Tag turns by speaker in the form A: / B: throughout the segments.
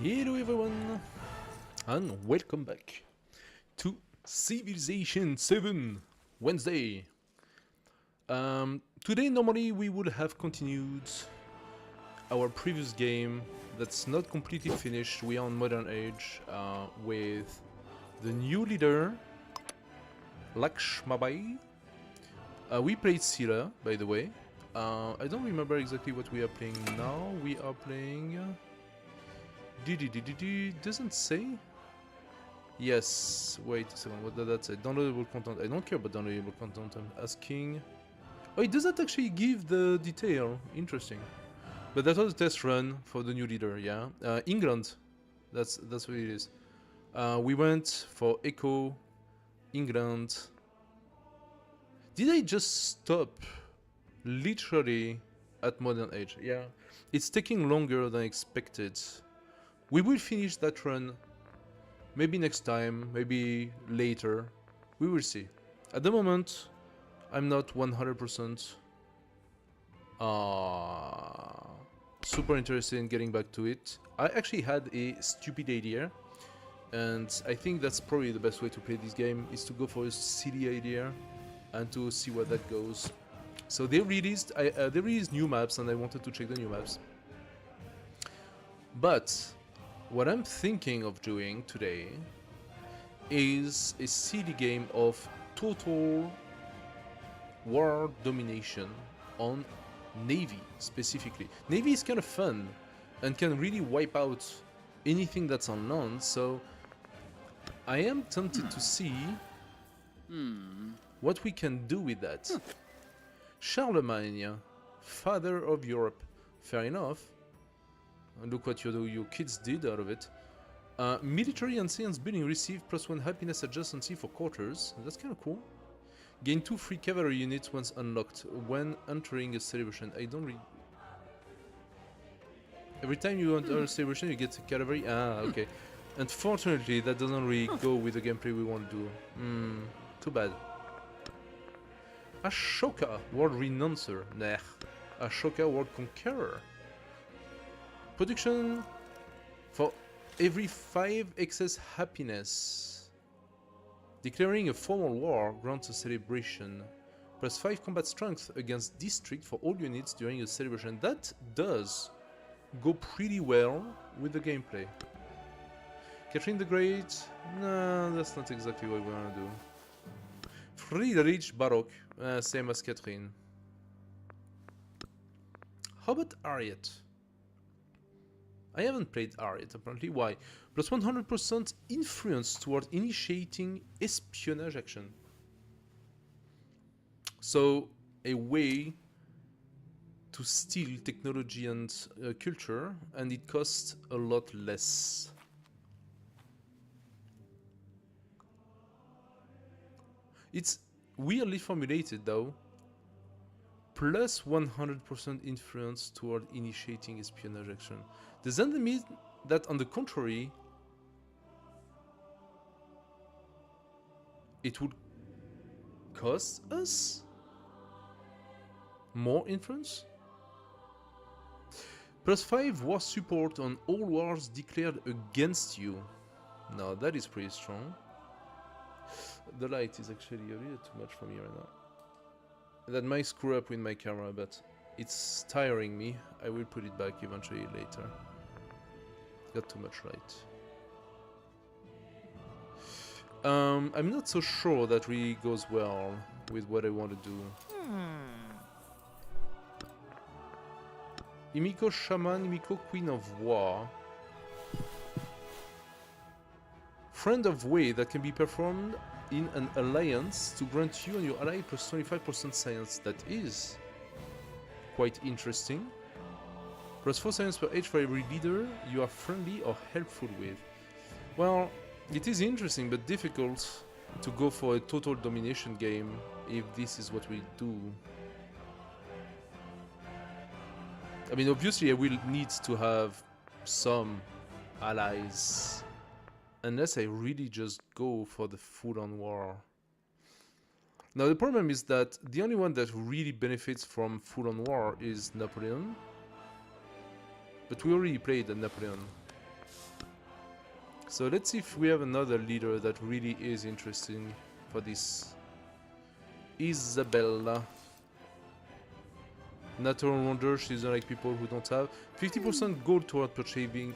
A: Hello everyone, and welcome back to Civilization 7 Wednesday. Today normally we would have continued our previous game that's not completely finished. We are on Modern Age with the new leader, Lakshmabai. We played Sila, by the way. I don't remember exactly what we are playing now. We are playing... doesn't say? Yes, wait a second, what did that say? Downloadable content. I don't care about downloadable content, I'm asking... Oh, it doesn't actually give the detail. Interesting. But that was a test run for the new leader, yeah? England. That's what it is. We went for Echo, England. Did I just stop literally at Modern Age? Yeah. It's taking longer than expected. We will finish that run, maybe next time, maybe later, we will see. At the moment, I'm not 100% super interested in getting back to it. I actually had a stupid idea, and I think that's probably the best way to play this game, is to go for a silly idea and to see where that goes. So they released new maps, and I wanted to check the new maps. But what I'm thinking of doing today is a silly game of total world domination on Navy specifically. Navy is kind of fun and can really wipe out anything that's on land, so I am tempted to see what we can do with that. Charlemagne, father of Europe, fair enough. And look what your kids did out of it. Military and science building received +1 happiness adjacency for quarters. That's kind of cool. Gain 2 free cavalry units once unlocked when entering a celebration. I don't really... Every time you enter a celebration you get cavalry? Ah, okay. Unfortunately that doesn't really go with the gameplay we want to do. Too bad. Ashoka, World Renouncer. Nah. Ashoka, World Conqueror. Production for every 5 excess happiness. Declaring a formal war grants a celebration. +5 combat strength against district for all units during a celebration. That does go pretty well with the gameplay. Catherine the Great? No, that's not exactly what we want to do. Friedrich Baroque, same as Catherine. How about Harriet? I haven't played Harriet, apparently. Why? +100% influence toward initiating espionage action. So, a way to steal technology and culture, and it costs a lot less. It's weirdly formulated, though. +100% influence toward initiating espionage action. Does that mean that, on the contrary, it would cost us more influence? +5 war support on all wars declared against you. Now that is pretty strong. The light is actually a little too much for me right now. That might screw up with my camera, but it's tiring me. I will put it back eventually later. Got too much light. I'm not so sure that really goes well with what I want to do. Imiko Shaman, Imiko Queen of War. Friend of Way that can be performed in an alliance to grant you and your ally +25% science. That is quite interesting. +4 science per age for every leader you are friendly or helpful with. Well, it is interesting but difficult to go for a total domination game if this is what we do. I mean, obviously I will need to have some allies. Unless I really just go for the full-on war. Now the problem is that the only one that really benefits from full-on war is Napoleon. But we already played Napoleon. So let's see if we have another leader that really is interesting for this. Isabella. Natural wonder, she doesn't like people who don't have. 50% gold toward purchasing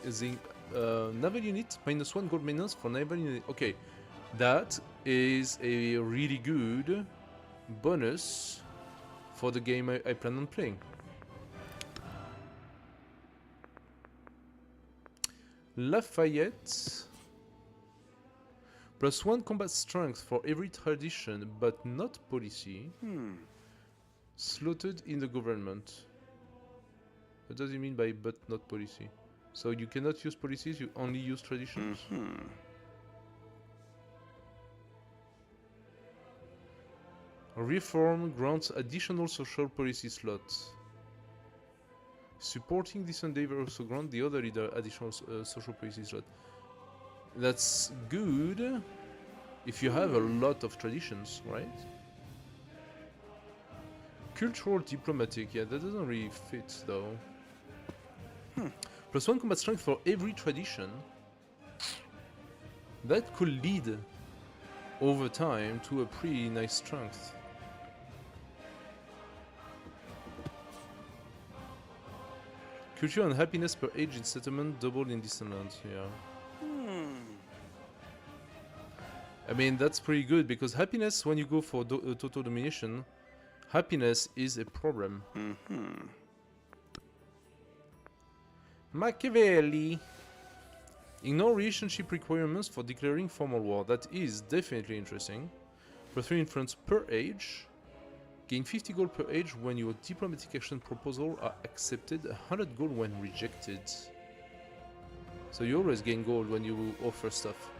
A: naval unit, -1 gold maintenance for naval unit. Okay, that is a really good bonus for the game I plan on playing. Lafayette. +1 combat strength for every tradition, but not policy. Slotted in the government. What does it mean by but not policy? So you cannot use policies, you only use traditions? Reform grants additional social policy slots. Supporting this endeavor also grant the other leader additional social policy slot. That's good if you have a lot of traditions, right? Cultural diplomatic, yeah, that doesn't really fit though. +1 combat strength for every tradition. That could lead over time to a pretty nice strength. Culture and happiness per age in settlement doubled in distant lands, yeah. I mean, that's pretty good because happiness, when you go for total domination, happiness is a problem. Machiavelli. Ignore relationship requirements for declaring formal war. That is definitely interesting. +3 influence per age. Gain 50 gold per age when your diplomatic action proposal are accepted, 100 gold when rejected. So you always gain gold when you offer stuff.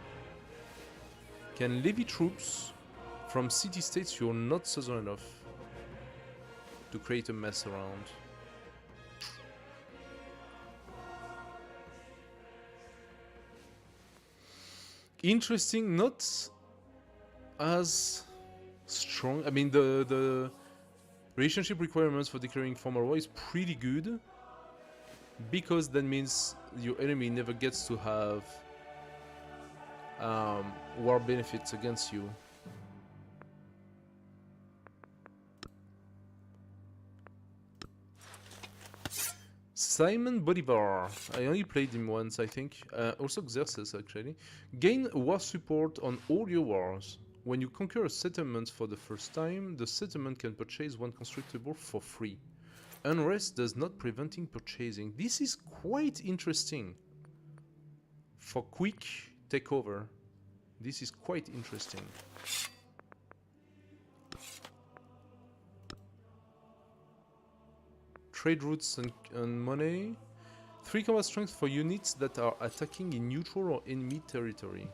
A: Can levy troops from city-states you're not southern enough to create a mess around. Interesting, not as strong. I mean, the relationship requirements for declaring formal war is pretty good because that means your enemy never gets to have war benefits against you. Simon Bolivar. I only played him once, I think. Also Xerxes, actually. Gain war support on all your wars. When you conquer a settlement for the first time, the settlement can purchase one constructible for free. Unrest does not preventing purchasing. This is quite interesting. For quick takeover, this is quite interesting. Trade routes and money. 3 combat strength for units that are attacking in neutral or enemy territory.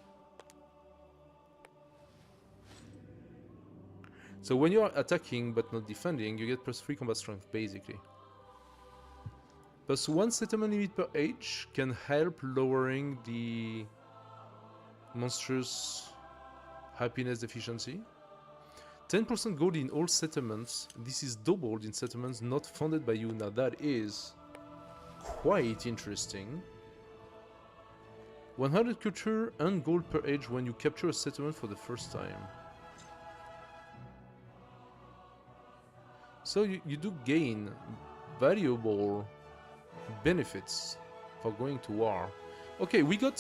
A: So when you are attacking but not defending, you get +3 combat strength, basically. +1 settlement limit per age can help lowering the monstrous happiness deficiency. 10% gold in all settlements. This is doubled in settlements not funded by you. Now that is quite interesting. 100 culture and gold per age when you capture a settlement for the first time. So you do gain valuable benefits for going to war. Okay, we got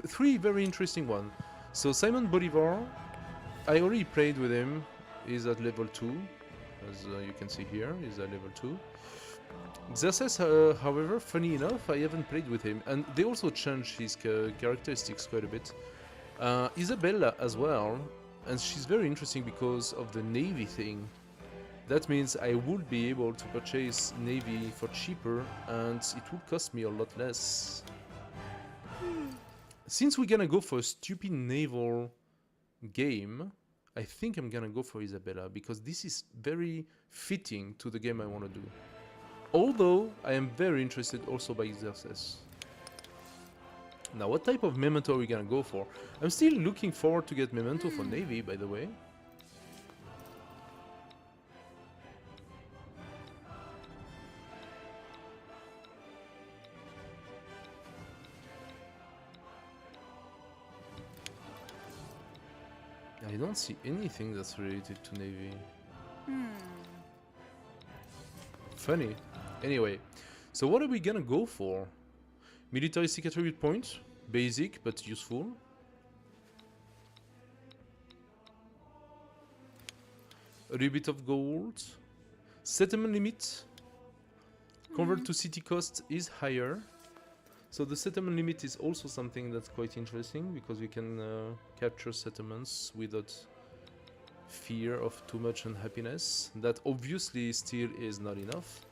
A: three very interesting ones. So Simon Bolivar, I already played with him. He's at level 2, as you can see here. He's at level 2. Xerxes, however, funny enough, I haven't played with him, and they also changed his characteristics quite a bit. Isabella as well, and she's very interesting because of the navy thing. That means I would be able to purchase navy for cheaper, and it would cost me a lot less. Since we're gonna go for a stupid naval game, I think I'm gonna go for Isabella, because this is very fitting to the game I want to do. Although, I am very interested also by Xerxes. Now, what type of memento are we gonna go for? I'm still looking forward to get memento for navy, by the way. I don't see anything that's related to Navy. Funny. Anyway, so what are we gonna go for? Militaristic attribute point, basic but useful. A little bit of gold. Settlement limit. Convert to city cost is higher. So the settlement limit is also something that's quite interesting because we can capture settlements without fear of too much unhappiness. That obviously still is not enough.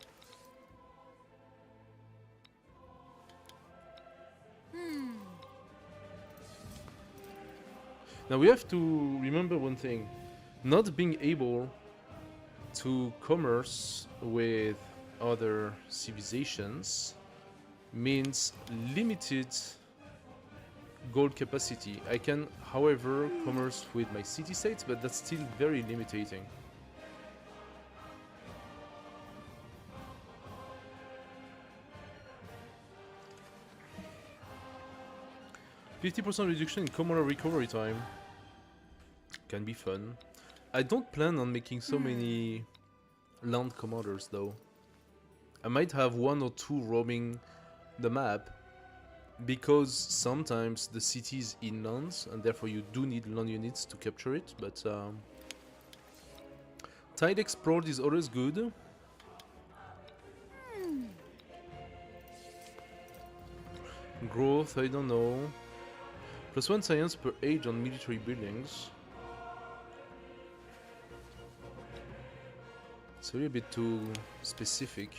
A: Now we have to remember one thing. Not being able to commerce with other civilizations means limited gold capacity. I can, however, commerce with my city-states, but that's still very limiting. %50 reduction in commoner recovery time can be fun. I don't plan on making so many land commanders though. I might have 1 or 2 roaming the map because sometimes the city is inland and therefore you do need land units to capture it, but tide explored is always good. Growth, I don't know. +1 science per age on military buildings. It's a little bit too specific.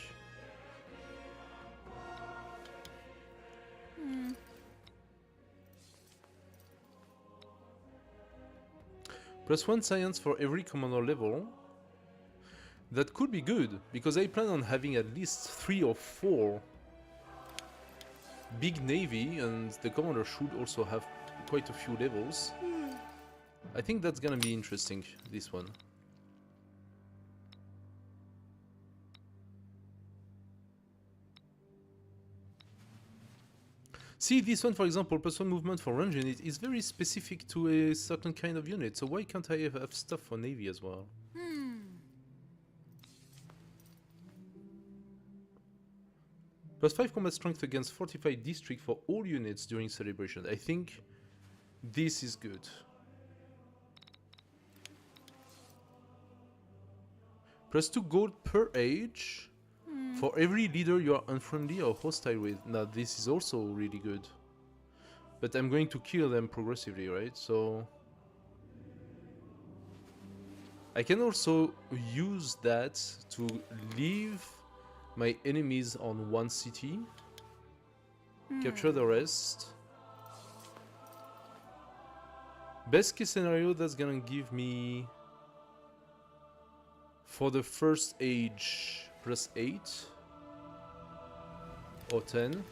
A: +1 science for every commander level. That could be good, because I plan on having at least 3 or 4 big navy, and the commander should also have quite a few levels. I think that's gonna be interesting, this one. See, this one, for example, +1 movement for range unit is very specific to a certain kind of unit, so why can't I have stuff for navy as well? +5 combat strength against fortified district for all units during celebration. I think this is good. +2 gold per age for every leader you are unfriendly or hostile with. Now this is also really good. But I'm going to kill them progressively, right? So I can also use that to leave my enemies on one city, capture the rest. Best case scenario, that's gonna give me, for the first age, +8 or 10,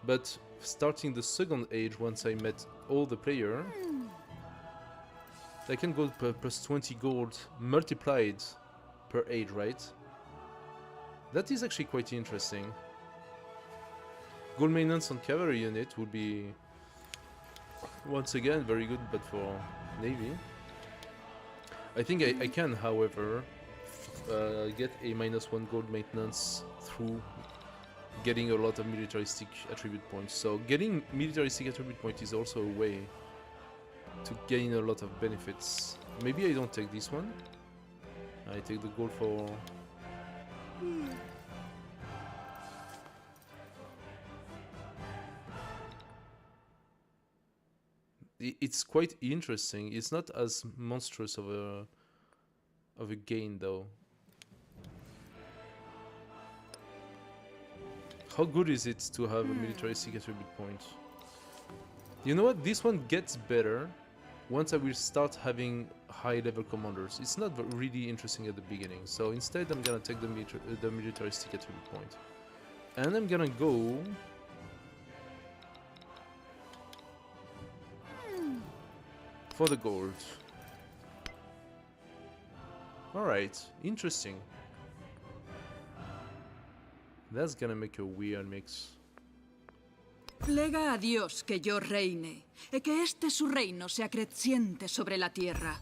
A: but starting the second age, once I met all the player, I can go +20 gold multiplied per age, right? That is actually quite interesting. Gold maintenance on cavalry unit would be, once again, very good, but for navy. I think I can, however, get a -1 gold maintenance through getting a lot of militaristic attribute points. So getting militaristic attribute point is also a way to gain a lot of benefits. Maybe I don't take this one. I take the gold for... It's quite interesting. It's not as monstrous of a gain though. How good is it to have a militaristic attribute point? You know what? This one gets better once I will start having high level commanders. It's not really interesting at the beginning. So instead I'm gonna take the militaristic attribute point. And I'm gonna go for the gold. Alright, interesting. That's gonna make a weird mix.
B: Plega a Dios que yo reine, y que este su reino se acreciente sobre la tierra.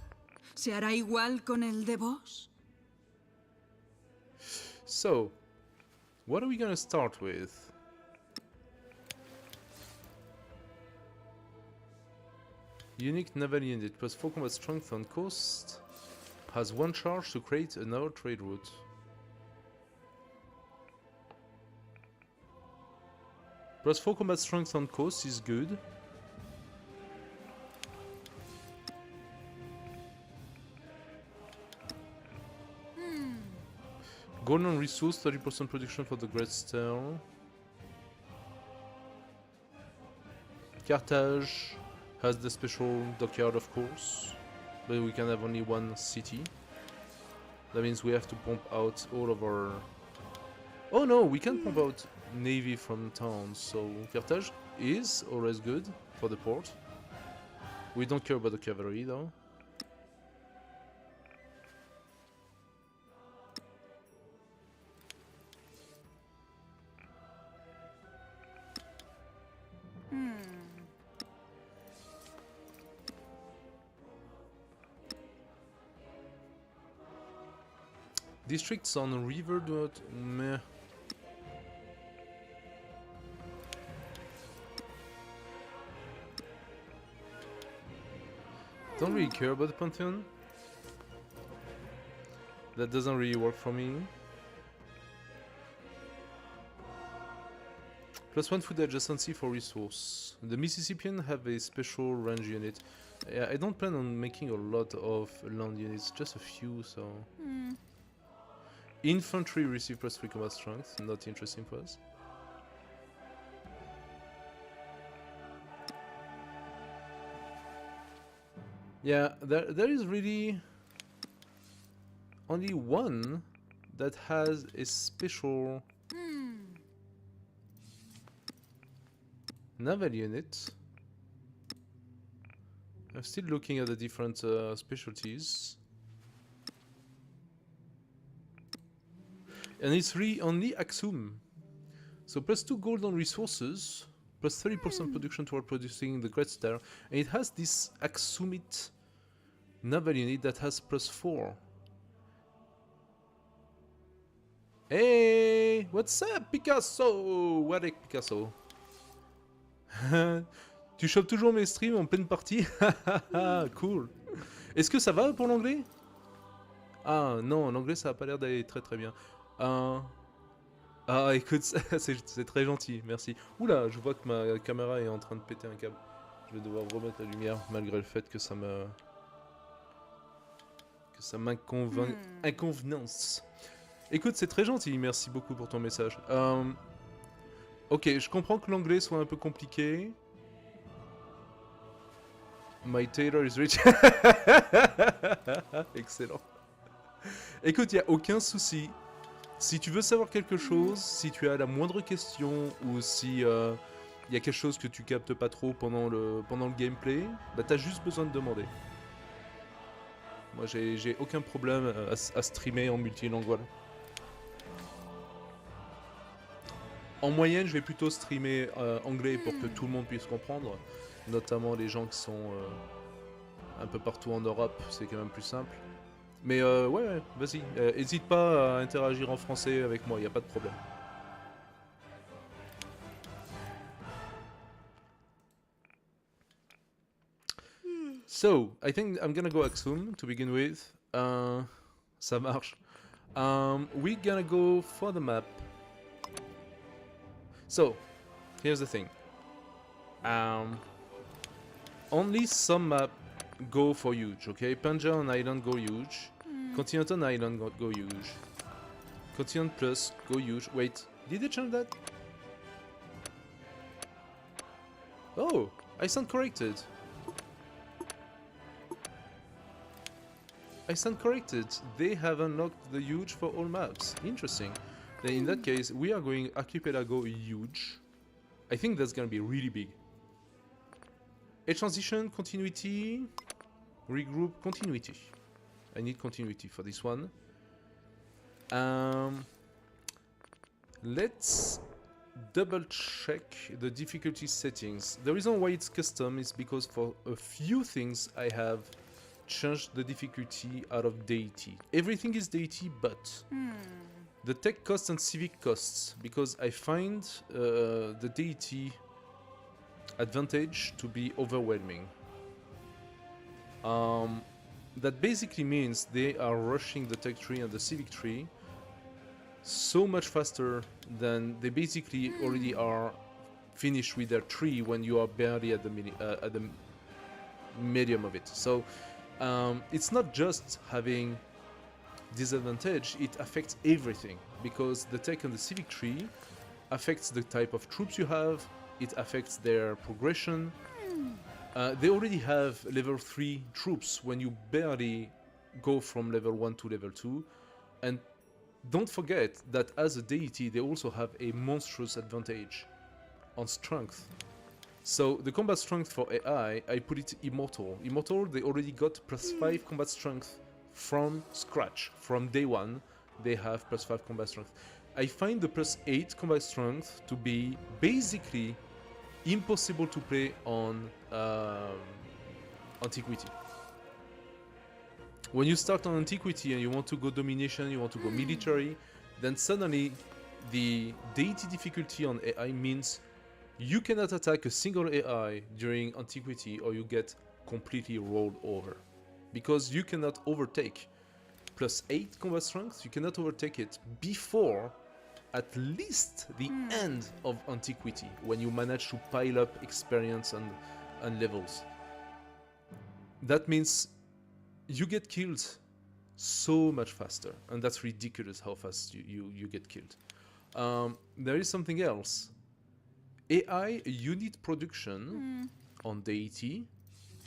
B: ¿Se hará igual con el de vos?
A: So, what are we gonna start with? Unique naval unit plus 4 combat strength on coast. Has 1 charge to create another trade route. Plus 4 combat strength on coast is good. Golden resource, 30% production for the Great Star. Carthage has the special dockyard, of course, but we can have only 1 city. That means we have to pump out all of our... Oh no, we can pump out navy from towns, so Carthage is always good for the port. We don't care about the cavalry though. Districts on river do not... meh. Don't really care about the Pantheon. That doesn't really work for me. Plus 1 food adjacency for resource. The Mississippian have a special range unit. Yeah, I don't plan on making a lot of land units, just a few, so... Infantry receive plus 3 combat strength, not interesting for us. Yeah, there is really only one that has a special naval unit. I'm still looking at the different specialties. And it's really only Axum. So plus 2 gold on resources, plus 30% production toward producing the Great Star. And it has this Axumite naval unit that has plus 4. Hey, what's up, Picasso? What est Picasso? Tu chopes toujours mes streams en pleine partie? Cool. Est-ce que ça va pour l'anglais? Ah non, l'anglais ça a pas l'air d'aller très très bien. Ah écoute, c'est très gentil, merci. Oula, je vois que ma caméra est en train de péter un câble. Je vais devoir remettre la lumière malgré le fait que ça m'inconvenience. Écoute, c'est très gentil, merci beaucoup pour ton message. Ok, je comprends que l'anglais soit un peu compliqué. My tailor is rich. Excellent. Écoute, il n'y a aucun souci. Si tu veux savoir quelque chose, si tu as la moindre question ou si y a quelque chose que tu captes pas trop pendant le gameplay, bah t'as juste besoin de demander. Moi j'ai aucun problème à streamer en multilingual. En moyenne, je vais plutôt streamer anglais pour que tout le monde puisse comprendre, notamment les gens qui sont un peu partout en Europe, c'est quand même plus simple. Mais ouais, vas-y, hésite pas à interagir en français avec moi, y a pas de problème. So, I think I'm gonna go Axum to begin with. Ça marche. We're gonna go for the map. So, here's the thing. Only some maps go for huge, okay? Panjal Island go huge. Continental Island go huge. Continent Plus go huge. Wait, did they change that? Oh, I stand corrected. I stand corrected. They have unlocked the huge for all maps. Interesting. Then in that case, we are going Archipelago huge. I think that's gonna be really big. A transition, continuity, regroup, continuity. I need continuity for this one. Let's double check the difficulty settings. The reason why it's custom is because for a few things I have changed the difficulty out of Deity. Everything is Deity but the tech costs and civic costs, because I find the Deity advantage to be overwhelming. That basically means they are rushing the tech tree and the civic tree so much faster than they basically already are finished with their tree when you are barely at the medium of it. So it's not just having disadvantage, it affects everything, because the tech and the civic tree affects the type of troops you have, it affects their progression. They already have level 3 troops when you barely go from level 1 to level 2, and don't forget that as a deity they also have a monstrous advantage on strength. So the combat strength for AI, I put it immortal. Immortal, they already got +5 combat strength from scratch. From day one, they have +5 combat strength. I find the +8 combat strength to be basically impossible to play on Antiquity. When you start on Antiquity and you want to go domination, you want to go military, then suddenly the deity difficulty on AI means you cannot attack a single AI during Antiquity or you get completely rolled over. Because you cannot overtake +8 combat strength, you cannot overtake it before at least the end of Antiquity, when you manage to pile up experience and levels. That means you get killed so much faster, and that's ridiculous how fast you get killed. There is something else. AI unit production on Deity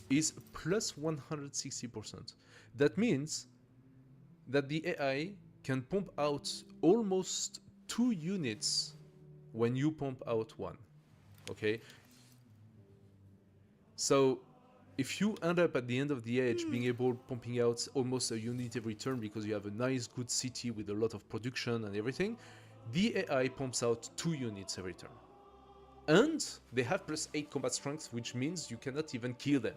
A: is +160%. That means that the AI can pump out almost 2 units when you pump out 1. Okay? So if you end up at the end of the age being able pumping out almost a unit every turn because you have a nice good city with a lot of production and everything, the AI pumps out 2 units every turn. And they have +8 combat strength, which means you cannot even kill them.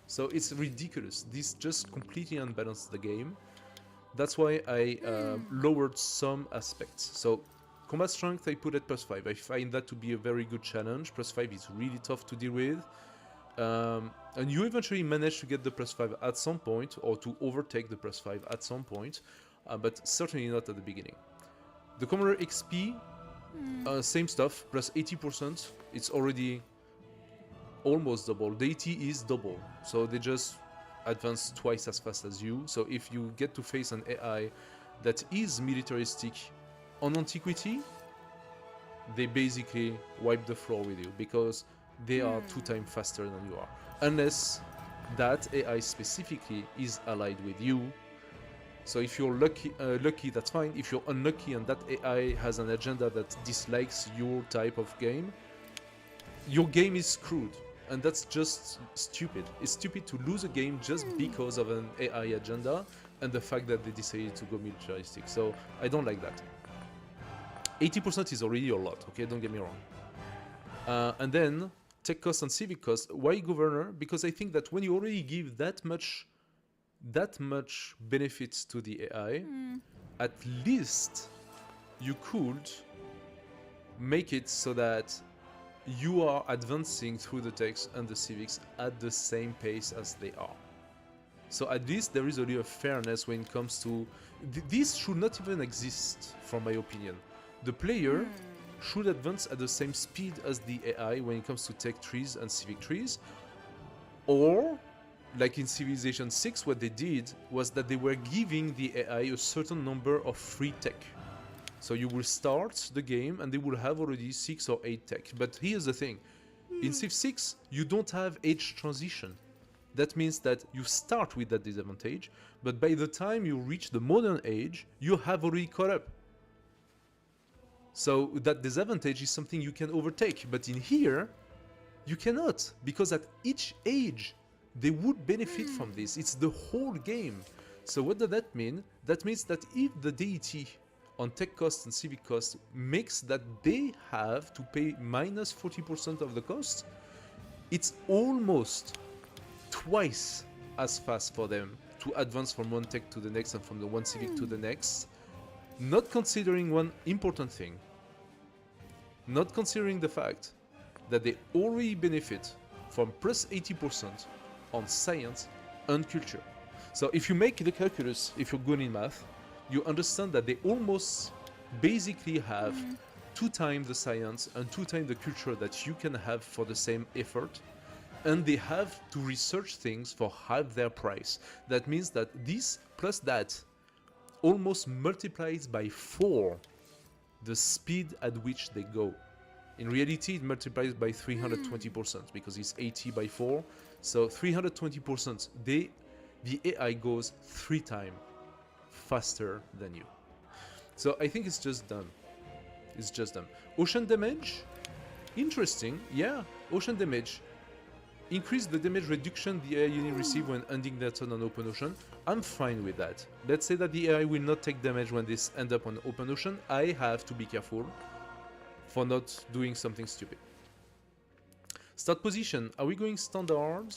A: So it's ridiculous. This just completely unbalanced the game. That's why I lowered some aspects. So combat strength I put at +5. I find that to be a very good challenge. +5 is really tough to deal with. And you eventually manage to get the +5 at some point, or to overtake the +5 at some point, but certainly not at the beginning. The Commander XP, same stuff, +80%. It's already almost double. Deity is double, so they just advance twice as fast as you. So if you get to face an AI that is militaristic on Antiquity, they basically wipe the floor with you, because they are 2 times faster than you are. Unless that AI specifically is allied with you. So if you're lucky, that's fine. If you're unlucky and that AI has an agenda that dislikes your type of game, your game is screwed. And that's just stupid. It's stupid to lose a game just because of an AI agenda and the fact that they decided to go militaristic. So I don't like that. 80% is already a lot, okay? Don't get me wrong. And then tech cost and civic cost. Why governor? Because I think that when you already give that much benefits to the AI, at least you could make it so that you are advancing through the techs and the civics at the same pace as they are. So at least there is a little fairness when it comes to... This should not even exist, from my opinion. The player should advance at the same speed as the AI when it comes to tech trees and civic trees. Or, like in Civilization 6, what they did was that they were giving the AI a certain number of free tech. So you will start the game and they will have already 6 or 8 tech. But here's the thing. In Civ 6, you don't have age transition. That means that you start with that disadvantage, but by the time you reach the modern age, you have already caught up. So that disadvantage is something you can overtake. But in here, you cannot. Because at each age, they would benefit from this. It's the whole game. So what does that mean? That means that if the deity on tech costs and civic costs makes that they have to pay minus 40% of the cost. It's almost twice as fast for them to advance from one tech to the next and from the one civic to the next, not considering one important thing, not considering the fact that they already benefit from plus 80% on science and culture. So if you make the calculus, if you're good in math, you understand that they almost basically have 2 times the science and 2 times the culture that you can have for the same effort, and they have to research things for half their price. That means that this plus that almost multiplies by 4 the speed at which they go. In reality, it multiplies by 320% because it's 80 by 4. So 320%, the AI goes 3 times faster than you. So I think it's just done. It's just done. Ocean damage? Interesting. Yeah, ocean damage. Increase the damage reduction the AI unit receive when ending their turn on open ocean. I'm fine with that. Let's say that the AI will not take damage when this end up on open ocean. I have to be careful for not doing something stupid. Start position. Are we going standard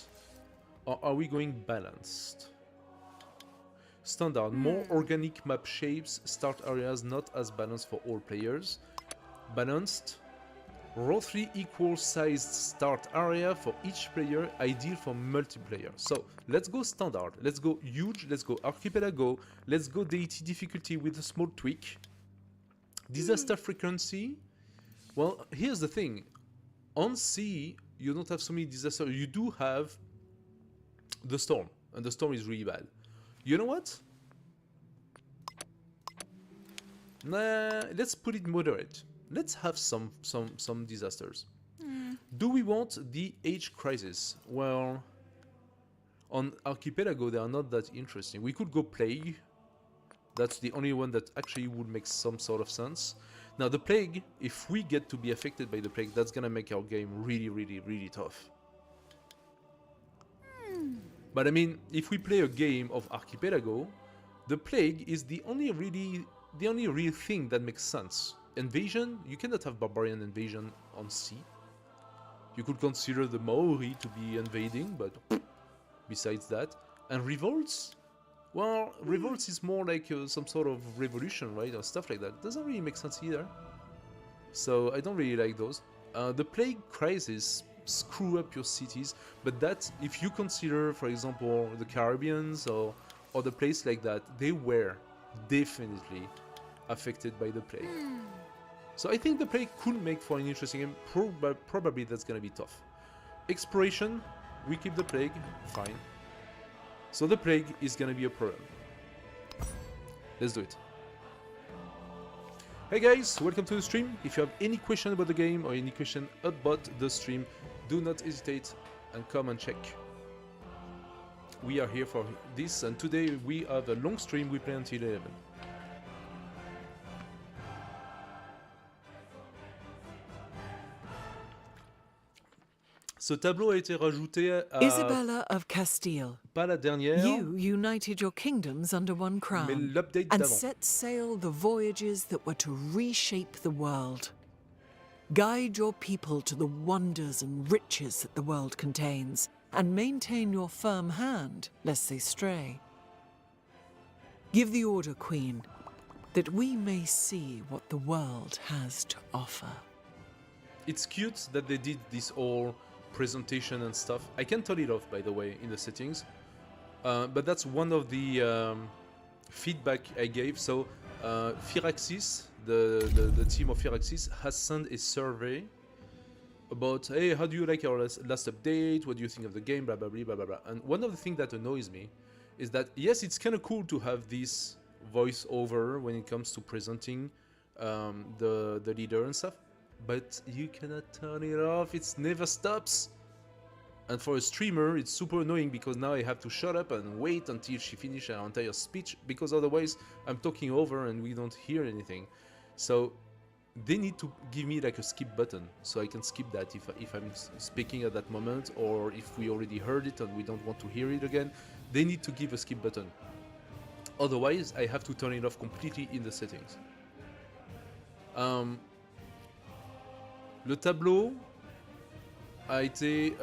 A: or are we going balanced? Standard. More organic map shapes. Start areas not as balanced for all players. Balanced. Roughly equal sized start area for each player, ideal for multiplayer. So let's go standard, let's go huge, let's go Archipelago, let's go Deity difficulty with a small tweak. Disaster frequency. Well, here's the thing. On sea, you don't have so many disasters. You do have the storm, and the storm is really bad. You know what? Nah, let's put it moderate. Let's have some disasters. Do we want the age crisis? Well, on Archipelago they are not that interesting. We could go plague. That's the only one that actually would make some sort of sense. Now the plague, if we get to be affected by the plague, that's gonna make our game really, really, really tough. But I mean, if we play a game of Archipelago, the plague is the only real thing that makes sense. Invasion, you cannot have barbarian invasion on sea. You could consider the Maori to be invading, but besides that. And revolts? Well, revolts is more like some sort of revolution, right? Or stuff like that. Doesn't really make sense either. So I don't really like those. The plague crisis screw up your cities, but that, if you consider, for example, the Caribbeans or the place like that, they were definitely affected by the plague. So I think the plague could make for an interesting game. Probably that's gonna be tough. Exploration, we keep the plague, fine. So the plague is gonna be a problem. Let's do it. Hey guys, welcome to the stream. If you have any question about the game or any question about the stream, do not hesitate and come and check. We are here for this, and today we have a long stream. We play until 11. Ce tableau a été rajouté à...
C: Isabella of Castile.
A: Pas la dernière.
C: You united your kingdoms under one
A: Mais
C: crown
A: l'update
C: and
A: d'avant.
C: set sail the voyages that were to reshape the world. Guide your people to the wonders and riches that the world contains, and maintain your firm hand lest they stray. Give the order, Queen, that we may see what the world has to offer.
A: It's cute that they did this whole presentation and stuff. I can turn it off, by the way, in the settings. But that's one of the feedback I gave. So Firaxis, the team of Firaxis, has sent a survey about, hey, how do you like our last update? What do you think of the game? Blah, blah, blah, blah, blah, blah. And one of the things that annoys me is that, yes, it's kind of cool to have this voiceover when it comes to presenting the leader and stuff, but you cannot turn it off. It never stops. And for a streamer, it's super annoying because now I have to shut up and wait until she finishes her entire speech, because otherwise I'm talking over and we don't hear anything. So they need to give me like a skip button so I can skip that if I'm speaking at that moment, or if we already heard it and we don't want to hear it again. They need to give a skip button. Otherwise, I have to turn it off completely in the settings. Le tableau a été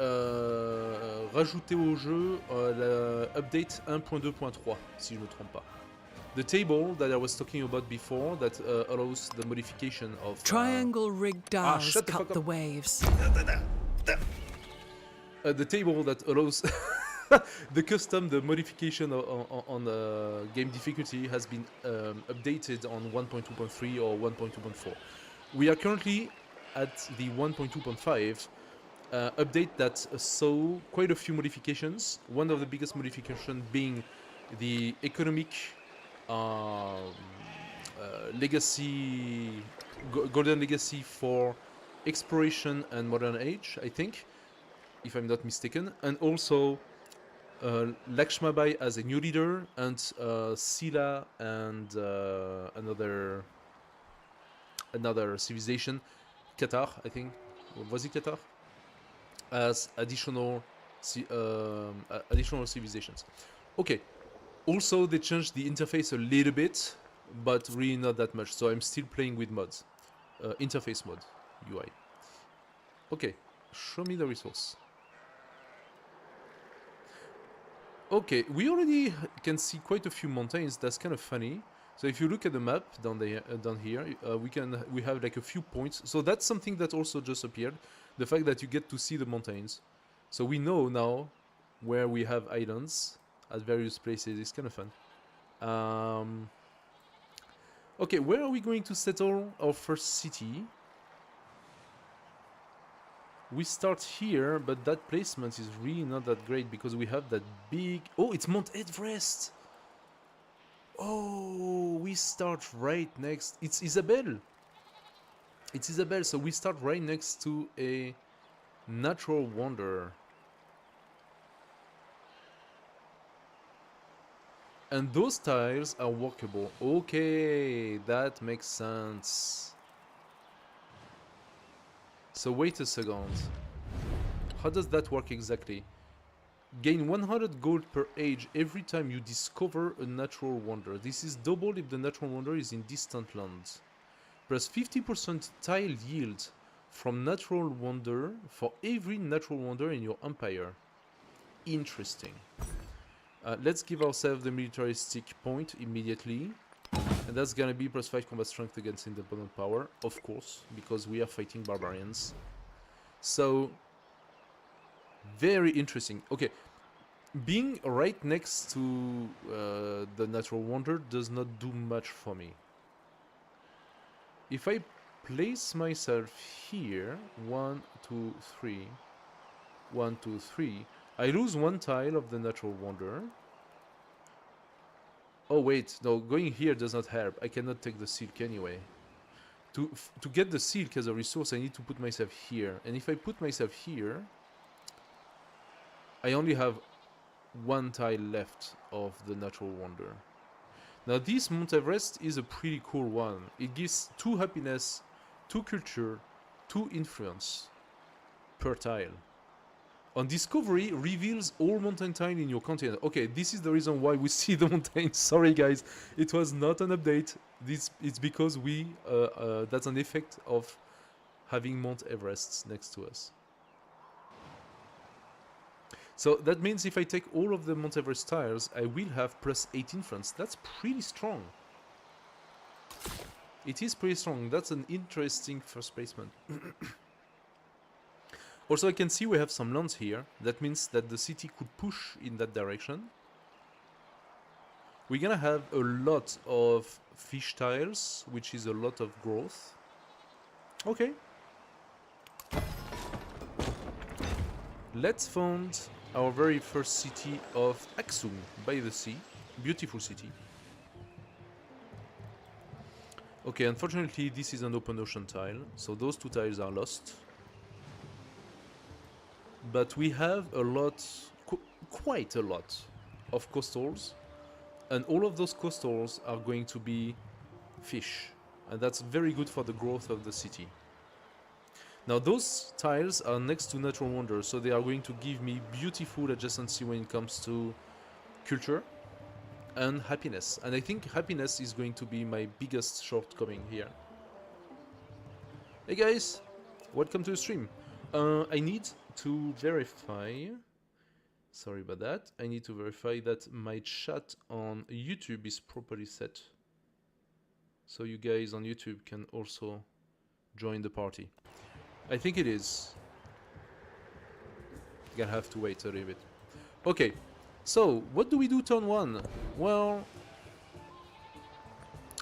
A: rajouté au jeu l'update 1.2.3, si je ne me trompe pas. The table that I was talking about before that allows the modification of
C: Triangle rig dials
A: shut the
C: cut
A: fuck
C: the
A: up.
C: waves.
A: The table that allows the modification on the game difficulty has been updated on 1.2.3 or 1.2.4. We are currently at the 1.2.5 update that saw quite a few modifications. One of the biggest modifications being the economic legacy, golden legacy for exploration and modern age, I think, if I'm not mistaken, and also Lakshmabai as a new leader, and Sila and another civilization, Qatar, I think, was it Qatar, as additional civilizations. Okay. Also, they changed the interface a little bit, but really not that much. So I'm still playing with mods, interface mod, UI. Okay, show me the resource. Okay, we already can see quite a few mountains. That's kind of funny. So if you look at the map down here, we have like a few points. So that's something that also just appeared. The fact that you get to see the mountains. So we know now where we have islands at various places. It's kind of fun. Okay, where are we going to settle our first city? We start here, but that placement is really not that great because we have that big... Oh, it's Mount Everest! Oh, we start right next... It's Isabel! It's Isabel, so we start right next to a natural wonder. And those tiles are walkable. Okay, that makes sense. So wait a second. How does that work exactly? Gain 100 gold per age every time you discover a natural wonder. This is double if the natural wonder is in distant lands. Plus 50% tile yield from natural wonder for every natural wonder in your empire. Interesting. Let's give ourselves the militaristic point immediately. And that's gonna be plus 5 combat strength against independent power, of course, because we are fighting barbarians. So, very interesting. Okay, being right next to the natural wonder does not do much for me. If I place myself here, 1, 2, 3, 1, 2, 3, I lose one tile of the natural wonder. Oh wait, no, going here does not help. I cannot take the silk anyway. To get the silk as a resource, I need to put myself here. And if I put myself here, I only have one tile left of the natural wonder. Now this Mount Everest is a pretty cool one. It gives 2 happiness, 2 culture, 2 influence per tile. On discovery, reveals all mountain tile in your continent. Okay, this is the reason why we see the mountains. Sorry guys, it was not an update. It's because we that's an effect of having Mount Everest next to us. So that means if I take all of the Mount Everest tiles, I will have plus 8 influence. That's pretty strong. It is pretty strong. That's an interesting first placement. Also, I can see we have some lands here. That means that the city could push in that direction. We're gonna have a lot of fish tiles, which is a lot of growth. Okay. Let's found our very first city of Aksum by the sea. Beautiful city. Okay, unfortunately this is an open ocean tile, so those 2 tiles are lost. But we have a lot, quite a lot, of coastals, and all of those coastals are going to be fish, and that's very good for the growth of the city. Now those tiles are next to natural wonders, so they are going to give me beautiful adjacency when it comes to culture and happiness. And I think happiness is going to be my biggest shortcoming here. Hey guys, welcome to the stream. I need to verify. Sorry about that. I need to verify that my chat on YouTube is properly set. So you guys on YouTube can also join the party. I think it is. Gonna have to wait a little bit. Okay, so what do we do turn 1? Well,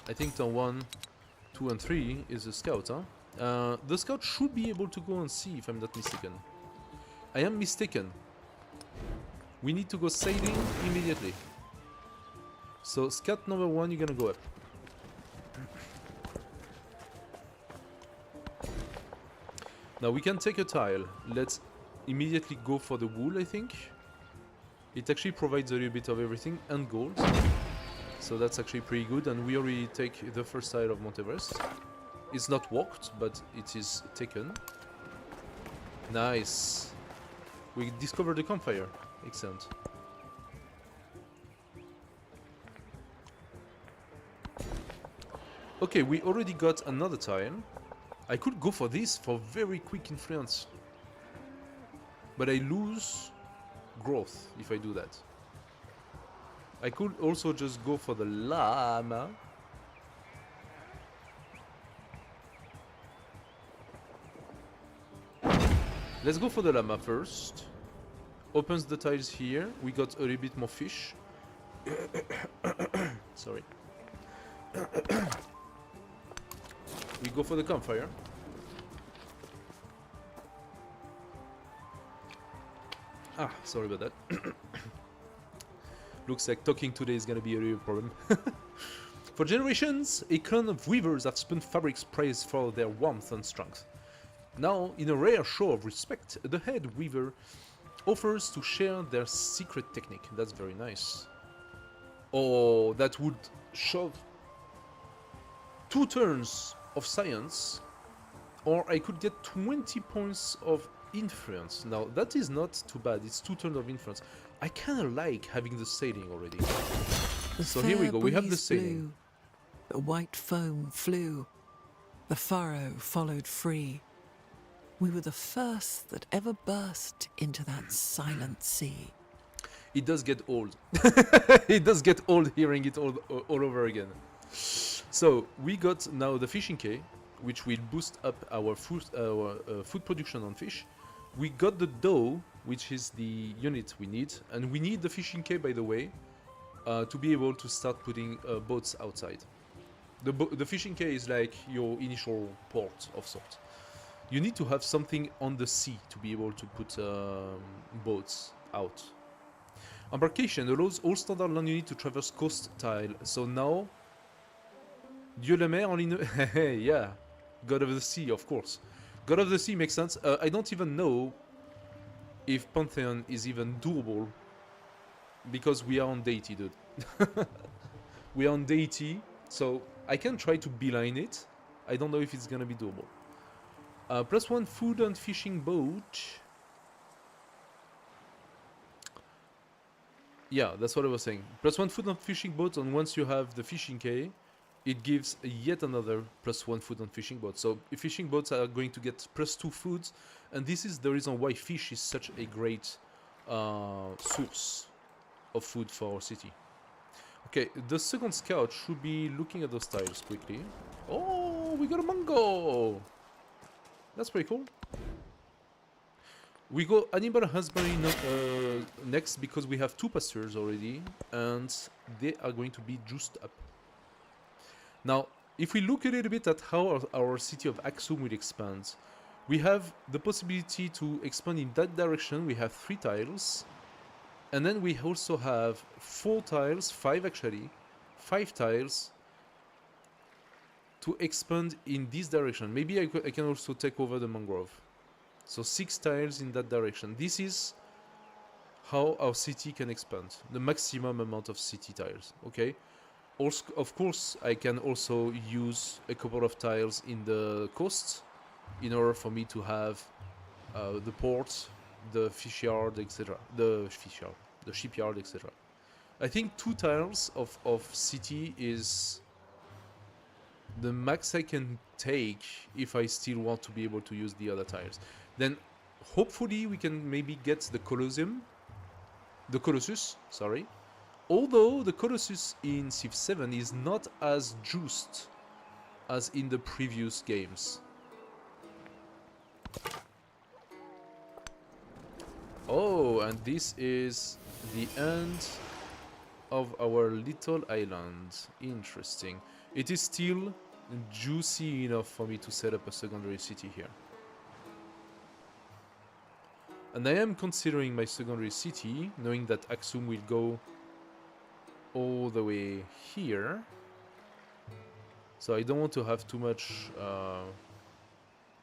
A: I think turn 1, 2 and 3 is a scout, huh? The scout should be able to go and see if I'm not mistaken. I am mistaken. We need to go sailing immediately. So scout number 1, you're gonna go up. Now we can take a tile. Let's immediately go for the wool, I think. It actually provides a little bit of everything and gold. So that's actually pretty good, and we already take the first tile of Mount Everest. It's not walked, but it is taken. Nice. We discovered the campfire. Excellent. Okay, we already got another tile. I could go for this for very quick influence. But I lose growth if I do that. I could also just go for the llama. Let's go for the llama first. Opens the tiles here. We got a little bit more fish. Sorry. We go for the campfire. Ah, sorry about that. Looks like talking today is gonna be a real problem. For generations, a clan of weavers have spun fabrics praised for their warmth and strength. Now, in a rare show of respect, the head weaver offers to share their secret technique. That's very nice. Oh, that would shove 2 turns of science, or I could get 20 points of influence. Now, that is not too bad. It's 2 turns of influence. I kind of like having the sailing already. So here we go. We have the sailing.
C: The white foam flew. The furrow followed free. We were the first that ever burst into that silent sea.
A: It does get old. It does get old hearing it all over again. So we got now the fishing quay, which will boost up our food production on fish. We got the dough, which is the unit we need, and we need the fishing quay, by the way, to be able to start putting boats outside. The fishing quay is like your initial port of sort. You need to have something on the sea to be able to put boats out. Embarkation allows all standard land units to traverse coast tile. So now, Dieu la mer en ligne. Yeah, God of the Sea, of course. God of the Sea makes sense. I don't even know if Pantheon is even doable because we are on Deity, dude. We are on Deity, so I can try to beeline it. I don't know if it's gonna be doable. +1 food and fishing boat. Yeah, that's what I was saying. +1 food and fishing boat, and once you have the fishing quay, it gives yet another +1 food and fishing boat. So fishing boats are going to get +2 foods, and this is the reason why fish is such a great source of food for our city. Okay, the second scout should be looking at those tiles quickly. Oh, we got a mango! That's pretty cool. We go animal husbandry next because we have 2 pastures already, and they are going to be juiced up. Now, if we look a little bit at how our city of Axum will expand, we have the possibility to expand in that direction. We have 3 tiles, and then we also have 4 tiles, 5 actually, 5 tiles to expand in this direction. Maybe I can also take over the mangrove. So 6 tiles in that direction. This is how our city can expand. The maximum amount of city tiles, okay? Also, of course, I can also use a couple of tiles in the coast in order for me to have the port, the fish yard, etc. The shipyard, etc. I think 2 tiles of city is the max I can take if I still want to be able to use the other tiles. Then hopefully we can maybe get the Colossus, sorry. Although the Colossus in Civ 7 is not as juiced as in the previous games. Oh, and this is the end of our little island. Interesting. It is still juicy enough for me to set up a secondary city here. And I am considering my secondary city, knowing that Axum will go all the way here. So I don't want to have too much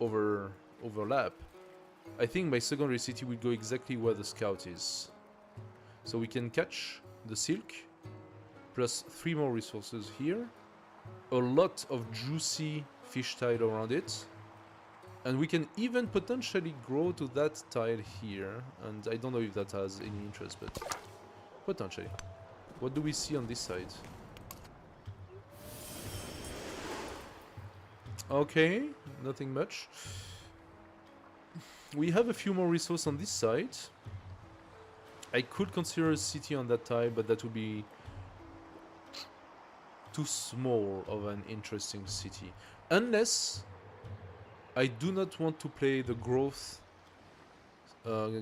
A: overlap. I think my secondary city will go exactly where the scout is. So we can catch the silk, plus 3 more resources here, a lot of juicy fish tile around it, and we can even potentially grow to that tile here, and I don't know if that has any interest, but potentially. What do we see on this side? Okay, nothing much. We have a few more resources on this side. I could consider a city on that tile, but that would be too small of an interesting city. Unless I do not want to play the growth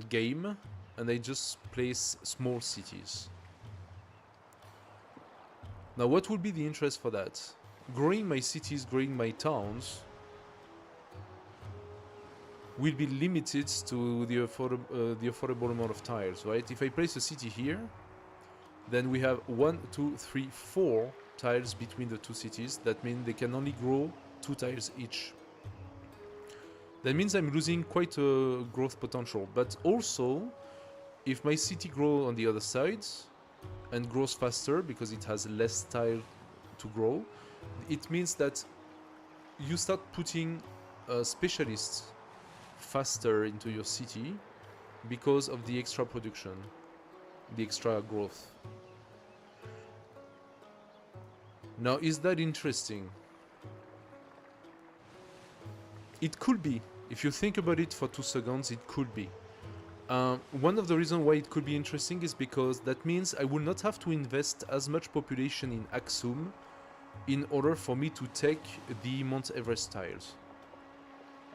A: game and I just place small cities. Now what would be the interest for that? Growing my cities, growing my towns will be limited to the affordable amount of tiles, right? If I place a city here, then we have 1, 2, 3, 4 tiles between the two cities. That means they can only grow 2 tiles each. That means I'm losing quite a growth potential. But also, if my city grows on the other side and grows faster because it has less tile to grow, it means that you start putting specialists faster into your city because of the extra production, the extra growth. Now, is that interesting? It could be. If you think about it for 2 seconds, it could be. One of the reasons why it could be interesting is because that means I will not have to invest as much population in Axum in order for me to take the Mount Everest tiles.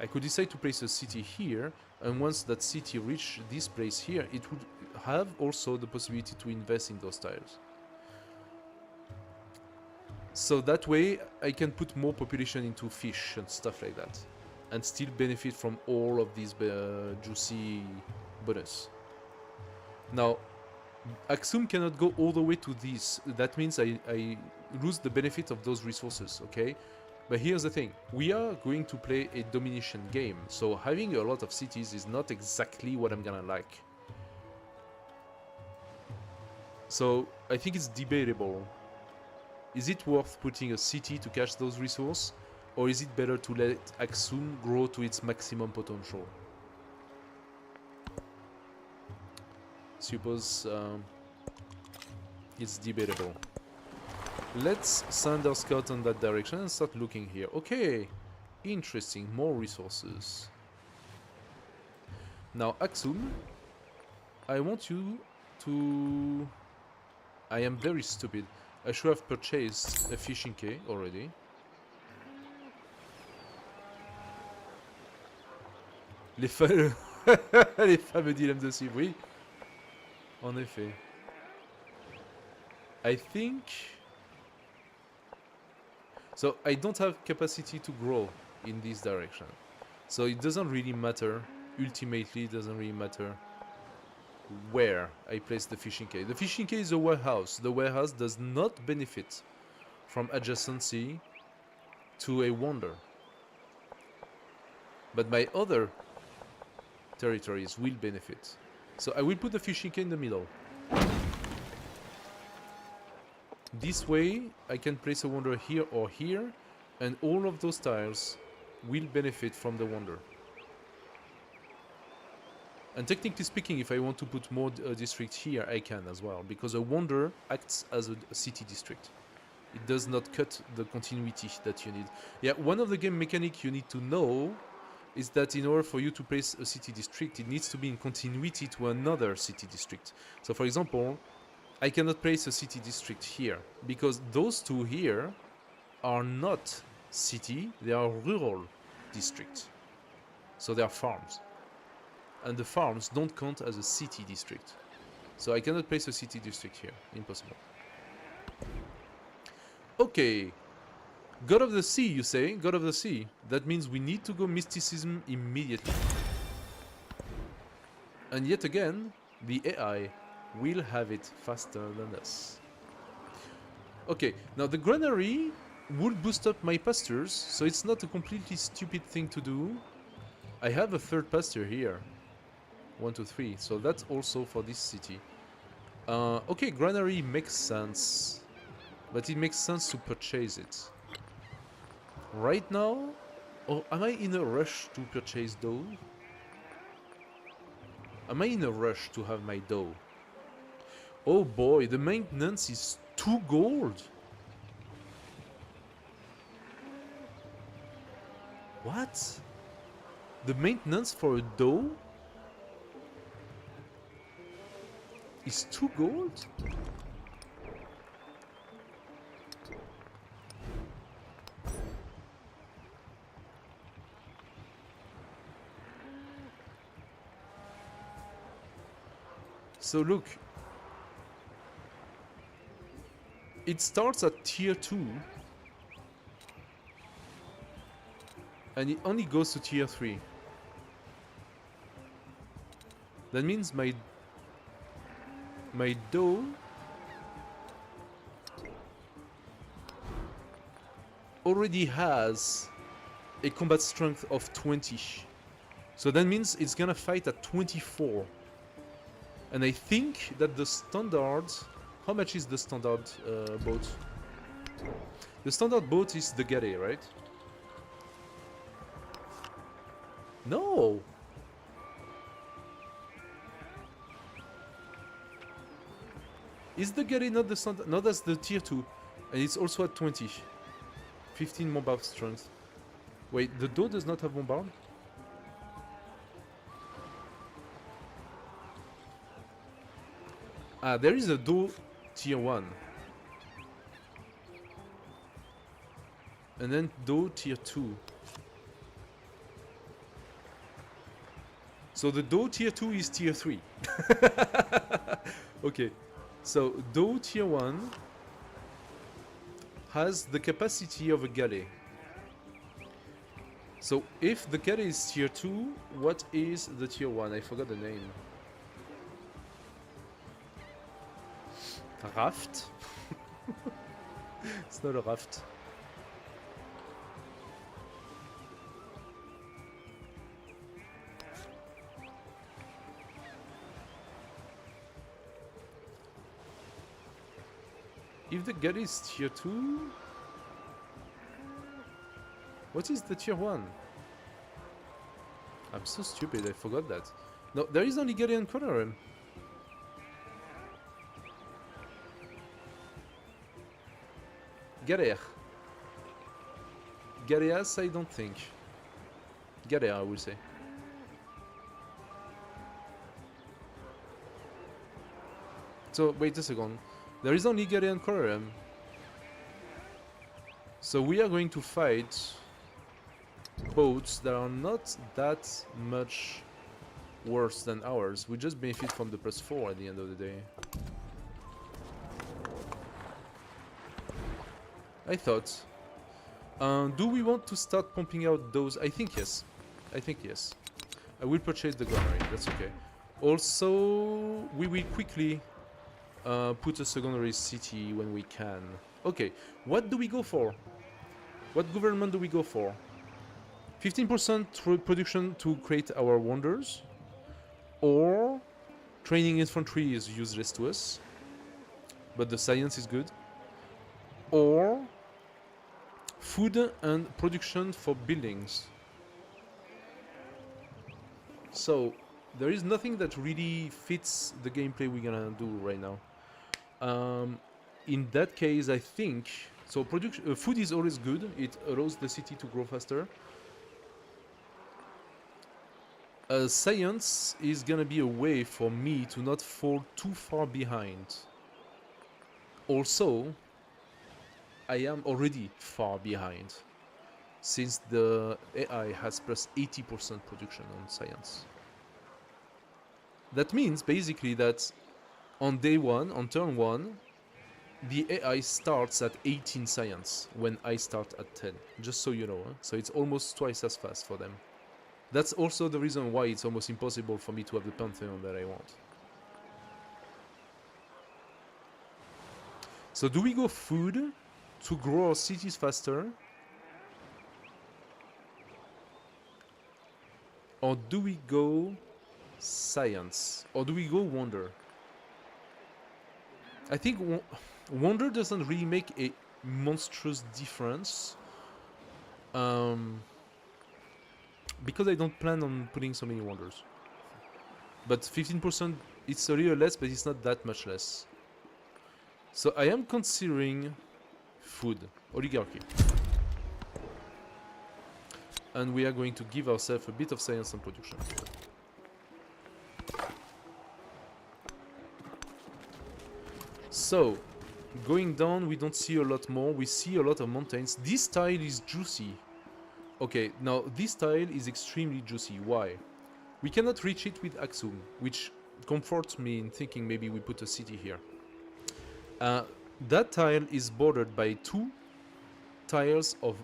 A: I could decide to place a city here, and once that city reaches this place here, it would have also the possibility to invest in those tiles. So that way I can put more population into fish and stuff like that, and still benefit from all of these juicy bonus. Now, Axum cannot go all the way to this. That means I lose the benefit of those resources, okay? But here's the thing, we are going to play a domination game, so having a lot of cities is not exactly what I'm gonna like. So I think it's debatable. Is it worth putting a city to catch those resources, or is it better to let Axum grow to its maximum potential? Suppose it's debatable. Let's send our scout in that direction and start looking here. Okay, interesting, more resources. Now, Axum, I want you to... I am very stupid. I should have purchased a fishing quay already. Les fameux dilemmes de cible, oui. En effet. I think... So I don't have capacity to grow in this direction. So it doesn't really matter. Ultimately, it doesn't really matter where I place the fishing quay. The fishing quay is a warehouse. The warehouse does not benefit from adjacency to a wonder. But my other territories will benefit. So I will put the fishing quay in the middle. This way I can place a wonder here or here, and all of those tiles will benefit from the wonder. And technically speaking, if I want to put more districts here, I can as well, because a wonder acts as a city district. It does not cut the continuity that you need. Yeah, one of the game mechanic you need to know is that in order for you to place a city district, it needs to be in continuity to another city district. So for example, I cannot place a city district here because those two here are not city, they are rural districts. So they are farms. And the farms don't count as a city district. So I cannot place a city district here. Impossible. Okay. God of the Sea, you say? God of the Sea. That means we need to go mysticism immediately. And yet again, the AI will have it faster than us. Okay, now the granary would boost up my pastures, so it's not a completely stupid thing to do. I have a third pasture here. 1, 2, 3, so that's also for this city. Okay, granary makes sense, but it makes sense to purchase it. Right now, or am I in a rush to purchase dough? Am I in a rush to have my dough? Oh boy, the maintenance is 2 gold. What? The maintenance for a dough is 2 gold? So look, it starts at tier 2 and it only goes to tier 3. That means my dough already has a combat strength of 20. So that means it's gonna fight at 24. And I think that the standard... How much is the standard boat? The standard boat is the galley, right? No! Is the galley not the standard? No, that's the tier 2. And it's also at 20. 15 bombard strength. Wait, the dough does not have bombard? Ah, there is a dough tier 1. And then dough tier 2. So the dough tier 2 is tier 3. Okay. So dough tier 1 has the capacity of a galley. So if the galley is tier 2, what is the tier 1? I forgot the name. Raft? It's not a raft. If the galley is tier 2... What is the tier 1? I'm so stupid, I forgot that. No, there is only galley and Colorem. Galère. Galeas, I don't think. Galère, I will say. So, wait a second. There is only Galea and Colorem. So we are going to fight boats that are not that much worse than ours. We just benefit from the +4 at the end of the day. I thought. Do we want to start pumping out those? I think yes. I think yes. I will purchase the granary, that's okay. Also, we will quickly put a secondary city when we can. Okay, what do we go for? What government do we go for? 15% production to create our wonders? Or training infantry is useless to us, but the science is good? Or food and production for buildings? So there is nothing that really fits the gameplay we're gonna do right now. In that case, I think So food is always good. It allows the city to grow faster. Science is gonna be a way for me to not fall too far behind. Also, I am already far behind, since the AI has plus 80% production on science. That means basically that on day 1, on turn 1, the AI starts at 18 science when I start at 10, just so you know. So it's almost twice as fast for them. That's also the reason why it's almost impossible for me to have the Pantheon that I want. So do we go food to grow our cities faster? Or do we go science? Or do we go wonder? I think wonder doesn't really make a monstrous difference. Because I don't plan on putting so many wonders. But 15%, it's a little less, but it's not that much less. So I am considering food, oligarchy. And we are going to give ourselves a bit of science and production. So, going down, we don't see a lot more. We see a lot of mountains. This tile is juicy. Okay, now this tile is extremely juicy. Why? We cannot reach it with Aksum, which comforts me in thinking maybe we put a city here. That tile is bordered by 2 tiles of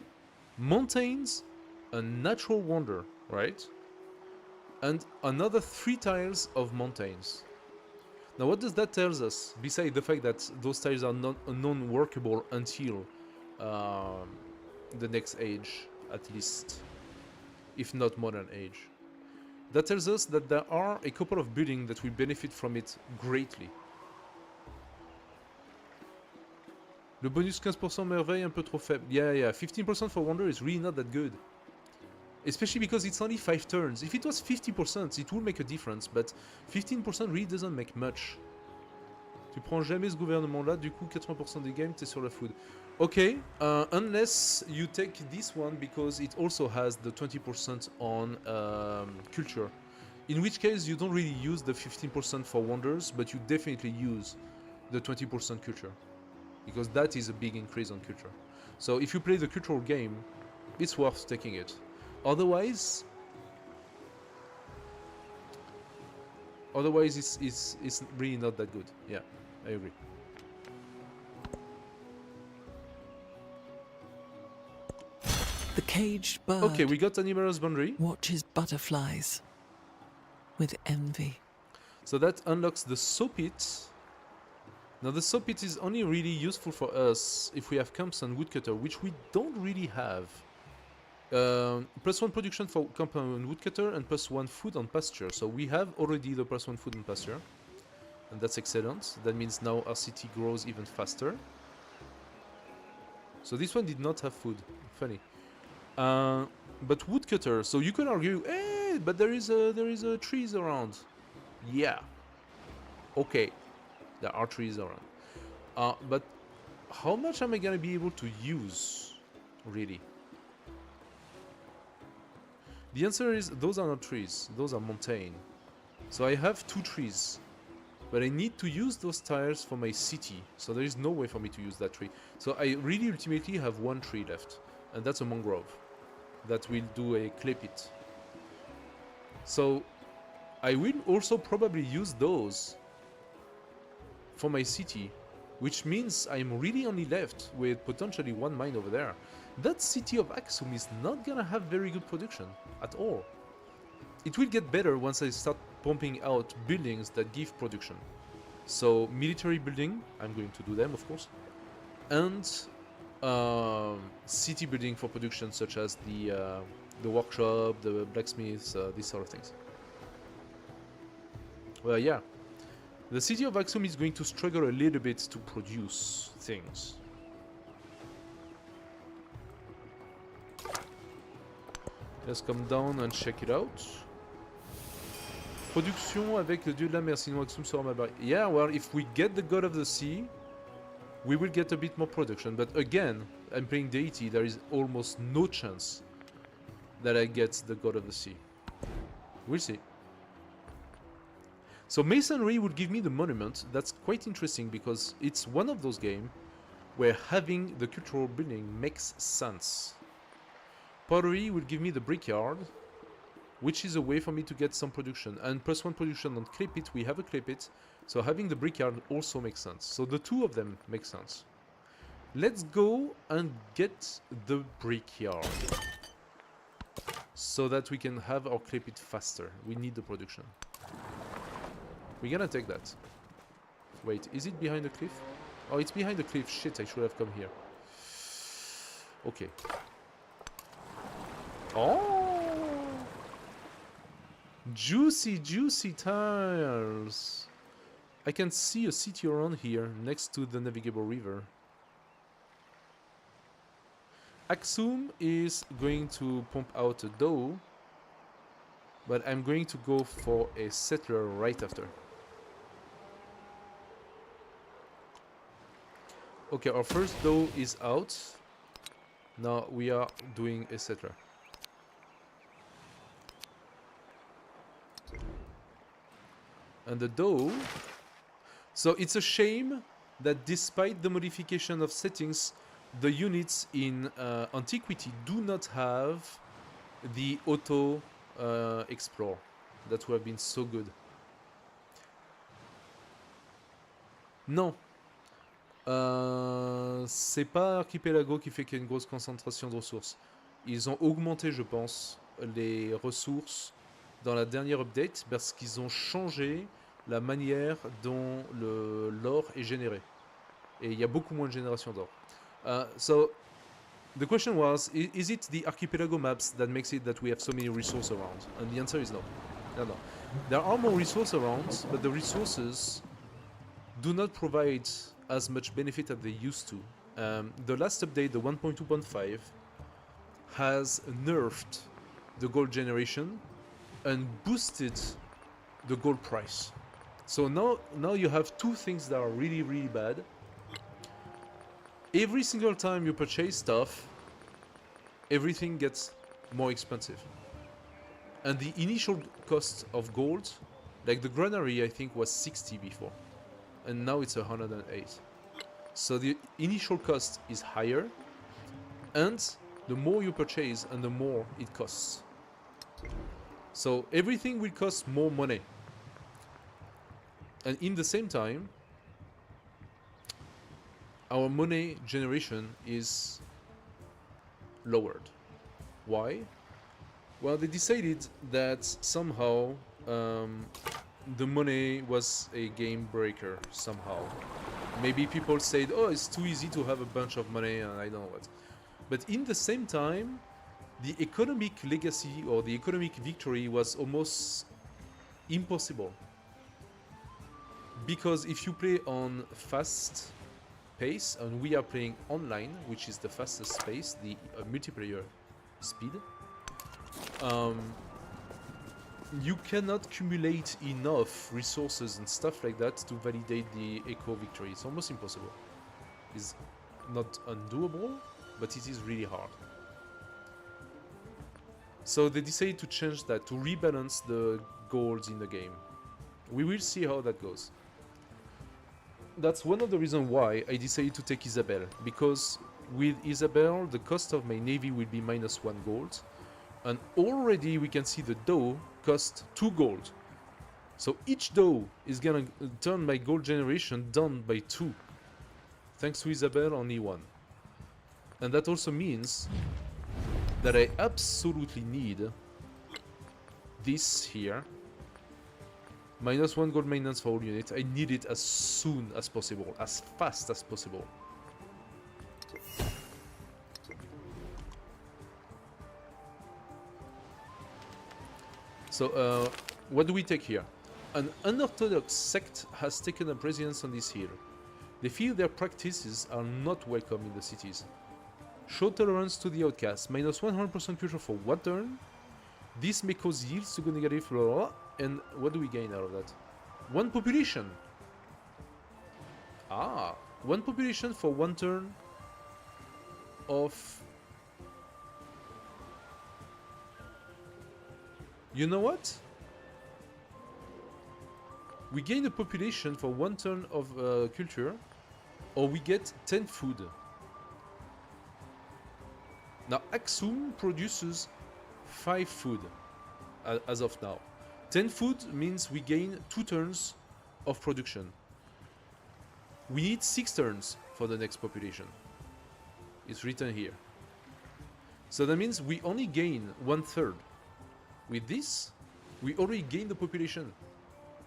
A: mountains and natural wonder, right? And another 3 tiles of mountains. Now what does that tell us, besides the fact that those tiles are non-workable until the next age, at least, if not modern age? That tells us that there are a couple of buildings that will benefit from it greatly. Le bonus 15% merveille un peu trop faible. Yeah, 15% for wonder is really not that good. Especially because it's only 5 turns. If it was 50%, it would make a difference, but 15% really doesn't make much. Tu prends jamais ce gouvernement-là, du coup 80% des games, t'es sur la food. Okay, unless you take this one because it also has the 20% on culture. In which case you don't really use the 15% for wonders, but you definitely use the 20% culture. Because that is a big increase on culture. So if you play the cultural game, it's worth taking it. Otherwise it's really not that good. Yeah, I agree.
C: The caged bird
A: Okay, we got animal husbandry.
C: watches butterflies with envy.
A: So that unlocks the soapit. Now the soapit is only really useful for us if we have camps and woodcutter, which we don't really have. +1 production for camp and woodcutter and +1 food on pasture. So we have already the +1 food on pasture. And that's excellent. That means now our city grows even faster. So this one did not have food. Funny. But woodcutter, so you could argue, hey, but there is a trees around. Yeah. Okay. There are trees around. But how much am I gonna be able to use, really? The answer is those are not trees, those are mountain. So I have 2 trees, but I need to use those tiles for my city. So there is no way for me to use that tree. So I really ultimately have 1 tree left, and that's a mangrove that will do a clay pit. So I will also probably use those for my city, which means I'm really only left with potentially 1 mine over there. That city of Aksum is not gonna have very good production at all. It will get better once I start pumping out buildings that give production. So military building, I'm going to do them of course, and city building for production such as the workshop, the blacksmiths, these sort of things. Well, yeah. The city of Aksum is going to struggle a little bit to produce things. Let's come down and check it out. Production avec le dieu de la mer, sinon Aksum sera ma barrière. Yeah, well, if we get the god of the sea, we will get a bit more production. But again, I'm playing Deity, there is almost no chance that I get the God of the Sea. We'll see. So Masonry would give me the monument. That's quite interesting because it's one of those games where having the cultural building makes sense. Pottery will give me the brickyard, which is a way for me to get some production. And +1 production on clay pit, we have a clay pit, so having the brickyard also makes sense. So the two of them make sense. Let's go and get the brickyard, so that we can have our clay pit faster. We need the production. We're gonna take that. Wait, is it behind the cliff? Oh, it's behind the cliff. Shit, I should have come here. Okay. Oh! Juicy, juicy tiles! I can see a city around here, next to the navigable river. Axum is going to pump out a dough, but I'm going to go for a settler right after. Okay, our first dough is out. Now we are doing a settler. And the dough... So it's a shame that despite the modification of settings, the units in Antiquity do not have the auto explore that would have been so good. Non. C'est pas Archipelago qui fait qu'il y a une grosse concentration de ressources. Ils ont augmenté, je pense, les ressources dans la dernière update parce qu'ils ont changé la manière dont l'or est généré. Et il y a beaucoup moins de génération d'or. So, the question was, is it the Archipelago maps that makes it that we have so many resources around? And the answer is no. No. There are more resources around, but the resources do not provide as much benefit as they used to. The last update, the 1.2.5, has nerfed the gold generation and boosted the gold price. So now you have two things that are really, really bad. Every single time you purchase stuff, everything gets more expensive. And the initial cost of gold, like the granary, I think was 60 before. And now it's 108. So the initial cost is higher, and the more you purchase and the more it costs. So everything will cost more money. And in the same time, our money generation is lowered. Why? Well, they decided that somehow the money was a game breaker somehow. Maybe people said, oh, it's too easy to have a bunch of money and I don't know what. But in the same time, the economic legacy or the economic victory was almost impossible. Because if you play on fast pace, and we are playing online, which is the fastest pace, the multiplayer speed, you cannot accumulate enough resources and stuff like that to validate the eco victory. It's almost impossible. It's not undoable, but it is really hard. So they decided to change that, to rebalance the goals in the game. We will see how that goes. That's one of the reasons why I decided to take Isabel, because with Isabel the cost of my navy will be -1 gold, and already we can see the dough cost 2 gold. So each dough is gonna turn my gold generation down by 2. Thanks to Isabel, only 1. And that also means that I absolutely need this here. -1 gold maintenance for all units. I need it as soon as possible, as fast as possible. So, what do we take here? An unorthodox sect has taken up residence on this hill. They feel their practices are not welcome in the cities. Show tolerance to the outcasts. -100% culture for 1 turn. This may cause yields to go negative, blah, blah, blah. And what do we gain out of that? 1 population! Ah, One population for one turn of... You know what? We gain a population for one turn of culture, or we get 10 food. Now, Aksum produces 5 food as of now. 10 food means we gain 2 turns of production. We need 6 turns for the next population. It's written here. So that means we only gain 1/3. With this, we already gain the population.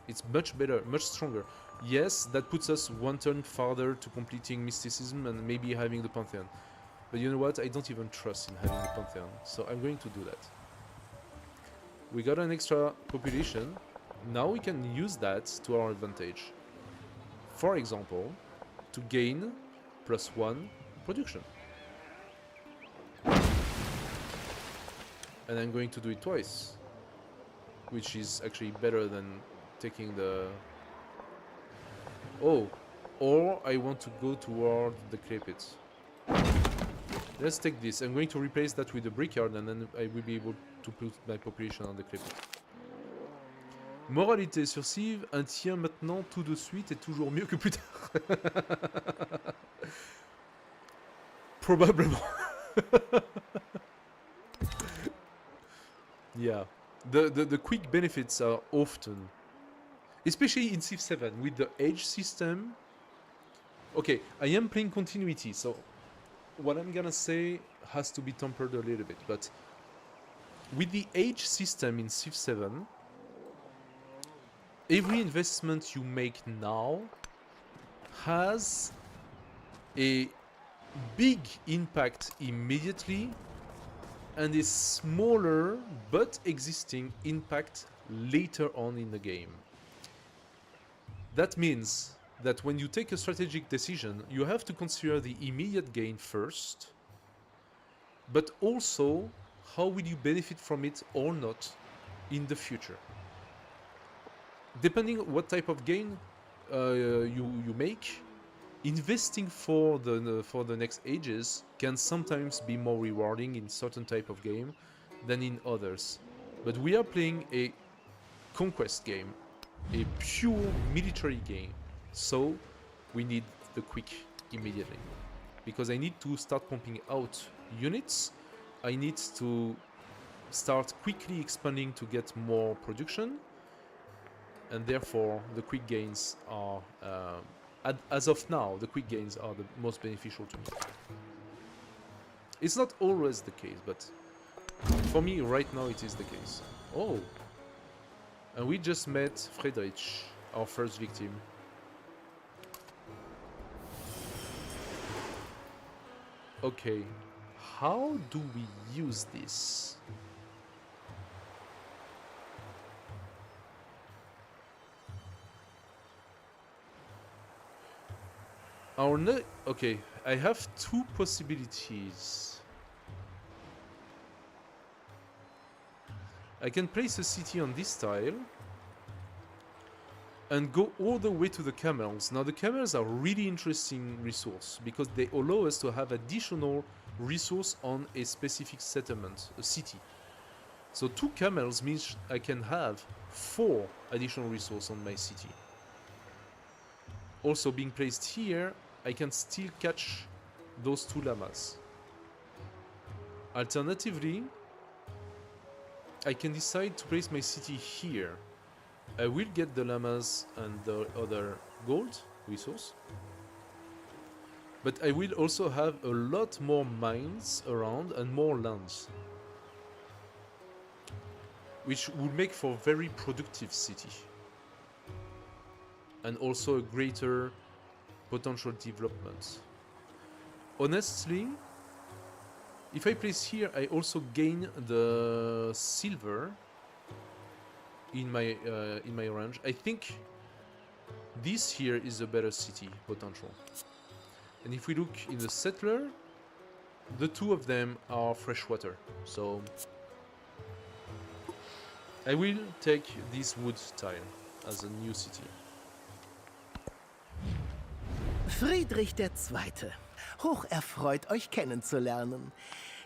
A: It's much better, much stronger. Yes, that puts us 1 turn farther to completing mysticism and maybe having the Pantheon. But you know what? I don't even trust in having the Pantheon, so I'm going to do that. We got an extra population. Now we can use that to our advantage. For example, to gain +1 production. And I'm going to do it twice, which is actually better than taking the... Oh, or I want to go toward the clay pit. Let's take this. I'm going to replace that with the brickyard and then I will be able to put my population on the clay pit. Moralité sur Civ, un tien maintenant tout de suite est toujours mieux que plus tard. Probablement. Yeah, the quick benefits are often, especially in Civ 7 with the age system. Okay, I am playing continuity, so what I'm gonna say has to be tempered a little bit, but with the age system in Civ 7, every investment you make now has a big impact immediately and a smaller but existing impact later on in the game. That means that when you take a strategic decision, you have to consider the immediate gain first, but also how will you benefit from it or not in the future. Depending on what type of gain you make, investing for the next ages can sometimes be more rewarding in certain type of game than in others. But we are playing a conquest game, a pure military game, so we need the quick immediately. Because I need to start pumping out units, I need to start quickly expanding to get more production, and therefore the quick gains are, as of now, the quick gains are the most beneficial to me. It's not always the case, but for me right now it is the case. Oh, and we just met Friedrich, our first victim. Okay, how do we use this? Okay, I have 2 possibilities. I can place a city on this tile and go all the way to the camels. Now the camels are really interesting resource because they allow us to have additional resource on a specific settlement, a city. So 2 camels means I can have 4 additional resource on my city. Also being placed here, I can still catch those 2 llamas. Alternatively, I can decide to place my city here. I will get the llamas and the other gold resource, but I will also have a lot more mines around and more lands, which will make for a very productive city and also a greater potential development. Honestly, if I place here, I also gain the silver in my range. I think this here is a better city potential. And if we look in the settler, the 2 of them are freshwater. So I will take this wood tile as a new city.
D: Friedrich II. Hoch erfreut, euch kennenzulernen.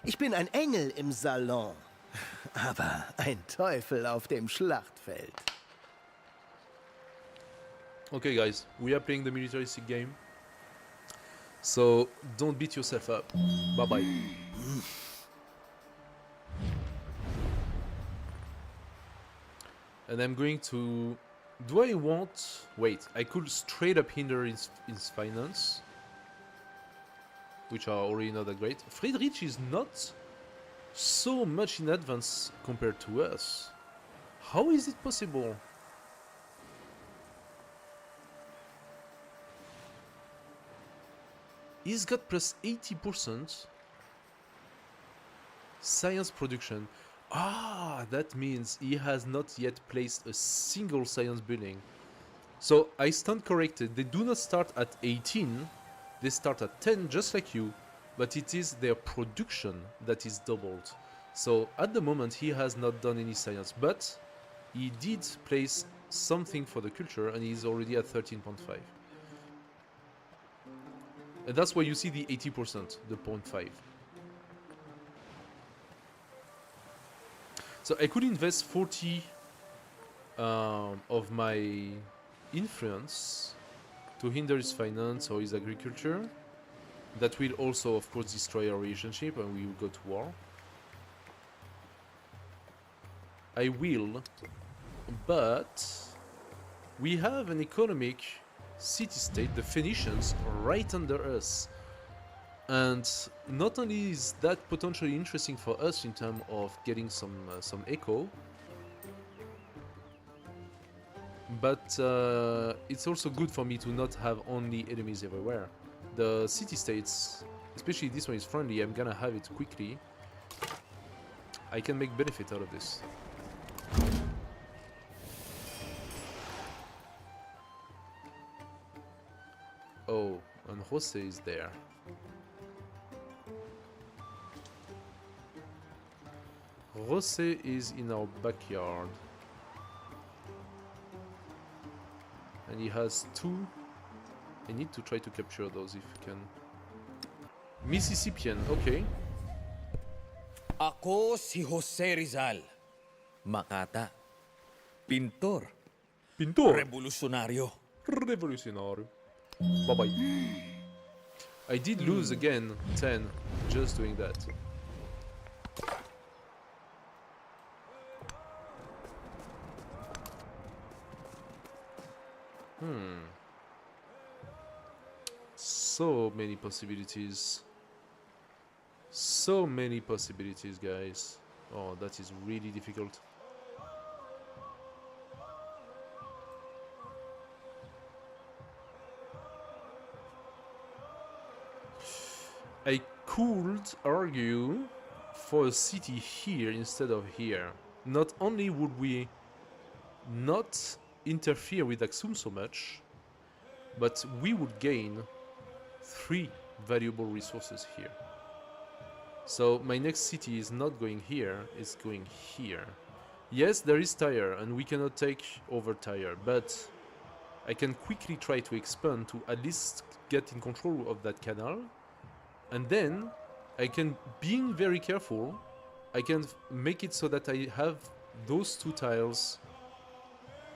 D: Ich bin ein Engel im Salon, aber ein Teufel auf dem Schlachtfeld.
A: Okay, guys, we are playing the militaristic game. So, don't beat yourself up. Bye-bye. And I'm going to... Do I want... Wait, I could straight up hinder his finance. Which are already not that great. Friedrich is not so much in advance compared to us. How is it possible? He's got plus 80% science production. Ah, that means he has not yet placed a single science building. So I stand corrected. They do not start at 18. They start at 10, just like you. But it is their production that is doubled. So at the moment he has not done any science. But he did place something for the culture and he's already at 13.5. And that's why you see the 80%, the 0.5. So I could invest 40 of my influence to hinder his finance or his agriculture. That will also, of course, destroy our relationship and we will go to war. I will, but we have an economic city-state, the Phoenicians, right under us. And not only is that potentially interesting for us in terms of getting some echo, but it's also good for me to not have only enemies everywhere. The city-states, especially this one is friendly, I'm gonna have it quickly. I can make benefit out of this. Oh, and Jose is there. Jose is in our backyard. And he has 2. I need to try to capture those if you can. Mississippian, okay.
E: Ako si Jose Rizal. Makata. Pintor.
A: Pintor.
E: Revolusyonaryo.
A: Revolutionary. Bye-bye. I did lose again 10 just doing that. So many possibilities. So many possibilities, guys. Oh, that is really difficult. I could argue for a city here instead of here. Not only would we not interfere with Aksum so much, but we would gain 3 valuable resources here. So my next city is not going here, it's going here. Yes, there is Tyre, and we cannot take over Tyre, but I can quickly try to expand to at least get in control of that canal. And then I can, being very careful, I can make it so that I have those 2 tiles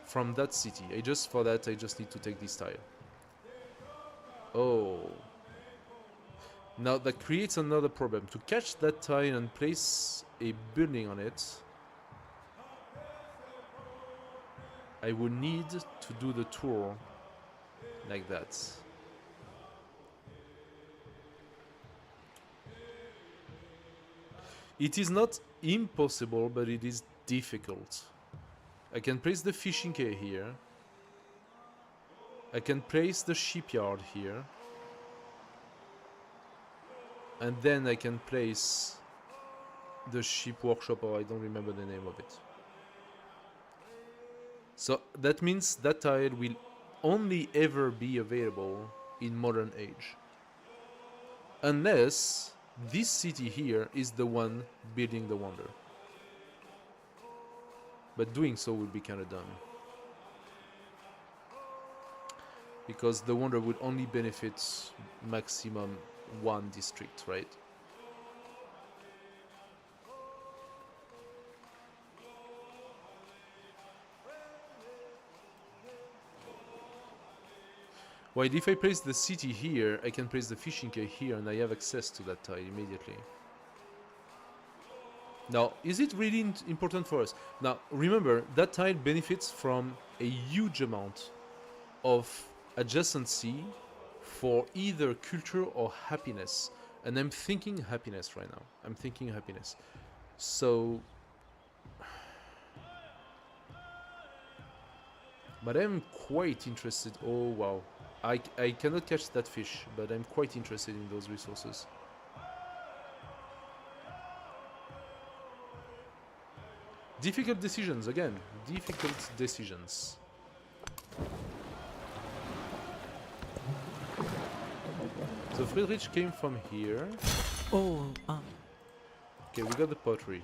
A: from that city. For that I just need to take this tile. Oh. Now that creates another problem. To catch that tile and place a building on it, I would need to do the tour like that. It is not impossible, but it is difficult. I can place the fishing quay here. I can place the shipyard here. And then I can place the ship workshop, or I don't remember the name of it. So that means that tile will only ever be available in modern age. Unless this city here is the one building the wonder. But doing so would be kind of dumb. Because the wonder would only benefit maximum one district, right? While if I place the city here, I can place the fishing quay here and I have access to that tile immediately. Now, is it really important for us? Now, remember, that tile benefits from a huge amount of adjacency for either culture or happiness. And I'm thinking happiness right now. I'm thinking happiness. So... But I'm quite interested... Oh, wow. I cannot catch that fish, but I'm quite interested in those resources. Difficult decisions, again. Difficult decisions. So Friedrich came from here.
C: Oh,
A: Okay, we got the pottery.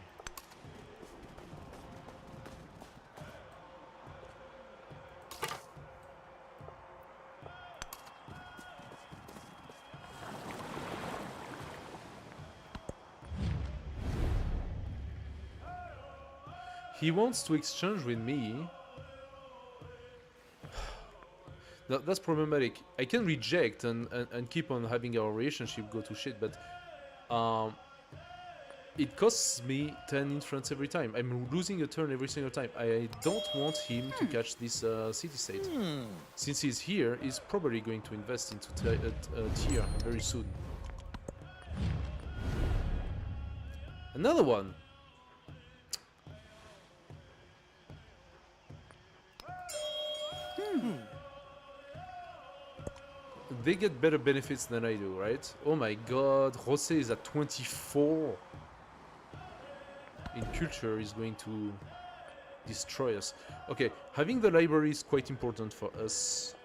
A: He wants to exchange with me. That's problematic. I can reject and keep on having our relationship go to shit, but it costs me 10 influence every time. I'm losing a turn every single time. I don't want him to catch this city-state. Since he's here, he's probably going to invest into tier very soon. Another one! They get better benefits than I do, right? Oh my god, Jose is at 24. In culture is going to destroy us. Okay, having the library is quite important for us.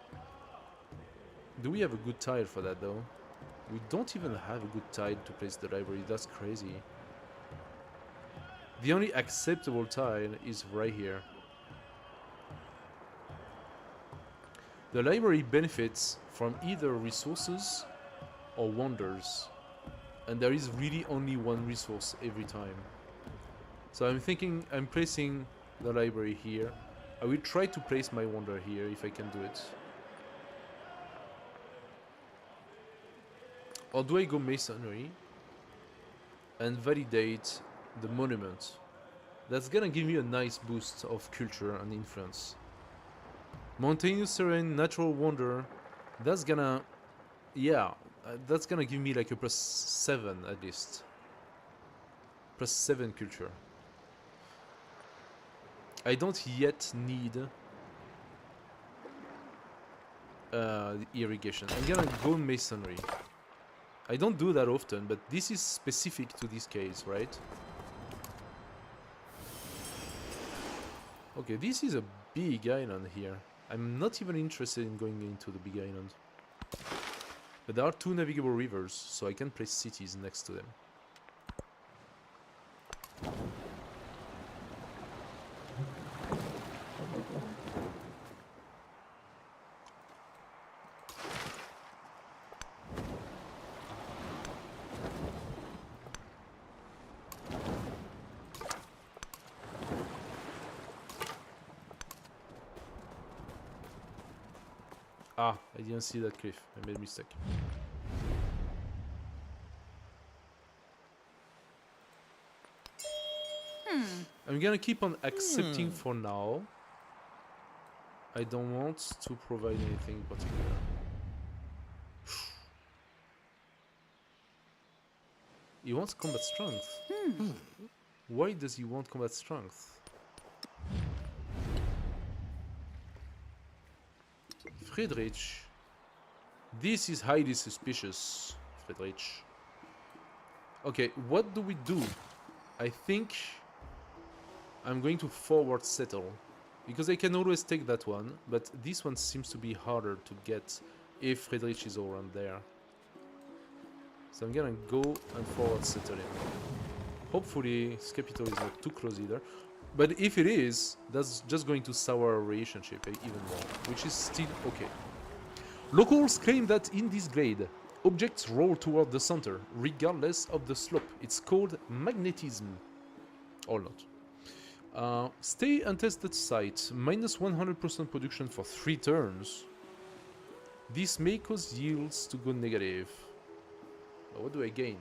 A: Do we have a good tile for that though? We don't even have a good tile to place the library, that's crazy. The only acceptable tile is right here. The library benefits from either resources or wonders, and there is really only one resource every time. So I'm thinking I'm placing the library here. I will try to place my wonder here if I can do it. Or do I go masonry and validate the monument? That's gonna give me a nice boost of culture and influence. Mountainous terrain, natural wonder, that's gonna... yeah, that's gonna give me like a +7 at least. +7 culture. I don't yet need the irrigation. I'm gonna go masonry. I don't do that often, but this is specific to this case, right? Okay, this is a big island here. I'm not even interested in going into the big island. But there are 2 navigable rivers, so I can place cities next to them. Ah, I didn't see that cliff. I made a mistake. I'm gonna keep on accepting for now. I don't want to provide anything in particular. He wants combat strength. Why does he want combat strength? Friedrich. This is highly suspicious, Friedrich. Okay, what do we do? I think I'm going to forward settle. Because I can always take that one, but this one seems to be harder to get if Friedrich is around there. So I'm gonna go and forward settle him. Hopefully his capital is not too close either. But if it is, that's just going to sour our relationship even more, which is still okay. Locals claim that in this glade, objects roll toward the center, regardless of the slope. It's called magnetism. Or not. Stay untested site. Minus 100% production for 3 turns. This may cause yields to go negative. But what do I gain?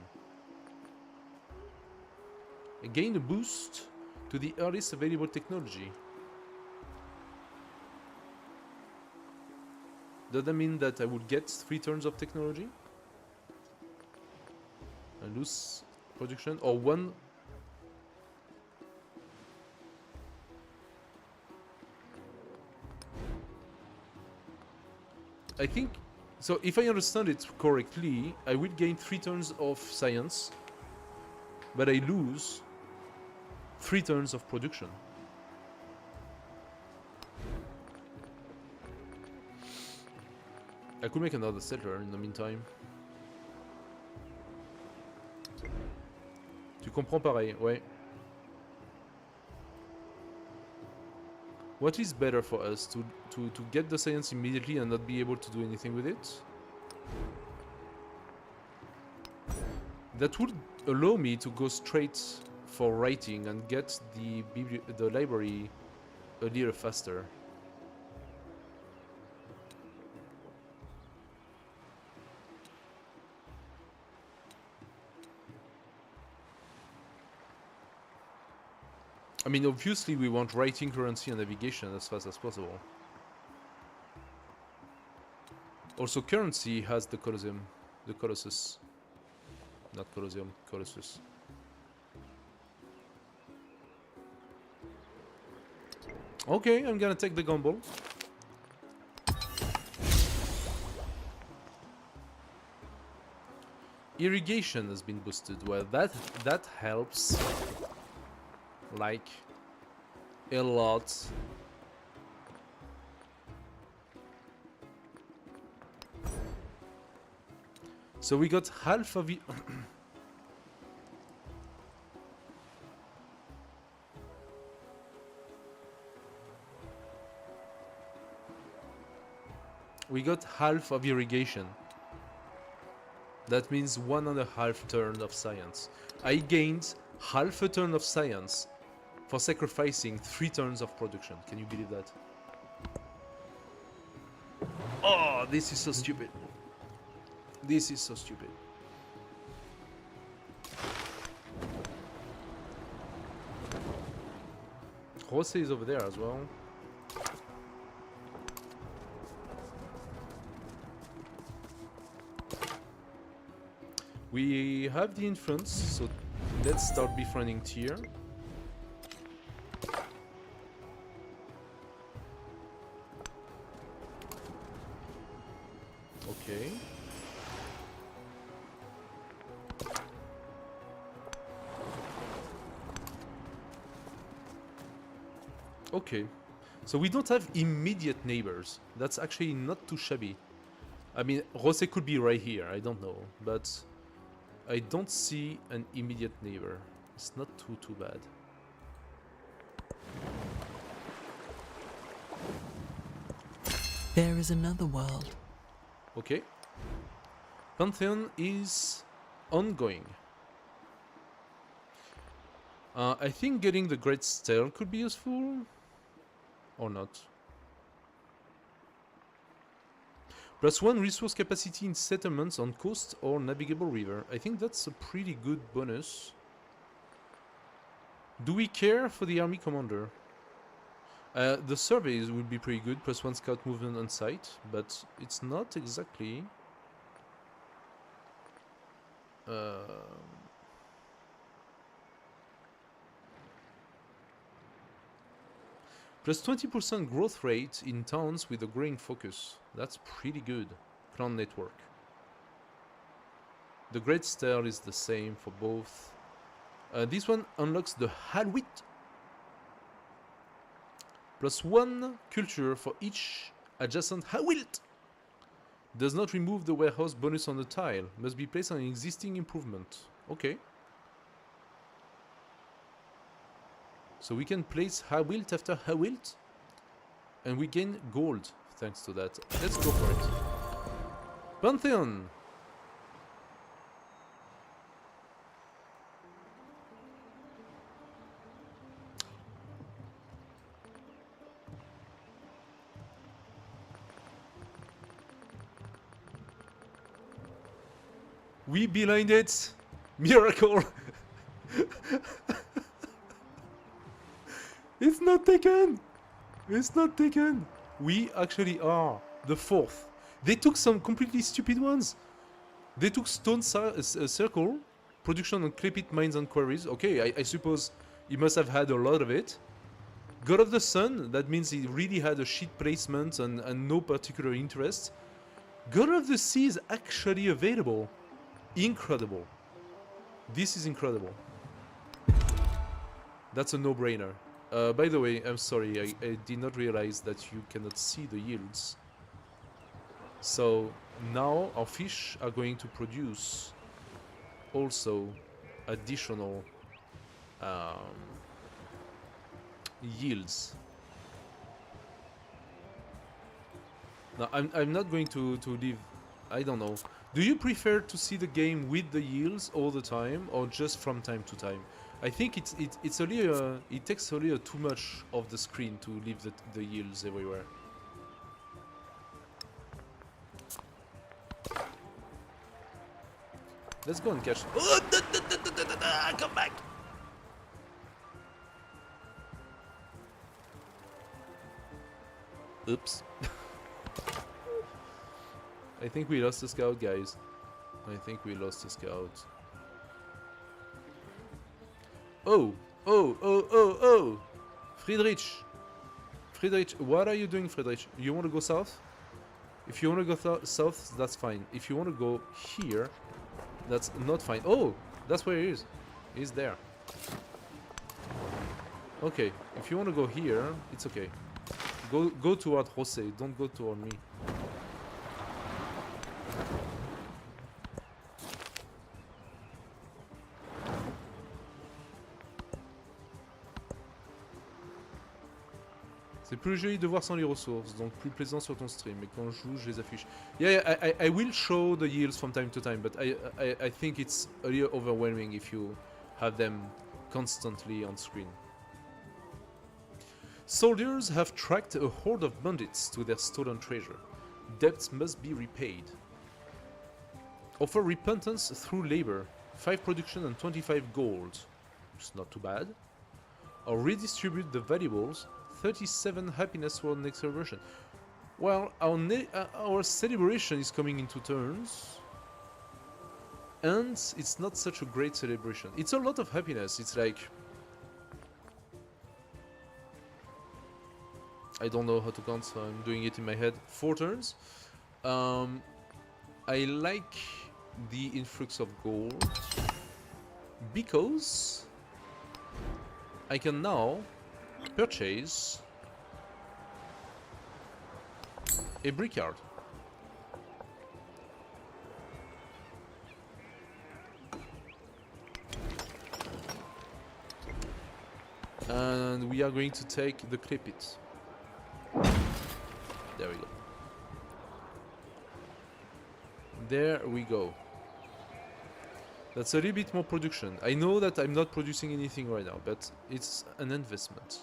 A: I gain a boost to the earliest available technology. Does that mean that I would get 3 turns of technology? I lose production or 1. I think so. If I understand it correctly, I will gain 3 turns of science, but I lose 3 turns of production. I could make another settler in the meantime. Tu comprends pareil, ouais. What is better for us? To get the science immediately and not be able to do anything with it? That would allow me to go straight for writing and get the library a little faster. I mean, obviously we want writing, currency and navigation as fast as possible. Also, currency has the Colosseum, the Colossus. Not Colosseum, Colossus. Okay, I'm gonna take the gamble. Irrigation has been boosted. Well, that helps. Like a lot. So we got half of it. We got half of irrigation. That means 1.5 turn of science. I gained half a turn of science for sacrificing 3 turns of production. Can you believe that? Oh, this is so stupid. This is so stupid. Jose is over there as well. We have the influence, so let's start befriending Tyr. Okay. Okay. So we don't have immediate neighbors. That's actually not too shabby. I mean, Rose could be right here, I don't know, but I don't see an immediate neighbor. It's not too bad.
C: There is another world.
A: Okay. Pantheon is ongoing. I think getting the Great Stele could be useful. Or not. +1 resource capacity in settlements on coast or navigable river. I think that's a pretty good bonus. Do we care for the army commander? The surveys would be pretty good, +1 scout movement on site, but it's not exactly... +20% growth rate in towns with a growing focus. That's pretty good. Clan network. The Great Stele is the same for both. This one unlocks the Halwit. +1 culture for each adjacent Hawilt. Does not remove the warehouse bonus on the tile. Must be placed on an existing improvement. Okay. So we can place Hawilt after Hawilt. And we gain gold thanks to that. Let's go for it. Pantheon! We behind it! Miracle! It's not taken! It's not taken! We actually are the fourth. They took some completely stupid ones. They took Stone Circle, production on clay pit mines and quarries. Okay, I suppose he must have had a lot of it. God of the Sun, that means he really had a shit placement and no particular interest. God of the Sea is actually available. Incredible. This is incredible. That's a no-brainer. By the way, I'm sorry, I did not realize that you cannot see the yields. So now our fish are going to produce also additional yields. Now I'm not going to leave. I don't know. Do you prefer to see the game with the yields all the time or just from time to time? I think it's a little it takes a little too much of the screen to leave the yields everywhere. Let's go and catch. Oh, come back! Oops. I think we lost the scout, guys. I think we lost the scout. Oh! Oh! Oh! Oh! Oh! Friedrich! Friedrich, what are you doing, Friedrich? You want to go south? If you want to go south, that's fine. If you want to go here, that's not fine. Oh! That's where he is. He's there. Okay. If you want to go here, it's okay. Go toward Jose. Don't go toward me. C'est plus joli de voir sans les ressources, donc plus plaisant sur ton stream. Et quand je joue, je les affiche. Yeah, I will show the yields from time to time, but I think it's a little overwhelming if you have them constantly on screen. Soldiers have tracked a horde of bandits to their stolen treasure. Debts must be repaid. Offer repentance through labor. 5 production and 25 gold. It's not too bad. Or redistribute the valuables. 37 happiness for next celebration. Well, our celebration is coming into turns. And it's not such a great celebration. It's a lot of happiness. It's like... I don't know how to count, so I'm doing it in my head. 4 turns. I like the influx of gold because I can now purchase a brickyard. And we are going to take the clay pit. There we go. There we go. That's a little bit more production. I know that I'm not producing anything right now, but it's an investment.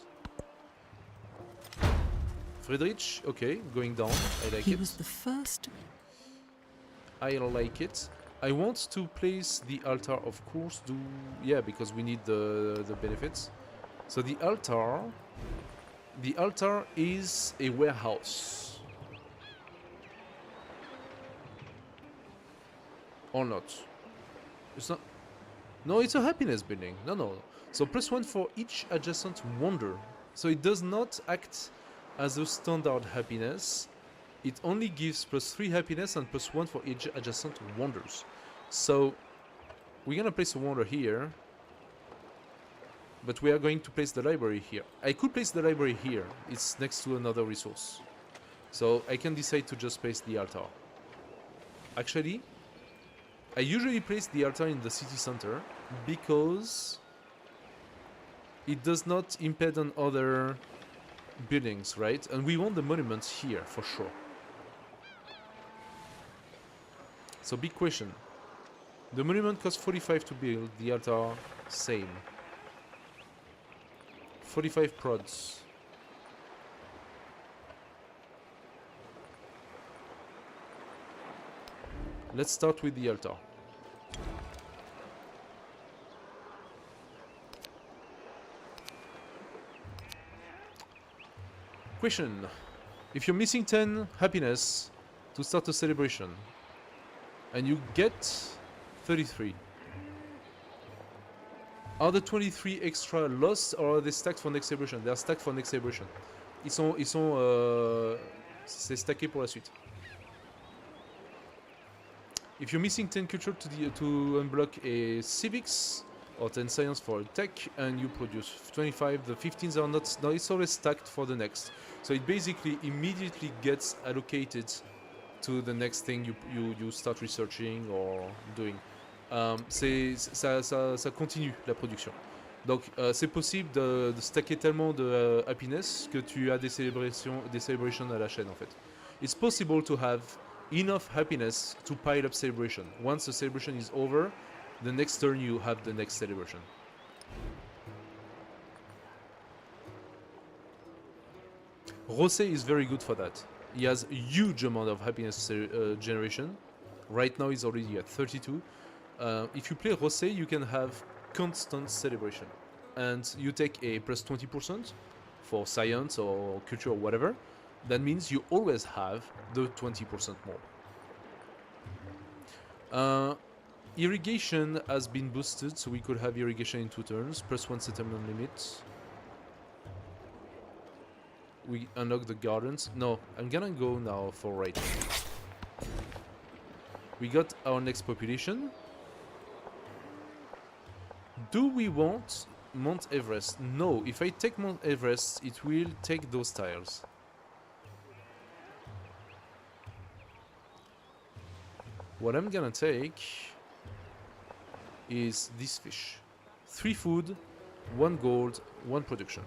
A: Friedrich, okay, going down. I like it.
C: He was the first.
A: I like it. I want to place the altar, of course. Yeah, because we need the benefits. So the altar is a warehouse. Or not? It's not. No, it's a happiness building. No. So +1 for each adjacent wonder. So it does not act as a standard happiness. It only gives +3 happiness and +1 for each adjacent wonders. So we're gonna place a wonder here. But we are going to place the library here. I could place the library here. It's next to another resource. So I can decide to just place the altar. Actually, I usually place the altar in the city center because it does not impede on other buildings, right? And we want the monuments here for sure. So big question. The monument costs 45 to build, the altar same. 45 prods. Let's start with the altar. Question. If you're missing 10 happiness to start a celebration, and you get 33, are the 23 extra lost or are they stacked for next celebration? They are stacked for next celebration. C'est stacké pour la suite. If you're missing 10 culture to unblock a civics or 10 science for a tech and you produce 25, the 15s are not, no, it's always stacked for the next. So it basically immediately gets allocated to the next thing you start researching or doing. Ça continue la production. Donc c'est possible de stacker tellement de happiness que tu as des celebrations à la chaîne en fait. It's possible to have enough happiness to pile up celebration. Once the celebration is over, the next turn you have the next celebration. Rosé is very good for that. He has a huge amount of happiness generation. Right now he's already at 32. If you play Rosé, you can have constant celebration. And you take a plus 20% for science or culture or whatever. That means you always have the 20% more. Irrigation has been boosted, so we could have irrigation in 2 turns, plus 1 settlement limit. We unlock the gardens. No, I'm gonna go now for right. We got our next population. Do we want Mount Everest? No, if I take Mount Everest, it will take those tiles. What I'm gonna take is this fish. 3 food, 1 gold, 1 production.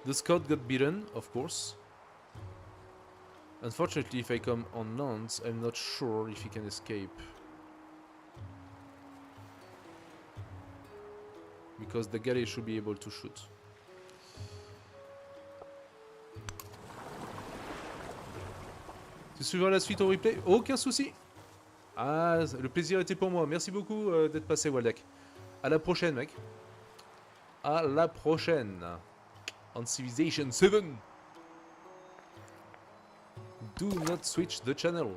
A: The scout got beaten, of course. Unfortunately, if I come on land, I'm not sure if he can escape. Because the galley should be able to shoot. Tu suivras la suite au replay? Aucun souci. Ah, le plaisir était pour moi. Merci beaucoup d'être passé, Waldeck. À la prochaine, mec. À la prochaine. On Civilization 7. Do not switch the channel.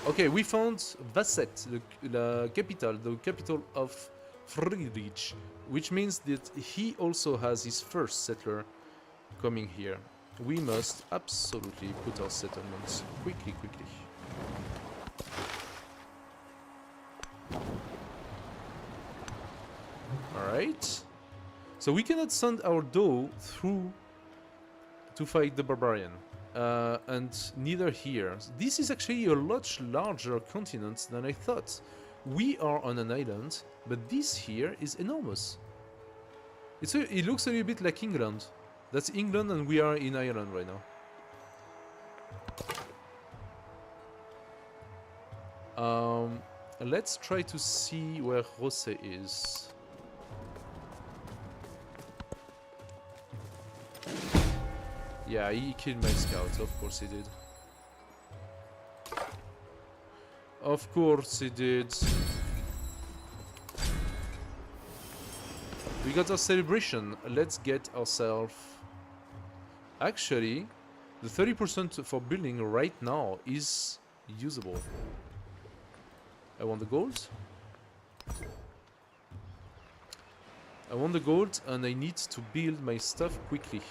A: Okay, we found Vasset, the capital of Friedrich, which means that he also has his first settler coming here. We must absolutely put our settlements quickly. Alright. So we cannot send our dough through to fight the barbarian. And neither here. This is actually a much larger continent than I thought. We are on an island, but this here is enormous. It looks a little bit like England. That's England and we are in Ireland right now. Let's try to see where Rosé is. Yeah, he killed my scout, of course he did. Of course he did. We got our celebration. Let's get ourselves... Actually, the 30% for building right now is usable. I want the gold. I want the gold and I need to build my stuff quickly.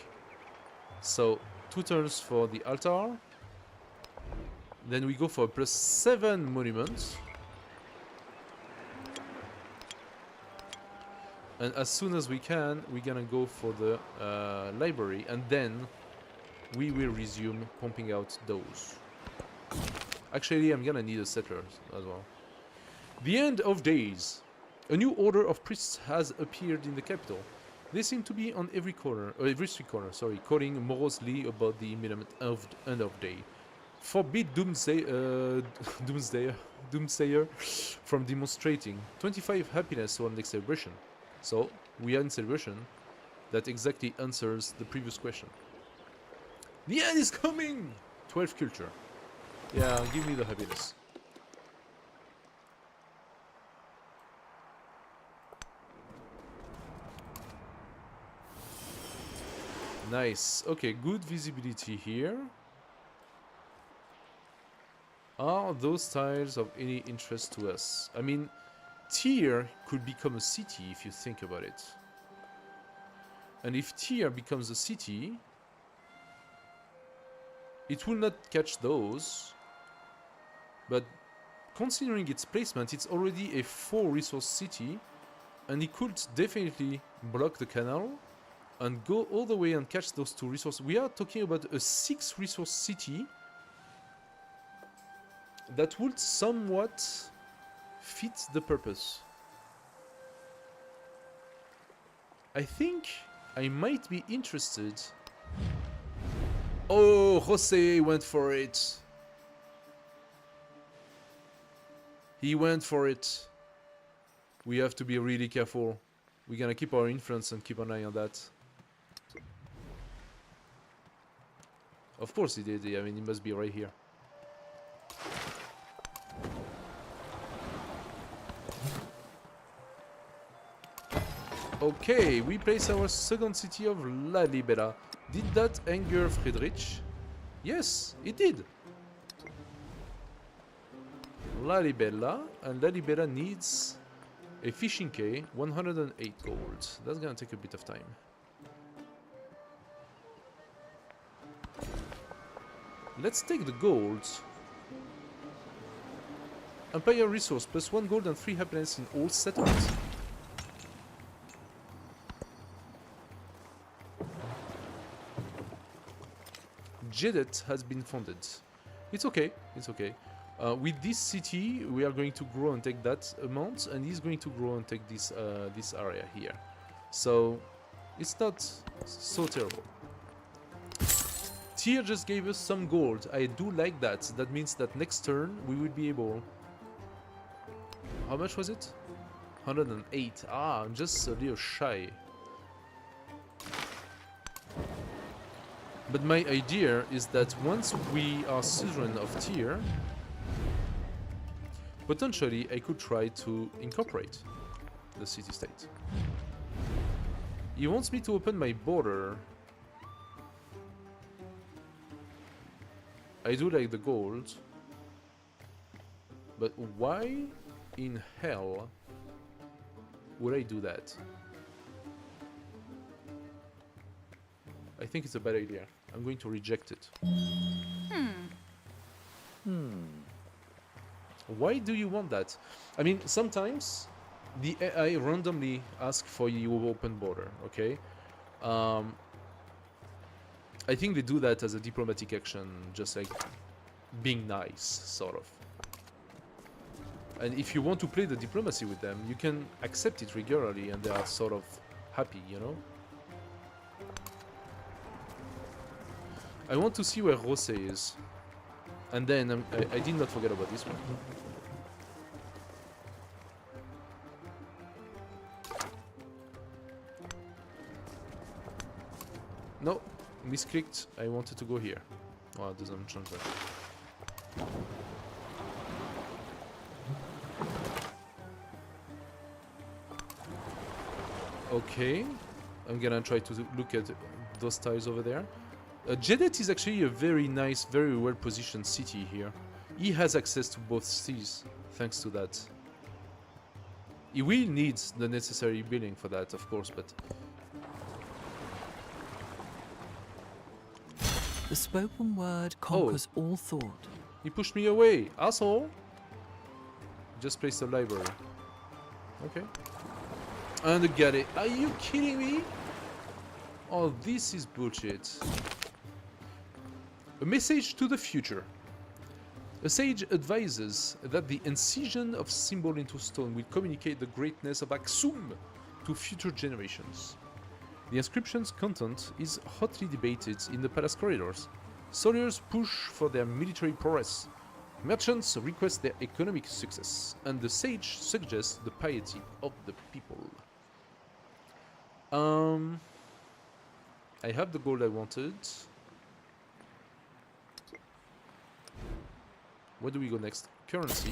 A: So, 2 turns for the altar. Then we go for a plus 7 monument. And as soon as we can, we're gonna go for the library. And then we will resume pumping out those. Actually, I'm gonna need a settler as well. The end of days. A new order of priests has appeared in the capital. They seem to be on every corner, or every street corner, sorry, calling morosely about the imminent end of day. Forbid Doomsayer from demonstrating. 25 happiness on next celebration. So, we are in celebration. That exactly answers the previous question. The end is coming! 12 culture. Yeah, give me the happiness. Nice. Okay, good visibility here. Are those tiles of any interest to us? I mean, Tyr could become a city if you think about it. And if Tyr becomes a city, it will not catch those. But considering its placement, it's already a 4-resource city, and it could definitely block the canal and go all the way and catch those 2 resources. We are talking about a 6-resource city that would somewhat fit the purpose. I think I might be interested. Oh, Jose went for it. He went for it. We have to be really careful. We're gonna keep our influence and keep an eye on that. Of course he did. I mean, he must be right here. Okay, we place our second city of Lalibela. Did that anger Friedrich? Yes, it did. Lalibela, and Lalibela needs a fishing quay, 108 gold. That's gonna take a bit of time. Let's take the gold. Empire resource plus 1 gold and 3 happiness in all settlements. Jedet has been founded. It's okay, it's okay. With this city, we are going to grow and take that amount, and he's going to grow and take this this area here. So, it's not so terrible. Tyr just gave us some gold. I do like that. That means that next turn we will be able... How much was it? 108. Ah, I'm just a little shy. But my idea is that once we are suzerain of Tyr, potentially I could try to incorporate the city-state. He wants me to open my border. I do like the gold, but why in hell would I do that? I think it's a bad idea. I'm going to reject it. Why do you want that? I mean, sometimes the AI randomly asks for your open border, okay? I think they do that as a diplomatic action, just like being nice, sort of. And if you want to play the diplomacy with them, you can accept it regularly and they are sort of happy, you know? I want to see where Rose is. And then I did not forget about this one. No, misclicked. I wanted to go here. Oh, it doesn't change that. Okay, I'm gonna try to look at those tiles over there. Jedet is actually a very nice, very well positioned city here. He has access to both seas, thanks to that. He will need the necessary building for that, of course, but...
C: The spoken word conquers all thought.
A: He pushed me away, asshole! Just placed a library. Okay. And a galley. Are you kidding me? Oh, this is bullshit. A message to the future. A sage advises that the incision of symbol into stone will communicate the greatness of Aksum to future generations. The inscription's content is hotly debated in the palace corridors. Soldiers push for their military prowess. Merchants request their economic success, and the sage suggests the piety of the people. I have the gold I wanted. Where do we go next? Currency.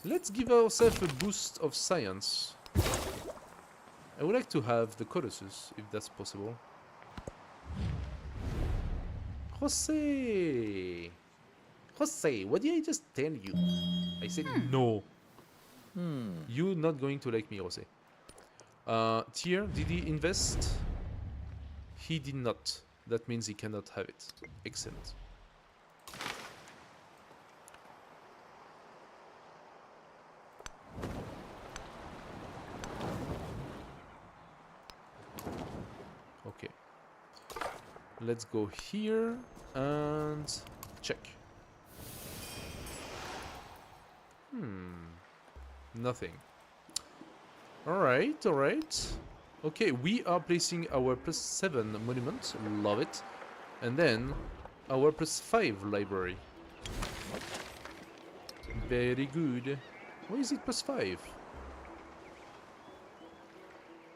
A: Let's give ourselves a boost of science. I would like to have the Colossus, if that's possible. Jose! Jose, what did I just tell you? I said no. You're not going to like me, Jose. Tier, did he invest? He did not. That means he cannot have it. Excellent. Okay. Let's go here and check. Nothing. Alright, alright. Okay, we are placing our +7 monument. Love it. And then our +5 library. Very good. Why is it +5?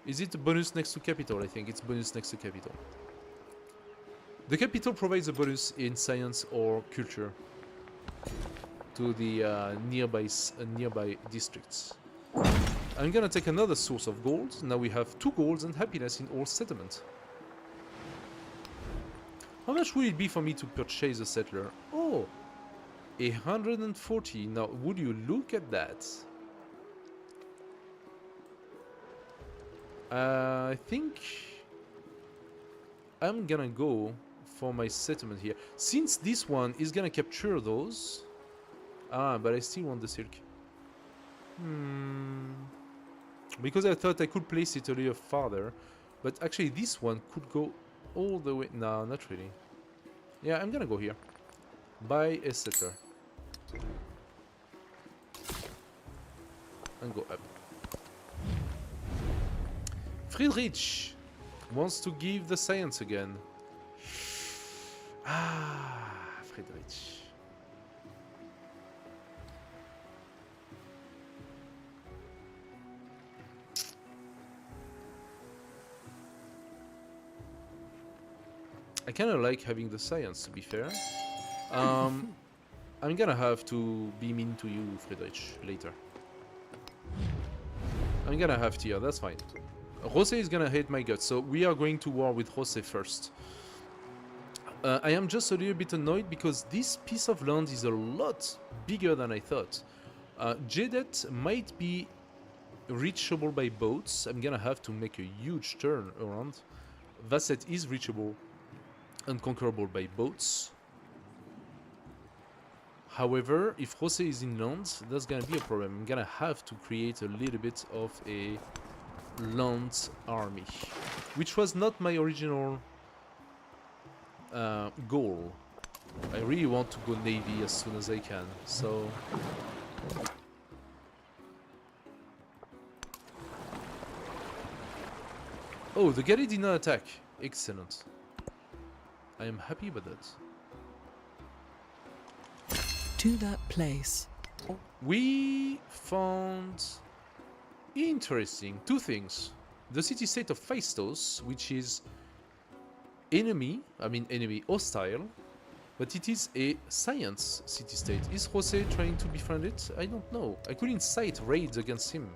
A: Is it a bonus next to capital? I think it's bonus next to capital. The capital provides a bonus in science or culture to the nearby districts. I'm gonna take another source of gold. Now we have 2 golds and happiness in all settlement. How much would it be for me to purchase a settler? Oh, 140. Now, would you look at that? I think I'm gonna go for my settlement here. Since this one is gonna capture those. But I still want the silk. Because I thought I could place it a little farther. But actually this one could go all the way. No, not really. Yeah, I'm gonna go here. Buy a settler. And go up. Friedrich wants to give the science again. Friedrich. I kind of like having the science, to be fair. I'm gonna have to be mean to you, Friedrich, later. I'm gonna have to, that's fine. Jose is gonna hate my guts, so we are going to war with Jose first. I am just a little bit annoyed because this piece of land is a lot bigger than I thought. Jedet might be reachable by boats. I'm gonna have to make a huge turn around. Vasset is reachable and conquerable by boats. However, if Jose is inland, that's gonna be a problem. I'm gonna have to create a little bit of a land army, which was not my original goal. I really want to go navy as soon as I can, so... Oh, the galley did not attack. Excellent. I am happy with that.
C: To that place.
A: We found interesting 2 things. The city-state of Phaistos, which is hostile, but it is a science city-state. Is Jose trying to befriend it? I don't know. I could incite raids against him.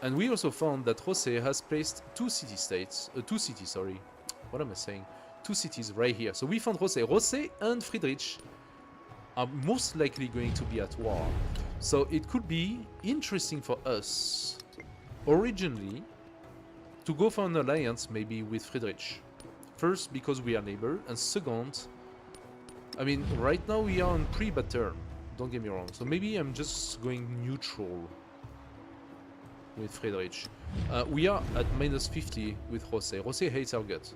A: And we also found that Jose has placed 2 city-states, 2 cities, sorry. What am I saying? 2 cities right here. So we found Jose. Jose and Friedrich are most likely going to be at war. So it could be interesting for us, originally, to go for an alliance maybe with Friedrich. First, because we are neighbor, and second, I mean, right now we are on pre-bad turn, don't get me wrong. So maybe I'm just going neutral with Friedrich. We are at -50 with Jose. Jose hates our guts.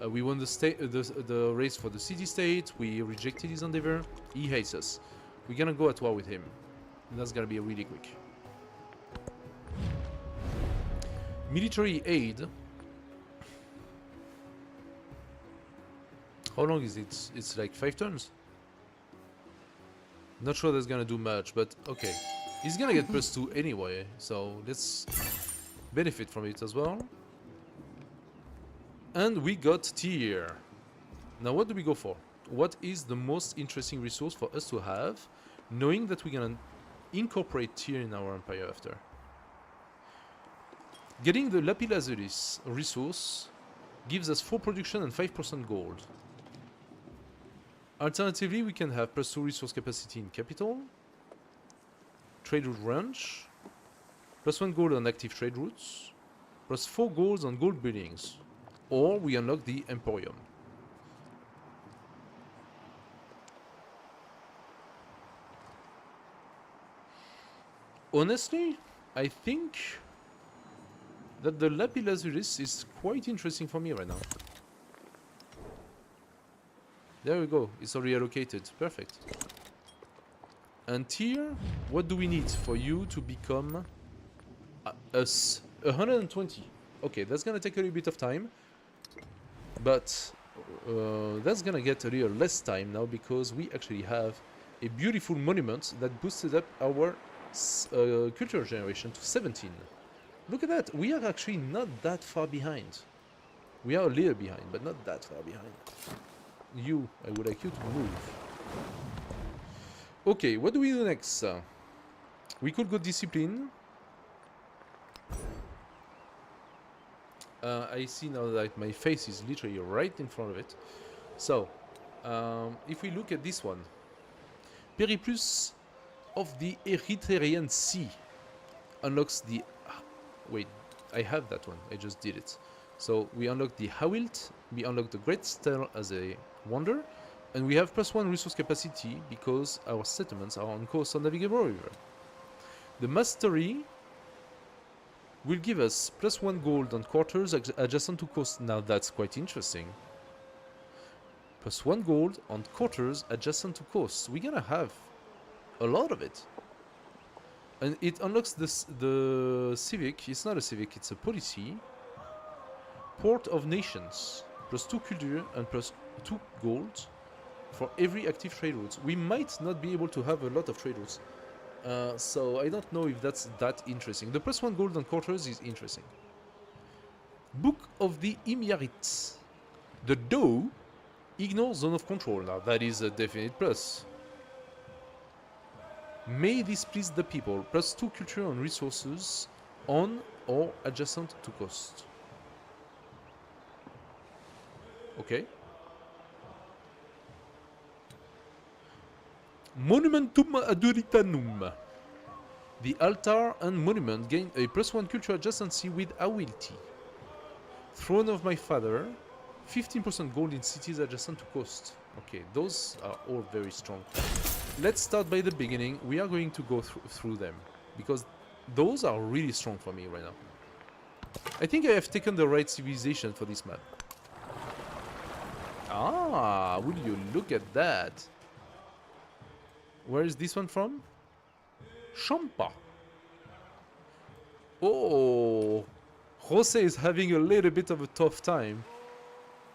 A: We won the race for the city-state, we rejected his endeavor, he hates us. We're gonna go at war with him. And that's gonna be really quick. Military aid. How long is it? It's like 5 turns. Not sure that's gonna do much, but okay. He's gonna get +2 anyway, so let's benefit from it as well. And we got tier. Now what do we go for? What is the most interesting resource for us to have, knowing that we're gonna incorporate tier in our empire after? Getting the Lapis Lazulis resource gives us 4 production and 5% gold. Alternatively, we can have +2 resource capacity in capital, trade route range, +1 gold on active trade routes, +4 golds on gold buildings, or we unlock the Emporium. Honestly, I think that the Lapis Lazulis is quite interesting for me right now. There we go, it's already allocated, perfect. And tier, what do we need for you to become us? 120. Okay, that's gonna take a little bit of time, but that's gonna get a little less time now because we actually have a beautiful monument that boosted up our culture generation to 17. Look at that, we are actually not that far behind. We are a little behind, but not that far behind. You, I would like you to move. Okay, what do we do next? We could go discipline. I see now that my face is literally right in front of it. So, if we look at this one, Periplus of the Erythraean Sea unlocks the... wait, I have that one, I just did it. So we unlock the Hawilt, we unlock the Great Stele as a wonder, and we have +1 resource capacity because our settlements are on coast on navigable river. The Mastery will give us +1 gold on quarters adjacent to coast. Now that's quite interesting. +1 gold on quarters adjacent to coast. We're gonna have a lot of it. And it unlocks this, the civic. It's not a civic, it's a policy. Port of Nations. +2 culture and +2 gold for every active trade route. We might not be able to have a lot of trade routes. So I don't know if that's that interesting. The +1 gold on quarters is interesting. Book of the Imyarit. The Doe ignores zone of control. Now that is a definite plus. May this please the people. +2 culture and resources on or adjacent to coast. Okay. Monumentum Aduritanum. The altar and monument gain a +1 culture adjacency with Awilti. Throne of my father. 15% gold in cities adjacent to coast. Okay, those are all very strong. Let's start by the beginning. We are going to go through them because those are really strong for me right now. I think I have taken the right civilization for this map. Ah, will you look at that? Where is this one from? Champa. Oh, Jose is having a little bit of a tough time.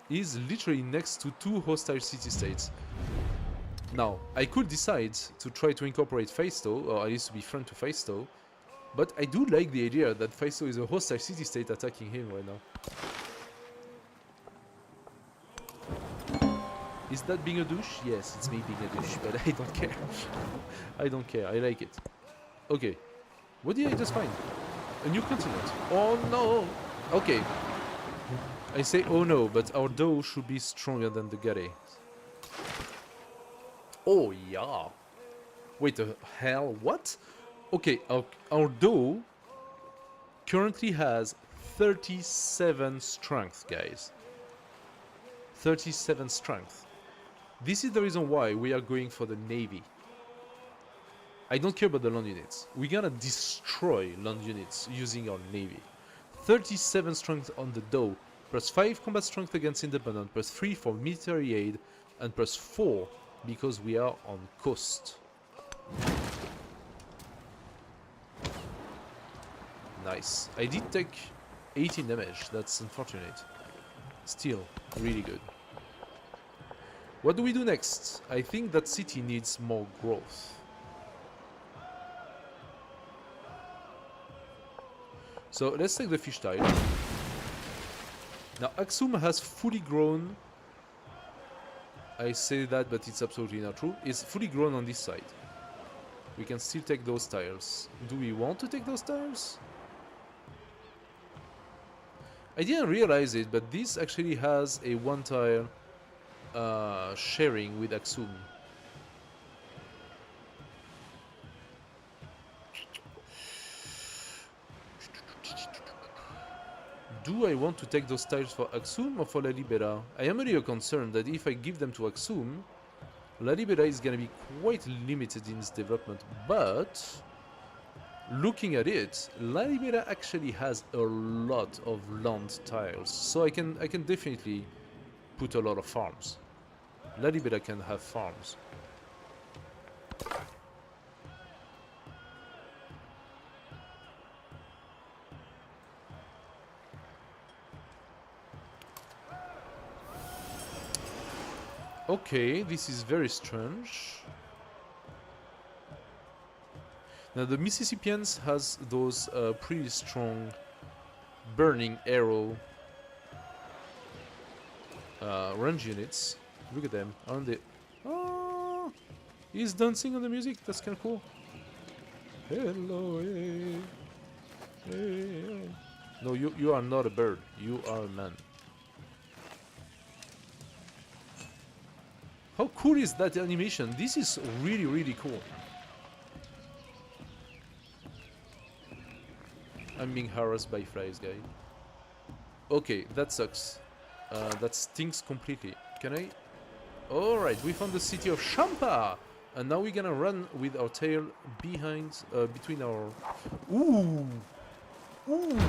A: He's literally next to 2 hostile city-states. Now, I could decide to try to incorporate Faisto, or at least to be friend to Faisto, but I do like the idea that Faisto is a hostile city-state attacking him right now. Is that being a douche? Yes, it's me being a douche, but I don't care. I don't care, I like it. Okay, what did I just find? A new continent. Oh no! Okay. I say oh no, but our Doe should be stronger than the Gare. Oh yeah. Wait the hell, what? Okay, our Doe currently has 37 strength, guys. 37 strength. This is the reason why we are going for the Navy. I don't care about the land units. We're gonna destroy land units using our Navy. 37 strength on the Doe, +5 combat strength against independent, +3 for military aid, and +4 because we are on coast. Nice. I did take 18 damage, that's unfortunate. Still, really good. What do we do next? I think that city needs more growth. So let's take the fish tile. Now Aksum has fully grown. I say that, but it's absolutely not true. It's fully grown on this side. We can still take those tiles. Do we want to take those tiles? I didn't realize it, but this actually has a one tile sharing with Aksum. Do I want to take those tiles for Aksum or for La Libera? I am really concerned that if I give them to Aksum, La Libera is gonna be quite limited in its development, but looking at it, La Libera actually has a lot of land tiles, so I can definitely put a lot of farms. La Libera can have farms. Okay, this is very strange. Now the Mississippians has those pretty strong burning arrow range units. Look at them, aren't they? Oh, he's dancing on the music. That's kind of cool. Hello, hey, hey. No, you are not a bird. You are a man. How cool is that animation? This is really, really cool. I'm being harassed by flies, guy. Okay, that sucks. That stinks completely. Can I? Alright, we found the city of Champa! And now we're gonna run with our tail behind, between our... Ooh! Ooh!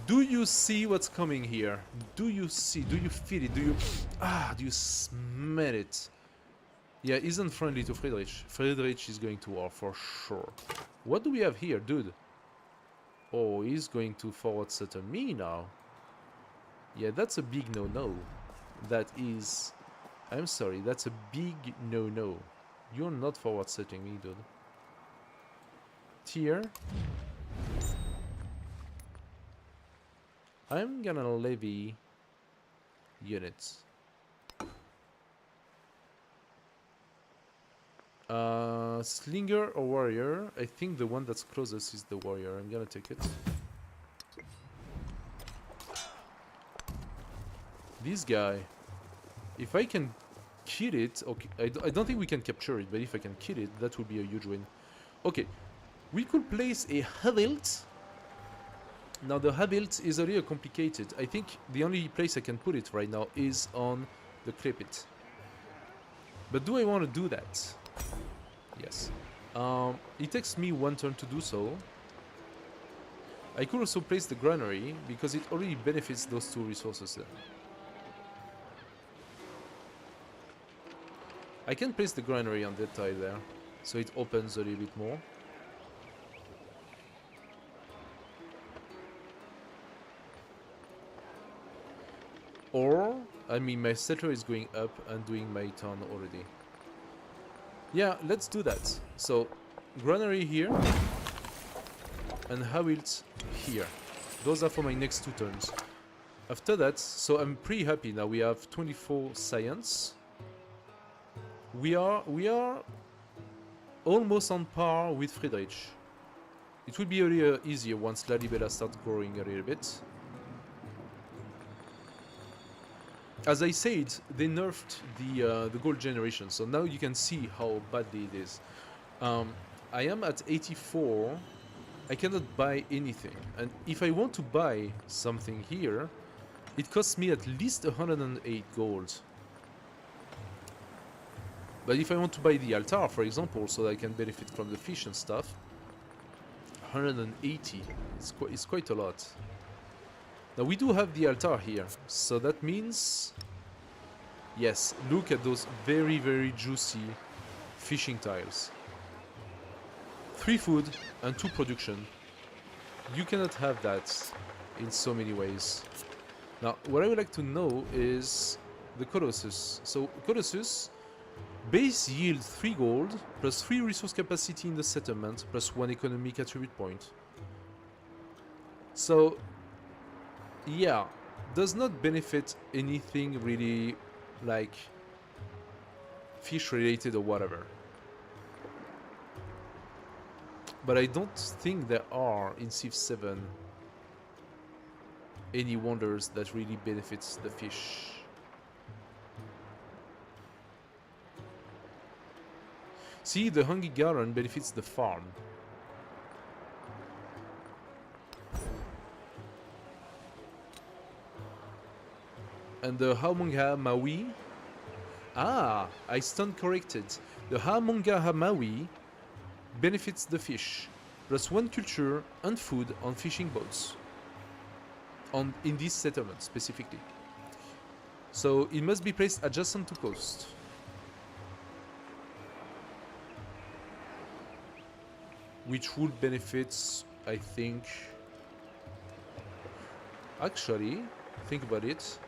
A: Do you see what's coming here? Do you see? Do you feel it? Do you smell it? Yeah, isn't friendly to Friedrich. Friedrich is going to war for sure. What do we have here, dude? Oh, he's going to forward settle me now. Yeah, that's a big no-no. That is... I'm sorry, that's a big no-no. You're not forward setting me, dude. Tier. I'm gonna levy units. Slinger or warrior? I think the one that's closest is the warrior. I'm gonna take it. This guy, if I can kill it, okay, I don't think we can capture it, but if I can kill it, that would be a huge win. Okay, we could place a Havilt. Now the Havilt is a little complicated. I think the only place I can put it right now is on the Clipit. But do I want to do that? Yes. It takes me one turn to do so. I could also place the granary because it already benefits those two resources there. I can place the granary on that tile there, so it opens a little bit more. Or, I mean, my settler is going up and doing my turn already. Yeah, let's do that. So, granary here, and Hawilt here. Those are for my next 2 turns. After that, so I'm pretty happy now. We have 24 science. We are almost on par with Friedrich. It will be a little easier once La Libera starts growing a little bit. As I said, they nerfed the gold generation, so now you can see how badly it is. I am at 84. I cannot buy anything, and if I want to buy something here, it costs me at least 108 gold. But if I want to buy the altar, for example, so that I can benefit from the fish and stuff, 180. It's quite a lot. Now we do have the altar here, so that means... Yes, look at those very, very juicy fishing tiles. 3 food and 2 production. You cannot have that in so many ways. Now, what I would like to know is the Colossus. So, Colossus, base yield 3 gold, plus 3 resource capacity in the settlement, plus 1 economic attribute point. So, yeah, does not benefit anything really, like, fish related or whatever. But I don't think there are in Civ 7 any wonders that really benefits the fish. See, the Hungry Garden benefits the farm. And the Hamonga Maui... Ah, I stand corrected. The Hamonga Maui benefits the fish, plus 1 culture and food on fishing boats. In this settlement, specifically. So, it must be placed adjacent to coast. Which would benefit, I think... Actually, think about it.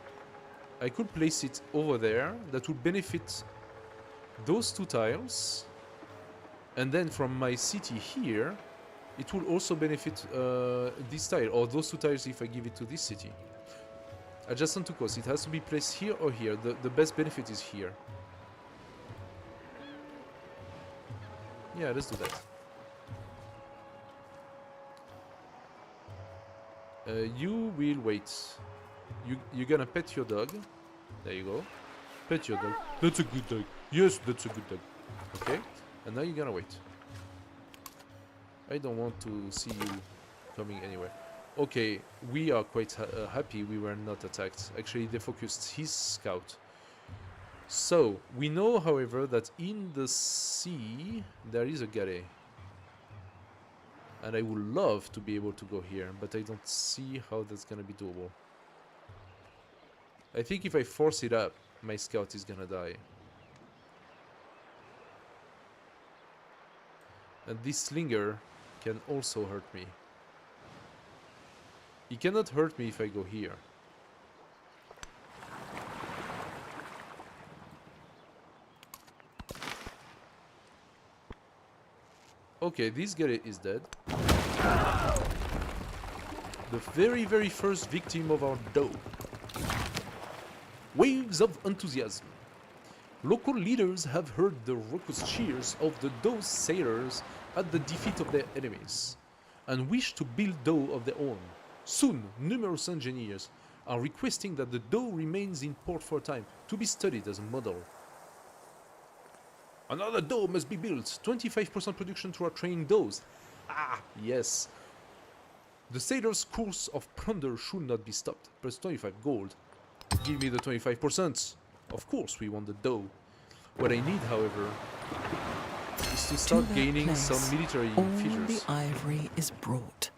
A: I could place it over there. That would benefit those 2 tiles. And then from my city here, it will also benefit this tile, or those 2 tiles if I give it to this city. Adjacent to coast. It has to be placed here or here. The best benefit is here. Yeah, let's do that. You will wait. You're gonna pet your dog. There you go. Pet your dog. That's a good dog. Yes, that's a good dog. Okay. And now you're gonna wait. I don't want to see you coming anywhere. Okay, we are quite happy we were not attacked. Actually, they focused his scout. So, we know, however, that in the sea there is a galley. And I would love to be able to go here, but I don't see how that's gonna be doable. I think if I force it up, my scout is gonna die. And this slinger can also hurt me. He cannot hurt me if I go here. Okay, this guy is dead. The very, very first victim of our dough. Waves of enthusiasm. Local leaders have heard the raucous cheers of the Doe sailors at the defeat of their enemies, and wish to build Doe of their own. Soon, numerous engineers are requesting that the Doe remains in port for a time, to be studied as a model. Another Doe must be built, 25% production to our trained Does. Ah, yes. The sailors' course of plunder should not be stopped, plus 25 gold. Give me the 25%. Of course we want the dough. What I need, however, is to start gaining some military features.
C: The ivory is brought.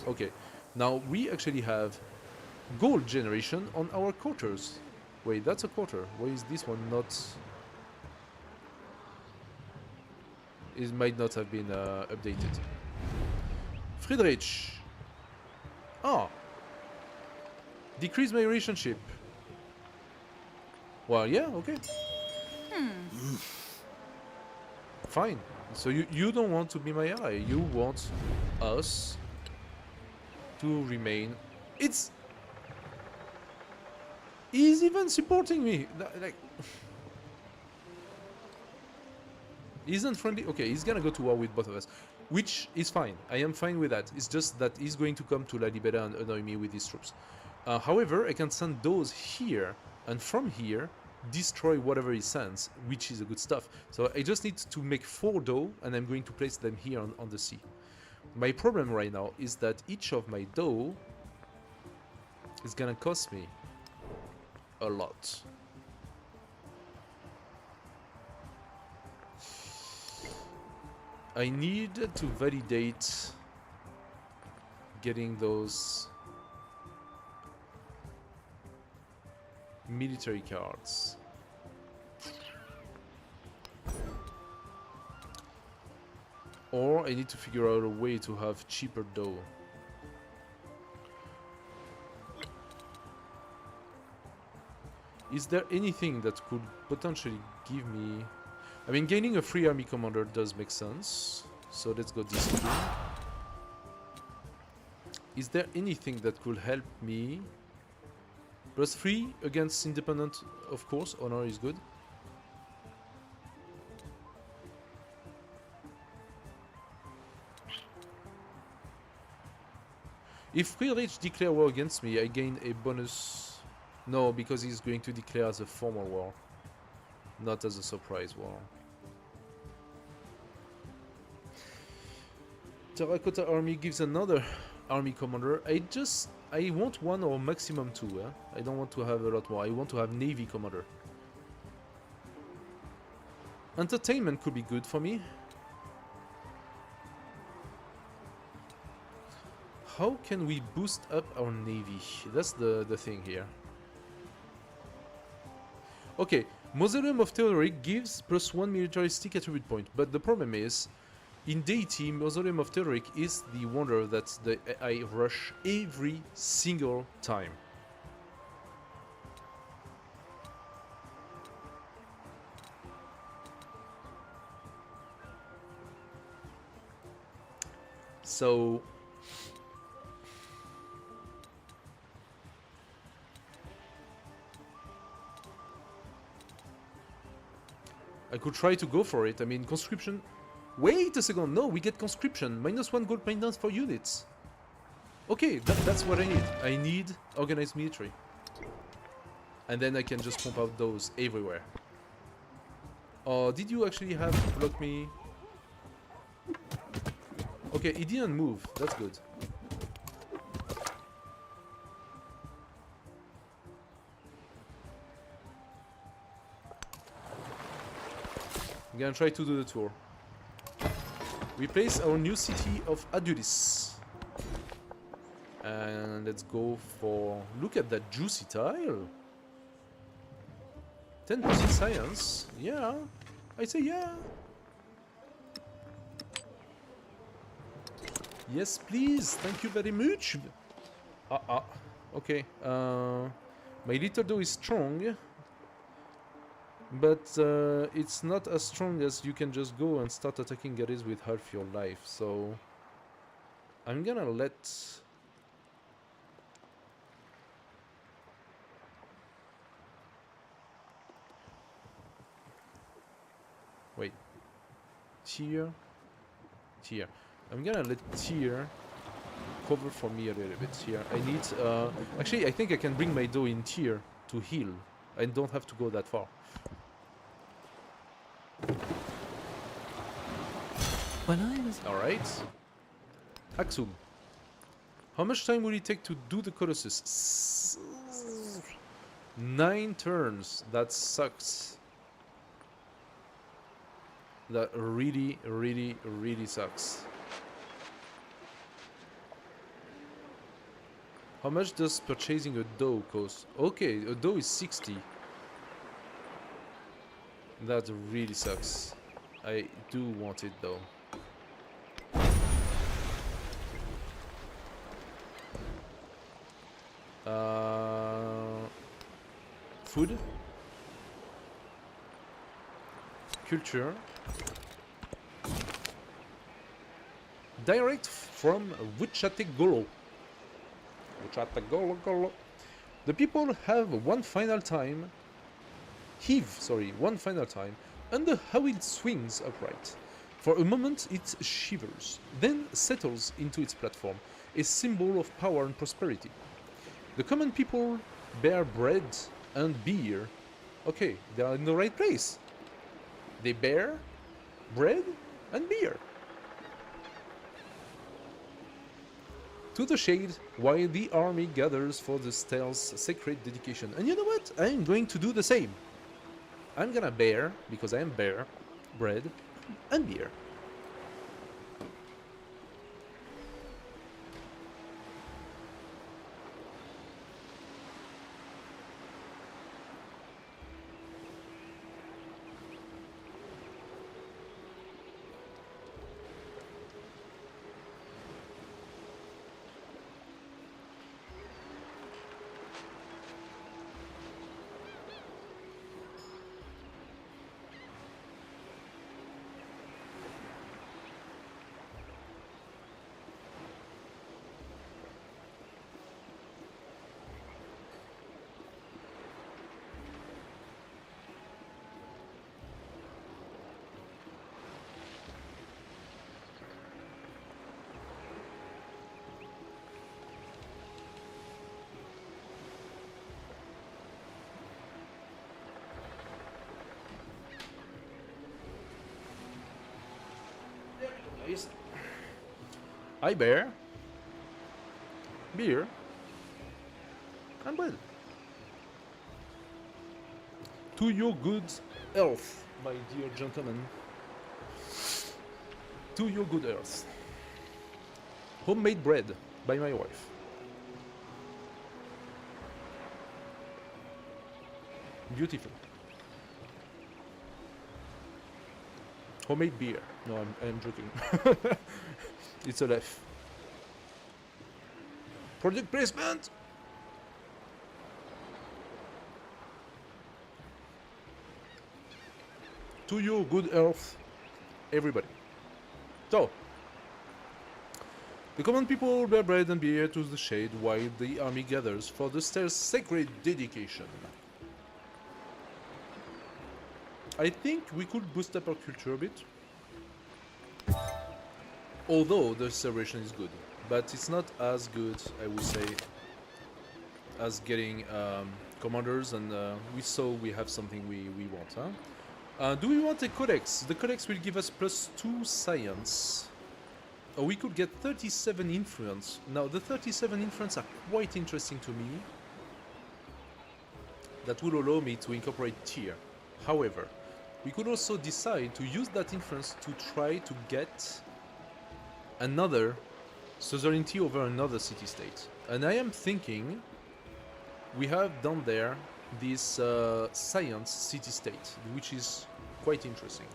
A: Okay, now we actually have gold generation on our quarters. Wait, that's a quarter. Why is this one not? It might not have been updated. Friedrich. Ah. Decrease my relationship. Well, yeah, okay. Fine. So you don't want to be my ally. You want us to remain. He's even supporting me. Like, he isn't friendly. Okay, he's gonna go to war with both of us, which is fine. I am fine with that. It's just that he's going to come to La Libera and annoy me with his troops. However, I can send those here, and from here, destroy whatever he sends, which is a good stuff. So I just need to make 4 dough, and I'm going to place them here on the sea. My problem right now is that each of my dough is gonna cost me a lot. I need to validate getting those military cards. Or I need to figure out a way to have cheaper dough. Is there anything that could potentially give me... I mean, gaining a free army commander does make sense. So let's go discipline. Is there anything that could help me? +3 against independent, of course. Honor is good. If Free Rage declare war against me, I gain a bonus. No, because he's going to declare as a formal war, not as a surprise war. Terracotta army gives another army commander. I want one or maximum two. I don't want to have a lot more. I want to have navy commander. Entertainment could be good for me. How can we boost up our navy? That's the thing here. Okay, Mausoleum of Theodoric gives +1 militaristic attribute point, but the problem is, in Deity, Mausoleum of Theodoric is the wonder that I rush every single time. So... I could try to go for it. I mean, conscription... Wait a second, no, we get conscription. -1 gold maintenance for units. Okay, that's what I need. I need organized military. And then I can just pump out those everywhere. Oh, did you actually have to block me? Okay, he didn't move. That's good. I'm gonna try to do the tour. We place our new city of Adulis. And let's go for... Look at that juicy tile. 10% science. Yeah. I say yeah. Yes, please. Thank you very much. Okay. My little dough is strong. But it's not as strong as you can just go and start attacking guys with half your life. So I'm gonna let... Wait. Tier. I'm gonna let Tier cover for me a little bit here. I need... actually, I think I can bring my dough in Tier to heal. I don't have to go that far.
C: When I was...
A: Alright. Axum. How much time will it take to do the Colossus? 9 turns. That sucks. That really, really, really sucks. How much does purchasing a dough cost? Okay, a dough is 60. That really sucks. I do want it though. Food. Culture. Direct from Wichategolo. The people have one final time, and how it swings upright. For a moment it shivers, then settles into its platform, a symbol of power and prosperity. The common people bear bread and beer. Okay, they are in the right place. They bear bread and beer. To the shade, while the army gathers for the Stel's sacred dedication. And you know what? I'm going to do the same. I'm gonna bear, because I am bear, bread and beer. is... Hi, bear. Beer. And bread. To your good health, my dear gentlemen. To your good health. Homemade bread by my wife. Beautiful. Homemade beer. No, I'm joking. It's a laugh. Product placement. To your good health, everybody. So, the common people bear bread and beer to the shade while the army gathers for the stairs' sacred dedication. I think we could boost up our culture a bit. Although the celebration is good, but it's not as good, I would say, as getting commanders, and we saw we have something we want, huh? Do we want a codex? The codex will give us +2 science. Or we could get 37 influence. Now, the 37 influence are quite interesting to me. That will allow me to incorporate tier. However, we could also decide to use that influence to try to get another suzerainty over another city-state. And I am thinking we have down there this science city-state, which is quite interesting.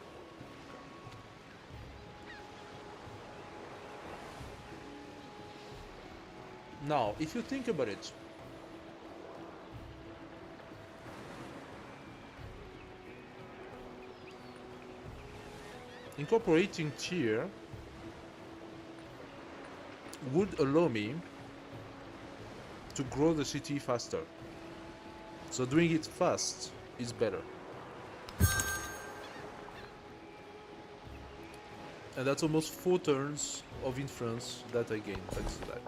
A: Now, if you think about it, incorporating tier would allow me to grow the city faster. So doing it fast is better. And that's almost 4 turns of influence that I gain thanks to that.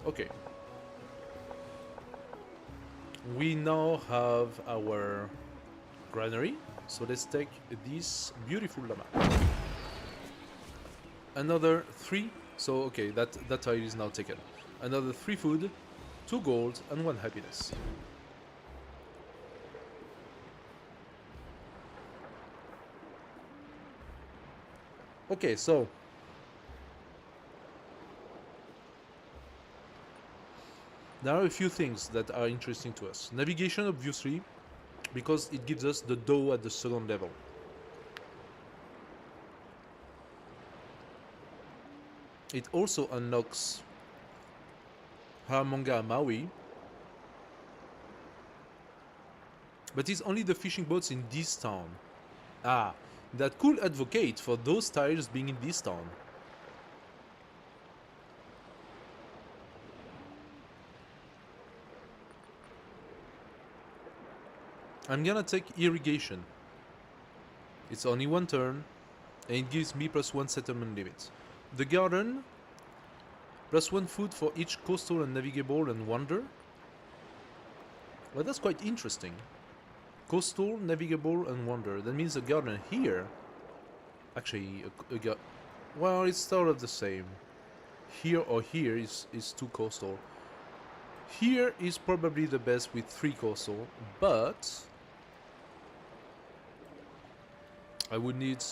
A: Okay. We now have our granary, so let's take this beautiful llama. Another 3, so okay, that tile is now taken. Another 3 food, 2 gold, and 1 happiness. Okay, so there are a few things that are interesting to us. Navigation, obviously, because it gives us the dough at the 2nd level. It also unlocks Haramanga Maui, but it's only the fishing boats in this town. Ah, that could advocate for those tiles being in this town. I'm gonna take irrigation. It's only 1 turn, and it gives me +1 settlement limit. The garden, +1 food for each coastal and navigable and wander. Well, that's quite interesting. Coastal, navigable, and wander. That means the garden here, actually, well, it's sort of the same. Here or here is 2 coastal. Here is probably the best with 3 coastal, but I would need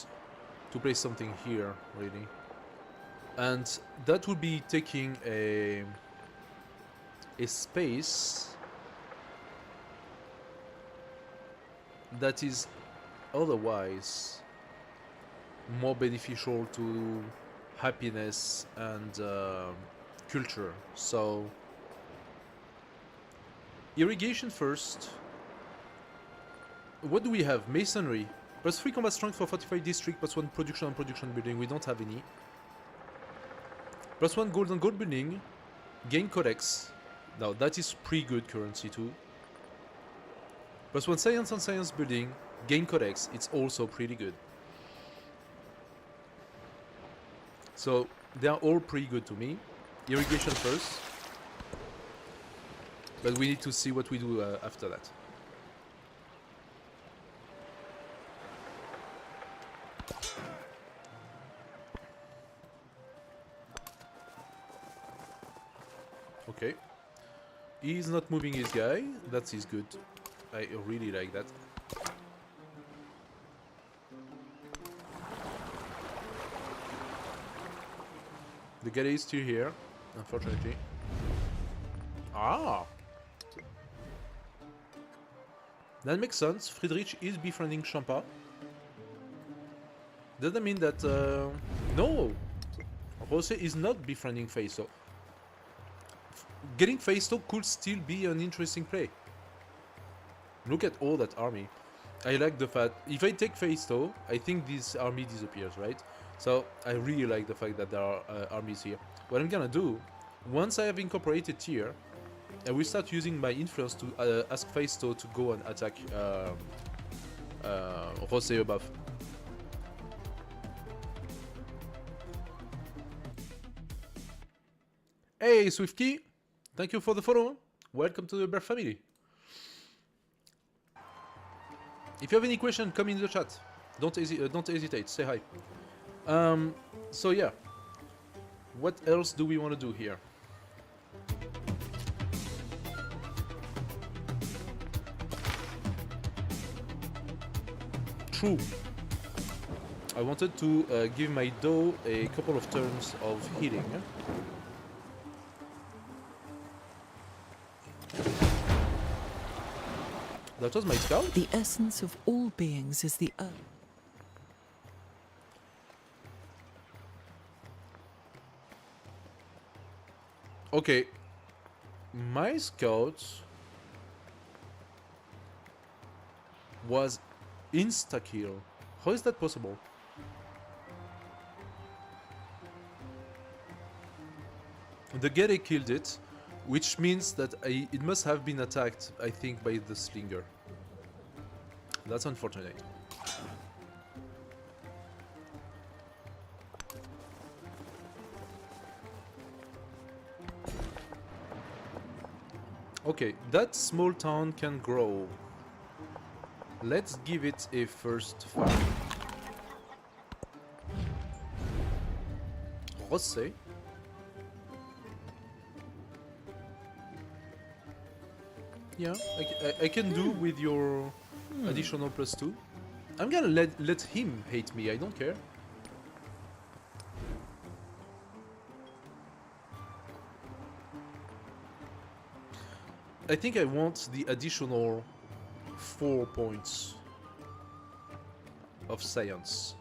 A: to place something here, really. And that would be taking a space that is otherwise more beneficial to happiness and culture. So irrigation first. What do we have? Masonry. +3 combat strength for fortified district, +1 production and production building. We don't have any. +1 gold and gold building. Gain codex. Now that is pretty good currency too. +1 science and science building. Gain codex. It's also pretty good. So they are all pretty good to me. Irrigation first. But we need to see what we do after that. Okay. He's not moving his guy. That is good. I really like that. The guy is still here, unfortunately. Ah! That makes sense. Friedrich is befriending Champa. Does that mean that... no! Jose is not befriending Faisto. Getting Faisto could still be an interesting play. Look at all that army. I like the fact... If I take Faisto, I think this army disappears, right? So, I really like the fact that there are armies here. What I'm gonna do, once I have incorporated here, I will start using my influence to ask Faisto to go and attack Jose above. Hey, Swiftkey! Thank you for the follow. Welcome to the Bear family. If you have any question, come in the chat. Don't hesitate. Say hi. So yeah. What else do we want to do here? True. I wanted to give my doe a couple of turns of healing. That was my scout?
C: The essence of all beings is the earth.
A: Okay. My scout was insta-kill. How is that possible? The Gere killed it, which means that it must have been attacked, I think, by the Slinger. That's unfortunate. Okay, that small town can grow. Let's give it a first farm. Jose. Yeah, I can do with your additional +2. I'm gonna let him hate me, I don't care. I think I want the additional 4 points of science.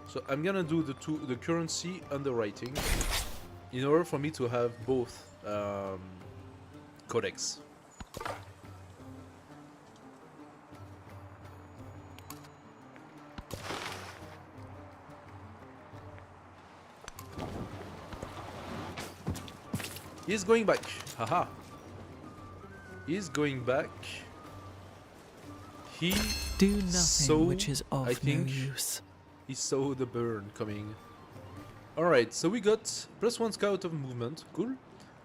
A: So I'm gonna do the currency and the writing in order for me to have both codex. He's going back. Haha. He's going back. He
C: Do nothing which is of
A: I think
C: no use.
A: he saw the burn coming. Alright, so we got +1 scout of movement. Cool.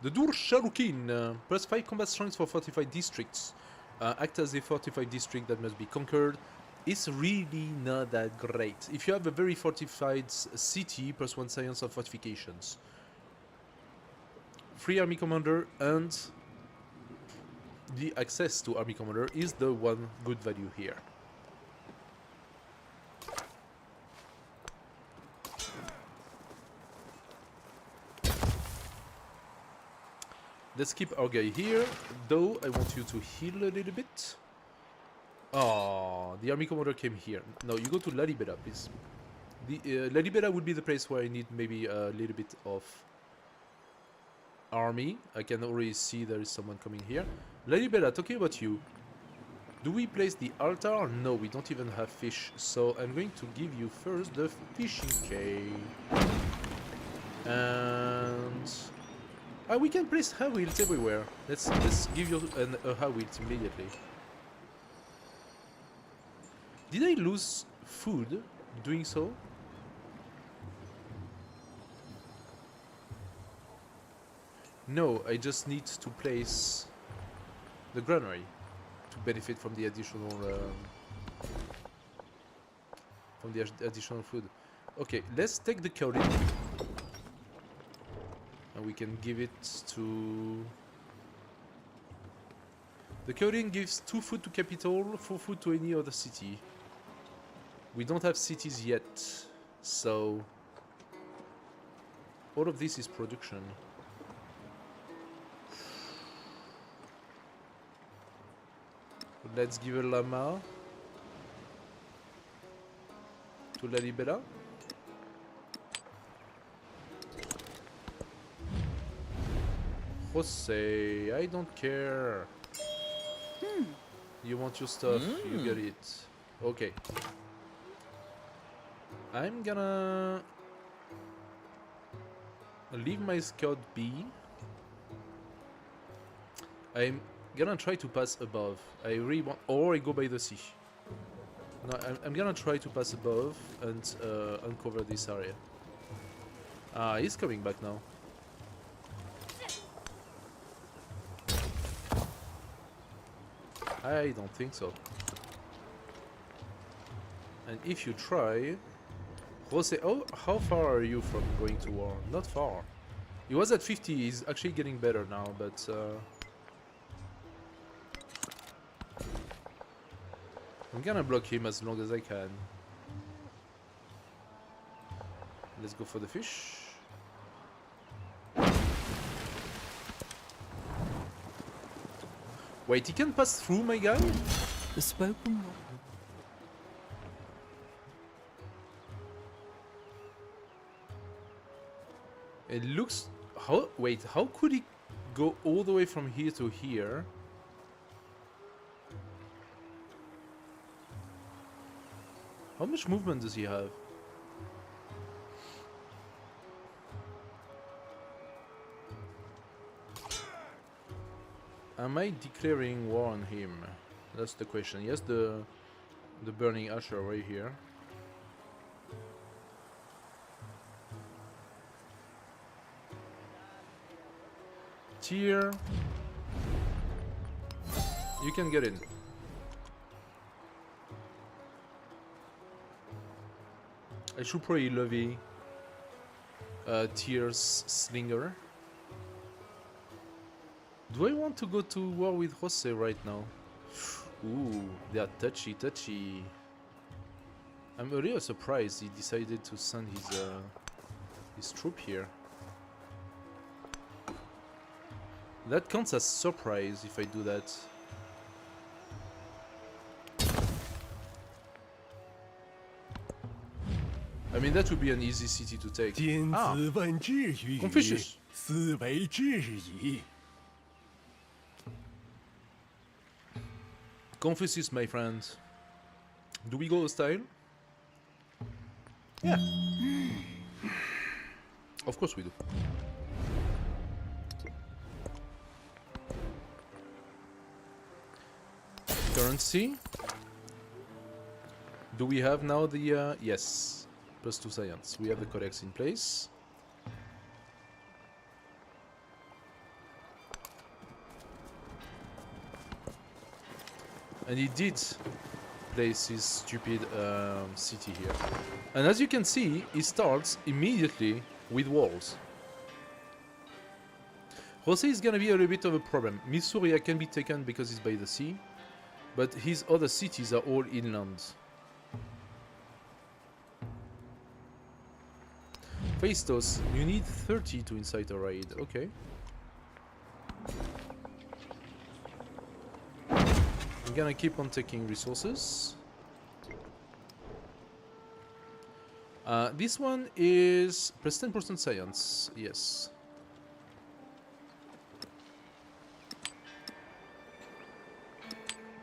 A: The Dur Sharukin, +5 combat strength for fortified districts. Act as a fortified district that must be conquered. It's really not that great. If you have a very fortified city, +1 science of fortifications. Free army commander and the access to army commander is the one good value here. Let's keep our guy here, though I want you to heal a little bit. Oh, the army commander came here. No, you go to La Libera, please. The La Libera would be the place where I need maybe a little bit of army. I can already see there is someone coming here. La Libera, talking about you. Do we place the altar? No, we don't even have fish. So I'm going to give you first the fishing cave. And we can place Hawilt everywhere. Let's give you a Hawilt immediately. Did I lose food doing so? No, I just need to place the granary to benefit from the additional additional food. Okay, let's take the Kaolin. And we can give it to... The Korean gives 2 food to capital, 4 food to any other city. We don't have cities yet, so... All of this is production. Let's give a llama to Lalibela. Jose, I don't care. You want your stuff, you get it. Okay. I'm gonna leave my scout be. I'm gonna try to pass above. I really want, or I go by the sea. No, I'm gonna try to pass above and uncover this area. Ah, he's coming back now. I don't think so. And if you try, Jose, oh, how far are you from going to war? Not far. He was at 50. He's actually getting better now, but. I'm gonna block him as long as I can. Let's go for the fish. Wait, he can pass through, my guy?
C: The spoken word.
A: It looks... How... Wait, how could he go all the way from here to here? How much movement does he have? Am I declaring war on him? That's the question. Yes, the burning usher right here. Tier. You can get in. I should probably levy Tier's Slinger. Do I want to go to war with Jose right now? Ooh, they are touchy. I'm a little surprised he decided to send his troop here. That counts as surprise if I do that. I mean, that would be an easy city to take. Ah, Confucius. Confucius, my friend. Do we go hostile? Yeah. Of course we do. Currency. Do we have now the... yes. +2 science. We have the codex in place. And he did place his stupid city here. And as you can see, he starts immediately with walls. Jose is gonna be a little bit of a problem. Misuria can be taken because it's by the sea, but his other cities are all inland. Phaistos, you need 30 to incite a raid. Okay. I'm gonna keep on taking resources. This one is +10% science. Yes.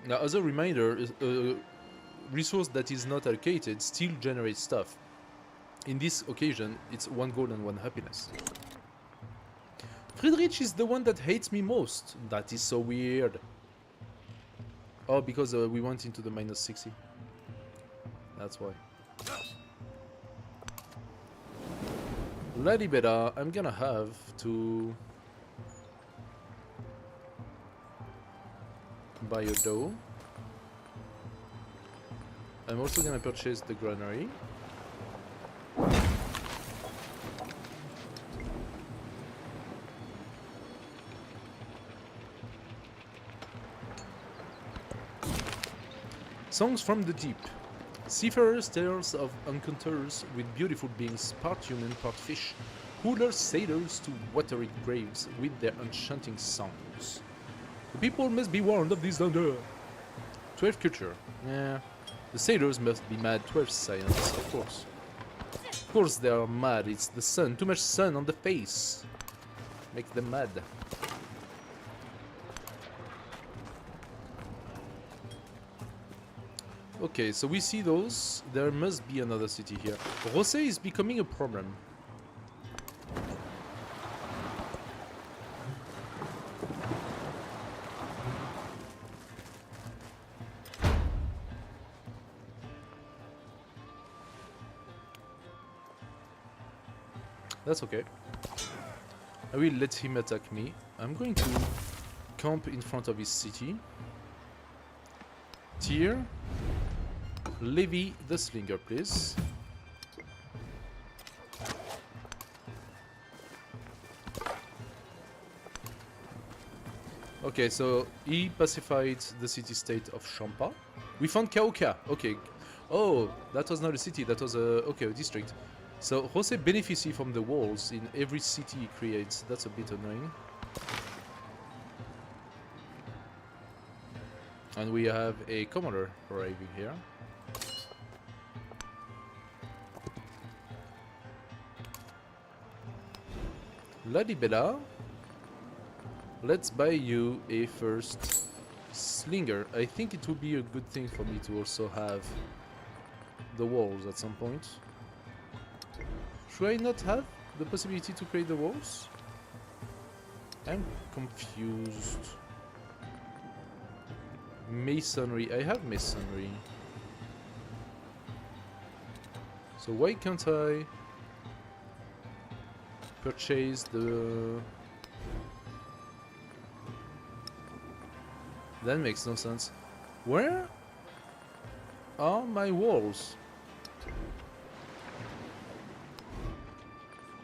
A: Now, as a reminder, a resource that is not allocated still generates stuff. In this occasion, it's 1 gold and 1 happiness. Friedrich is the one that hates me most. That is so weird. Oh, because we went into the -60. That's why. Lalibela, I'm gonna have to buy a dough. I'm also gonna purchase the granary. Songs from the deep. Seafarers' tales of encounters with beautiful beings, part human, part fish, who lure sailors to watery graves with their enchanting songs. The people must be warned of this thunder. 12th culture. Yeah. The sailors must be mad. 12th science, of course. Of course they are mad. It's the sun. Too much sun on the face. Make them mad. Okay, so we see those. There must be another city here. Rosé is becoming a problem. That's okay. I will let him attack me. I'm going to camp in front of his city. Tier. Levy the slinger, please. Okay, so he pacified the city-state of Champa. We found Kaoka. Okay. Oh, that was not a city. That was a district. So Jose benefits from the walls in every city he creates. That's a bit annoying. And we have a commander arriving here. Ladibella, let's buy you a first slinger. I think it would be a good thing for me to also have the walls at some point. Should I not have the possibility to create the walls? I'm confused. Masonry. I have masonry. So why can't I purchase the... That makes no sense. Where are my walls?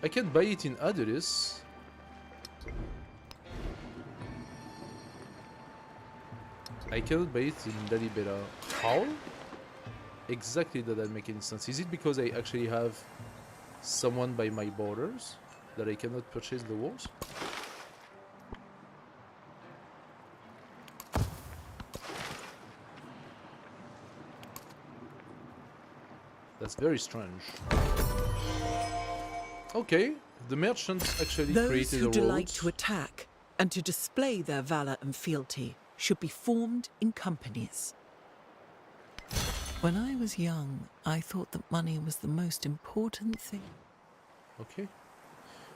A: I can buy it in Adulis. I cannot buy it in Lalibela. How? Exactly does that make any sense? Is it because I actually have someone by my borders that I cannot purchase the walls? That's very strange. Okay, the merchants actually
C: Those
A: created
C: who
A: a
C: delight
A: road.
C: to attack and to display their valor and fealty should be formed in companies. When I was young, I thought that money was the most important thing.
A: Okay,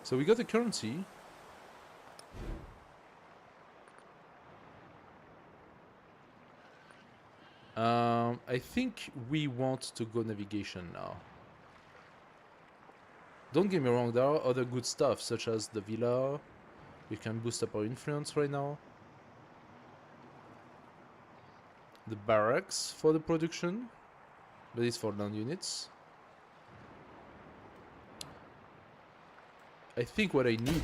A: so we got a currency. I think we want to go navigation now. Don't get me wrong, there are other good stuff, such as the villa. We can boost up our influence right now. The barracks for the production, but it's for land units. I think what I need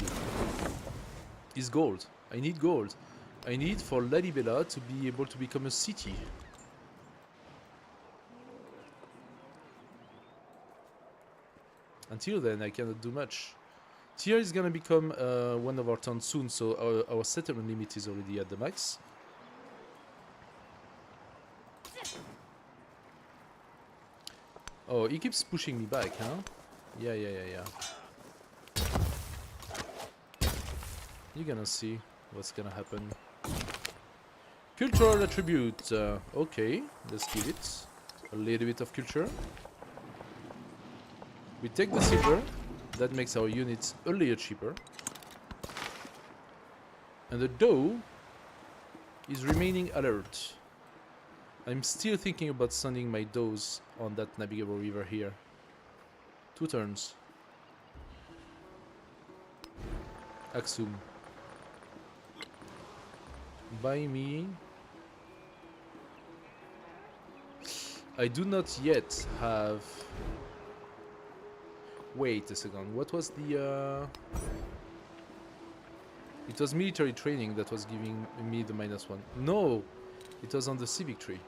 A: is gold. I need gold. I need for Lalibela to be able to become a city. Until then, I cannot do much. Tier is gonna become one of our towns soon, so our settlement limit is already at the max. Oh, he keeps pushing me back, huh? Yeah. You're gonna see what's gonna happen. Cultural attribute. Okay, let's give it a little bit of culture. We take the silver. That makes our units a layer cheaper. And the dough is remaining alert. I'm still thinking about sending my doughs on that navigable river here. 2 turns. Aksum. Buy me. I do not yet have... Wait a second, what was the... It was military training that was giving me the -1. No! It was on the civic tree.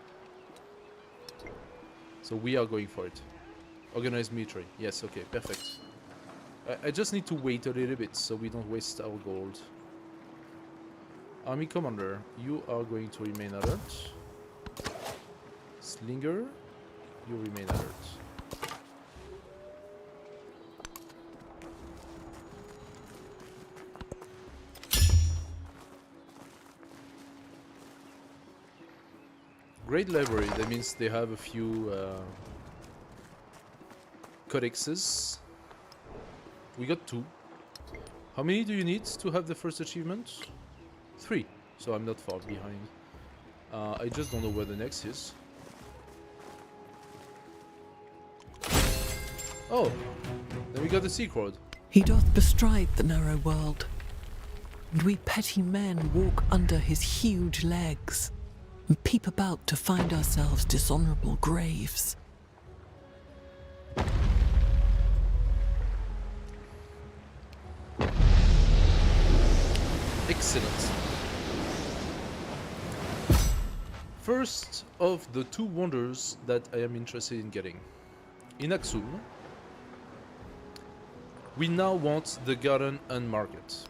A: So we are going for it. Organized military. Yes, okay, perfect. I just need to wait a little bit so we don't waste our gold. Army commander, you are going to remain alert. Slinger, you remain alert. Great library, that means they have a few codexes. We got 2. How many do you need to have the first achievement? 3, so I'm not far behind. I just don't know where the next is. Oh, then we got the Silk Road.
C: He doth bestride the narrow world, and we petty men walk under his huge legs and peep about to find ourselves dishonourable graves.
A: Excellent. First of the 2 wonders that I am interested in getting. In Aksum, we now want the garden and market.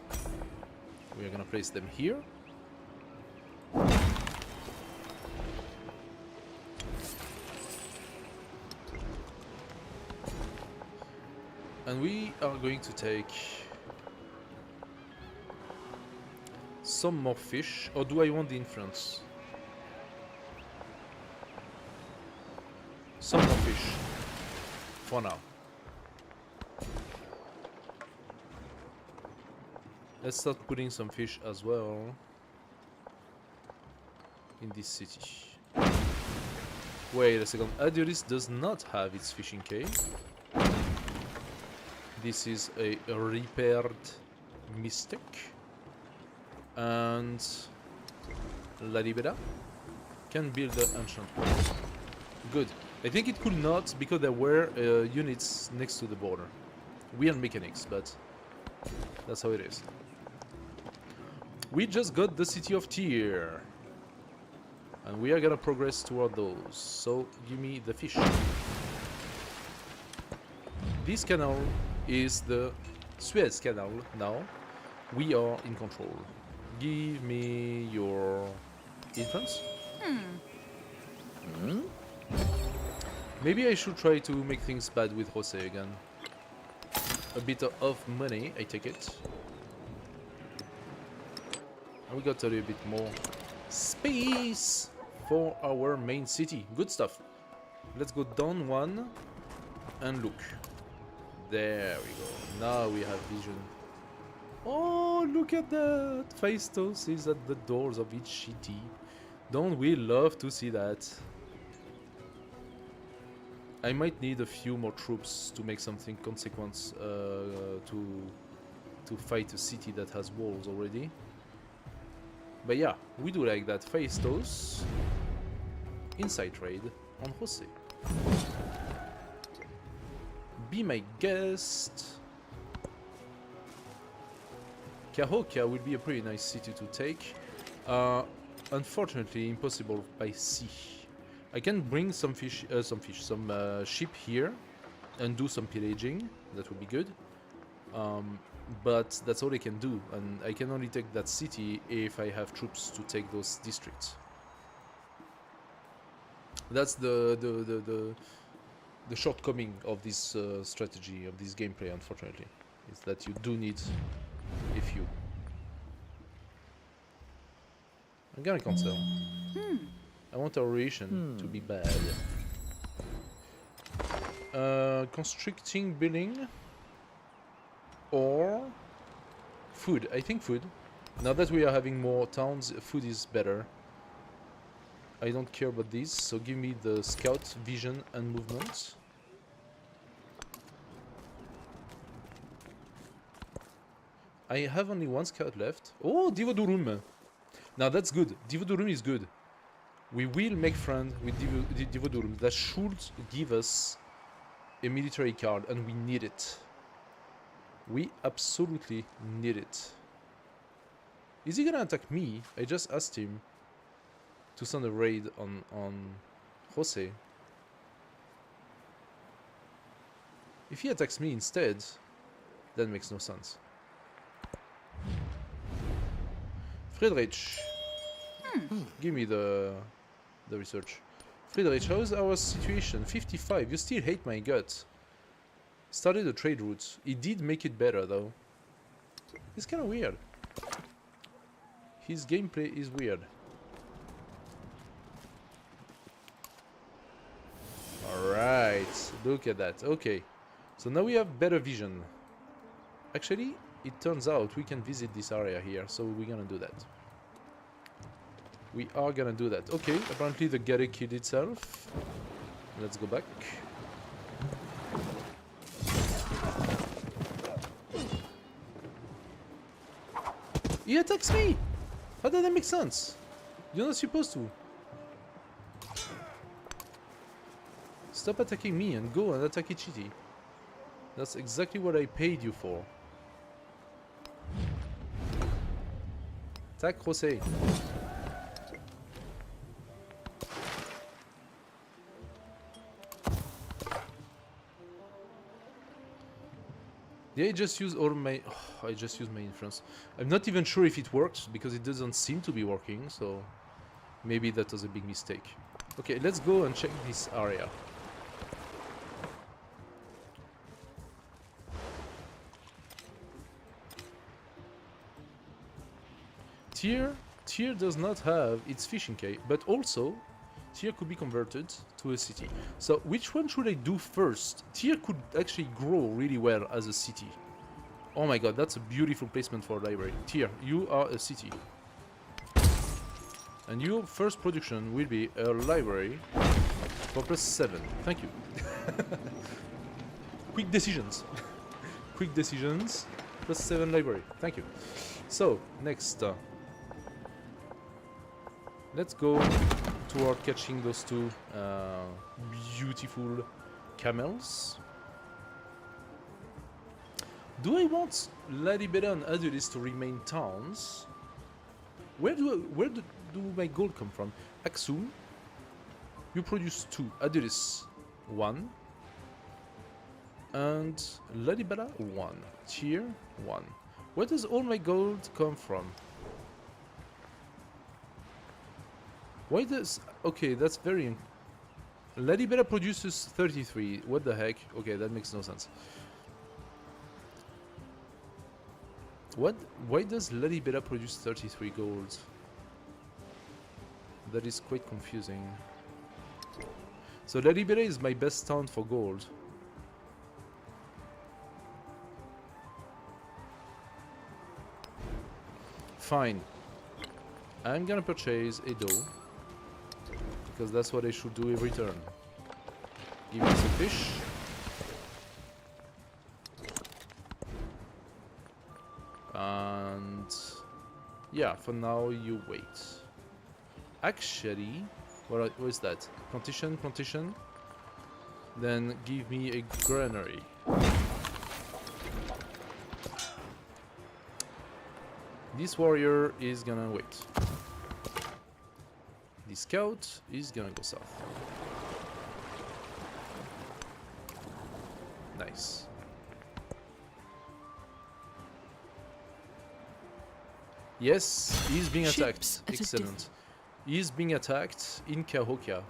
A: We are gonna place them here. And we are going to take some more fish, or do I want the influence? Some more fish, for now. Let's start putting some fish as well in this city. Wait a second, Adiolis does not have its fishing cave. This is a repaired mystic. And La Libera can build the ancient wall. Good. I think it could not because there were units next to the border. Weird mechanics, but that's how it is. We just got the city of Tyr. And we are gonna progress toward those. So give me the fish. This canal is the Suez Canal now. We are in control. Give me your influence. Maybe I should try to make things bad with Jose again. A bit of money, I take it. And we got a little bit more space for our main city. Good stuff. Let's go down 1 and look. There we go. Now we have vision. Oh, look at that! Phaistos is at the doors of each city. Don't we love to see that? I might need a few more troops to make something consequence to fight a city that has walls already. But yeah, we do like that. Phaistos. Inside trade on Jose. Be my guest. Cahokia will be a pretty nice city to take. Unfortunately, impossible by sea. I can bring some sheep here and do some pillaging. That would be good. But that's all I can do, and I can only take that city if I have troops to take those districts. That's the shortcoming of this strategy, of this gameplay, unfortunately, is that you do need a few. I'm gonna cancel. I want our relation to be bad. Constricting billing or food. I think food. Now that we are having more towns, food is better. I don't care about these, so give me the scout, vision, and movement. I have only 1 scout left. Oh, Divodurum! Now that's good. Divodurum is good. We will make friends with Divodurum. That should give us a military card, and we need it. We absolutely need it. Is he gonna attack me? I just asked him to send a raid on Jose. If he attacks me instead, that makes no sense. Friedrich, give me the research. Friedrich, how is our situation? 55. You still hate my guts. Started a trade route. He did make it better though. It's kind of weird. His gameplay is weird. Alright, look at that. Okay, so now we have better vision. Actually, it turns out we can visit this area here, so we're gonna do that. We are gonna do that. Okay, apparently the Gary killed itself. Let's go back. He attacks me! How does that make sense? You're not supposed to. Stop attacking me and go and attack Ichiti. That's exactly what I paid you for. Attack Jose. Yeah, I just use all my... I just use my influence. I'm not even sure if it works, because it doesn't seem to be working, so... Maybe that was a big mistake. Okay, let's go and check this area. Tyr does not have its fishing quay, but also Tyr could be converted to a city. So which one should I do first? Tyr could actually grow really well as a city. Oh my god, that's a beautiful placement for a library. Tyr, you are a city. And your first production will be a library for +7. Thank you. Quick decisions. Quick decisions. +7 library. Thank you. So, next. Let's go toward catching those two beautiful camels. Do I want Ladybeda and Adulis to remain towns? Where do my gold come from? Axum, you produce 2. Adulis, 1. And Ladybeda, 1. Tyr, 1. Where does all my gold come from? Why does... Okay, that's very... Ladybeda produces 33. What the heck? Okay, that makes no sense. What? Why does Ladybeda produce 33 gold? That is quite confusing. So Ladybeda is my best town for gold. Fine. I'm gonna purchase a doe. Because that's what I should do every turn. Give me some fish. And yeah, for now you wait. Actually, what is that? Plantation. Then give me a granary. This warrior is gonna wait. The scout is gonna go south. Nice. Yes, he's being attacked. Excellent. He's being attacked in Cahokia.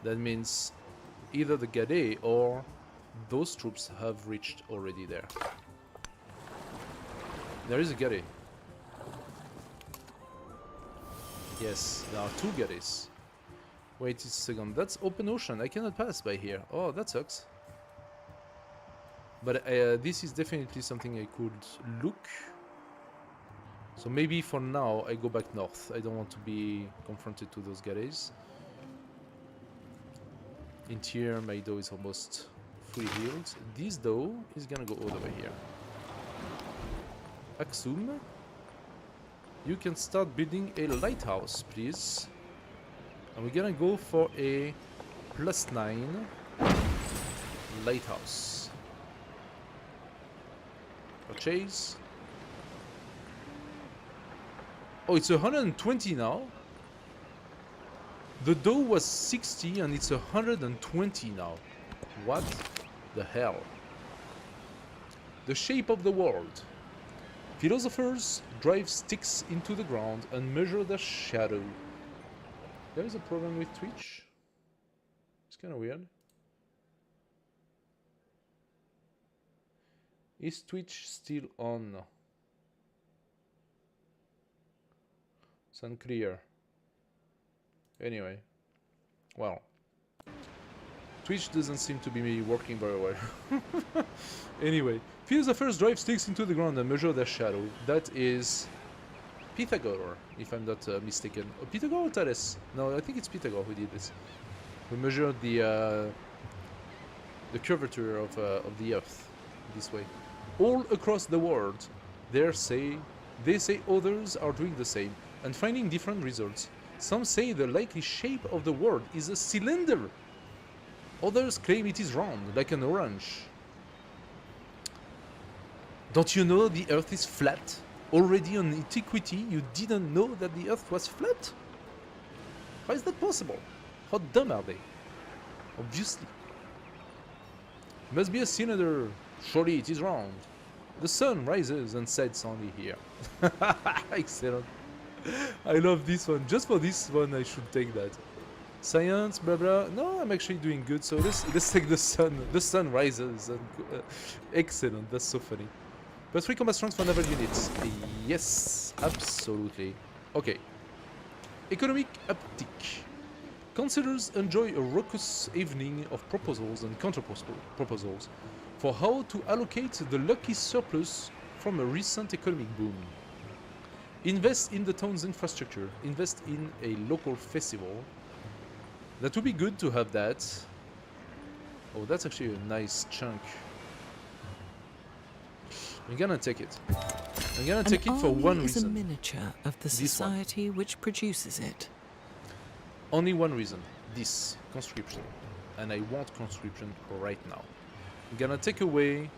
A: That means either the Gade or those troops have reached already there. There is a Gade. Yes, there are 2 Gades. Wait a second, that's open ocean. I cannot pass by here. Oh, that sucks. But this is definitely something I could look. So maybe for now I go back north. I don't want to be confronted to those Gades. In Tyr, my doe is almost fully healed. This doe is gonna go all the way here. Axum, you can start building a lighthouse, please. And we're gonna go for a +9 lighthouse. Purchase. Oh, it's 120 now. The dough was 60 and it's 120 now. What The hell? The shape of the world. Philosophers drive sticks into the ground and measure their shadow. There is a problem with Twitch. It's kind of weird. Is Twitch still on? It's unclear. Anyway. Well. Twitch doesn't seem to be working very well. Anyway. Philosophers drive sticks into the ground and measure their shadow. That is Pythagoras, if I'm not mistaken. Oh, Pythagoras or Thales? No, I think it's Pythagoras who did this. We measured the curvature of the Earth this way. All across the world, they say others are doing the same and finding different results. Some say the likely shape of the world is a cylinder. Others claim it is round, like an orange. Don't you know the Earth is flat? Already in antiquity, you didn't know that the Earth was flat? How is that possible? How dumb are they? Obviously. It must be a cylinder. Surely it is round. The sun rises and sets only here. Excellent. I love this one. Just for this one, I should take that. Science, blah blah. No, I'm actually doing good. So let's take the sun. The sun rises. And, excellent. That's so funny. Plus 3 combat strength for naval units. Yes, absolutely. Okay. Economic uptick. Considers enjoy a raucous evening of proposals and counter-proposals for how to allocate the lucky surplus from a recent economic boom. Invest in the town's infrastructure. Invest in a local festival. That would be good to have that. Oh, that's actually a nice chunk. I'm gonna take it. I'm gonna take it for one
C: is
A: reason.
C: A miniature of the
A: This one.
C: society which produces it.
A: Only one reason. This. Conscription. And I want conscription right now. I'm gonna take away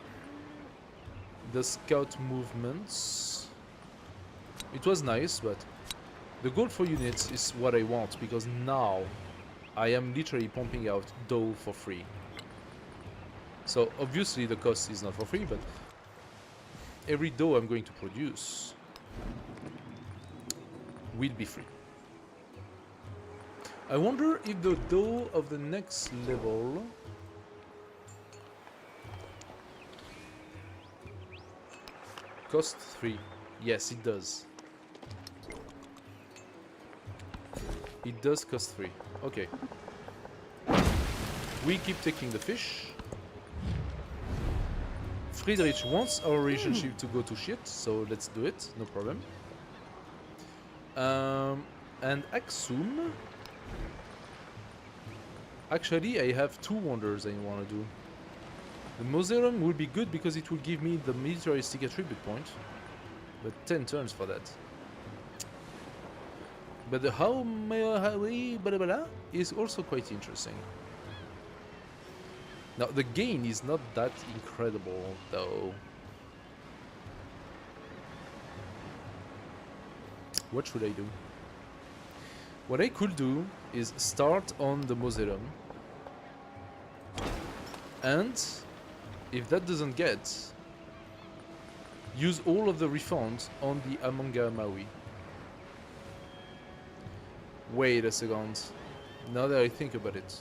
A: the scout movements. It was nice, but the gold for units is what I want, because now I am literally pumping out dough for free. So obviously the cost is not for free, but every dough I'm going to produce will be free. I wonder if the dough of the next level cost 3. Yes, it does. It does cost 3. Okay. We keep taking the fish. Friedrich wants our relationship to go to shit, so let's do it, no problem. And Axum. Actually, I have 2 wonders I want to do. The Mausoleum will be good because it will give me the militaristic attribute point, but 10 turns for that. But the how is also quite interesting. Now, the gain is not that incredible, though. What should I do? What I could do is start on the Mausoleum. And, if that doesn't get, use all of the refunds on the Amanga Maui. Wait a second. Now that I think about it.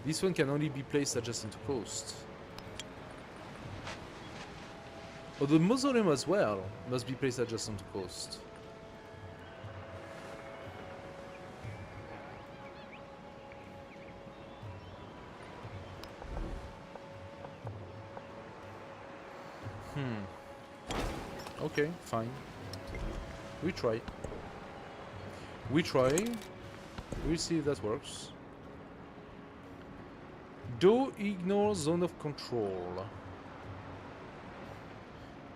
A: This one can only be placed adjacent to coast. Oh, the Mausoleum as well must be placed adjacent to coast. Okay, fine. We try. We try. We'll see if that works. Do ignore zone of control.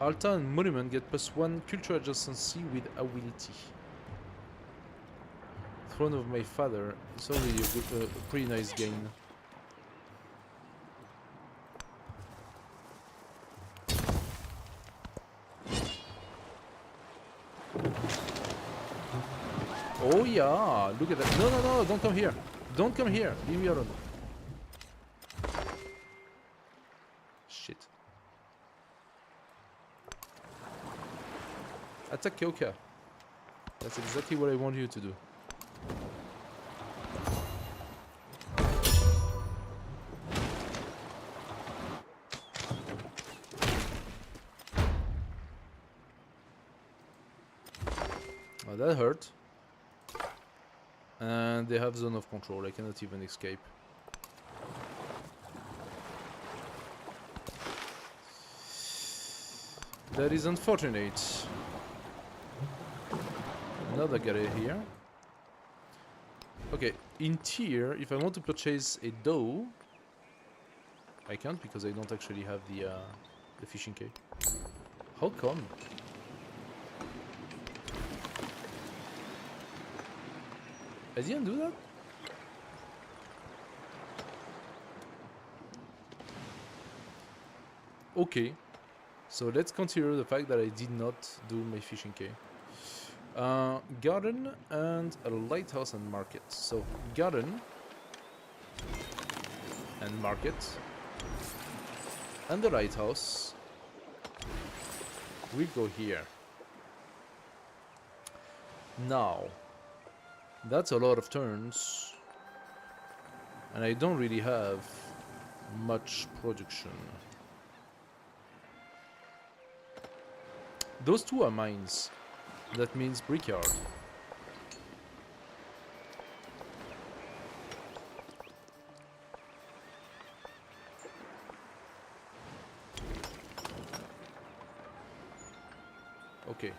A: Altar and monument get +1 culture adjacency with ability. Throne of my father. It's already a pretty nice gain. Oh yeah, look at that. No, no, no, don't come here. Don't come here. Leave me alone. Attack Keoka. That's exactly what I want you to do. Oh, that hurt. And they have zone of control. I cannot even escape. That is unfortunate. Another guy here. Okay, in tier, if I want to purchase a dough, I can't because I don't actually have the fishing key. How come? I didn't do that? Okay, so let's consider the fact that I did not do my fishing key. Garden and a lighthouse and market. So garden and market and the lighthouse will go here. Now that's a lot of turns and I don't really have much production. Those two are mines. That means brickyard. Okay.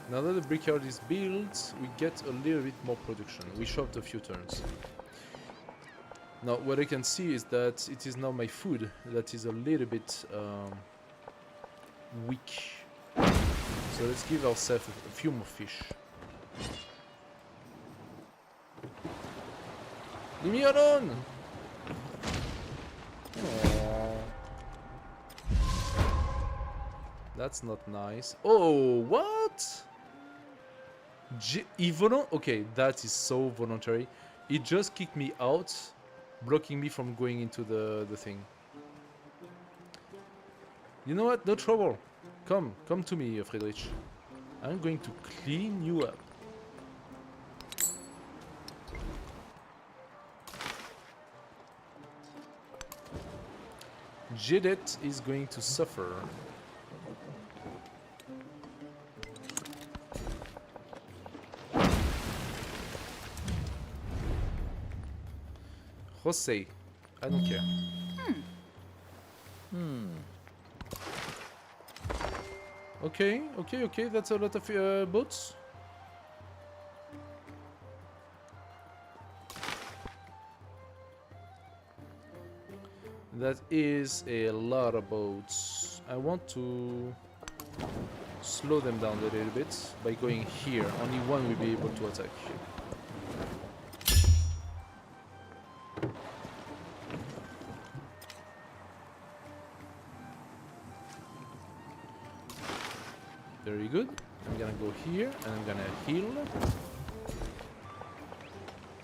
A: Now that the brickyard is built, we get a little bit more production. We shoved a few turns. Now what I can see is that it is now my food that is a little bit weak. So let's give ourselves a few more fish. Leave me alone! Aww. That's not nice. Oh, what? Okay, that is so voluntary. It just kicked me out, blocking me from going into the thing. You know what? No trouble. Come to me, Friedrich. I'm going to clean you up. Jedet is going to suffer. Jose, I don't care. Okay, that's a lot of boats. That is a lot of boats. I want to slow them down a little bit by going here. Only one will be able to attack. Very good. I'm gonna go here and I'm gonna heal.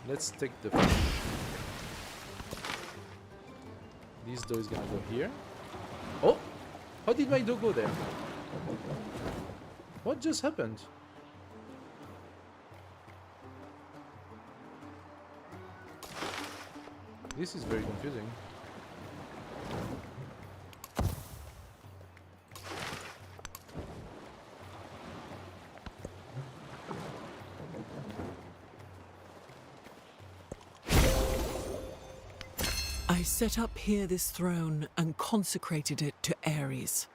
A: Let's take the fish. This dough is gonna go here. Oh! How did my dough go there? What just happened? This is very confusing.
C: I set up here this throne and consecrated it to Ares.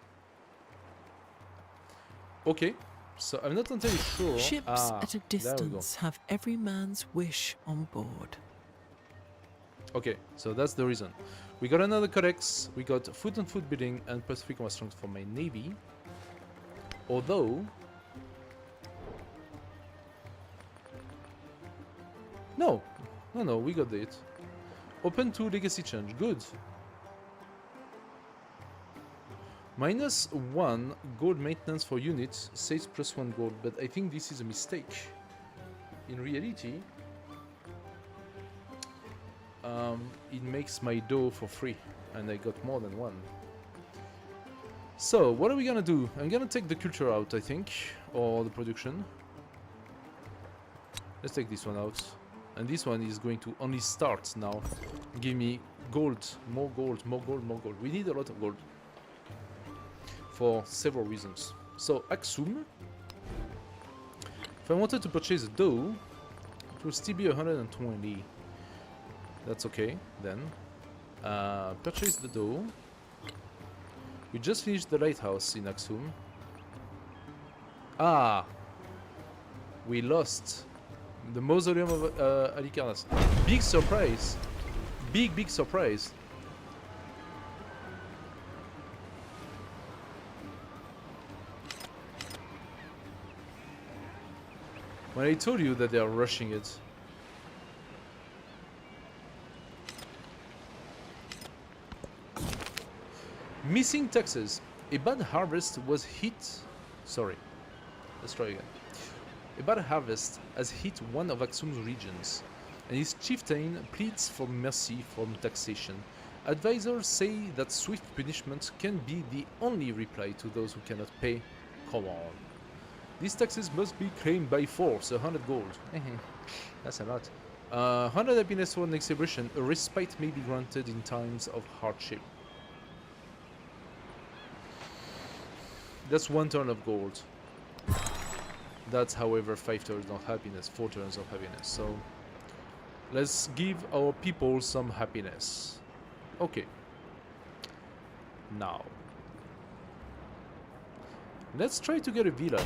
A: Okay, so I'm not entirely sure.
C: Ships at a
A: there we go.
C: distance have every man's wish on board.
A: Okay, so that's the reason. We got another codex, we got food and food building and +3 combat strength for my navy. Although... No, we got it. Open to legacy change, good. -1 gold maintenance for units, saves +1 gold, but I think this is a mistake. In reality, it makes my dough for free, and I got more than one. So, what are we gonna do? I'm gonna take the culture out, I think, or the production. Let's take this one out. And this one is going to only start now. Give me gold, more gold, more gold, more gold. We need a lot of gold. For several reasons. So, Axum. If I wanted to purchase a dough, it will still be 120. That's okay, then. Purchase the dough. We just finished the lighthouse in Axum. Ah! We lost the mausoleum of Halicarnasse. Big surprise! Big surprise! When I told you that they are rushing it. Missing taxes. A bad harvest was hit. Sorry. Let's try again. A bad harvest has hit one of Axum's regions, and his chieftain pleads for mercy from taxation. Advisors say that swift punishment can be the only reply to those who cannot pay. Come on. These taxes must be claimed by force. 100 gold. That's a lot. 100 happiness for an celebration. A respite may be granted in times of hardship. That's 1 turn of gold. That's, however, 5 turns of happiness, 4 turns of happiness. So, let's give our people some happiness. Okay. Now, let's try to get a villa.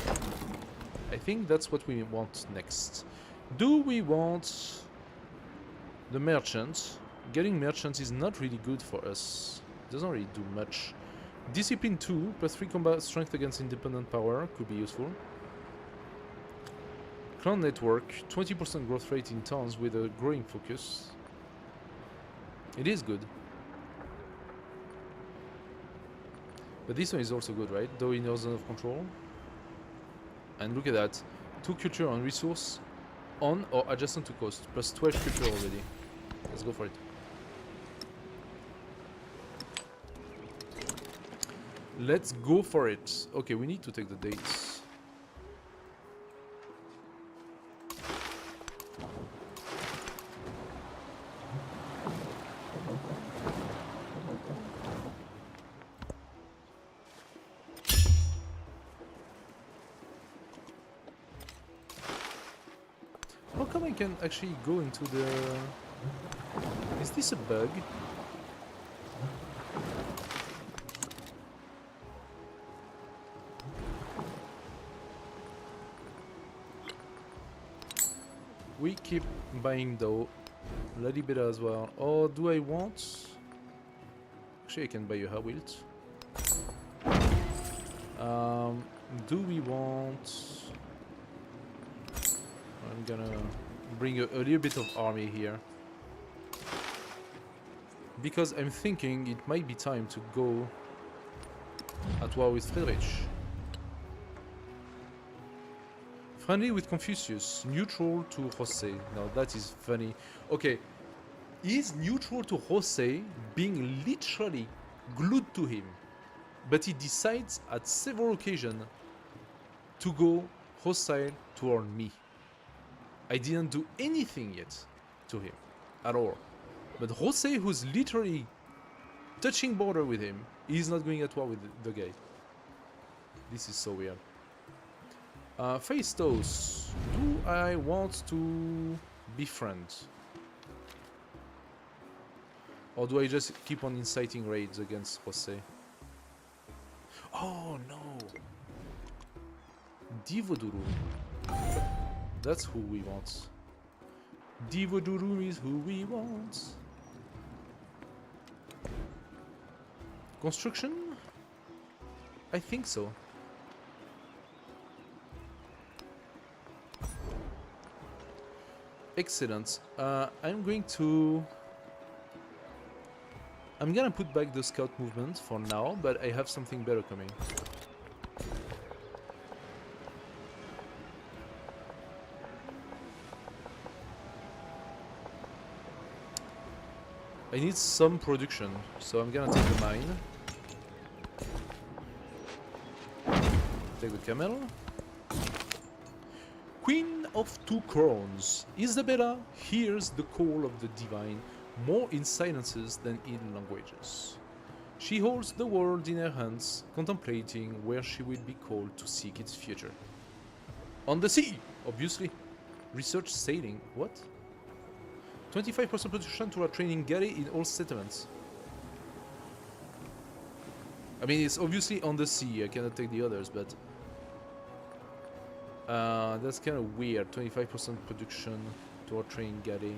A: I think that's what we want next. Do we want the merchant? Getting merchants is not really good for us. It doesn't really do much. Discipline 2, plus 3 combat strength against independent power could be useful. Clan network, 20% growth rate in towns with a growing focus. It is good. But this one is also good, right? Though in your zone of control. And look at that. 2 culture on resource on or adjacent to coast. Plus 12 culture already. Let's go for it. Let's go for it. Okay, we need to take the dates. How come I can actually go into the... Is this a bug? We keep buying though, a little bit as well. Or do I want? Actually, I can buy a Hawilt. Do we want? I'm gonna bring a little bit of army here because I'm thinking it might be time to go at war with Friedrich. Friendly with Confucius, neutral to Jose. Now that is funny. Okay, he's neutral to Jose, being literally glued to him. But he decides at several occasions to go hostile toward me. I didn't do anything yet to him, at all. But Jose, who's literally touching border with him, is not going at war with the guy. This is so weird. Face those. Do I want to befriend? Or do I just keep on inciting raids against Jose? Oh no! Divoduru. That's who we want. Divoduru is who we want. Construction? I think so. Excellent. I'm gonna put back the scout movement for now, but I have something better coming. I need some production, so I'm gonna take the mine. Take the camel. Queen of Two Crowns, Isabella hears the call of the divine more in silences than in languages. She holds the world in her hands, contemplating where she will be called to seek its future. On the sea, obviously. Research sailing. What? 25% production to our training galley in all settlements. I mean, it's obviously on the sea. I cannot take the others, but that's kind of weird. 25% production to our training galley.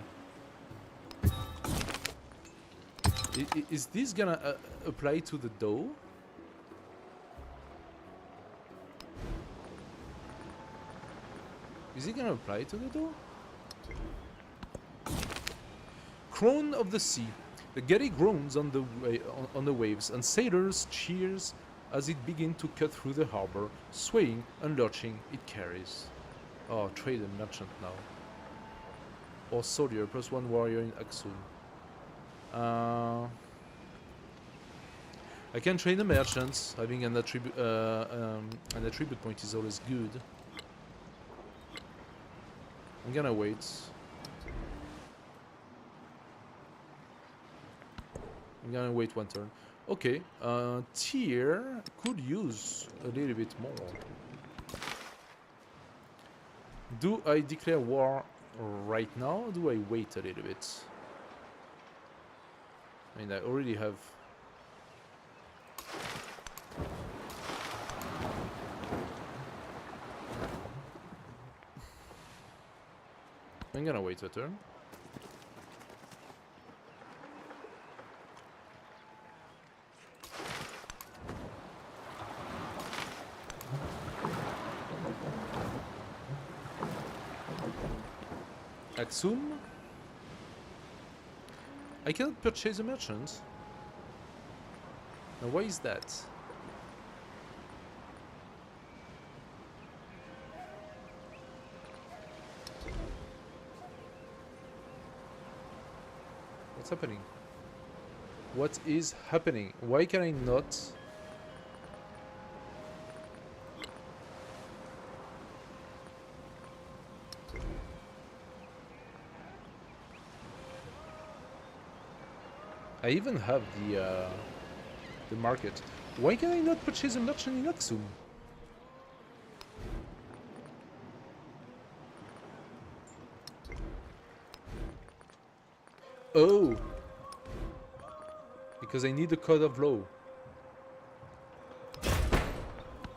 A: Is this gonna apply to the dough? Is it gonna apply to the dough? Crone of the sea. The galley groans on the waves, and sailors cheers as it begins to cut through the harbor, swaying and lurching it carries. Oh, trade and merchant now. Or soldier, +1 warrior in Aksum. I can train the merchants. Having an attribute point is always good. I'm gonna wait. I'm gonna wait one turn. Okay, tier could use a little bit more. Do I declare war right now, or do I wait a little bit? I mean, I already have... I'm gonna wait a turn. Aksum. I cannot purchase a merchant. Now why is that? What's happening? What is happening? Why can I not? I even have the market. Why can I not purchase a merchant in Aksum? Oh, because I need the code of law.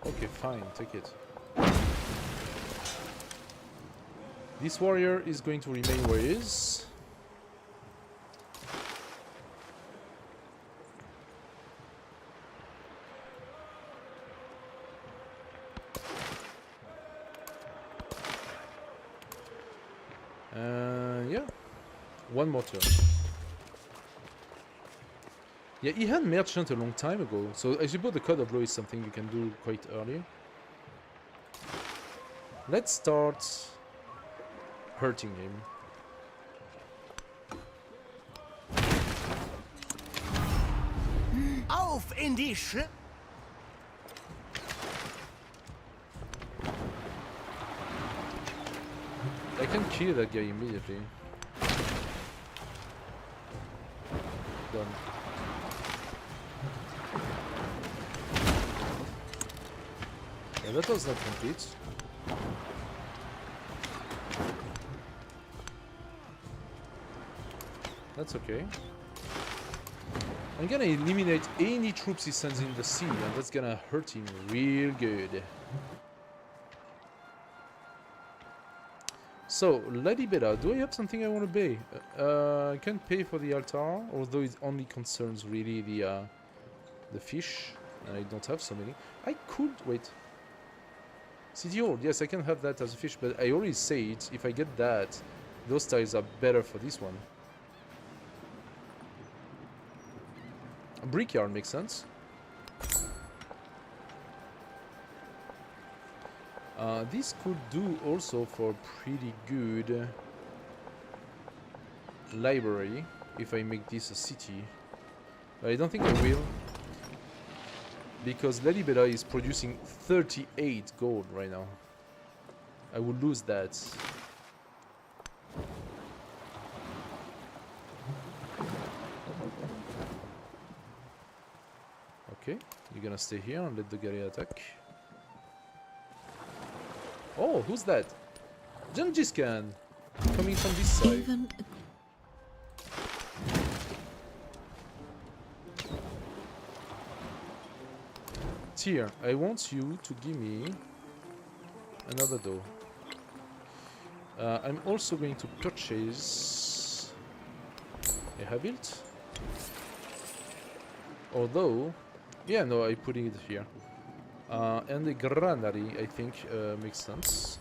A: Okay, fine, take it. This warrior is going to remain where he is. Yeah, one more turn. Yeah, he had merchant a long time ago, so I suppose the code of law is something you can do quite early. Let's start hurting him.
D: Auf in die Sch...
A: I can kill that guy immediately. Done. Yeah, that was not complete. That's okay. I'm gonna eliminate any troops he sends in the sea, and that's gonna hurt him real good. So, Lady Beta, do I have something I want to pay? I can't pay for the altar, although it only concerns really the fish, and I don't have so many. I could... wait. City Hall, yes, I can have that as a fish, but I already said, if I get that, those tiles are better for this one. A brickyard makes sense. This could do also for pretty good library if I make this a city. But I don't think I will. because Lalibela is producing 38 gold right now. I will lose that. Okay, you're gonna stay here and let the guerrilla attack. Oh, who's that? Gengis Khan! Coming from this side.
C: Even
A: Tyr, I want you to give me another door. I'm also going to purchase a habit. Although, yeah, no, I'm putting it here. And the granary, I think, makes sense.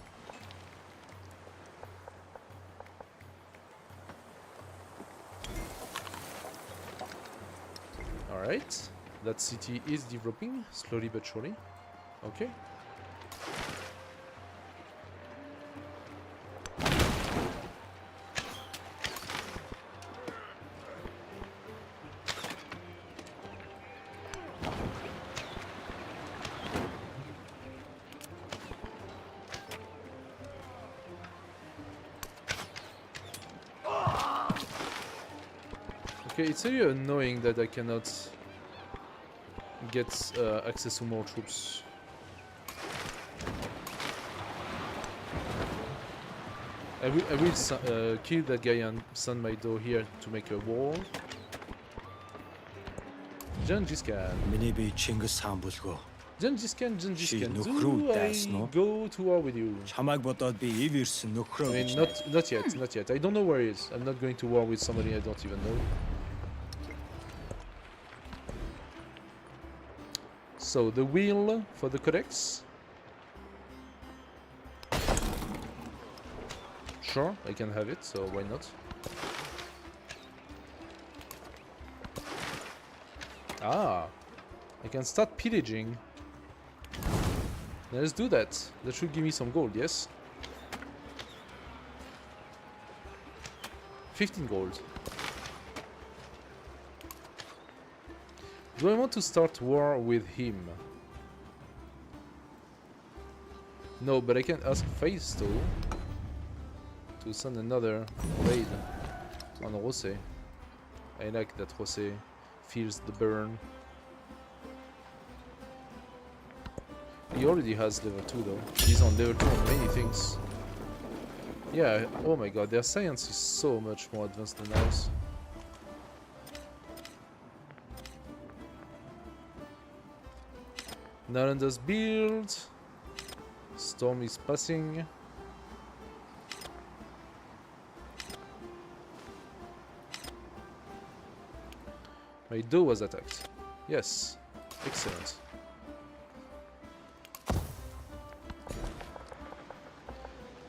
A: Alright, that city is developing, slowly but surely. Okay. Okay, it's really annoying that I cannot get access to more troops. I will kill that guy and send my door here to make a wall. Gengis Khan.
F: Миний Чингис хаан бүлгөө.
A: Gengis Khan, Gengis
F: Чи
A: Khan.
F: нөхрөө
A: Do
F: дайсан уу?
A: I go to war with you?
F: Чамайг бодоод би ив ирсэн
A: I
F: нөхрөө
A: mean,
F: гэж.
A: not yet, not yet. I don't know where he is. I'm not going to war with somebody I don't even know. So, the wheel for the codex. Sure, I can have it, so why not? Ah, I can start pillaging. Let's do that. That should give me some gold, yes? 15 gold. Do I want to start war with him? No, but I can ask Faisto to send another raid on Rosé. I like that Rosé feels the burn. He already has level 2 though. He's on level 2 on many things. Yeah, oh my god, their science is so much more advanced than ours. Naranda's build. Storm is passing. My door was attacked. Yes. Excellent.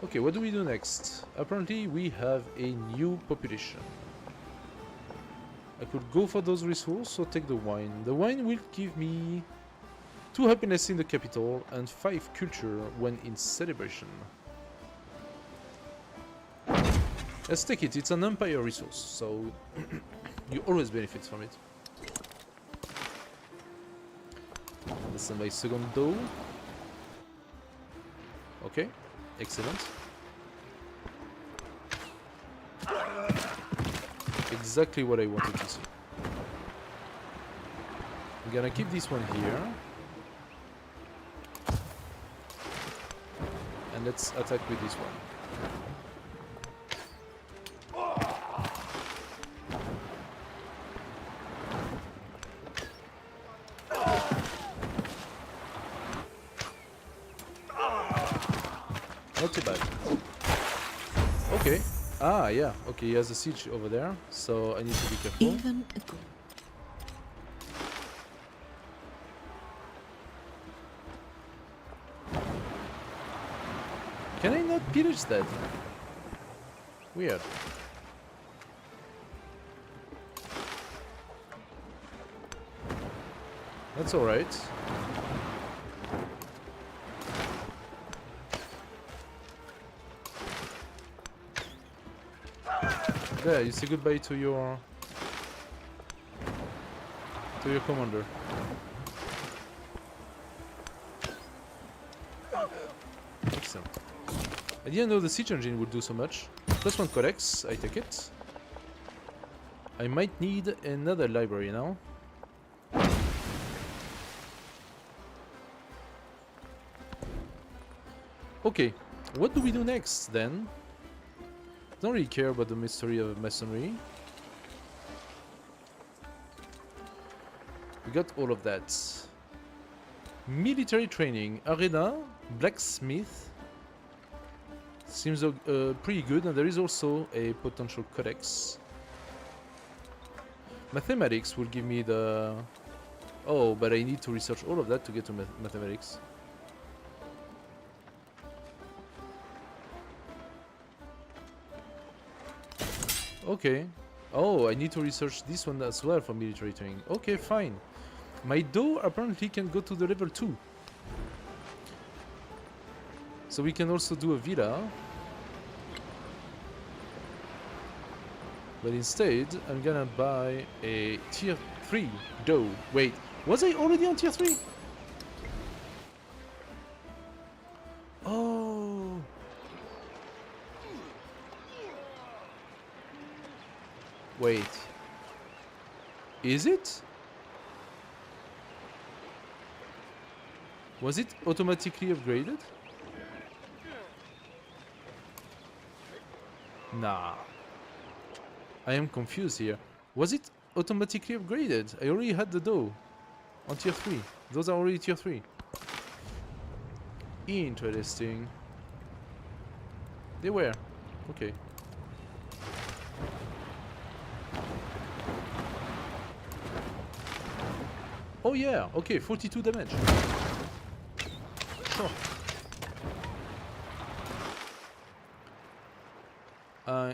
A: Okay, what do we do next? Apparently we have a new population. I could go for those resources or take the wine. The wine will give me 2 happiness in the capital and 5 culture when in celebration. Let's take it. It's an empire resource, so you always benefit from it. This is my second dough. Okay, excellent. Exactly what I wanted to see. I'm gonna keep this one here. And let's attack with this one. Not too bad. Okay. Ah, yeah. Okay, he has a siege over there, so I need to be careful.
C: even
A: Can I not pillage that? Weird. That's alright. There, you say goodbye to your commander. Excellent. I didn't know the siege engine would do so much. +1 codex, I take it. I might need another library now. Okay, what do we do next then? Don't really care about the mystery of masonry. We got all of that. Military training, arena, blacksmith. Seems pretty good, and there is also a potential codex. Mathematics will give me the... Oh, but I need to research all of that to get to mathematics. Okay. Oh, I need to research this one as well for military training. Okay, fine. My dough apparently can go to the level 2. So we can also do a villa. But instead, I'm gonna buy a tier 3 dough. Wait, was I already on tier 3? Oh. Wait. Is it? Was it automatically upgraded? Nah. I am confused here. Was it automatically upgraded? I already had the dough on tier 3. Those are already tier 3. Interesting. They were. Okay. Oh yeah, okay, 42 damage. Sure.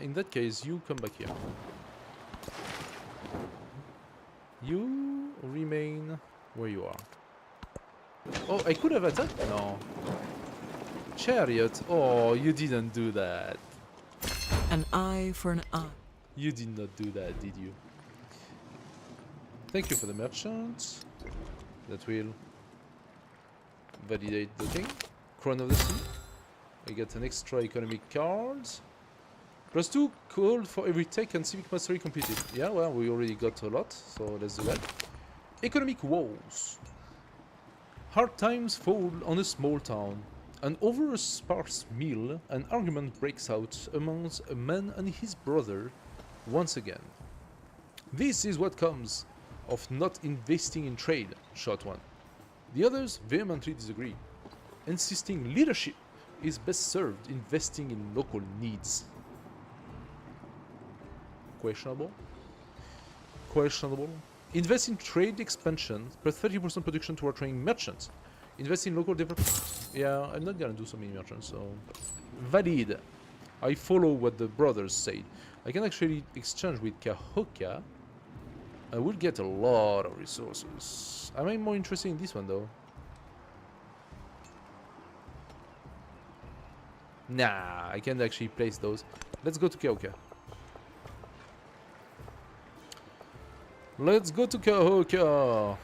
A: In that case, you come back here. You remain where you are. Oh, I could have attacked? No. Chariot. Oh, you didn't do that.
C: An eye for an eye.
A: You did not do that, did you? Thank you for the merchant. That will validate the thing. Crown of the Sea. I get an extra economic card. +2 called for every tech and civic mastery completed. Yeah, well, we already got a lot, so let's do that. Economic woes. Hard times fall on a small town, and over a sparse meal, an argument breaks out amongst a man and his brother once again. This is what comes of not investing in trade, shot one. The others vehemently disagree, insisting leadership is best served investing in local needs. Questionable. Questionable. Invest in trade expansion, plus 30% production toward training merchants. Invest in local development. Yeah, I'm not gonna do so many merchants, so... Valid. I follow what the brothers said. I can actually exchange with Cahokia. I will get a lot of resources. Am I more interested in this one, though? Nah, I can't actually place those. Let's go to Cahokia. Let's go to Cahokia.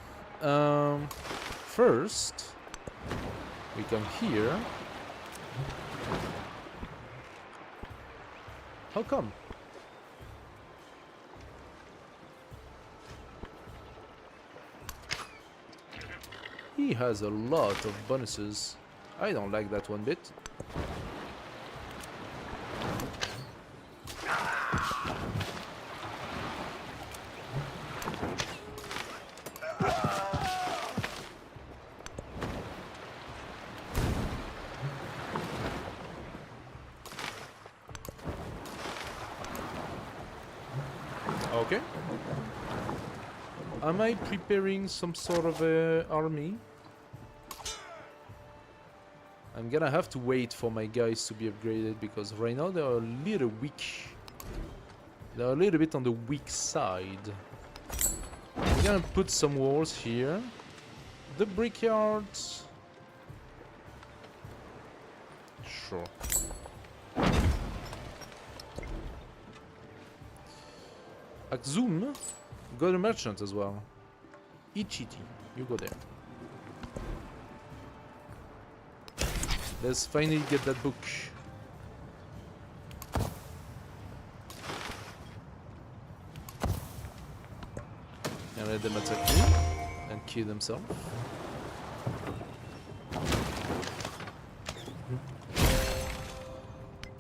A: First, we come here. How come? He has a lot of bonuses. I don't like that one bit. Okay. Am I preparing some sort of army? I'm gonna have to wait for my guys to be upgraded because right now they are a little weak. They're a little bit on the weak side. I'm gonna put some walls here. The brickyards. Sure. Axum got a merchant as well. Ichiti, you go there. Let's finally get that book. And let them attack me and kill themselves.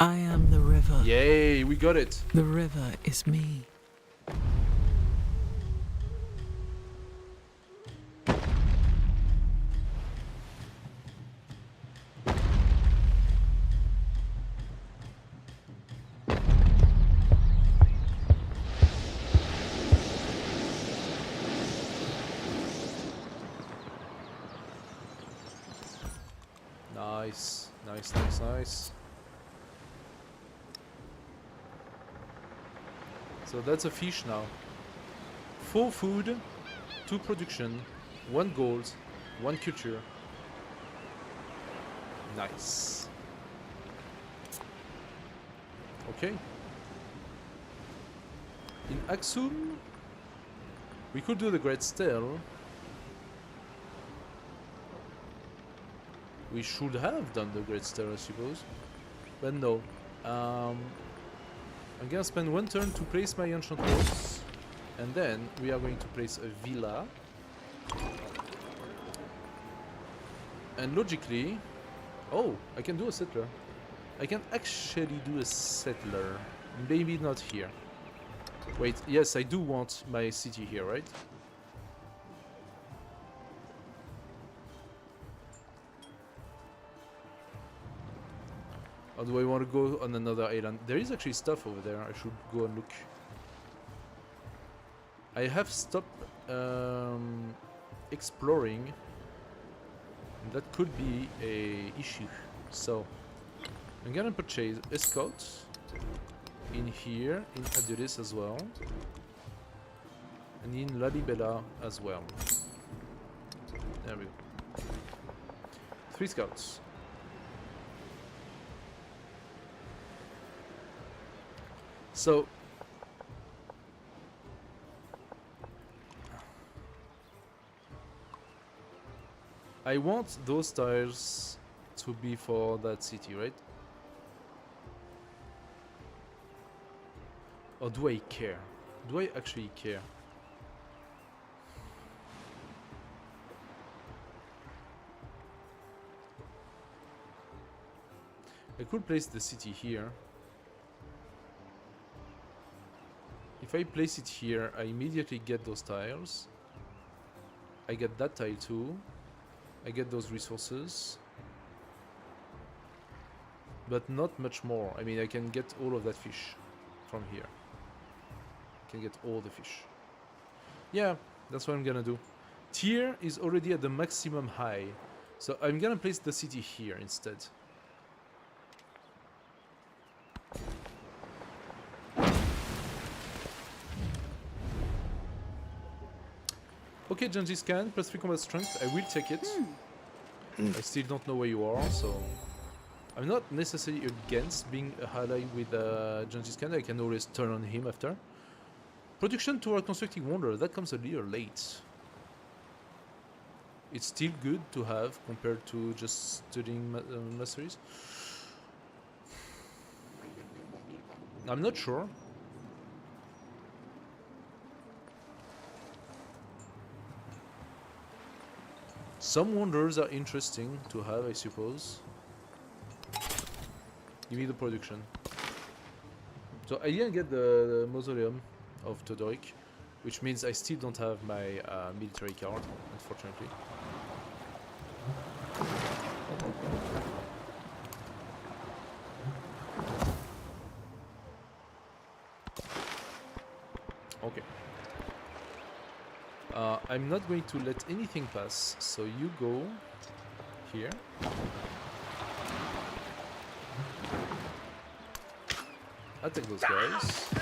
C: I am the river.
A: Yay, we got it.
C: The river is me.
A: Nice, nice, nice, nice. So that's a fish now. 4 food, 2 production, 1 gold, 1 culture. Nice. Okay. In Axum, we could do the Great Stele. We should have done the Great Stele, I suppose. But no. I'm gonna spend 1 turn to place my ancient walls, and then we are going to place a villa. And logically, oh, I can do a settler. I can actually do a settler. Maybe not here. Wait, yes, I do want my city here, right? Or do I want to go on another island? There is actually stuff over there. I should go and look. I have stopped exploring. That could be a issue. So I'm gonna purchase a scout in here, in Adulis as well, and in Lalibela as well. There we go. 3 scouts. So I want those tiles to be for that city, right? Or do I care? Do I actually care? I could place the city here. If I place it here, I immediately get those tiles. I get that tile too. I get those resources. But not much more. I mean, I can get all of that fish from here. I can get all the fish. Yeah, that's what I'm gonna do. Tier is already at the maximum high. So I'm gonna place the city here instead. Okay, Gengis Khan, +3 combat strength. I will take it. I still don't know where you are, so I'm not necessarily against being a ally with Gengis Khan. I can always turn on him after. Production toward constructing wonder. That comes a little late. It's still good to have compared to just studying masteries. I'm not sure. Some wonders are interesting to have, I suppose. Give me the production. So I didn't get the mausoleum of Todoric, which means I still don't have my military card, unfortunately. Okay. I'm not going to let anything pass, so you go here. Attack those guys. Attack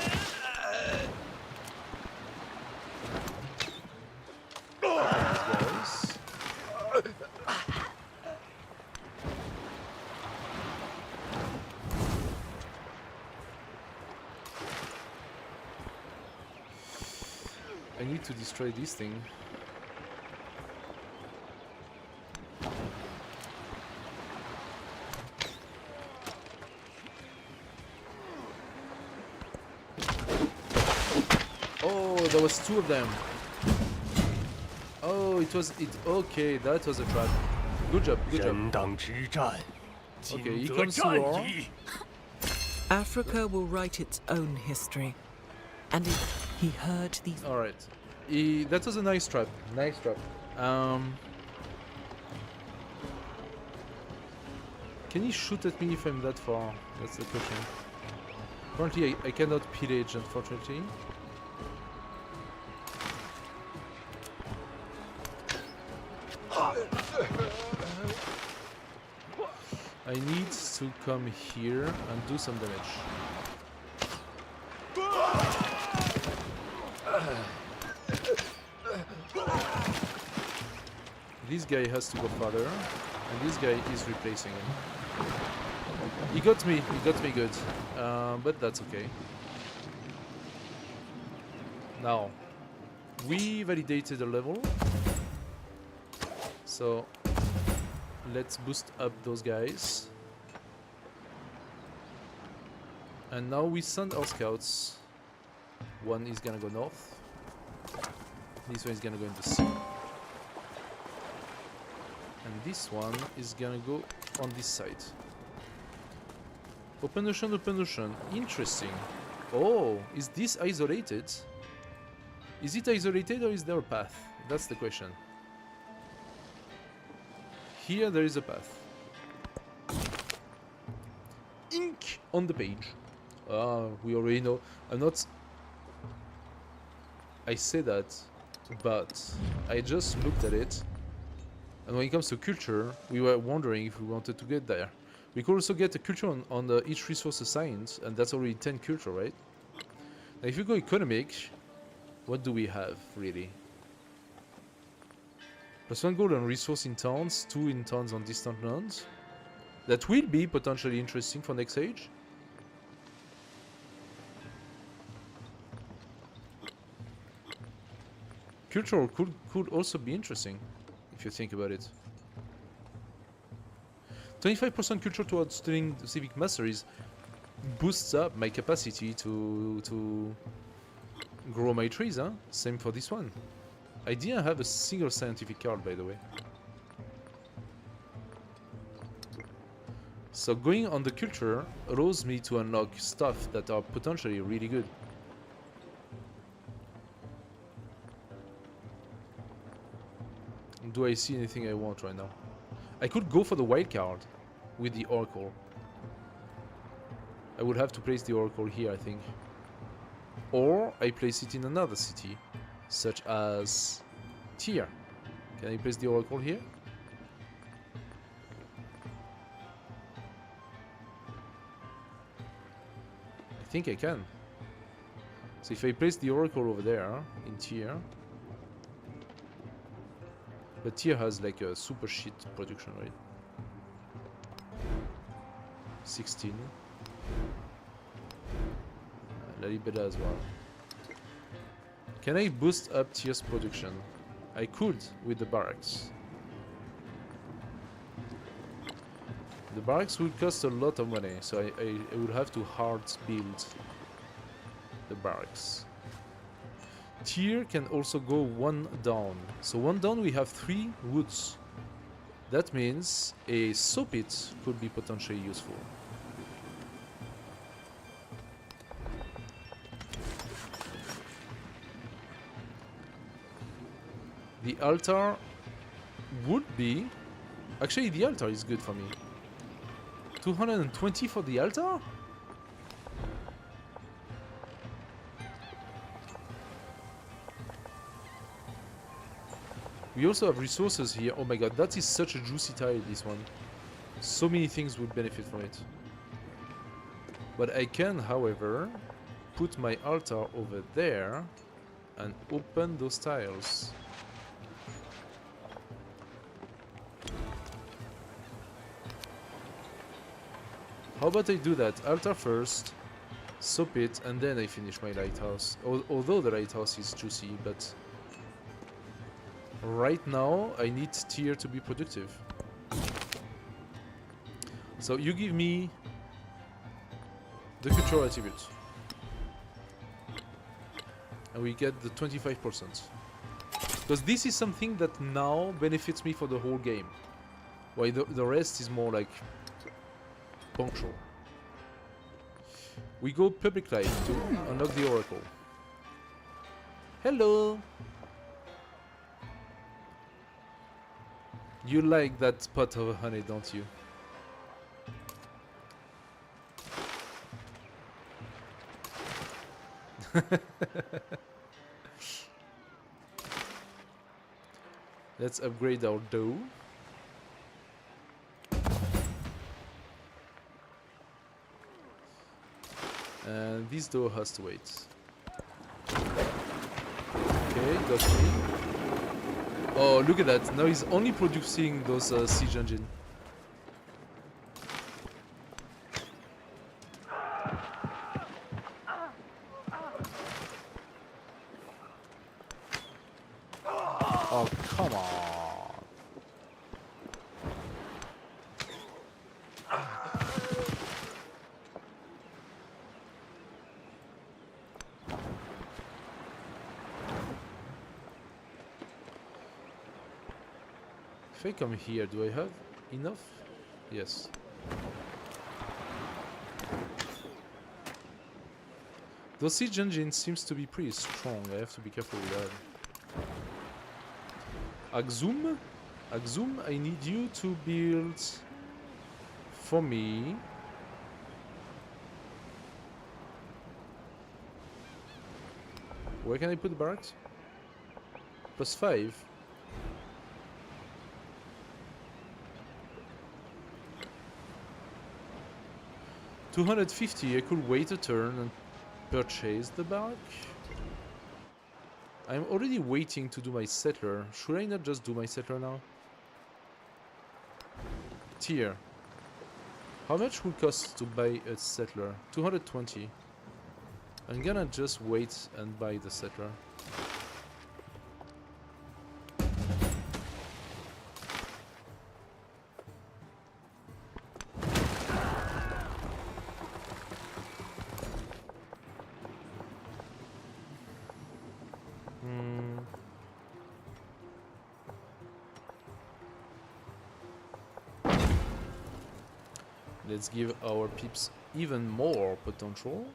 A: those guys. I need to destroy this thing. there was two of them. Oh, it was it. Okay, that was a trap. Good job, good job.
F: 人党之战，
A: Okay,
F: 尽
A: he
F: 得
A: comes to
F: 战
A: war.
F: 役。
C: Africa will write its own history. And if he heard these
A: All right, that was a nice trap. Nice trap. Can he shoot at me if I'm that far? That's the question. Currently, I cannot pillage, unfortunately. I need to come here and do some damage. This guy has to go further, and this guy is replacing him. He got me good, but that's okay. Now, we validated the level, so let's boost up those guys. And now we send our scouts. One is gonna go north. This one is gonna go into sea. And this one is gonna go on this side. Open ocean, open ocean. Interesting. Oh, is this isolated? Is it isolated or is there a path? That's the question. Here there is a path. Ink on the page. We already know. I say that, but I just looked at it. And when it comes to culture, we were wondering if we wanted to get there. We could also get a culture on each resource assigned, and that's already 10 culture, right? Now if you go economic, what do we have, really? +1 gold on resource in towns, 2 in towns on distant lands. That will be potentially interesting for next age. Cultural could also be interesting, if you think about it. 25% culture towards studying civic masteries boosts up my capacity to grow my trees, huh? Same for this one. I didn't have a single scientific card, by the way. So going on the culture allows me to unlock stuff that are potentially really good. Do I see anything I want right now? I could go for the wild card with the oracle. I would have to place the oracle here, I think. Or I place it in another city, such as Tyr. Can I place the oracle here? I think I can. So if I place the oracle over there in Tyr, but Tyr has like a super shit production, right? 16. Lalibela as well. Can I boost up Tyr's production? I could with the barracks. The barracks would cost a lot of money, so I would have to hard build the barracks. Tyr can also go 1 down. So 1 down we have 3 woods. That means a saw pit could be potentially useful. The altar would be... Actually, the altar is good for me. 220 for the altar? We also have resources here. Oh my god, that is such a juicy tile, this one. So many things would benefit from it. But I can, however, put my altar over there and open those tiles. How about I do that? Altar first, soap it, and then I finish my lighthouse. Although the lighthouse is juicy, but... Right now, I need Tyr to be productive. So you give me the cultural attribute. and we get the 25%. Because this is something that now benefits me for the whole game. While the rest is more like punctual. We go public life to unlock the oracle. Hello! You like that pot of honey, don't you? Let's upgrade our dough. And this dough has to wait. Okay, got me. Oh, look at that. Now he's only producing those siege engine. Oh, come on. If I come here, do I have enough? Yes. The siege engine seems to be pretty strong. I have to be careful with that. Axum? Axum, I need you to build for me. Where can I put the barracks? +5. $250. I could wait a turn and purchase the barrack. I'm already waiting to do my settler. Should I not just do my settler now? Tier. How much would cost to buy a settler? 220. I'm gonna just wait and buy the settler. Let's give our peeps even more potential.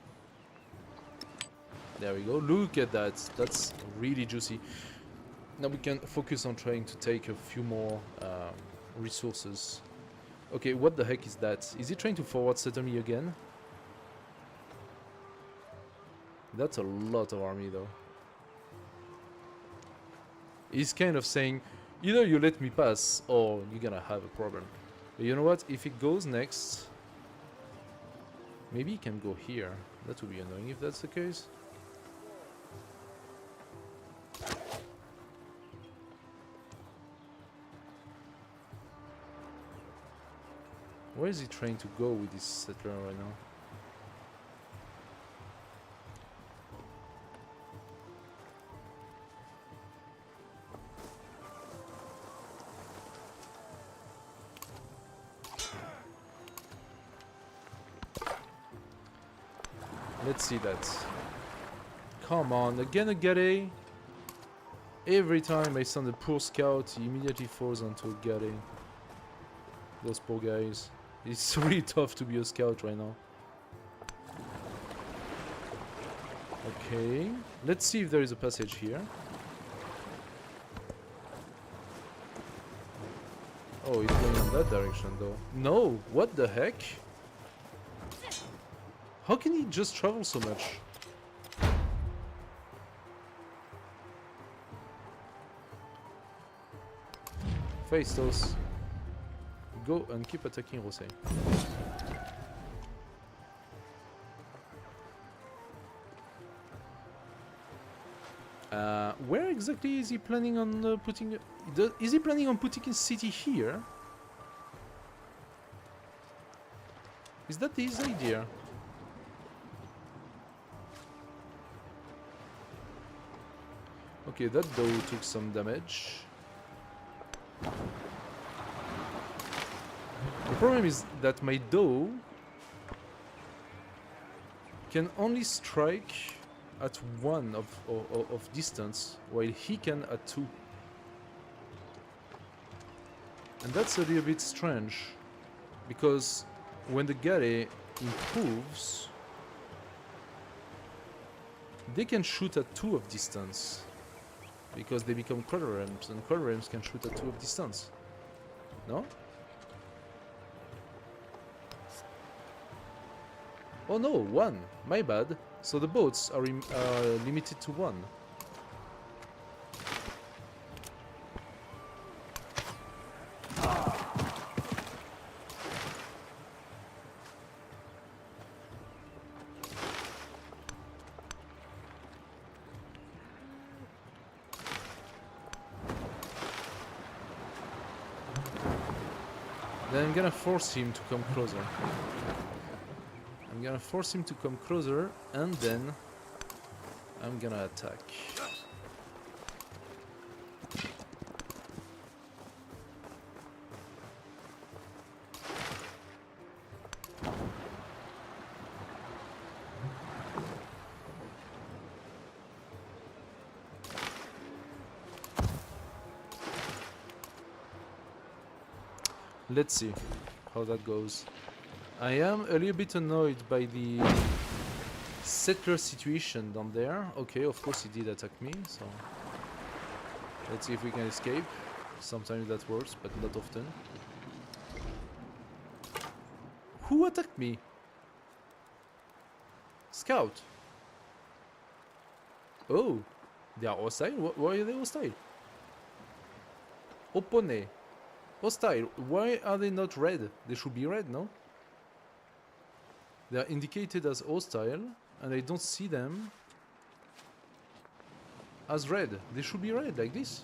A: There we go. Look at that. That's really juicy. Now we can focus on trying to take a few more resources. Okay, what the heck is that? Is he trying to forward settle me again? That's a lot of army though. He's kind of saying, either you let me pass or you're gonna have a problem. But you know what? If it goes next, maybe he can go here. That would be annoying if that's the case. Where is he trying to go with this settler right now? Let's see that. Come on, again a Gade. Every time I send a poor scout, he immediately falls onto a Gade. Those poor guys. It's really tough to be a scout right now. Okay, let's see if there is a passage here. Oh, it's going in that direction though. No, what the heck? How can he just travel so much? Face those. Go and keep attacking Rosé. Where exactly is he planning on putting... Is he planning on putting a city here? Is that his idea? Okay, that though took some damage. The problem is that my dough can only strike at 1 of distance, while he can at 2. And that's a little bit strange, because when the galley improves, they can shoot at 2 of distance, because they become crawler-realms, and crawler-realms can shoot at 2 of distance. No? Oh no, 1. My bad. So the boats are limited to 1. Then I'm gonna force him to come closer. I'm gonna force him to come closer, and then I'm gonna attack. Let's see how that goes. I am a little bit annoyed by the settler situation down there. Okay, of course he did attack me, so let's see if we can escape. Sometimes that works, but not often. Who attacked me? Scout. Oh, they are hostile? Why are they hostile? Oppone. Hostile. Why are they not red? They should be red, no? They are indicated as hostile, and I don't see them as red. They should be red, like this.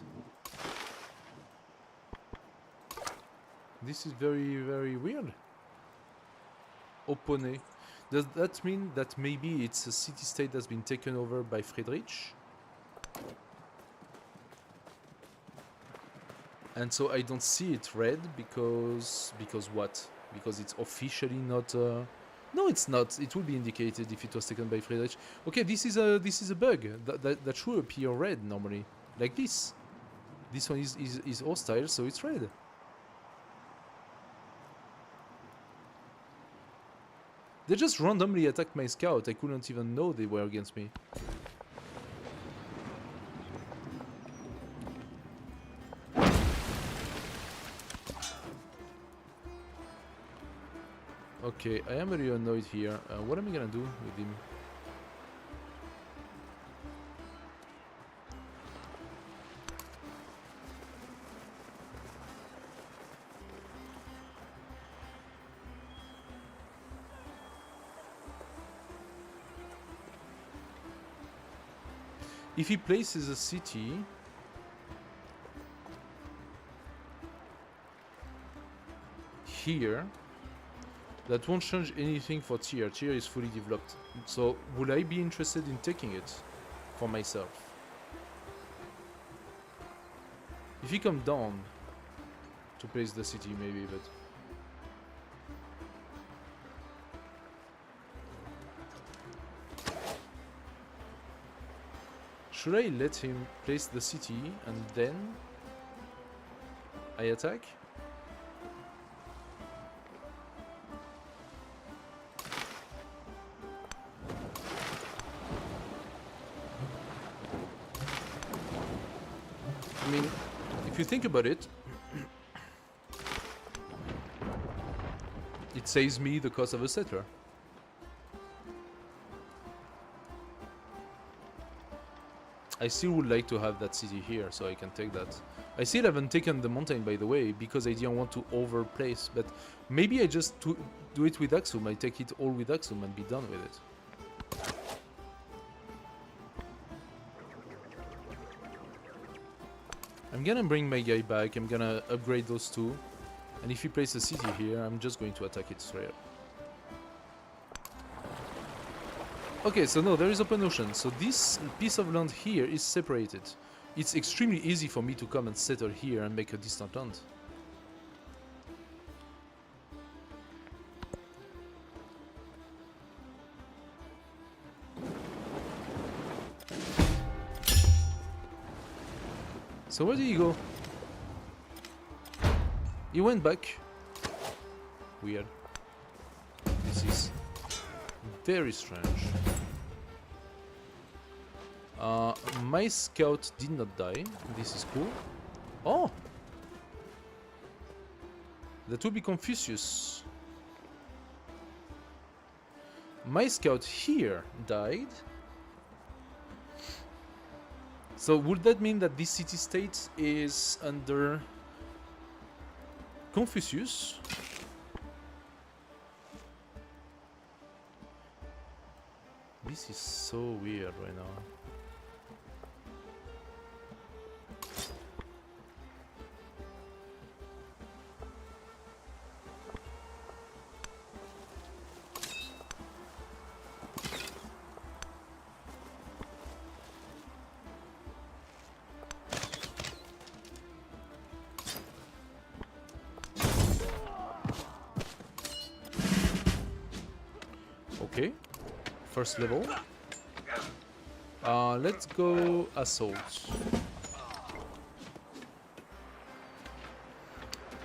A: This is very, very weird. Oppone. Does that mean that maybe it's a city-state that's been taken over by Friedrich? And so I don't see it red because what? Because it's officially not. No, it's not. It would be indicated if it was taken by Friedrich. Okay, this is a bug that should appear red normally, like this. This one is hostile, so it's red. They just randomly attacked my scout. I couldn't even know they were against me. Okay, I am really annoyed here. What am I gonna do with him? If he places a city here, that won't change anything for Tyr. Tyr is fully developed. So, would I be interested in taking it for myself? If he come down to place the city, maybe, but... Should I let him place the city and then I attack? I mean, if you think about it, it saves me the cost of a settler. I still would like to have that city here, so I can take that. I still haven't taken the mountain, by the way, because I didn't want to overplace, but maybe I just do it with Axum. I take it all with Axum and be done with it. I'm gonna bring my guy back, I'm gonna upgrade those two, and if he places a city here, I'm just going to attack it straight up. Okay, so no, there is open ocean, so this piece of land here is separated. It's extremely easy for me to come and settle here and make a distant land. So where did he go? He went back. Weird. This is very strange. My scout did not die. This is cool. Oh! That would be Confucius. My scout here died. So would that mean that this city-state is under Confucius? This is so weird right now. Okay, first level. Let's go assault.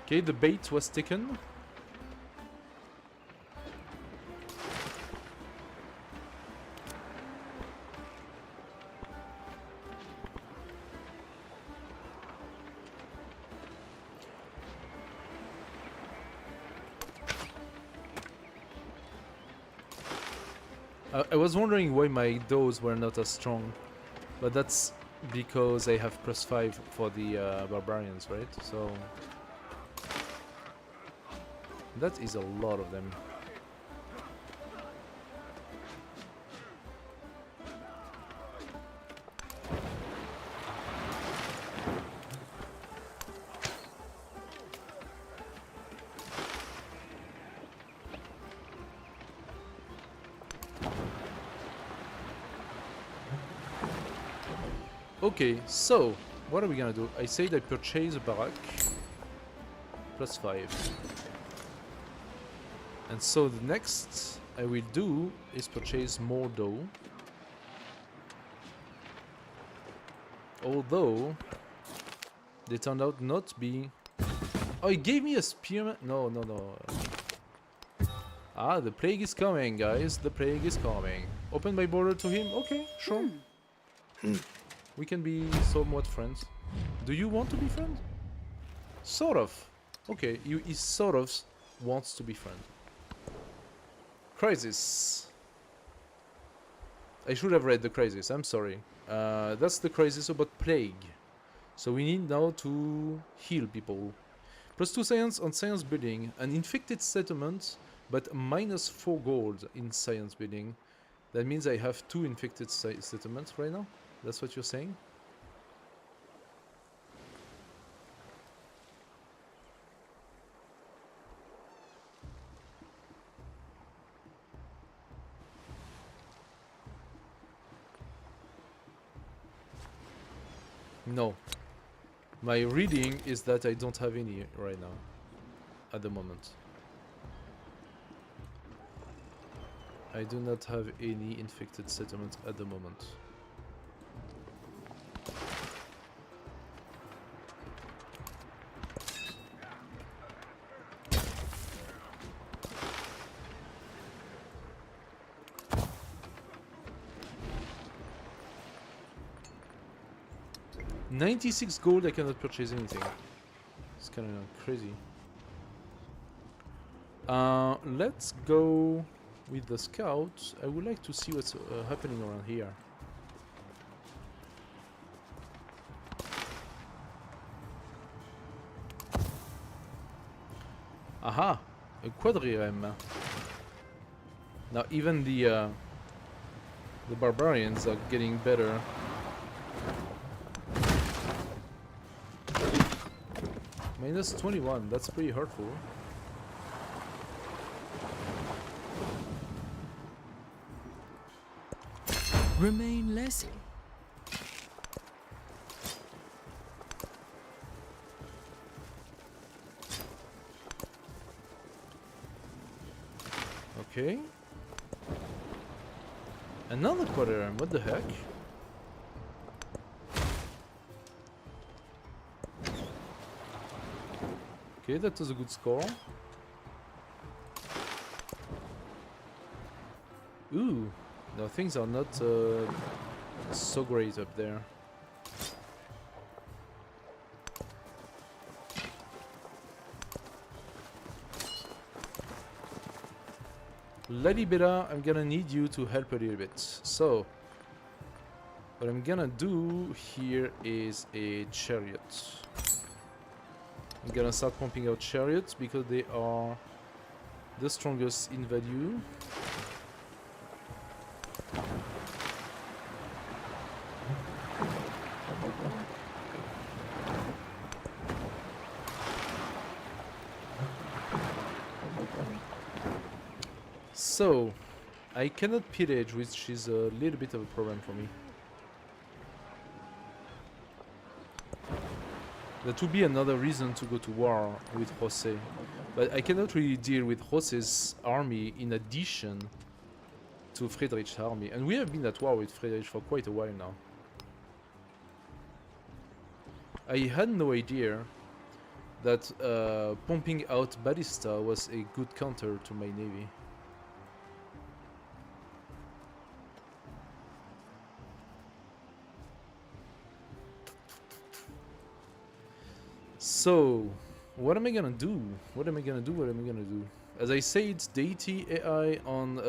A: Okay, the bait was taken. I was wondering why my does were not as strong, but that's because I have +5 for the barbarians, right? So that is a lot of them. Okay, so what are we gonna do? I said I purchase a barrack +5. And so the next I will do is purchase more dough. Although they turned out not to be. Oh, he gave me a spearman. No. Ah, the plague is coming, guys. The plague is coming. Open my border to him. Okay, sure. We can be somewhat friends. Do you want to be friends? Sort of. Okay, he sort of wants to be friends. Crisis. I should have read the crisis, I'm sorry. That's the crisis about plague. So we need now to heal people. +2 science on science building. An infected settlement, but -4 gold in science building. That means I have 2 infected settlements right now? That's what you're saying? No. My reading is that I don't have any right now. At the moment. I do not have any infected settlements at the moment. $96 gold, I cannot purchase anything. It's kind of crazy. Let's go with the scout. I would like to see what's happening around here. Aha! A quadrireme. Now even the barbarians are getting better. -21, that's pretty hurtful.
C: Remain less.
A: Okay. Another quadrireme, what the heck? Okay, that was a good score. Ooh, no, things are not so great up there. Lady Bella, I'm gonna need you to help a little bit. So, what I'm gonna do here is a chariot. I'm gonna start pumping out chariots because they are the strongest in value. So, I cannot pillage, which is a little bit of a problem for me. That would be another reason to go to war with Jose. But I cannot really deal with Jose's army in addition to Friedrich's army. And we have been at war with Friedrich for quite a while now. I had no idea that pumping out ballista was a good counter to my navy. So, what am I gonna do? What am I gonna do? What am I gonna do? As I said, Deity AI on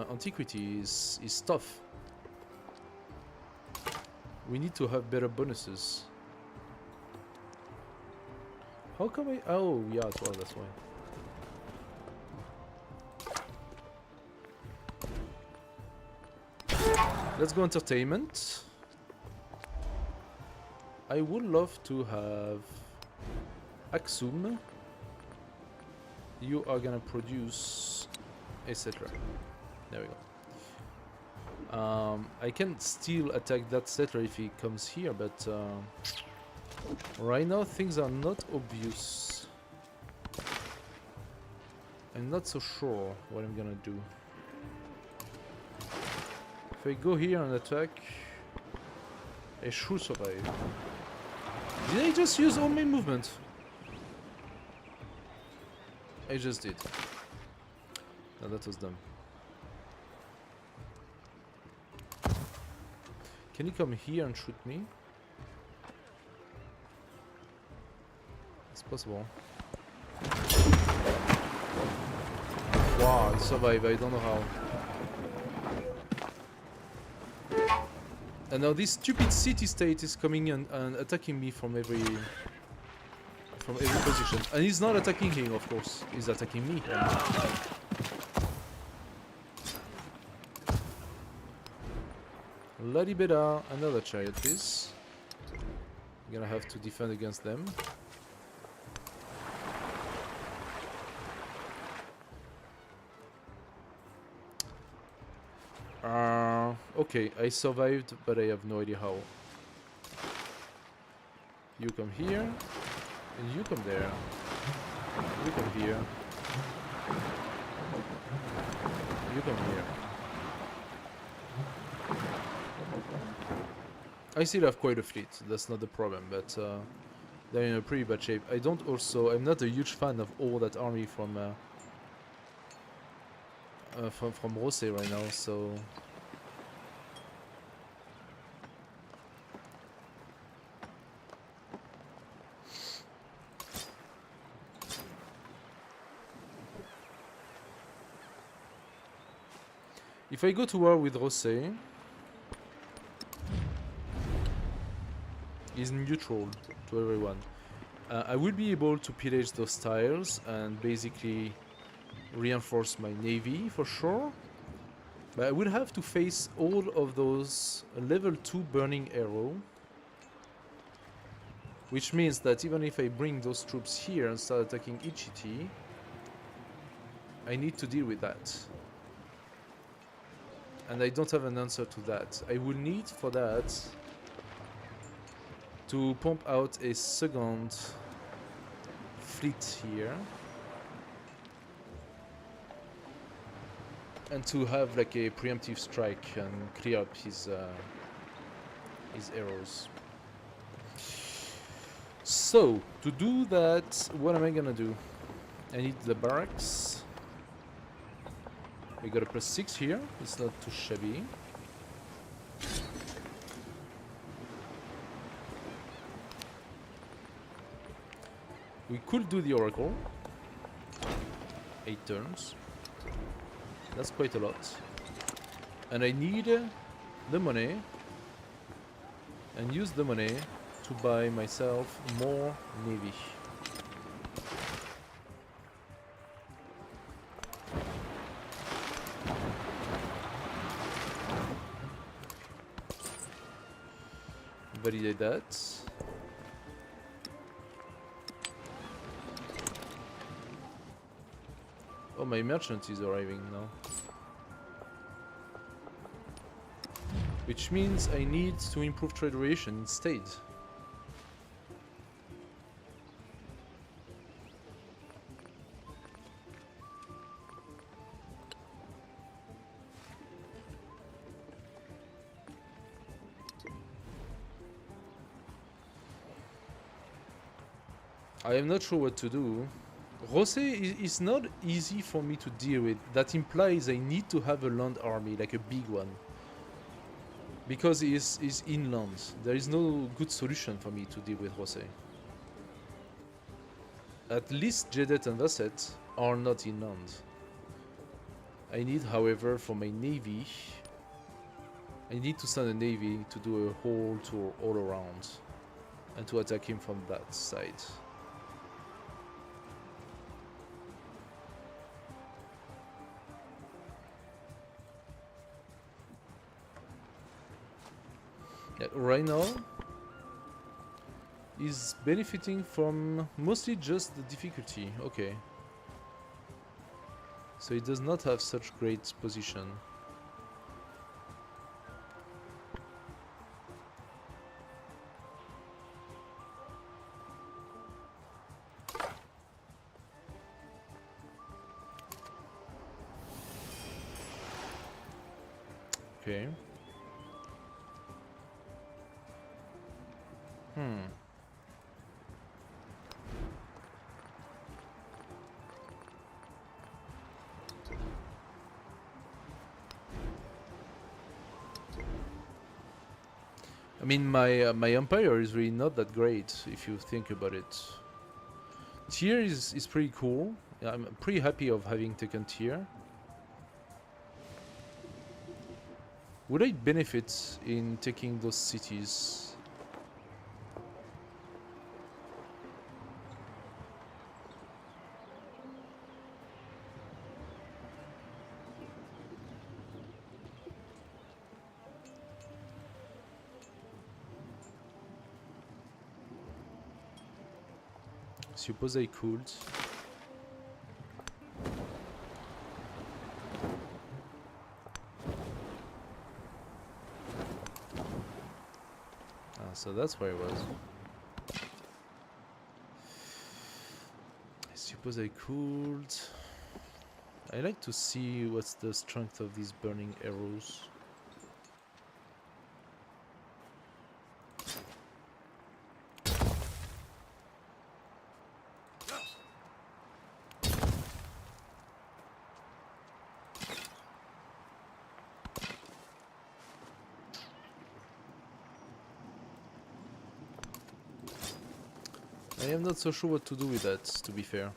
A: Antiquity is tough. We need to have better bonuses. How come I... Oh, yeah, as well, that's why. Let's go entertainment. I would love to have... Axum, you are gonna produce etc. There we go. I can still attack that settler if he comes here, but right now things are not obvious. I'm not so sure what I'm gonna do. If I go here and attack, I should survive. Did I just use all my movement? I just did. No, that was dumb. Can you come here and shoot me? It's possible. Wow, I survived. I don't know how. And now this stupid city-state is coming and attacking me from every position. And he's not attacking him, of course. He's attacking me. Lady Beda, another chariot, please. I'm gonna have to defend against them. Okay, I survived, but I have no idea how. You come here, and you come there. You come here. You come here. I still have quite a fleet, that's not the problem, but they're in a pretty bad shape. I'm not a huge fan of all that army from Rose right now, so... If I go to war with Rose, he's neutral to everyone. I will be able to pillage those tiles and basically reinforce my navy for sure. But I will have to face all of those level 2 burning arrow. Which means that even if I bring those troops here and start attacking Ichiti, I need to deal with that. And I don't have an answer to that. I will need for that to pump out a second fleet here. And to have like a preemptive strike and clear up his arrows. So, to do that, what am I gonna do? I need the barracks. We got a +6 here. It's not too shabby. We could do the Oracle. 8 turns. That's quite a lot. And I need the money. And use the money to buy myself more navy. Validate that. Oh, my merchant is arriving now. Which means I need to improve trade relation instead. I am not sure what to do. Rosé is not easy for me to deal with. That implies I need to have a land army, like a big one. Because he is inland. There is no good solution for me to deal with Rosé. At least Jedet and Vasset are not inland. I need, however, for my navy, I need to send a navy to do a whole tour all around and to attack him from that side. Yeah, right now is benefiting from mostly just the difficulty. Okay. So it does not have such great position. Okay. I mean, my empire is really not that great if you think about it. Tyr is pretty cool. I'm pretty happy of having taken Tyr. Would I benefit in taking those cities? Suppose I could. So that's where I was. I suppose I could. I like to see what's the strength of these burning arrows. I am not so sure what to do with that, to be fair.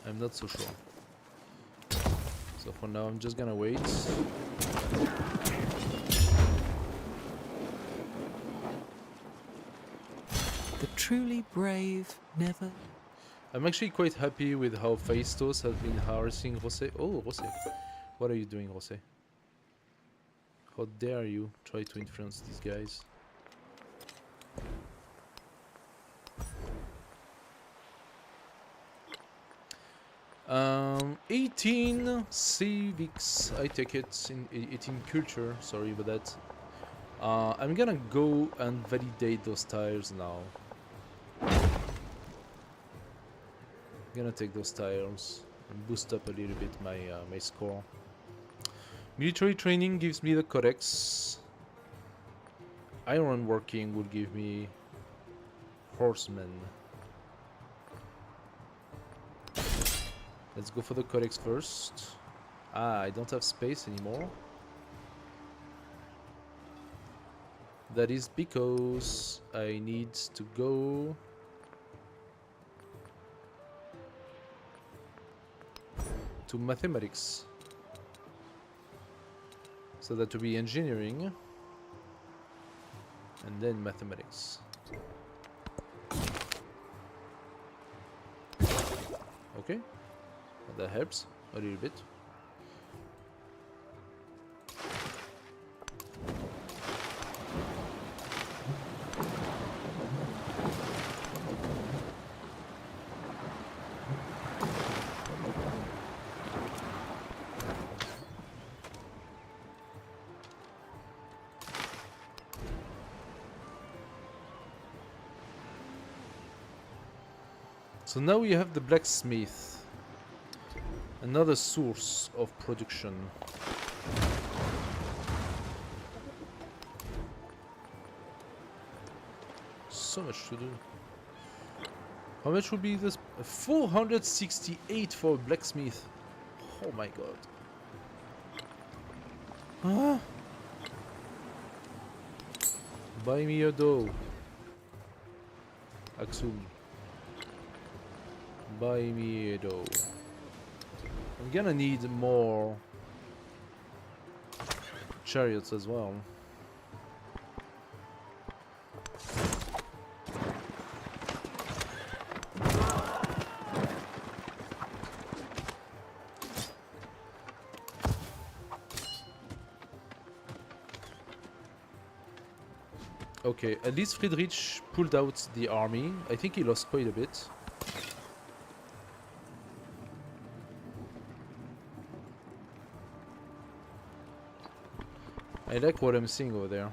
A: I'm not so sure. So for now I'm just gonna wait.
C: The truly brave never...
A: I'm actually quite happy with how Phaistos has been harassing Rosé. Oh, Rosé. What are you doing, Rosé? How dare you try to influence these guys? 18 civics, I take it, in 18 culture, sorry about that. I'm gonna go and validate those tiles now. I'm gonna take those tiles and boost up a little bit my my score. Military training gives me the codex. Iron working will give me horsemen. Let's go for the codex first. Ah, I don't have space anymore. That is because I need to go to mathematics. So that will be engineering and then mathematics. Okay, well, that helps a little bit. So now we have the blacksmith, another source of production. So much to do. How much would be this? 468 for a blacksmith. Oh my god. Huh? Buy me a dough. Axum. Buy me a dough. I'm gonna need more chariots as well. Okay, at least Friedrich pulled out the army. I think he lost quite a bit. I like what I'm seeing over there.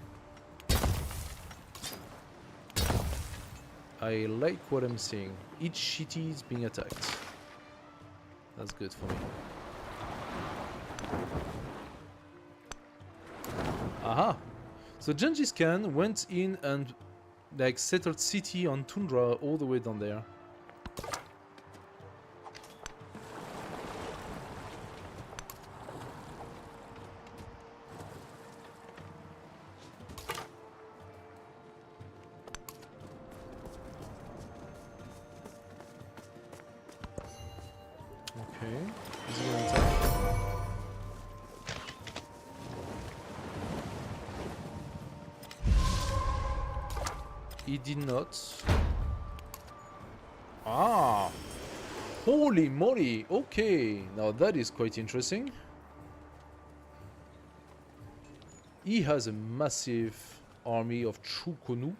A: I like what I'm seeing. Each city is being attacked. That's good for me. Aha! So Gengis Khan went in and like settled city on tundra all the way down there. Okay. Is he gonna attack? He did not. Ah! Holy moly! Okay, now that is quite interesting. He has a massive army of true Konu.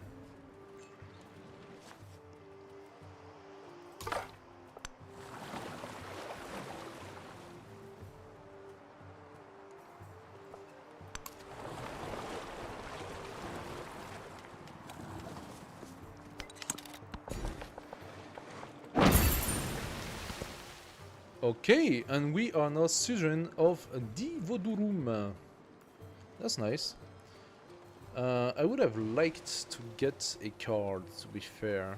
A: Okay, and we are now suzerain of Divodurum. That's nice. I would have liked to get a card, to be fair.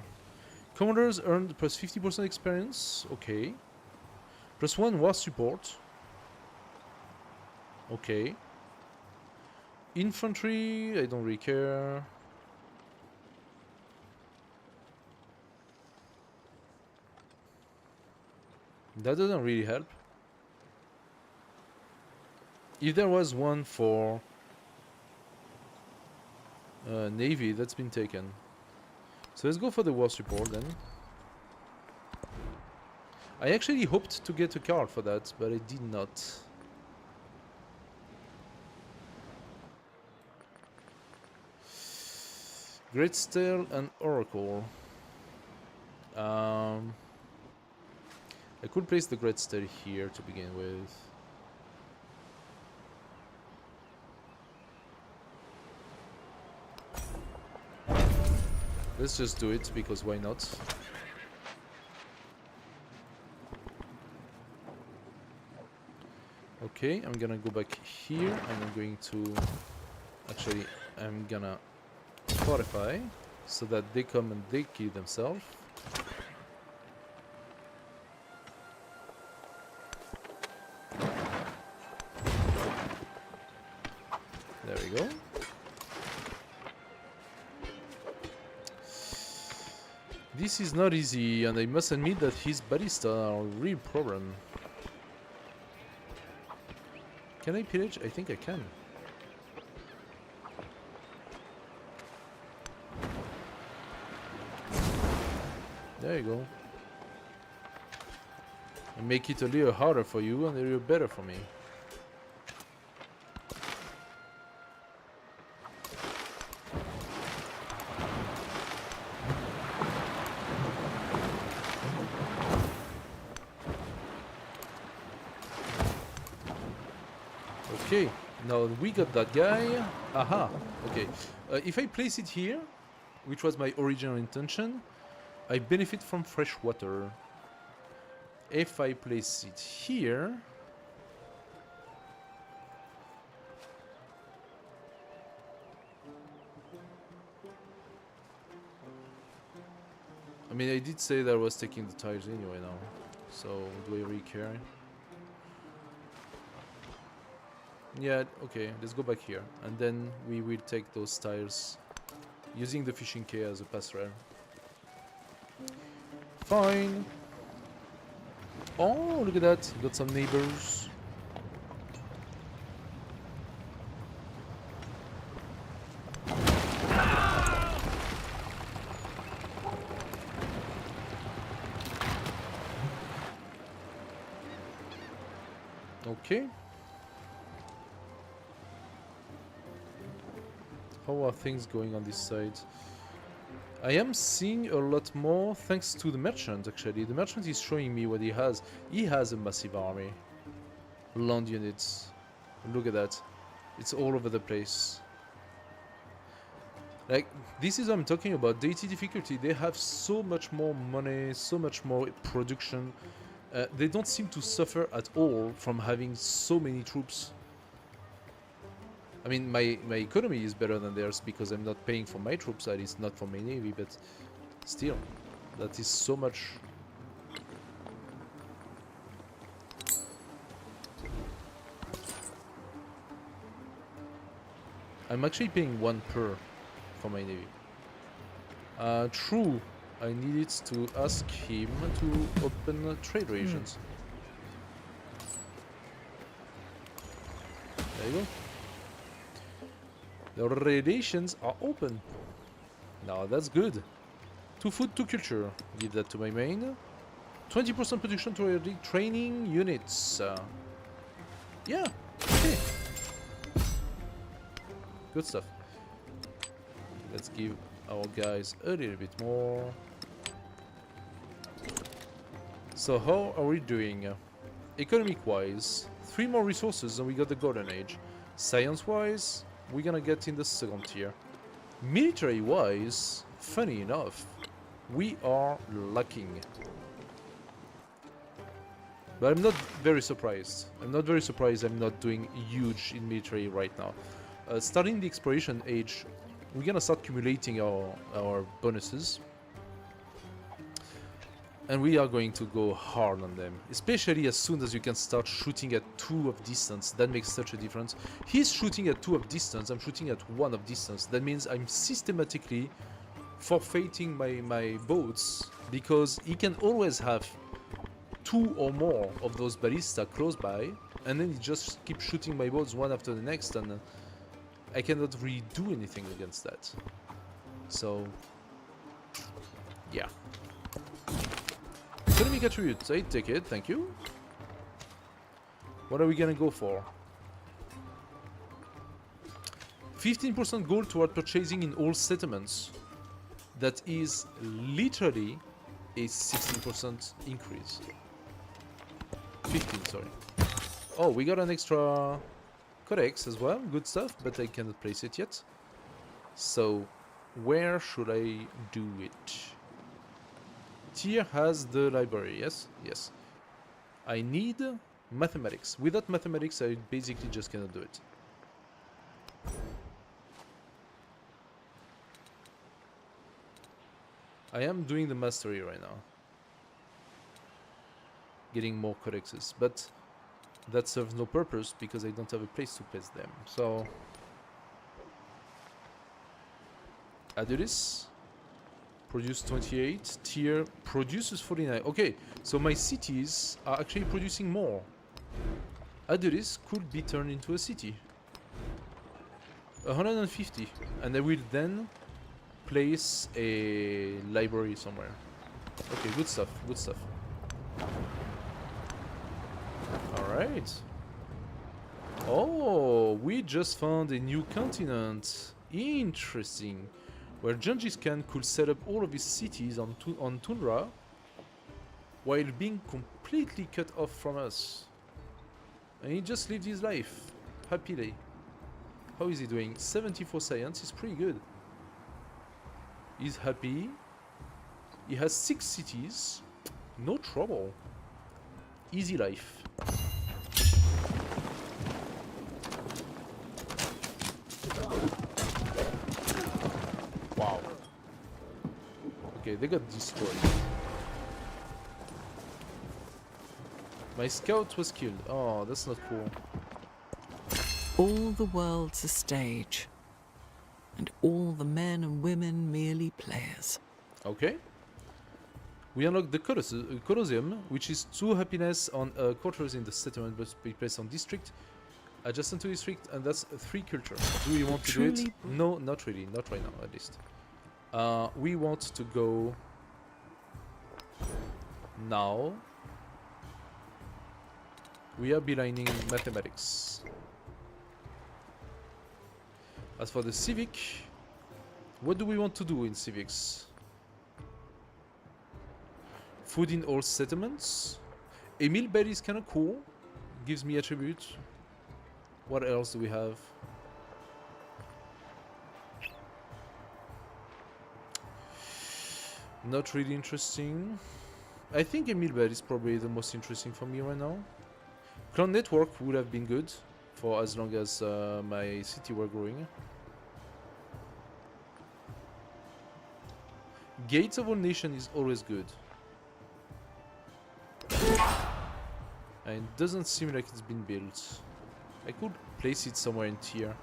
A: Commanders earned plus 50% experience. Okay. Plus 1 war support. Okay. Infantry, I don't really care. That doesn't really help. If there was one for Navy, that's been taken. So let's go for the war support then. I actually hoped to get a card for that, but I did not. Great Stale and Oracle. I could place the Great Stale here to begin with. Let's just do it, because why not? Okay, I'm gonna go back here, and I'm going to... Actually, I'm gonna fortify, so that they come and they kill themselves. There we go. This is not easy, and I must admit that his ballistas are a real problem. Can I pillage? I think I can. There you go. I make it a little harder for you and a little better for me. Okay, now we got that guy. Aha, okay. If I place it here, which was my original intention, I benefit from fresh water. If I place it here... I mean, I did say that I was taking the tiles anyway now, so do I really care? Yeah, okay, let's go back here, and then we will take those tiles using the fishing quay as a pass rail. Fine. Oh, look at that, got some neighbors. Okay. How are things going on this side? I am seeing a lot more thanks to the merchant, actually. The merchant is showing me what he has. He has a massive army. Land units. Look at that. It's all over the place. Like, this is what I'm talking about. Deity difficulty. They have so much more money, so much more production. They don't seem to suffer at all from having so many troops. I mean, my economy is better than theirs because I'm not paying for my troops, at least not for my navy, but still, that is so much. I'm actually paying 1 per for my navy. True, I needed to ask him to open trade relations. There you go. The relations are open. Now that's good. 2 food, 2 culture. Give that to my main. 20% production to training units. Yeah, okay. Good stuff. Let's give our guys a little bit more. So how are we doing? Economic-wise, 3 more resources and we got the Golden Age. Science-wise, we're gonna get in the 2nd tier. Military-wise, funny enough, we are lacking. But I'm not very surprised. I'm not doing huge in military right now. Starting the exploration age, we're gonna start accumulating our bonuses. And we are going to go hard on them, especially as soon as you can start shooting at 2 of distance. That makes such a difference. He's shooting at 2 of distance, I'm shooting at 1 of distance. That means I'm systematically forfeiting my boats, because he can always have 2 or more of those ballista close by, and then he just keeps shooting my boats one after the next, and I cannot really do anything against that. So, yeah. Economic attributes, I take it, thank you. What are we gonna go for? 15% gold toward purchasing in all settlements. That is literally a 16% increase. 15, sorry. Oh, we got an extra codex as well, good stuff, but I cannot place it yet. So, where should I do it? Tier has the library, yes? Yes. I need mathematics. Without mathematics, I basically just cannot do it. I am doing the mastery right now. Getting more codexes, but that serves no purpose because I don't have a place to place them. So I do this. Produce 28. Tier produces 49. Okay, so my cities are actually producing more. Adulis could be turned into a city. 150. And I will then place a library somewhere. Okay, good stuff, good stuff. Alright. Oh, we just found a new continent. Interesting. Where Gengis Khan could set up all of his cities on Tundra while being completely cut off from us. And he just lived his life happily. How is he doing? 74 science is pretty good. He's happy. He has 6 cities. No trouble. Easy life. Wow. Okay, they got destroyed. My scout was killed. Oh, that's not cool.
C: All the world's a stage, and all the men and women merely players.
A: Okay. We unlock the Colosseum, which is 2 happiness on quarters in the settlement, but be placed on district, adjacent to district, and that's 3 culture. Do we want to do it? No, not really. Not right now, at least. We want to go now. We are beelining mathematics. As for the civic, what do we want to do in civics? Food in all settlements. A meal bed is kind of cool. Gives me attribute. What else do we have? Not really interesting. I think a meal bed is probably the most interesting for me right now. Clan network would have been good for as long as my city were growing. Gates of all nation is always good. And it doesn't seem like it's been built. I could place it somewhere in tier.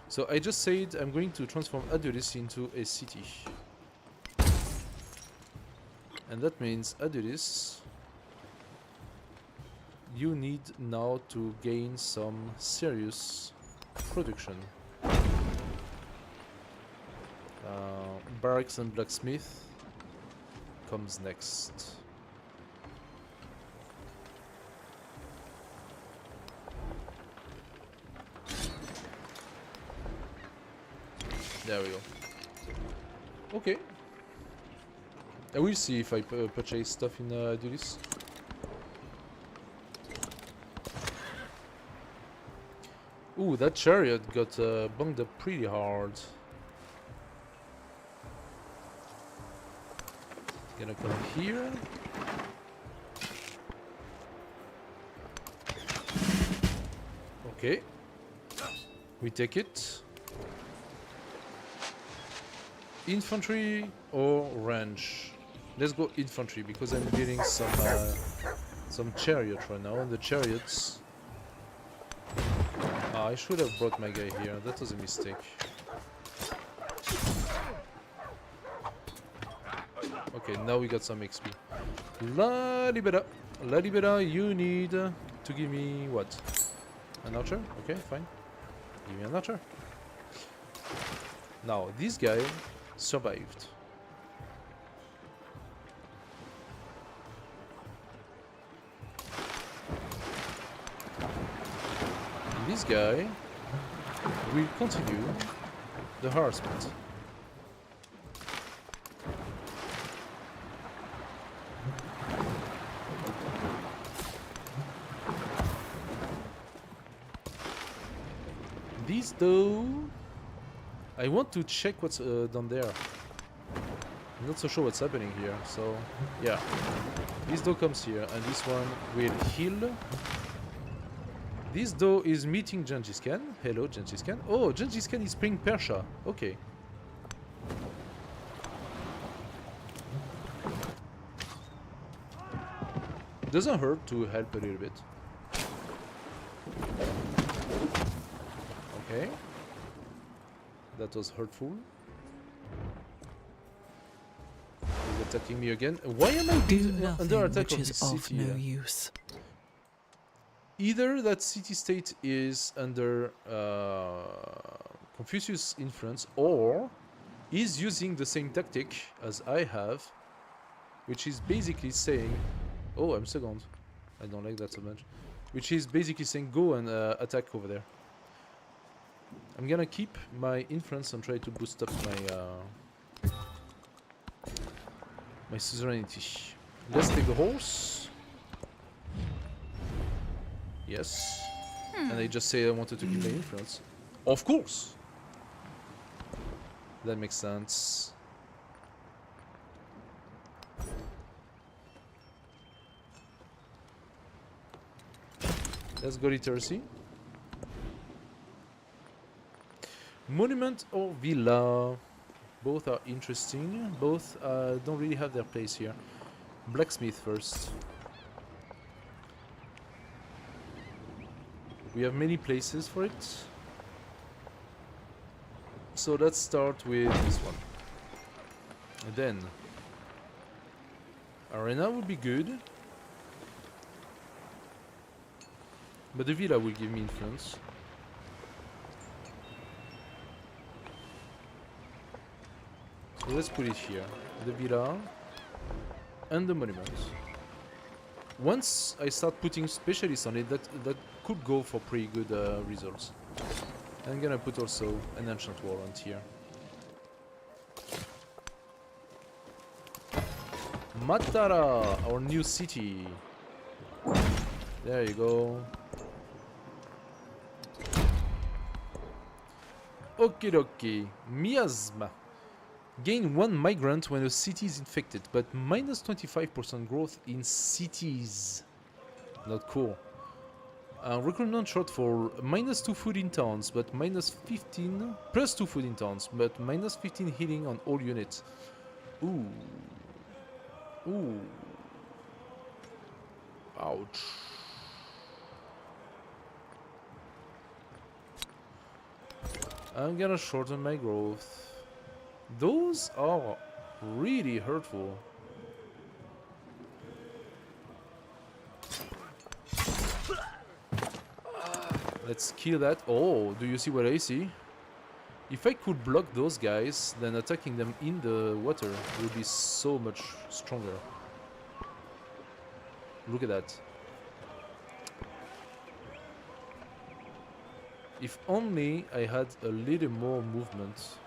A: So I just said I'm going to transform Adulis into a city. And that means Adulis, you need now to gain some serious production. Barracks and blacksmith comes next. There we go. Okay. I will see if I purchase stuff in Adulis. Ooh, that chariot got bunged up pretty hard. Gonna come here. Okay. We take it. Infantry or range? Let's go infantry because I'm building some chariot right now, and the chariots. I should have brought my guy here. That was a mistake. Okay, now we got some XP. La Libera, you need to give me what? An archer? Okay, fine. Give me an archer. Now, this guy survived. And this guy will continue the harassment. These though, I want to check what's down there. I'm not so sure what's happening here, so yeah. This dog comes here, and this one will heal. This though is meeting Gengis Khan. Hello, Gengis Khan. Oh, Gengis Khan is playing Persia. Okay. Doesn't hurt to help a little bit. Okay. That was hurtful. He's attacking me again. Why am I
C: Do
A: being
C: nothing
A: under attack
C: which
A: of
C: is
A: this
C: of
A: city?
C: no use.
A: Either that city-state is under Confucius' influence, or is using the same tactic as I have, which is basically saying, oh, I'm second. I don't like that so much. Which is basically saying, go and attack over there. I'm gonna keep my influence and try to boost up my my suzerainty. Let's take the horse. Yes. And I just say I wanted to keep my influence. Of course. That makes sense. Let's go literacy. Monument or villa? Both are interesting. Both don't really have their place here. Blacksmith first. We have many places for it. So let's start with this one. And then arena would be good. But the villa will give me influence. So let's put it here. The villa and the monument. Once I start putting specialists on it, that could go for pretty good results. I'm gonna put also an ancient warrant here. Matara, our new city. There you go. Okie dokie. Miasma. Gain 1 migrant when a city is infected, but minus 25% growth in cities. Not cool. Recruitment short for minus 2 food in towns, but minus 15... Plus 2 food in towns, but minus 15 healing on all units. Ooh. Ooh. Ouch. I'm gonna shorten my growth. Those are really hurtful. Let's kill that. Oh, do you see what I see? If I could block those guys, then attacking them in the water would be so much stronger. Look at that. If only I had a little more movement.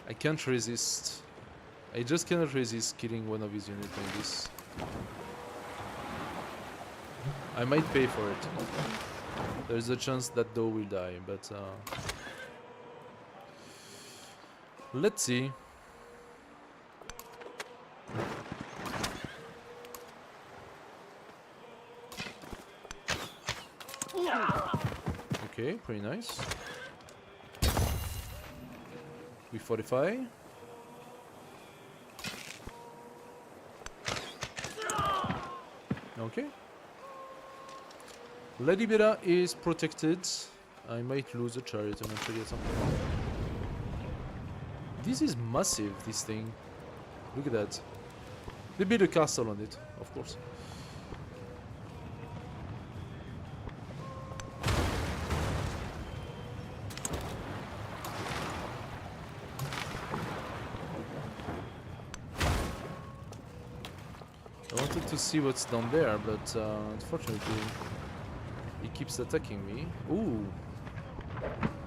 A: I can't resist. I just cannot resist killing one of his units like this. I might pay for it. There's a chance that Doe will die, but let's see. Okay, pretty nice. We fortify. Okay. La Libera is protected. I might lose a chariot eventually at some point. This is massive, this thing. Look at that. They built a castle on it, of course. I wanted to see what's down there, but unfortunately he keeps attacking me. Ooh,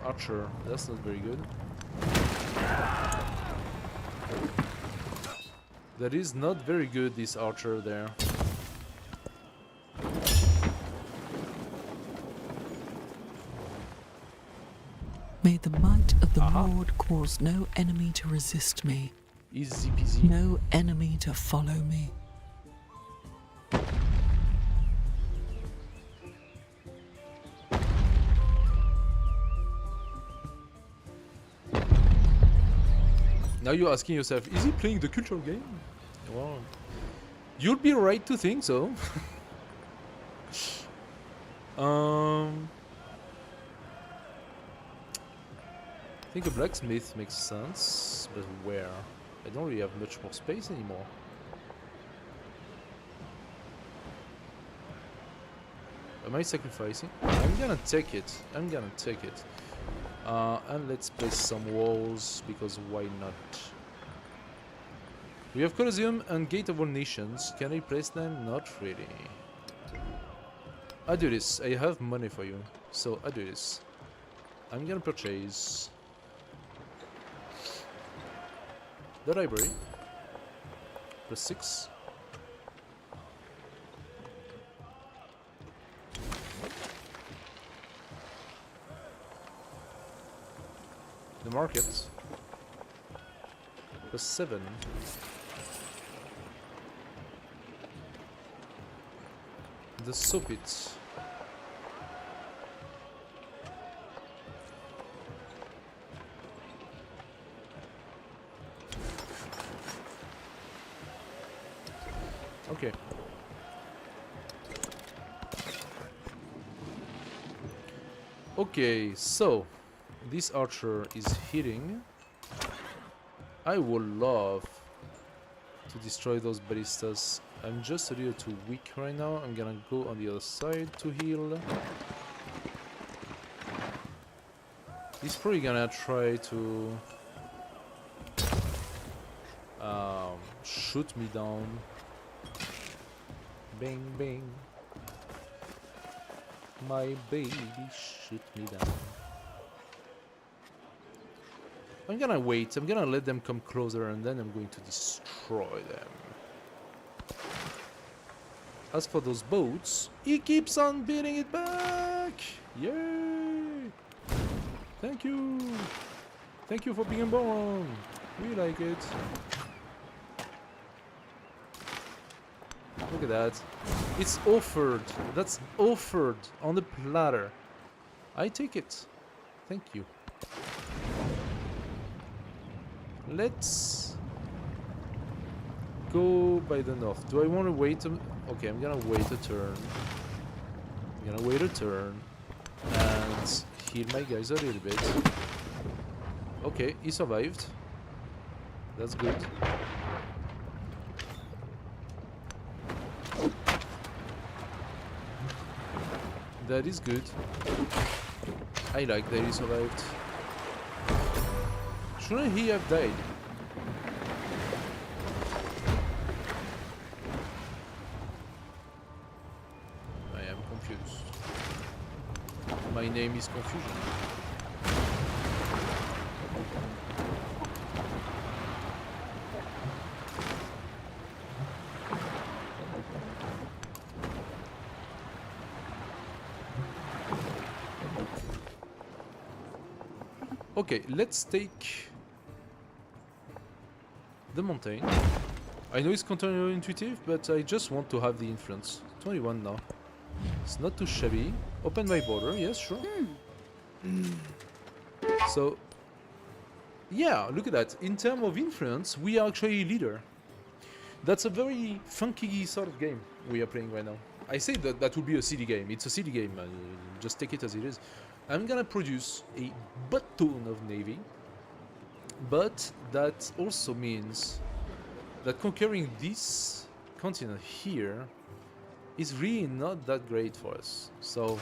A: archer, that's not very good. That is not very good, this archer there.
C: May the might of the Lord cause no enemy to resist me,
A: Easy peasy.
C: no enemy to follow me.
A: Now you're asking yourself, is he playing the cultural game? Well, you'd be right to think so. I think a blacksmith makes sense, but where? I don't really have much more space anymore. Am I sacrificing? I'm gonna take it. I'm gonna take it. And let's place some walls, because why not? We have Colosseum and Gate of All Nations. Can I place them? Not really. I do this. I have money for you. So I do this. I'm gonna purchase the library. +6. The market. +7. The soap pit. Okay. Okay, so this archer is hitting. I would love to destroy those ballistas. I'm just a little too weak right now. I'm gonna go on the other side to heal. He's probably gonna try to shoot me down. Bang bang. My baby, shoot me down. I'm gonna wait. I'm gonna let them come closer, and then I'm going to destroy them. As for those boats, he keeps on beating it back! Yay! Thank you! Thank you for being born! We like it. Look at that. It's offered. That's offered on the platter. I take it. Thank you. Let's go by the north. Do I want to wait? Okay, I'm gonna wait a turn. I'm gonna wait a turn and heal my guys a little bit. Okay, he survived. That's good. That is good. I like that he survived. Shouldn't he have died? I am confused. My name is Confusion. Okay, let's take the mountain. I know it's counterintuitive, but I just want to have the influence. 21 now. It's not too shabby. Open my border, yes, sure. So, yeah, look at that. In terms of influence, we are actually leader. That's a very funky sort of game we are playing right now. I say that that would be a silly game. It's a silly game. Just take it as it is. I'm gonna produce a butt ton of navy, but that also means that conquering this continent here is really not that great for us. So,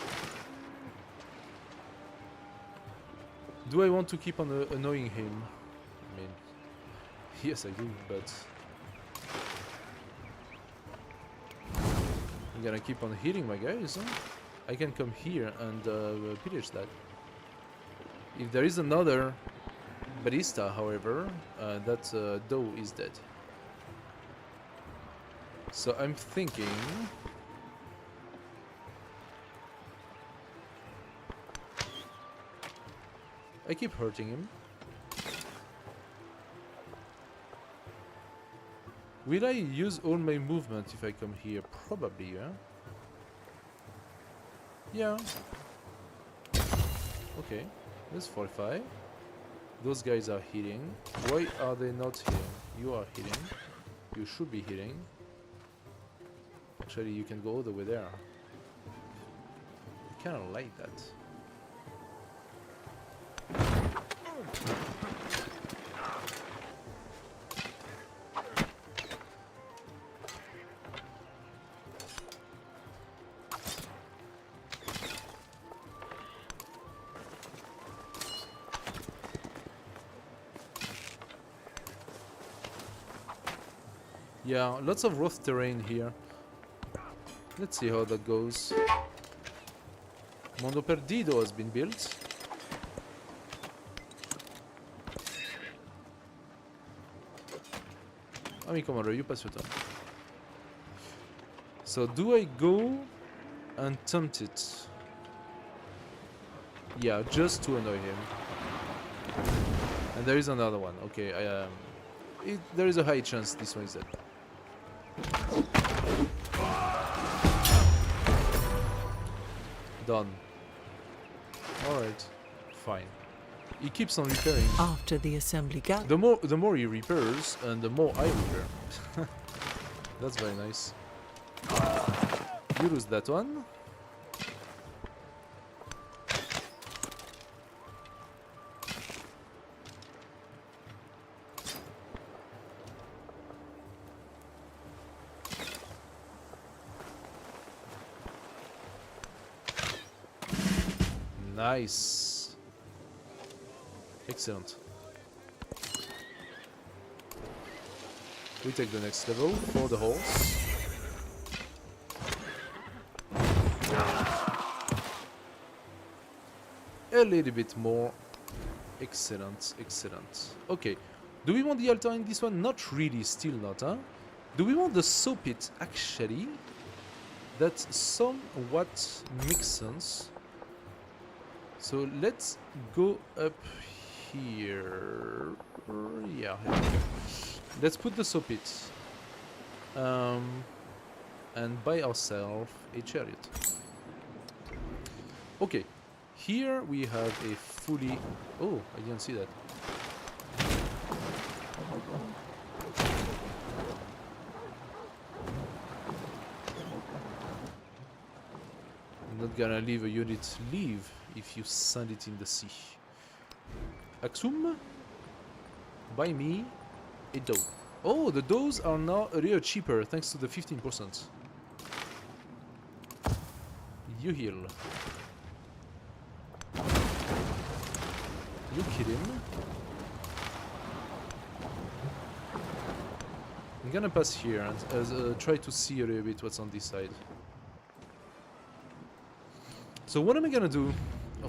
A: do I want to keep on annoying him? I mean, yes I do, but I'm gonna keep on hitting my guys, huh? I can come here and pillage that. If there is another ballista, however, that doe is dead. So I'm thinking... I keep hurting him. Will I use all my movement if I come here? Probably, yeah? Yeah. Okay, let's fortify. Those guys are hitting. Why are they not hitting? You are hitting. You should be hitting. Actually, you can go all the way there. I kind of like that. Yeah, lots of rough terrain here. Let's see how that goes. Mondo Perdido has been built. Ami Commander, you pass your turn. So do I go and tempt it? Yeah, just to annoy him. And there is another one. Okay, there is a high chance this one is dead. Done. Alright. Fine. He keeps on repairing.
C: After the assembly gather.
A: The more he repairs, and the more I repair. That's very nice. You lose that one. Nice. Excellent. We take the next level for the horse. A little bit more. Excellent, excellent. Okay. Do we want the altar in this one? Not really, still not, huh? Do we want the saw pit? Actually, that somewhat makes sense. So let's go up here. Yeah, here we go. Let's put the saw pit. And buy ourselves a chariot. Okay. Here we have a fully... Oh, I didn't see that. I'm not gonna leave a unit leave if you send it in the sea. Axum, buy me a dough. Oh, the doughs are now a little cheaper thanks to the 15%. You heal. You kill him. I'm gonna pass here and try to see a little bit what's on this side. So what am I gonna do?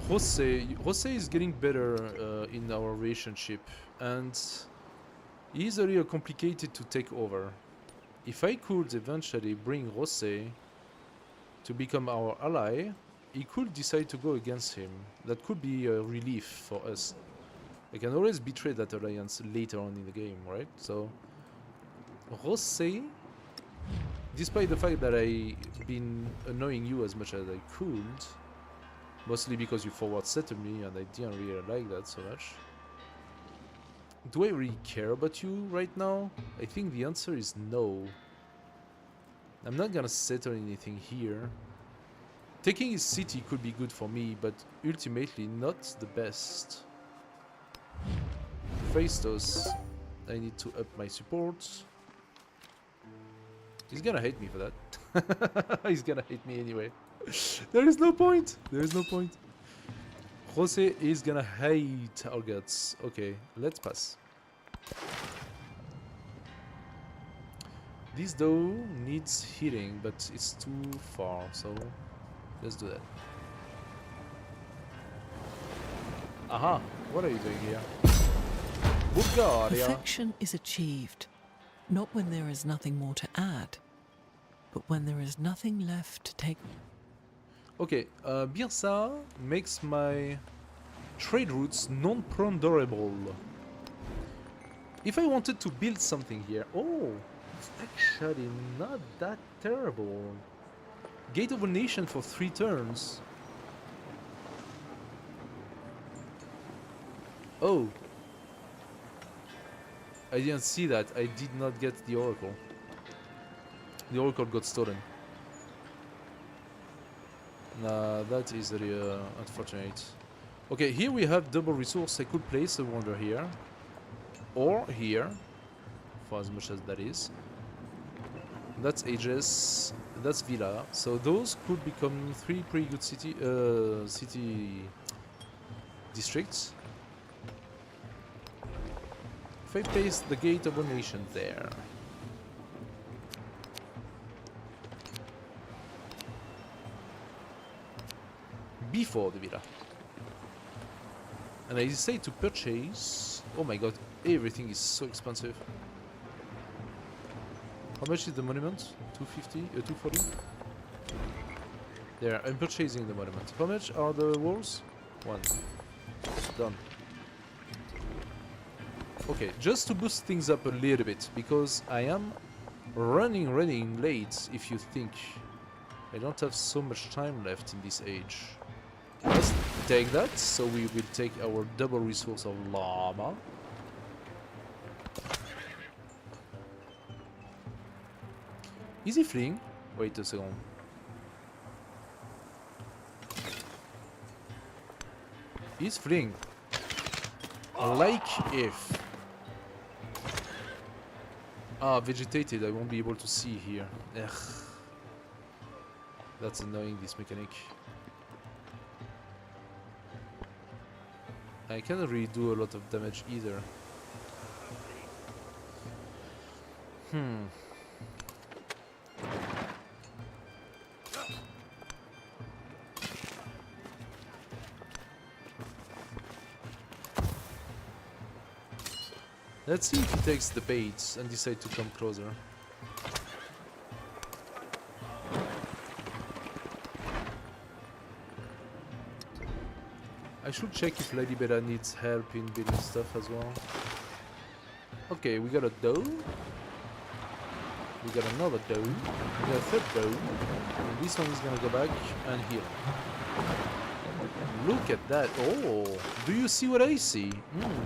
A: Jose is getting better in our relationship, and he's a little complicated to take over. If I could eventually bring Jose to become our ally, he could decide to go against him. That could be a relief for us. I can always betray that alliance later on in the game, right? So Jose, despite the fact that I've been annoying you as much as I could, mostly because you forward settled me and I didn't really like that so much. Do I really care about you right now? I think the answer is no. I'm not gonna settle anything here. Taking his city could be good for me, but ultimately not the best. Phaistos, I need to up my support. He's gonna hate me for that. He's gonna hate me anyway. There is no point. There is no point. Jose is gonna hate our guts. Okay, let's pass. This though needs healing, but it's too far, so let's do that. Aha! What are you doing here? Bulgaria!
C: Perfection is achieved, not when there is nothing more to add, but when there is nothing left to take.
A: Okay, Birsa makes my Trade routes non-ponderable. If I wanted to build something here, oh, it's actually not that terrible. Gate of a nation for 3 turns. Oh, I didn't see that. I did not get the oracle. The oracle got stolen. Nah, that is really unfortunate. Okay, here we have double resource. I could place a wonder here. Or here. For as much as that is. That's Aegis. That's Villa. So those could become 3 pretty good city districts. If I place the Gate of a Nation there. Before the villa. And I decide to purchase... Oh my god, everything is so expensive. How much is the monument? 250? 240? There, I'm purchasing the monument. How much are the walls? 1. Done. Okay, just to boost things up a little bit, because I am running late, if you think. I don't have so much time left in this age. Let's take that, so we will take our double resource of llama. Is he fleeing? Wait a second. He's fleeing. Like if... Ah, vegetated, I won't be able to see here. Ugh. That's annoying, this mechanic. I cannot really do a lot of damage either. Let's see if he takes the baits and decides to come closer. I should check if Lady Bella needs help in building stuff as well. Okay, we got a doe. We got another doe. We got a third doe. And this one is gonna go back and heal. Look at that. Oh, do you see what I see?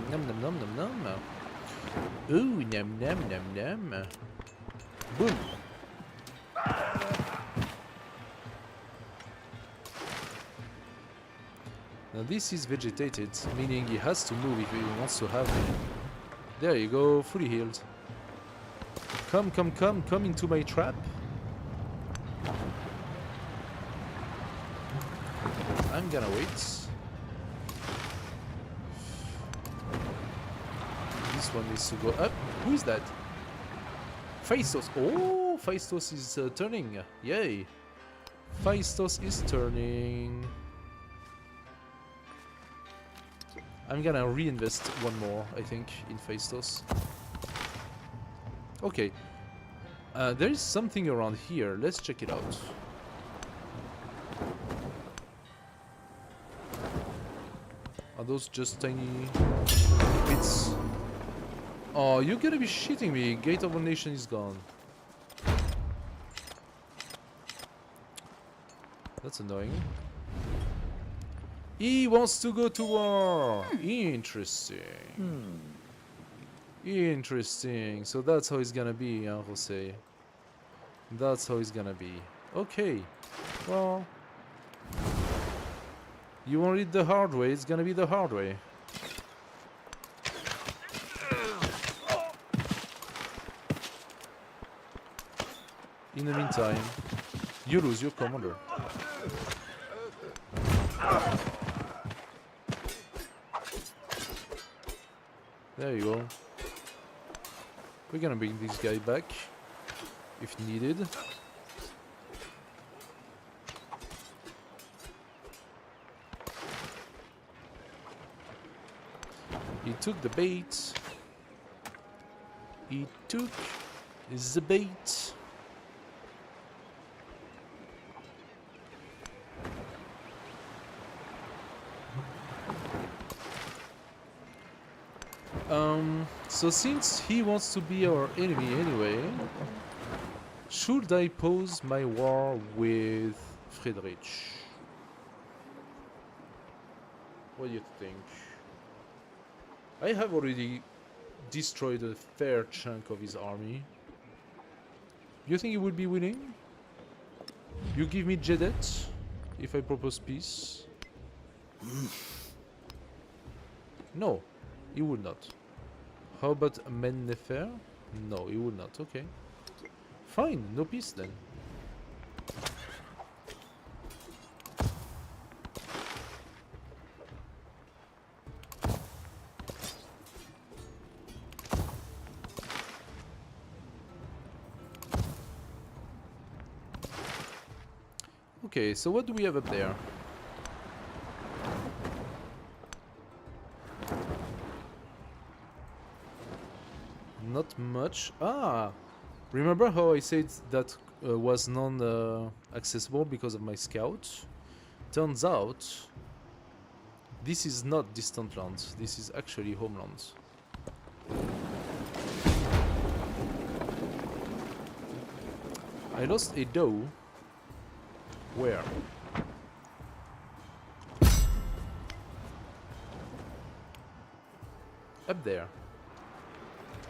A: Nom nom nom nom nom. Ooh, nom nom nom nom. Boom. Now this is vegetated, meaning he has to move if he wants to have me. There you go, fully healed. Come, come, come, come into my trap. I'm gonna wait. This one needs to go up. Who is that? Phaistos. Oh, Phaistos is turning. Yay. Phaistos is turning. I'm gonna reinvest one more, I think, in Phaistos. Okay. There is something around here. Let's check it out. Are those just tiny bits? Oh, you gotta be shitting me. Gate of a Nation is gone. That's annoying. He wants to go to war. Interesting. Interesting. So that's how it's gonna be, huh, Jose? That's how it's gonna be. Okay. Well, you want it the hard way, it's gonna be the hard way. In the meantime, you lose your commander. There you go. We're gonna bring this guy back if needed. He took the bait. He took the bait. So since he wants to be our enemy anyway, should I pause my war with Friedrich? What do you think? I have already destroyed a fair chunk of his army. You think he would be willing? You give me Jedet if I propose peace? No, he would not. How about Mennefer? No, he would not. Okay. Fine, no peace then. Okay, so what do we have up there? Not much. Ah! Remember how I said that was non-accessible because of my scout? Turns out, this is not distant land. This is actually homeland. I lost a doe. Where? Up there.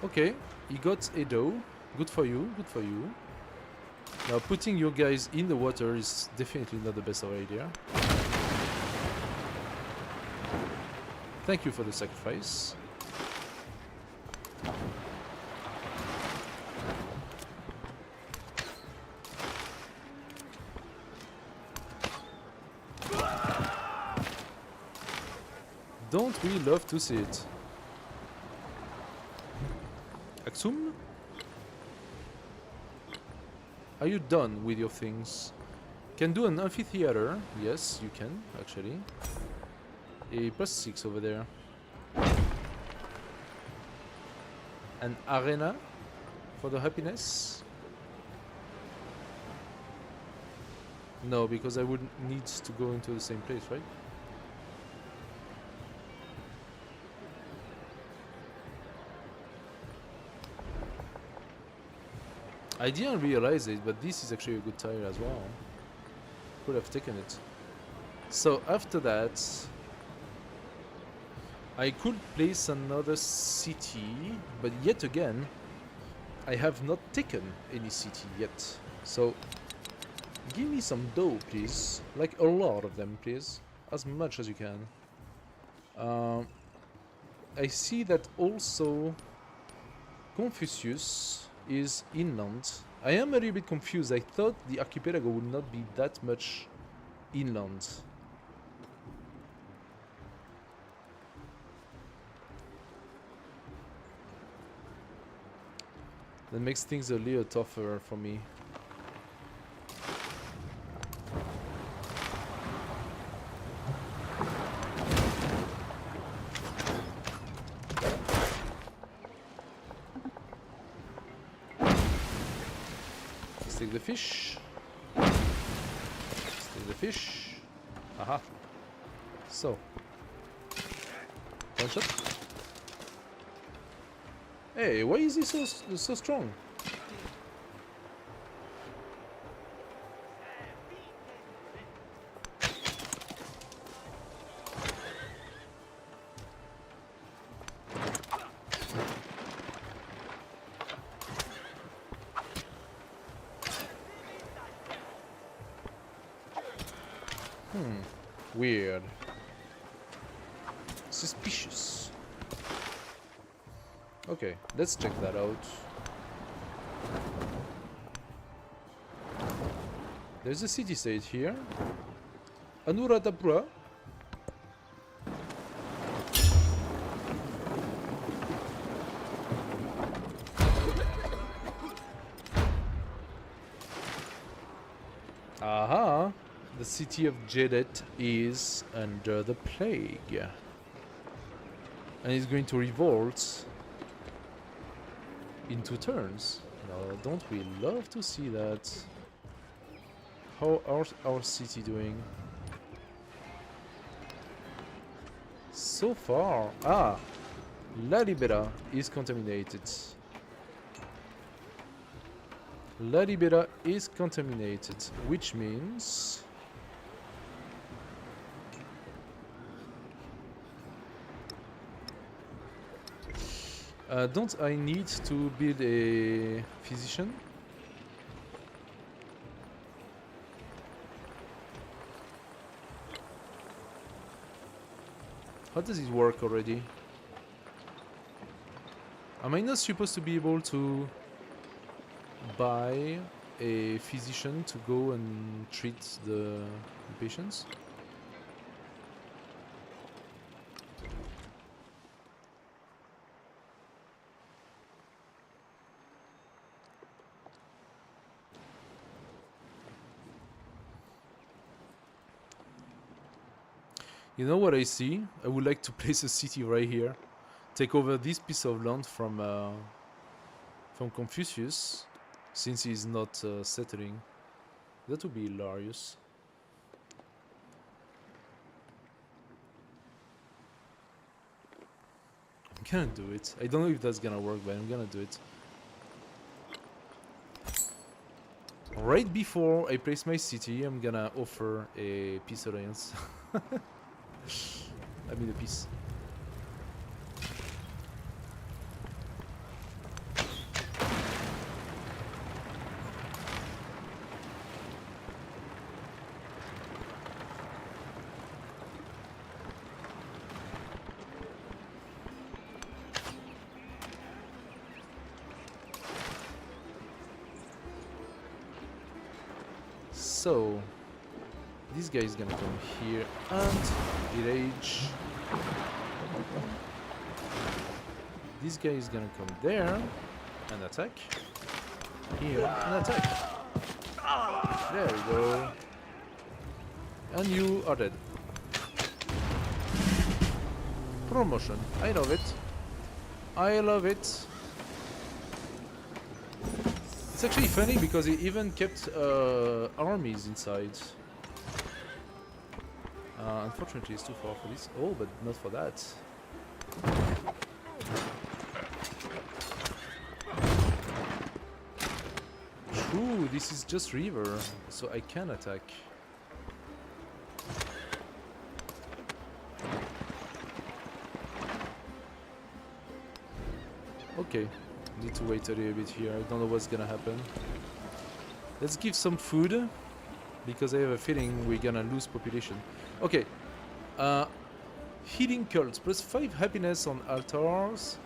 A: Okay, he got a doe. Good for you, good for you. Now putting your guys in the water is definitely not the best of idea. Thank you for the sacrifice. Don't we love to see it? Axum? Are you done with your things? Can do an amphitheater. Yes, you can, actually. A +6 over there. An arena for the happiness? No, because I would need to go into the same place, right? I didn't realize it, but this is actually a good tire as well. Could have taken it. So after that, I could place another city, but yet again, I have not taken any city yet. So give me some dough, please. Like a lot of them, please. As much as you can. I see that also Confucius is inland. I am a little bit confused. I thought the archipelago would not be that much inland. That makes things a little tougher for me. Let's take the fish. Let's take the fish. Aha. So. One shot. Hey, why is he so strong? Weird. Suspicious. Okay, let's check that out. There's a city-state here. Anuradhapura. Aha! The city of Jedet is under the plague. And it's going to revolt in 2 turns. Now, don't we love to see that? How are our city doing? So far, La Libera is contaminated. La Libera is contaminated, which means... don't I need to build a physician? How does it work already? Am I not supposed to be able to buy a physician to go and treat the patients? You know what I see? I would like to place a city right here. Take over this piece of land from Confucius, since he's not settling. That would be hilarious. I'm gonna do it. I don't know if that's gonna work, but I'm gonna do it. Right before I place my city, I'm gonna offer a peace alliance. I mean a peace. So, this guy is gonna come here and enrage. This guy is gonna come there and attack. Here and attack. There we go. And you are dead. Promotion. I love it. I love it. It's actually funny because he even kept armies inside. Unfortunately, it's too far for this. Oh, but not for that. True, this is just river, so I can attack. Okay. Need to wait a little bit here. I don't know what's gonna happen. Let's give some food, because I have a feeling we're gonna lose population. Okay. Healing cults. +5 happiness on altars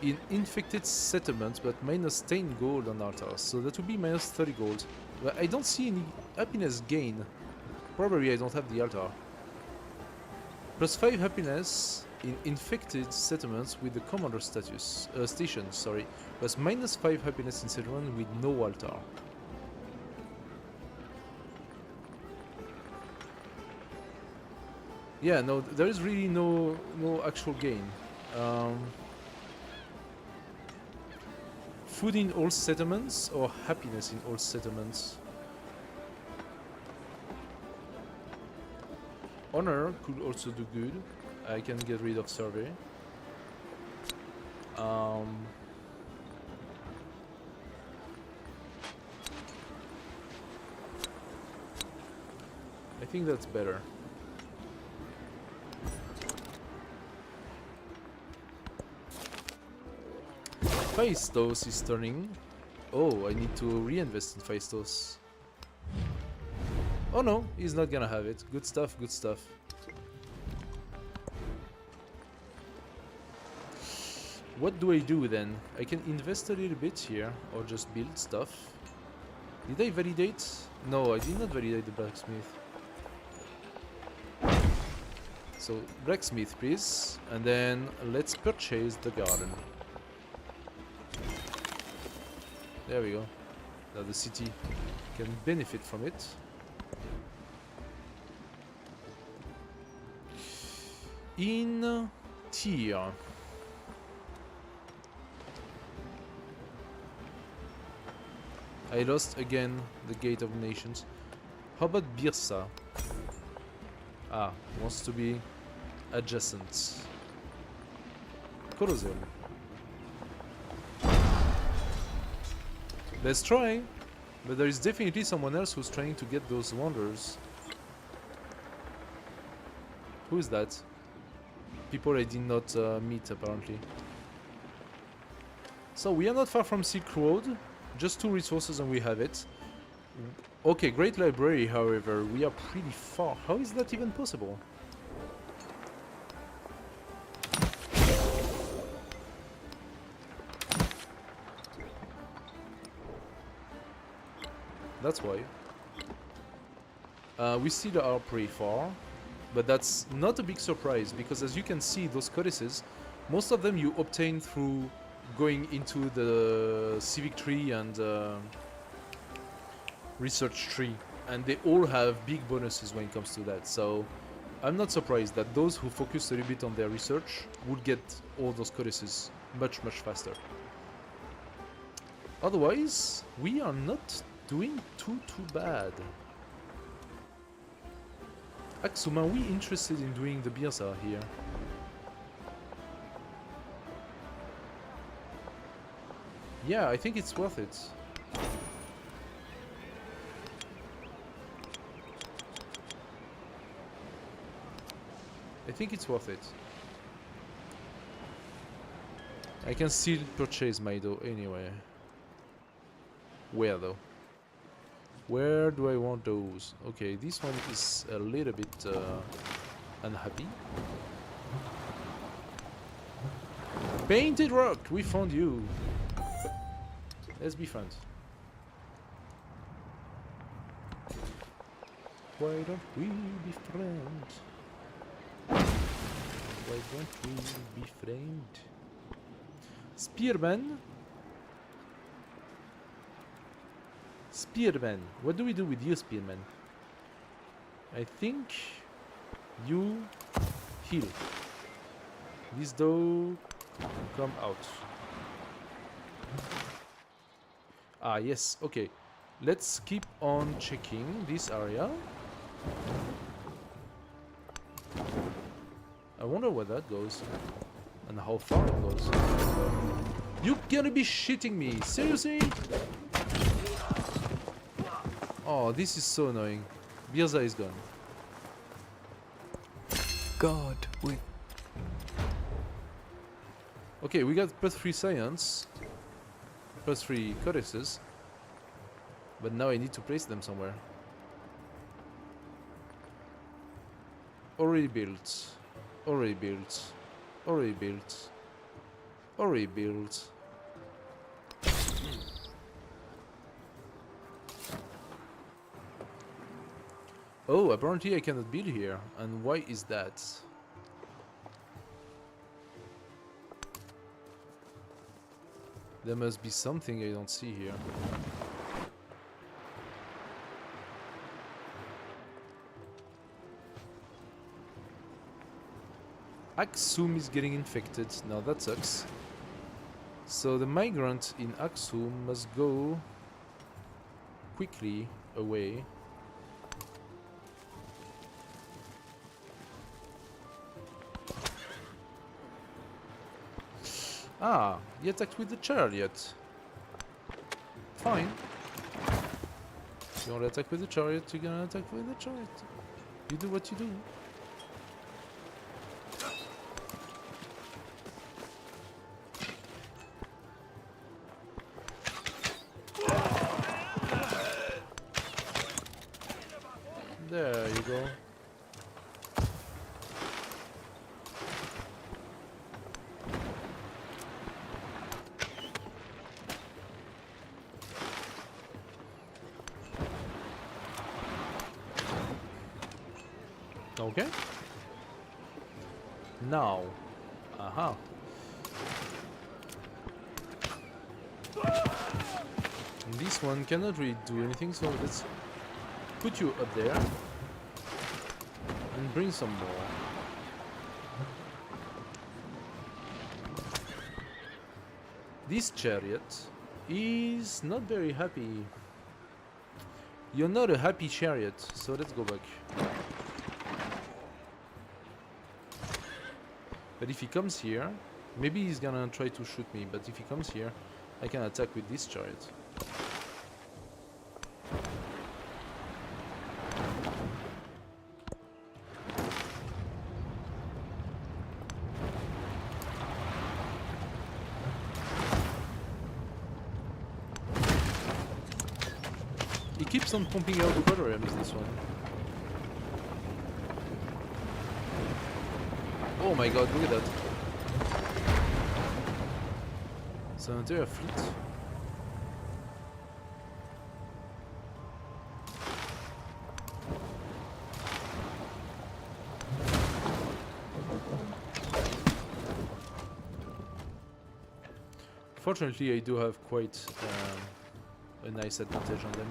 A: in infected settlements, but minus 10 gold on altars. So that would be minus 30 gold. But I don't see any happiness gain. Probably I don't have the altar. +5 happiness in infected settlements with the commander status station, sorry, plus -5 happiness in settlement with no altar. Yeah, no, there is really no actual gain. Food in all settlements or happiness in all settlements? Honor could also do good. I can get rid of survey. I think that's better. Phaistos is turning. Oh, I need to reinvest in Phaistos. Oh no, he's not gonna have it. Good stuff, good stuff. What do I do then? I can invest a little bit here, or just build stuff. Did I validate? No, I did not validate the blacksmith. So, blacksmith please, and then let's purchase the garden. There we go. Now the city can benefit from it. In tier. I lost again the Gate of Nations. How about Birsa? Ah, wants to be adjacent. Colosseum. Let's try, but there is definitely someone else who's trying to get those wonders. Who is that? People I did not meet, apparently. So we are not far from Silk Road. Just 2 resources and we have it. Okay, Great Library, however, we are pretty far. How is that even possible? That's why. We still are pretty far, but that's not a big surprise because as you can see, those codices, most of them you obtain through going into the civic tree and research tree, and they all have big bonuses when it comes to that. So I'm not surprised that those who focus a little bit on their research would get all those codices much faster. Otherwise, we are not doing too bad. Axum, are we interested in doing the Birza here? Yeah, I think it's worth it. I think it's worth it. I can still purchase Maido anyway. Where though? Where do I want those? Okay, this one is a little bit unhappy. Painted Rock, we found you. Let's be friends. Why don't we be friends? Why don't we be friends? Spearman? Spearman. What do we do with you, Spearman? I think you heal. This door come out. Ah, yes, okay. Let's keep on checking this area. I wonder where that goes. And how far it goes. You gotta be shitting me! Seriously? Oh, this is so annoying. Birza is gone.
C: God with...
A: Okay, we got +3 science. +3 codices. But now I need to place them somewhere. Already built. Already built. Already built. Already built. Oh, apparently I cannot build here. And why is that? There must be something I don't see here. Axum is getting infected. Now that sucks. So the migrant in Axum must go quickly away. Ah, he attacked with the chariot. Fine. You want to attack with the chariot, you're gonna attack with the chariot. You do what you do. There you go. Okay. Now. Aha. And this one cannot really do anything, so let's put you up there and bring some more. This chariot is not very happy. You're not a happy chariot, so let's go back. But if he comes here, Maybe he's gonna try to shoot me, but if he comes here, I can attack with this chariot. He keeps on pumping out quadriums, this one. Oh my god, look at that. It's an entire fleet. Fortunately, I do have quite a nice advantage on them.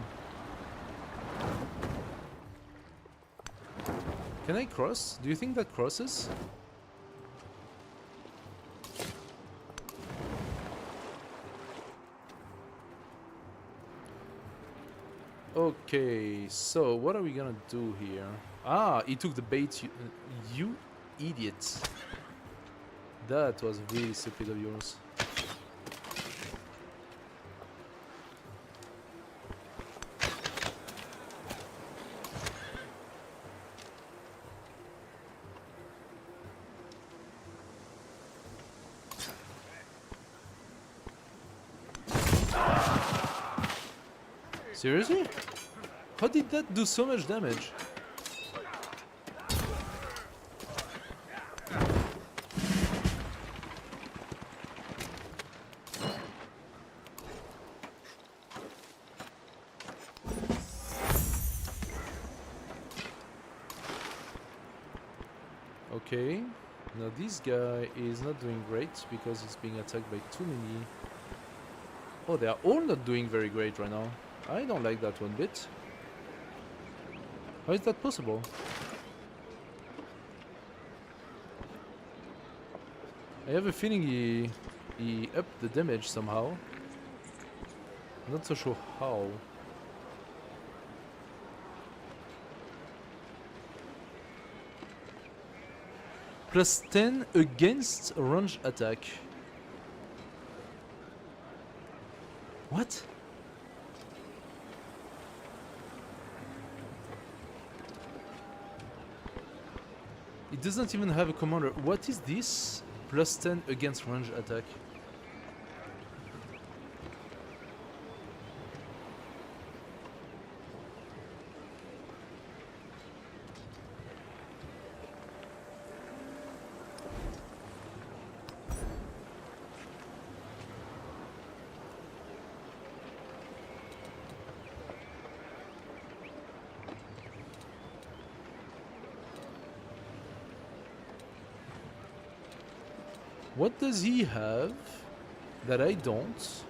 A: Can I cross? Do you think that crosses? Okay, so what are we gonna do here? Ah, he took the bait, you idiot. That was really stupid of yours. Seriously? How did that do so much damage? Okay, now this guy is not doing great because he's being attacked by too many. Oh, they are all not doing very great right now. I don't like that one bit. How is that possible? I have a feeling he upped the damage somehow. Not so sure how. Plus 10 against range attack. What? It doesn't even have a commander. What is this? Plus 10 against range attack. What does he have that I don't?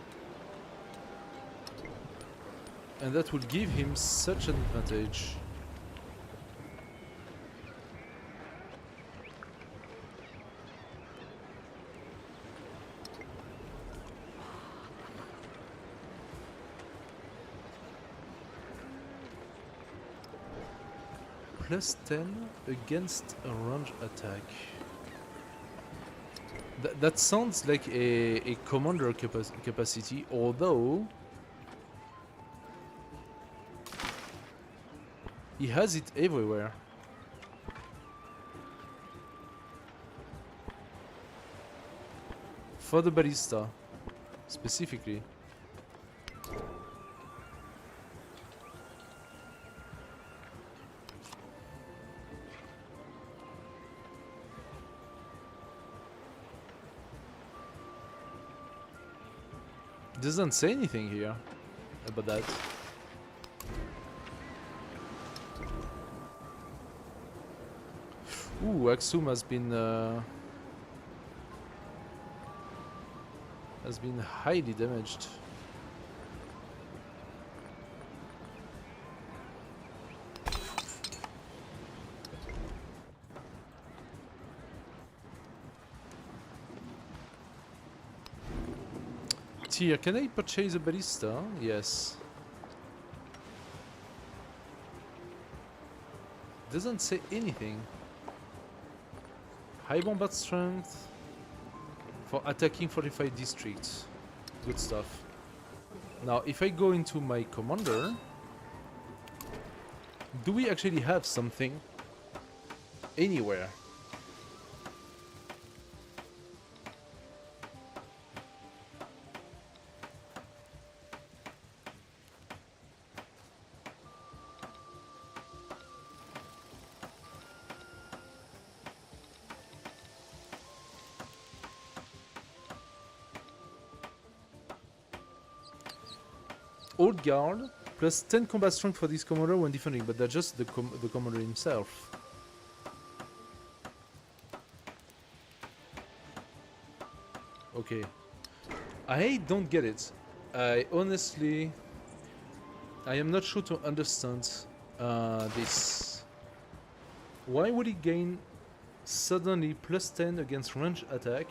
A: And that would give him such an advantage. Plus 10 against a range attack. That sounds like a commander capacity, although he has it everywhere. For the ballista, specifically. Doesn't say anything here about that. Ooh, Axum has been highly damaged. Here, can I purchase a ballista? Yes. Doesn't say anything. High bombard strength, For attacking fortified districts. Good stuff. Now, if I go into my commander, do we actually have something anywhere? Old Guard, plus 10 combat strength for this commander when defending, but that's just the commander himself. Okay. I don't get it. I honestly... I am not sure to understand this. Why would he gain suddenly plus 10 against range attack,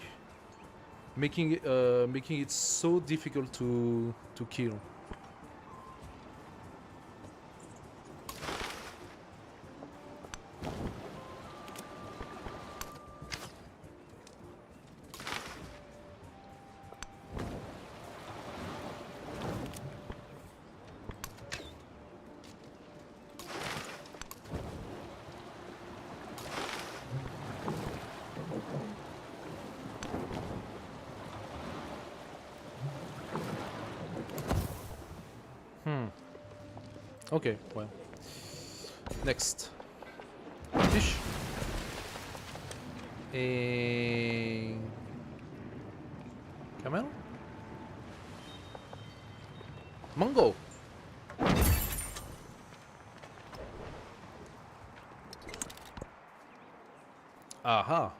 A: making it so difficult to kill? Okay, well. Next. Fish. Camel? Mango! Aha!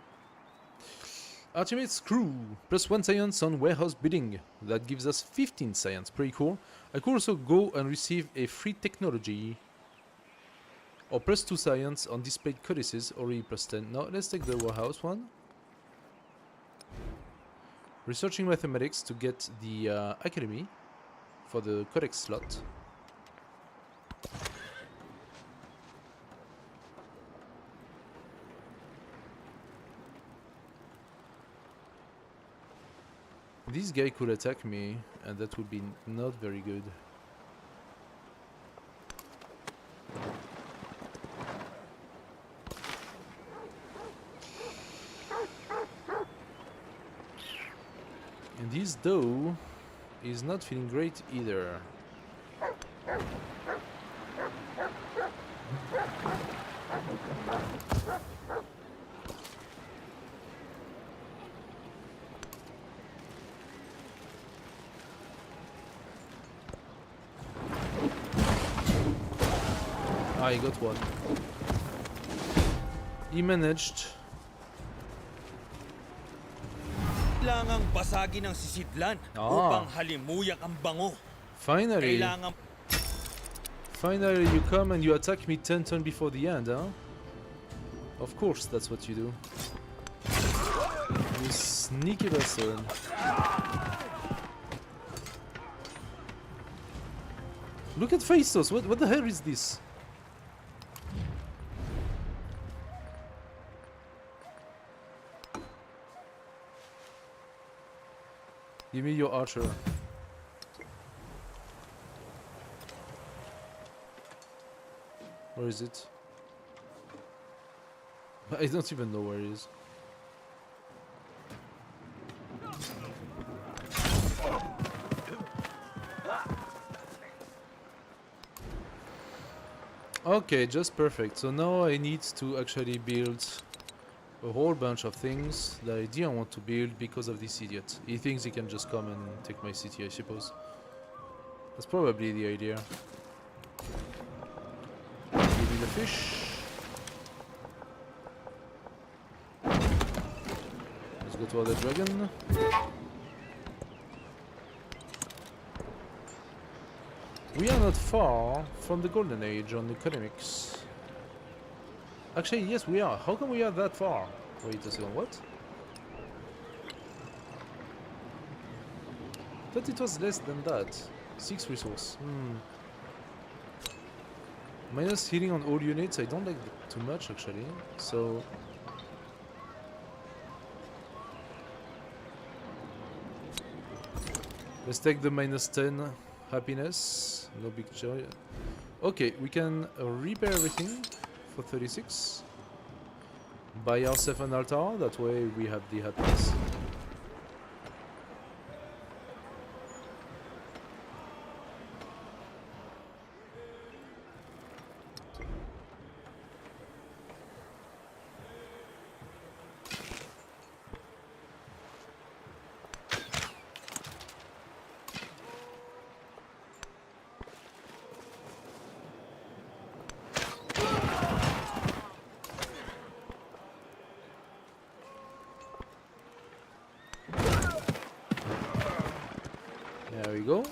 A: Ultimate Screw! Plus 1 science on warehouse bidding. That gives us 15 science. Pretty cool. I could also go and receive a free technology. Or plus 2 science on displayed codices, already plus 10. No, let's take the warehouse one. Researching mathematics to get the academy for the codex slot. This guy could attack me, and that would be not very good. And this though is not feeling great either. I got one. He managed.
E: Kailangang basagin ang sisidlan upang halimuyak ang bango.
A: Finally.
E: Kailangan...
A: Finally you come and you attack me 10 turns before the end, huh? Of course that's what you do. You sneaky bastard. Look at Phaistos, what the hell is this? Give me your archer. Where is it? I don't even know where it is. Okay, just perfect. So now I need to actually build a whole bunch of things that I didn't want to build because of this idiot. He thinks he can just come and take my city, I suppose. That's probably the idea. Give me the fish. Let's go to other dragon. We are not far from the golden age on economics. Actually, yes, we are. How come we are that far? Wait a second, what? Thought it was less than that. 6 resource. Minus healing on all units, I don't like that too much actually. So... Let's take the -10 happiness. No big joy. Okay, we can repair everything for 36. Buy ourselves an altar, that way we have the happiness. There we go.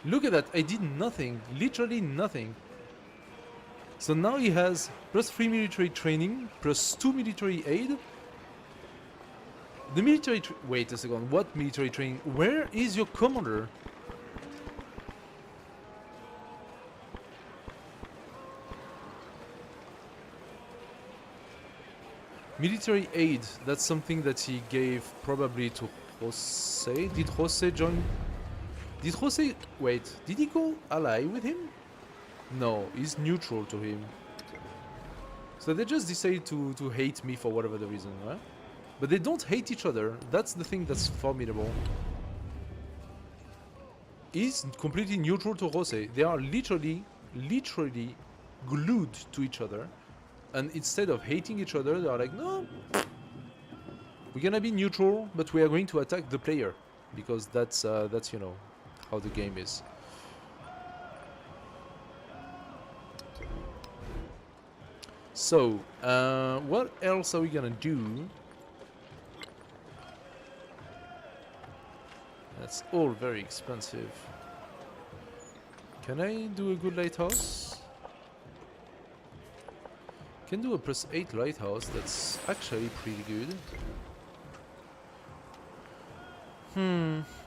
A: Look at that, I did nothing, literally nothing. So now he has +3 military training, +2 military aid. The military wait a second, what military training? Where is your commander? Military aid, that's something that he gave probably to Jose. Did Jose join? Did Jose... Wait, did he go ally with him? No, he's neutral to him. So they just decided to hate me for whatever the reason, right? But they don't hate each other. That's the thing that's formidable. He's completely neutral to Jose. They are literally glued to each other. And instead of hating each other, they are like, no, we're gonna be neutral, but we are going to attack the player. Because that's you know, how the game is. So, what else are we gonna do? That's all very expensive. Can I do a good lighthouse? Can do a +8 lighthouse, that's actually pretty good.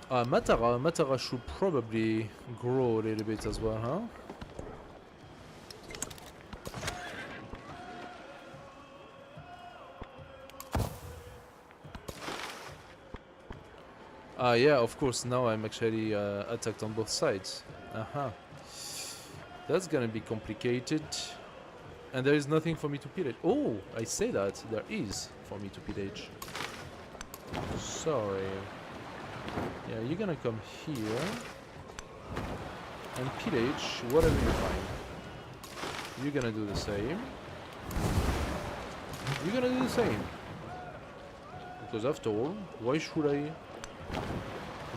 A: Matara should probably grow a little bit as well, huh? Yeah, of course, now I'm actually attacked on both sides. That's gonna be complicated. And there is nothing for me to pillage. Oh, I say that. There is for me to pillage. Sorry. Yeah, you're gonna come here and pillage whatever you find. You're gonna do the same. You're gonna do the same. Because after all, why should I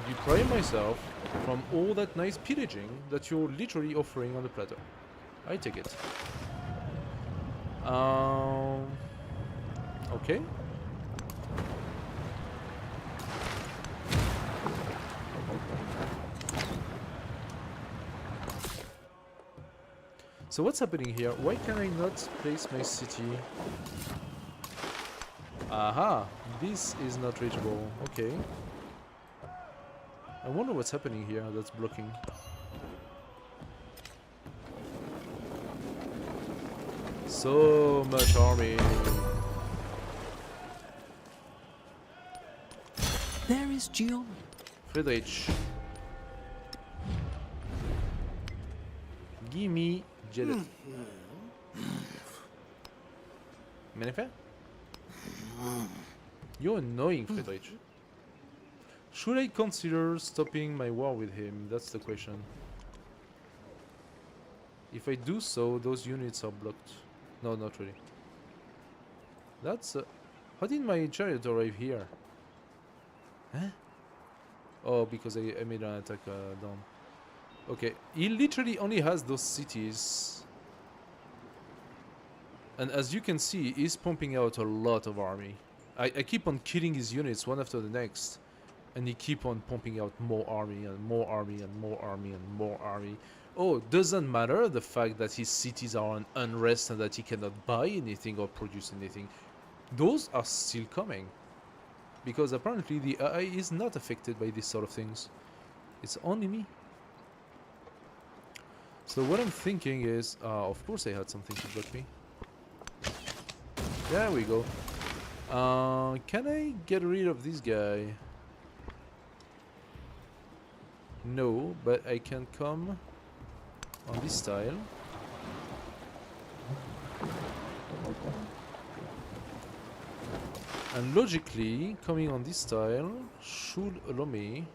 A: deprive myself from all that nice pillaging that you're literally offering on the platter? I take it. Okay. So what's happening here? Why can I not place my city? Aha! This is not reachable. Okay. I wonder what's happening here that's blocking. So much army.
C: There is Gion.
A: Friedrich. Give me Jeddah. Manifair? You're annoying, Friedrich. Should I consider stopping my war with him? That's the question. If I do so, those units are blocked. No, not really. That's... how did my chariot arrive here? Huh? Oh, because I made an attack down. Okay, he literally only has those cities. And as you can see, he's pumping out a lot of army. I keep on killing his units one after the next. And he keep on pumping out more army and more army and more army and more army. Oh, doesn't matter the fact that his cities are on unrest and that he cannot buy anything or produce anything. Those are still coming. Because apparently the AI is not affected by these sort of things. It's only me. So what I'm thinking is, of course I had something to block me. There we go. Can I get rid of this guy? No, but I can come on this tile. And logically, coming on this tile should allow me...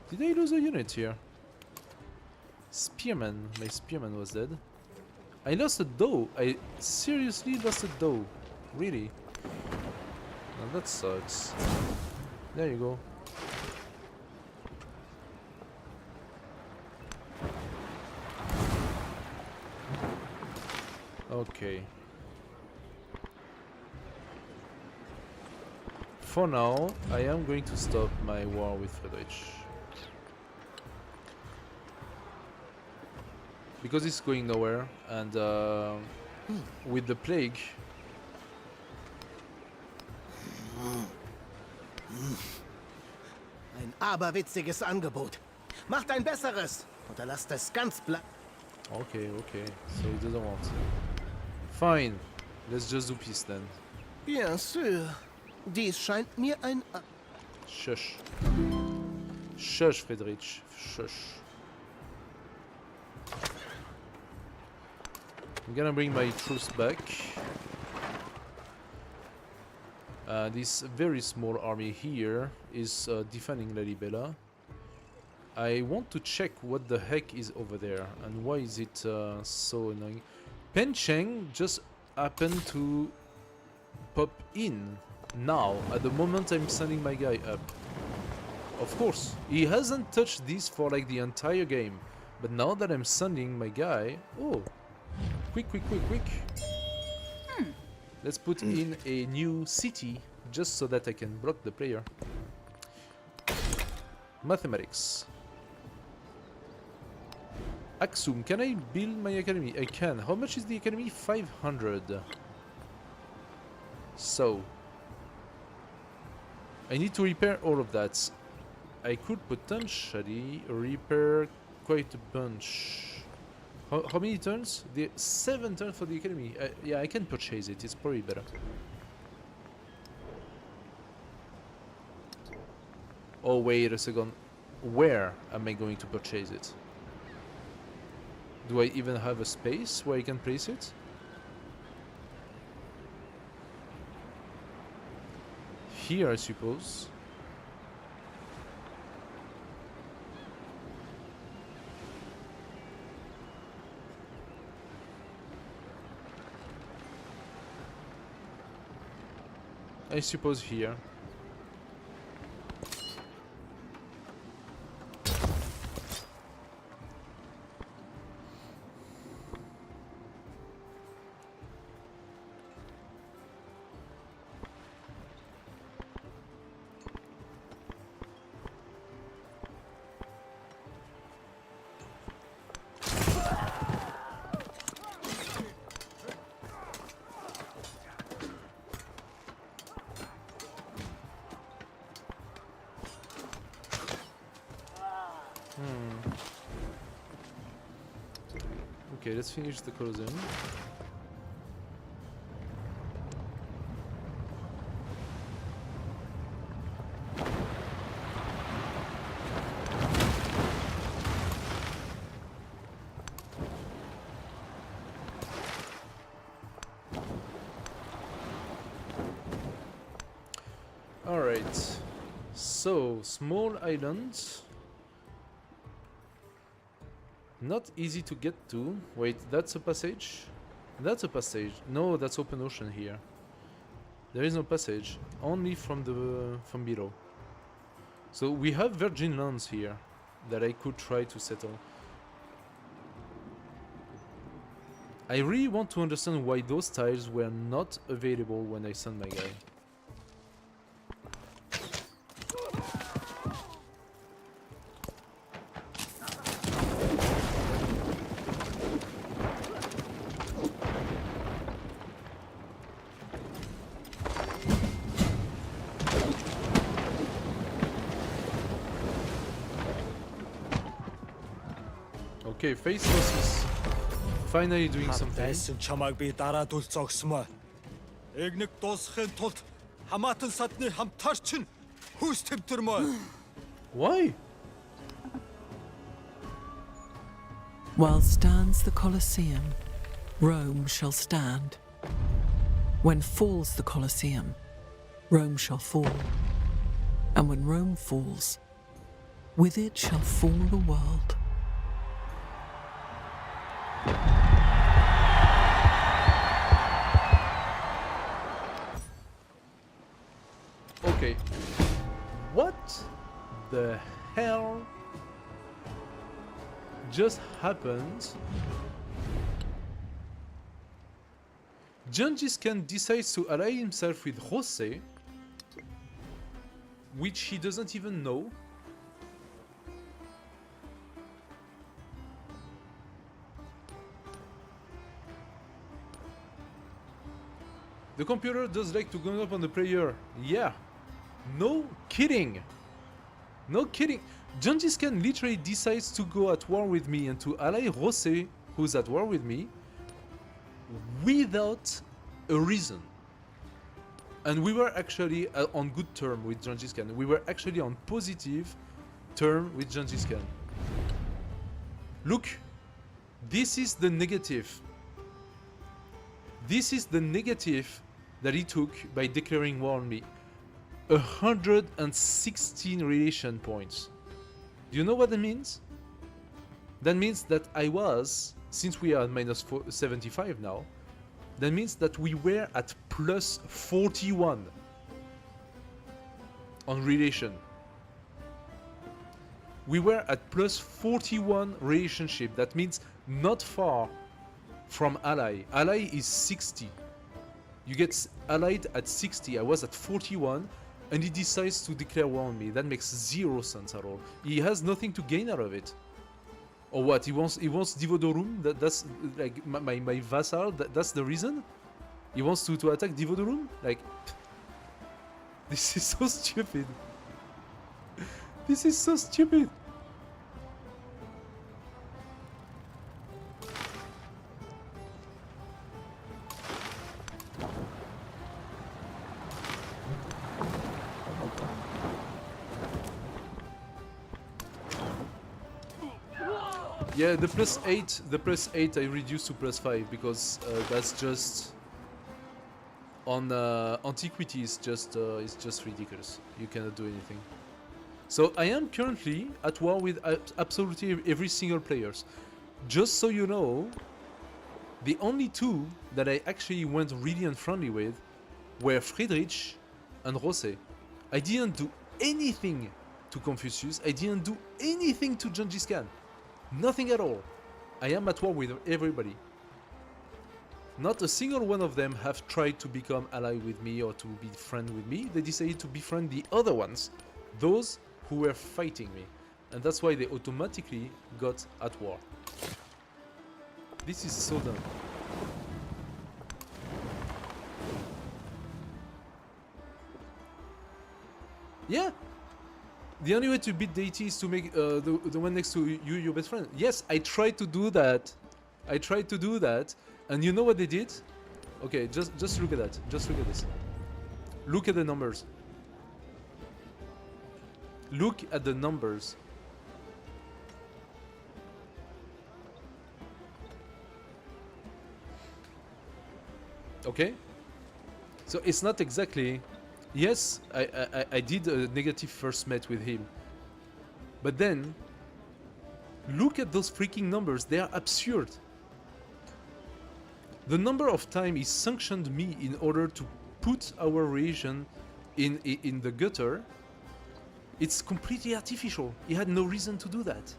A: Did I lose a unit here? Spearman. My spearman was dead. I lost a doe. I seriously lost a doe. Really? Now that sucks. There you go. Okay. For now, I am going to stop my war with Friedrich. Because it's going nowhere, and with the plague...
D: Ein aberwitziges Angebot. Macht ein besseres oder lasst es ganz bleiben.
A: Okay, okay, so he doesn't want. Fine, let's just do peace then.
D: Bien sûr. Dies scheint mir ein...
A: Shush. Shush, Friedrich. Shush. I'm gonna bring my troops back. This very small army here is defending Lalibela. I want to check what the heck is over there and why is it so annoying. Pencheng just happened to pop in now at the moment I'm sending my guy up. Of course, he hasn't touched this for like the entire game, but now that I'm sending my guy, oh, quick. Let's put in a new city just so that I can block the player. Mathematics. Aksum, can I build my academy? I can. How much is the academy? 500. So, I need to repair all of that. I could potentially repair quite a bunch. How many turns? 7 turns for the academy. Yeah, I can purchase it. It's probably better. Oh, wait a second. Where am I going to purchase it? Do I even have a space where I can place it? Here, I suppose. I suppose here. Okay, let's finish the Colosseum. Alright, so small islands. Not easy to get to. Wait, that's a passage? That's a passage. No, that's open ocean here. There is no passage. Only from below. So we have virgin lands here that I could try to settle. I really want to understand why those tiles were not available when I sent my guy. Okay, face losses. finally doing something.
F: Байсан чамайг би дараа дүл зогсмоо. Эгнэг дуусахын тулд хамаатан садны хамтаар чинь хүйс тэмтэрмөө.
A: Why?
C: While stands the Colosseum, Rome shall stand. When falls the Colosseum, Rome shall fall. And when Rome falls, with it shall fall the world.
A: Okay. What the hell just happened? Gengis Khan decides to ally himself with Jose, which he doesn't even know. The computer does like to gang up on the player. Yeah. No kidding. No kidding. Gengis Khan literally decides to go at war with me and to ally Jose, who's at war with me, without a reason. And we were actually on good term with Gengis Khan. We were actually on positive term with Gengis Khan. Look, this is the negative. This is the negative that he took by declaring war on me. 116 relation points. Do you know what that means? That means that I was, since we are at minus 75 now, that means that we were at plus 41 on relation. We were at plus 41 relationship. That means not far from ally. Ally is 60. You get allied at 60. I was at 41, and he decides to declare war on me. That makes zero sense at all. He has nothing to gain out of it. Or what? He wants Divodorum? That's like my vassal? That's the reason? He wants to attack Divodorum? Like, this is so stupid. This is so stupid. Yeah, the plus 8 I reduced to plus 5 because that's just on antiquity is just ridiculous. You cannot do anything. So I am currently at war with absolutely every single players. Just so you know, the only two that I actually went really unfriendly with were Friedrich and Jose. I didn't do anything to Confucius. I didn't do anything to Gengis Khan. Nothing at all. I am at war with everybody. Not a single one of them have tried to become ally with me or to be friend with me. They decided to befriend the other ones, those who were fighting me. And that's why they automatically got at war. This is so dumb. Yeah. The only way to beat Deity is to make the one next to you your best friend. Yes, I tried to do that. I tried to do that. And you know what they did? Okay, just look at that. Just look at this. Look at the numbers. Look at the numbers. Okay? So it's not exactly... Yes, I did a negative first met with him. But then, look at those freaking numbers. They are absurd. The number of time he sanctioned me in order to put our relation in the gutter, it's completely artificial. He had no reason to do that.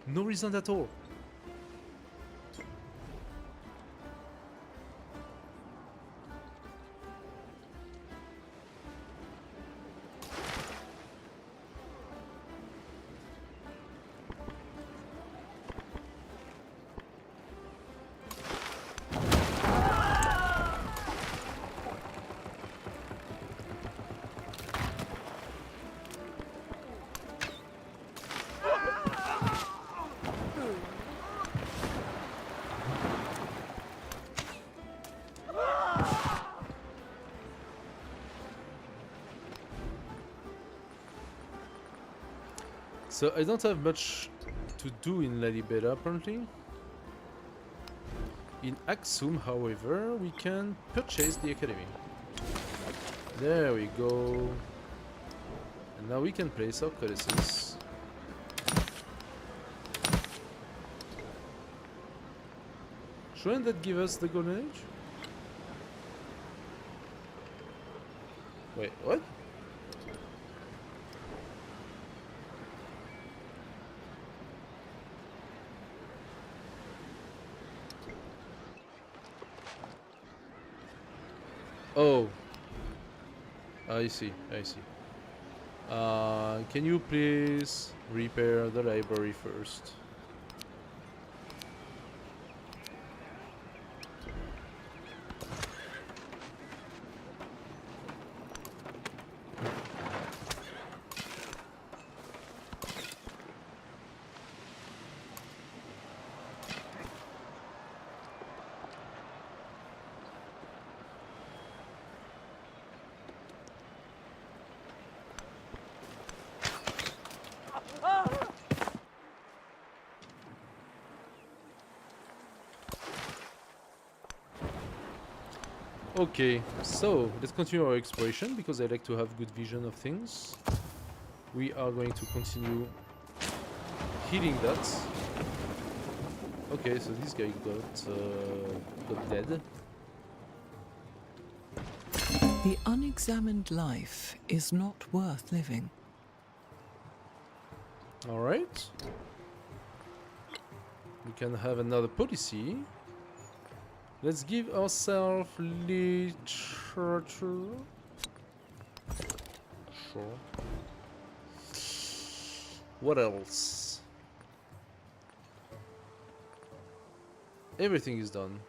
A: No reason at all. So I don't have much to do in Lalibela apparently. In Axum, however, we can purchase the academy. There we go. And now we can place our codices. Shouldn't that give us the Golden Age? Wait, what? Oh, I see, I see. Can you please repair the library first? Okay, so let's continue our exploration because I like to have good vision of things. We are going to continue healing that. Okay, so this guy got dead.
C: The unexamined life is not worth living.
A: Alright. We can have another policy. Let's give ourselves literature. Sure. What else? Everything is done.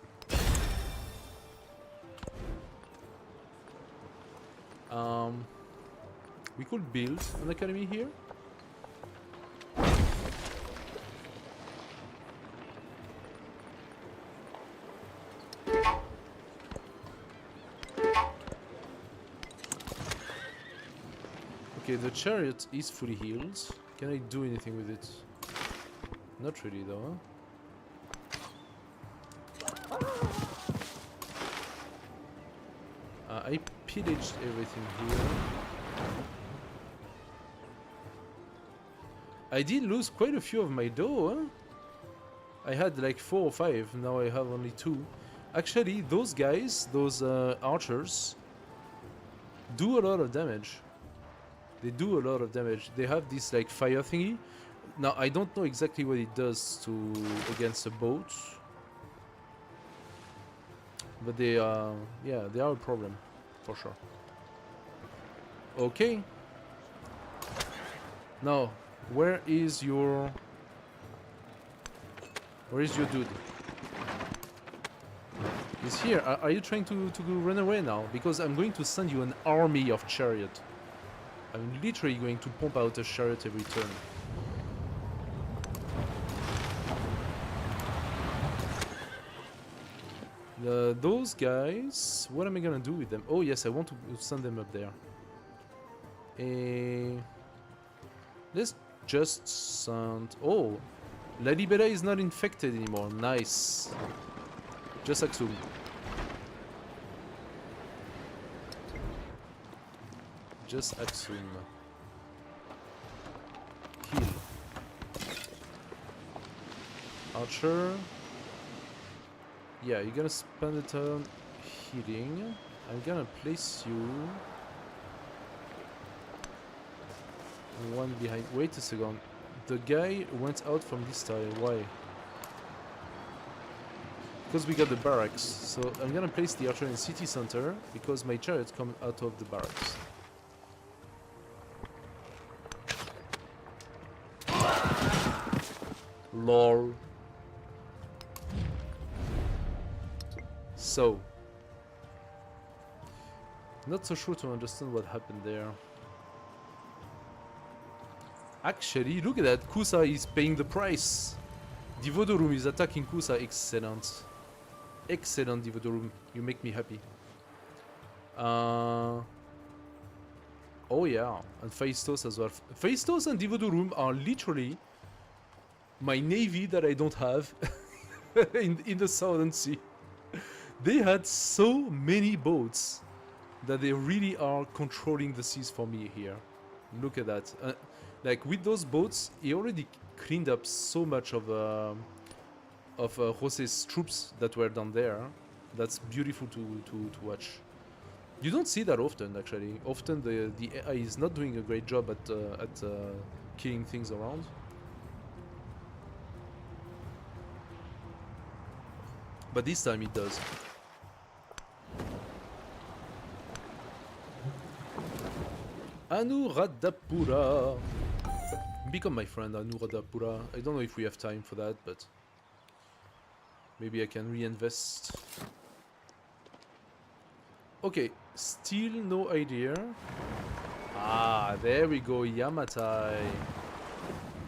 A: We could build an academy here. Okay, the chariot is fully healed. Can I do anything with it? Not really though, huh? I pillaged everything here. I did lose quite a few of my dough, huh? I had like 4 or 5, now I have only 2. Actually, those guys, those archers, do a lot of damage. They do a lot of damage. They have this like fire thingy. Now I don't know exactly what it does to against a boat, but they yeah, they are a problem for sure. Okay. Now, where is your dude? He's here. Are you trying to run away now? Because I'm going to send you an army of chariot. I'm literally going to pump out a chariot every turn. Those guys, what am I gonna do with them? Oh yes, I want to send them up there. Let's just send... Oh! Lalibela is not infected anymore. Nice. Just Axum. Just Axum. Heal. Archer. Yeah, you're gonna spend a turn healing. I'm gonna place you one behind. Wait a second. The guy went out from this tile. Why? Because we got the barracks. So I'm gonna place the archer in city center because my chariots come out of the barracks. LOL. So, not so sure to understand what happened there. Actually, look at that. Kusa is paying the price. Divodorum is attacking Kusa. Excellent. Excellent, Divodorum. You make me happy. Oh yeah, and Phaistos as well. Phaistos and Divodorum are literally my navy that I don't have in the Southern Sea. They had so many boats that they really are controlling the seas for me here. Look at that. Like with those boats, he already cleaned up so much of Jose's troops that were down there. That's beautiful to watch. You don't see that often, actually. Often the AI is not doing a great job at killing things around. But this time it does. Anuradhapura. Become my friend, Anuradhapura. I don't know if we have time for that, but maybe I can reinvest. Okay, still no idea. Ah, there we go, Yamatai.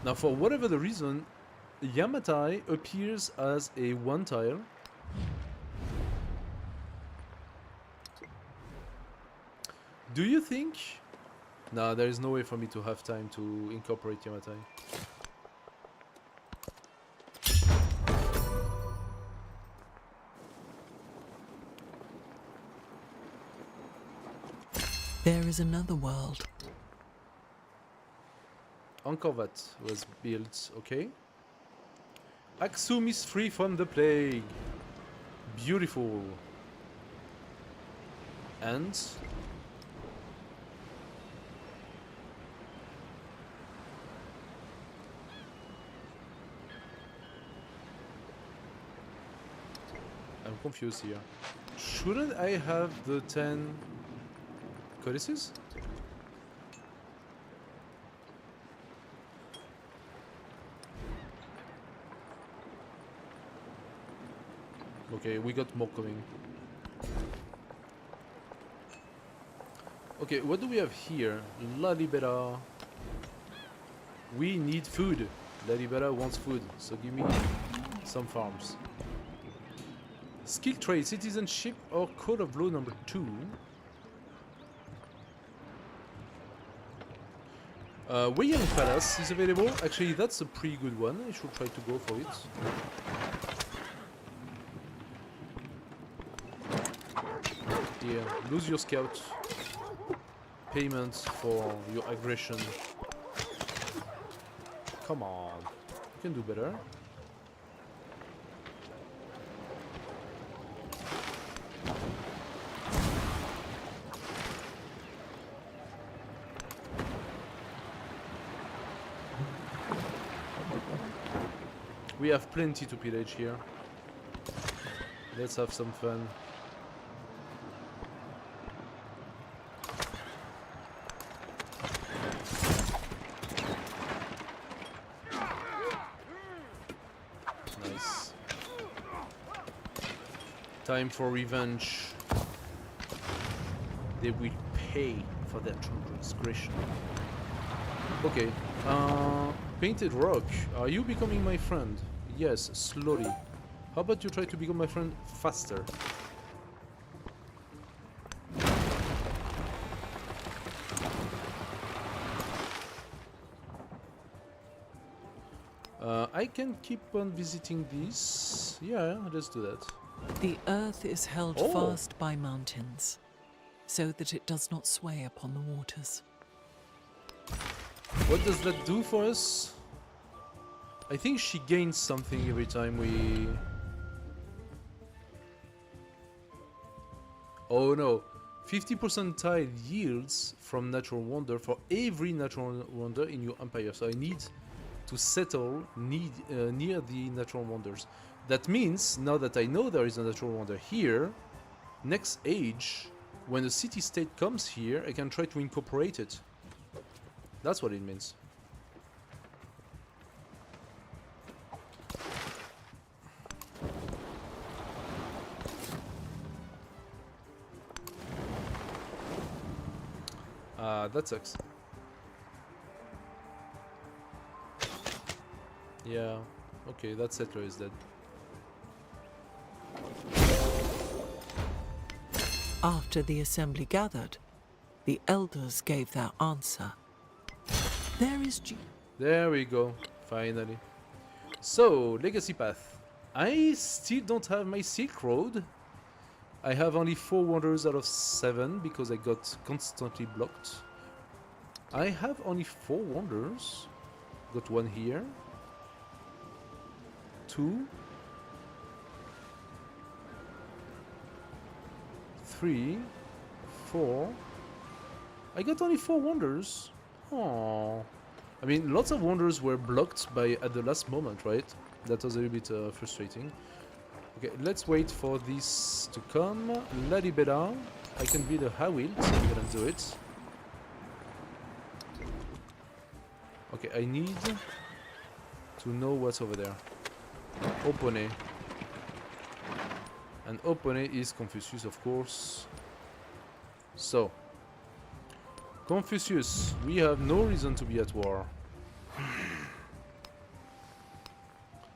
A: Now, for whatever the reason, Yamatai appears as a one tile. Do you think? Nah, there is no way for me to have time to incorporate Yamatai.
C: There is another world.
A: Angkor Wat was built, okay. Aksum is free from the plague. Beautiful. And I'm confused here. Shouldn't I have the 10 codices? Okay, we got more coming. Okay, what do we have here? Lalibela. We need food. Lalibela wants food, so give me some farms. Skill trade, citizenship or code of law number 2. Weyang Palace is available. Actually, that's a pretty good one. I should try to go for it. Here, lose your scout. Payments for your aggression. Come on. You can do better. We have plenty to pillage here. Let's have some fun. Nice. Time for revenge. They will pay for their transgression. Okay. Painted Rock, are you becoming my friend? Yes, slowly. How about you try to become my friend faster? I can keep on visiting these. Yeah, let's do that.
C: The earth is held fast by mountains, so that it does not sway upon the waters.
A: What does that do for us? I think she gains something every time we... Oh no, 50% tile yields from natural wonder for every natural wonder in your empire. So I need to settle near the natural wonders. That means, now that I know there is a natural wonder here, next age, when a city-state comes here, I can try to incorporate it. That's what it means. That sucks. Yeah, okay, that settler is dead.
C: After the assembly gathered, the elders gave their answer. There is
A: There we go, finally. So, Legacy Path. I still don't have my Silk Road. I have only 4 wonders out of 7 because I got constantly blocked. I have only 4 wonders. Got 1 here. 2. 3. 4. I got only 4 wonders. Oh. I mean, lots of wonders were blocked by at the last moment, right? That was a little bit frustrating. Okay, let's wait for this to come. Ladibeda. I can build a Hawilt. I'm gonna do it. Okay, I need to know what's over there. Opone. And Opone is Confucius, of course. So, Confucius, we have no reason to be at war.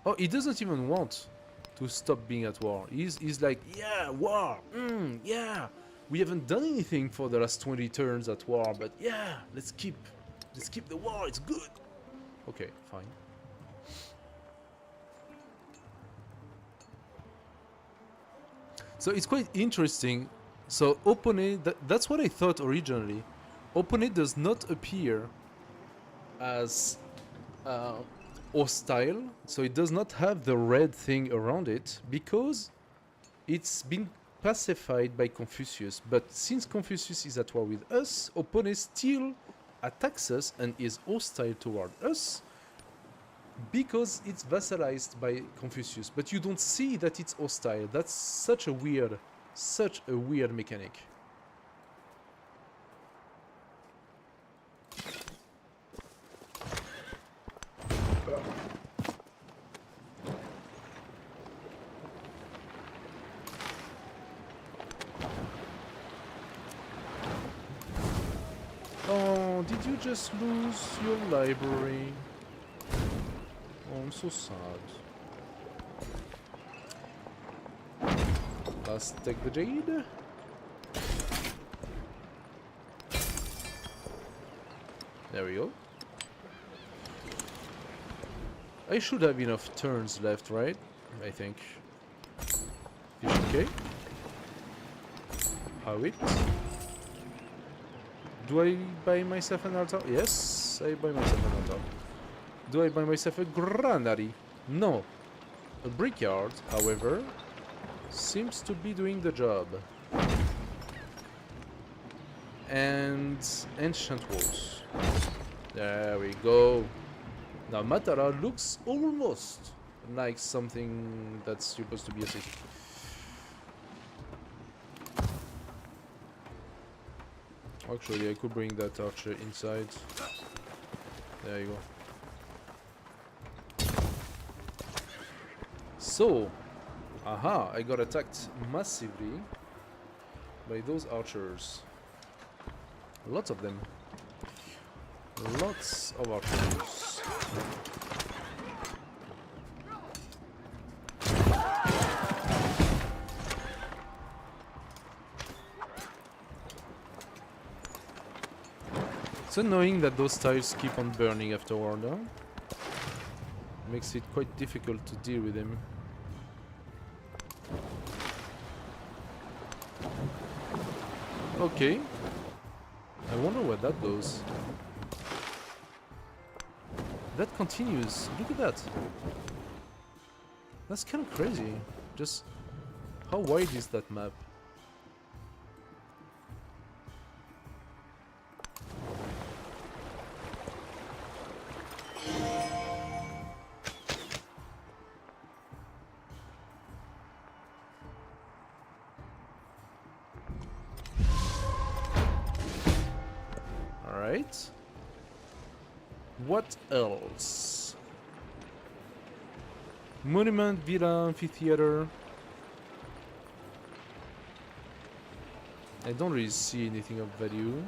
A: Oh, he doesn't even want to stop being at war. He's like, yeah, war, yeah. We haven't done anything for the last 20 turns at war, but yeah, let's keep the war. It's good. Okay, fine. So it's quite interesting. So Opone, that's what I thought originally. Opone does not appear as hostile, so it does not have the red thing around it because it's been pacified by Confucius. But since Confucius is at war with us, Opone still attacks us and is hostile toward us because it's vassalized by Confucius. But you don't see that it's hostile. That's such a weird mechanic. Oh, did you just lose your library? Oh, I'm so sad. Let's take the jade. There we go. I should have enough turns left, right? I think. Fish okay. How it? Do I buy myself an altar? Yes, I buy myself an altar. Do I buy myself a granary? No. A brickyard, however, seems to be doing the job. And ancient walls. There we go. Now Matara looks almost like something that's supposed to be a city. Actually, I could bring that archer inside. There you go. So, aha, I got attacked massively by those archers. Lots of them. Lots of archers. It's annoying that those tiles keep on burning afterward, though. Makes it quite difficult to deal with them. Okay. I wonder where that goes. That continues. Look at that. That's kind of crazy. Just how wide is that map? Alright. What else? Monument, Villa, Amphitheater. I don't really see anything of value.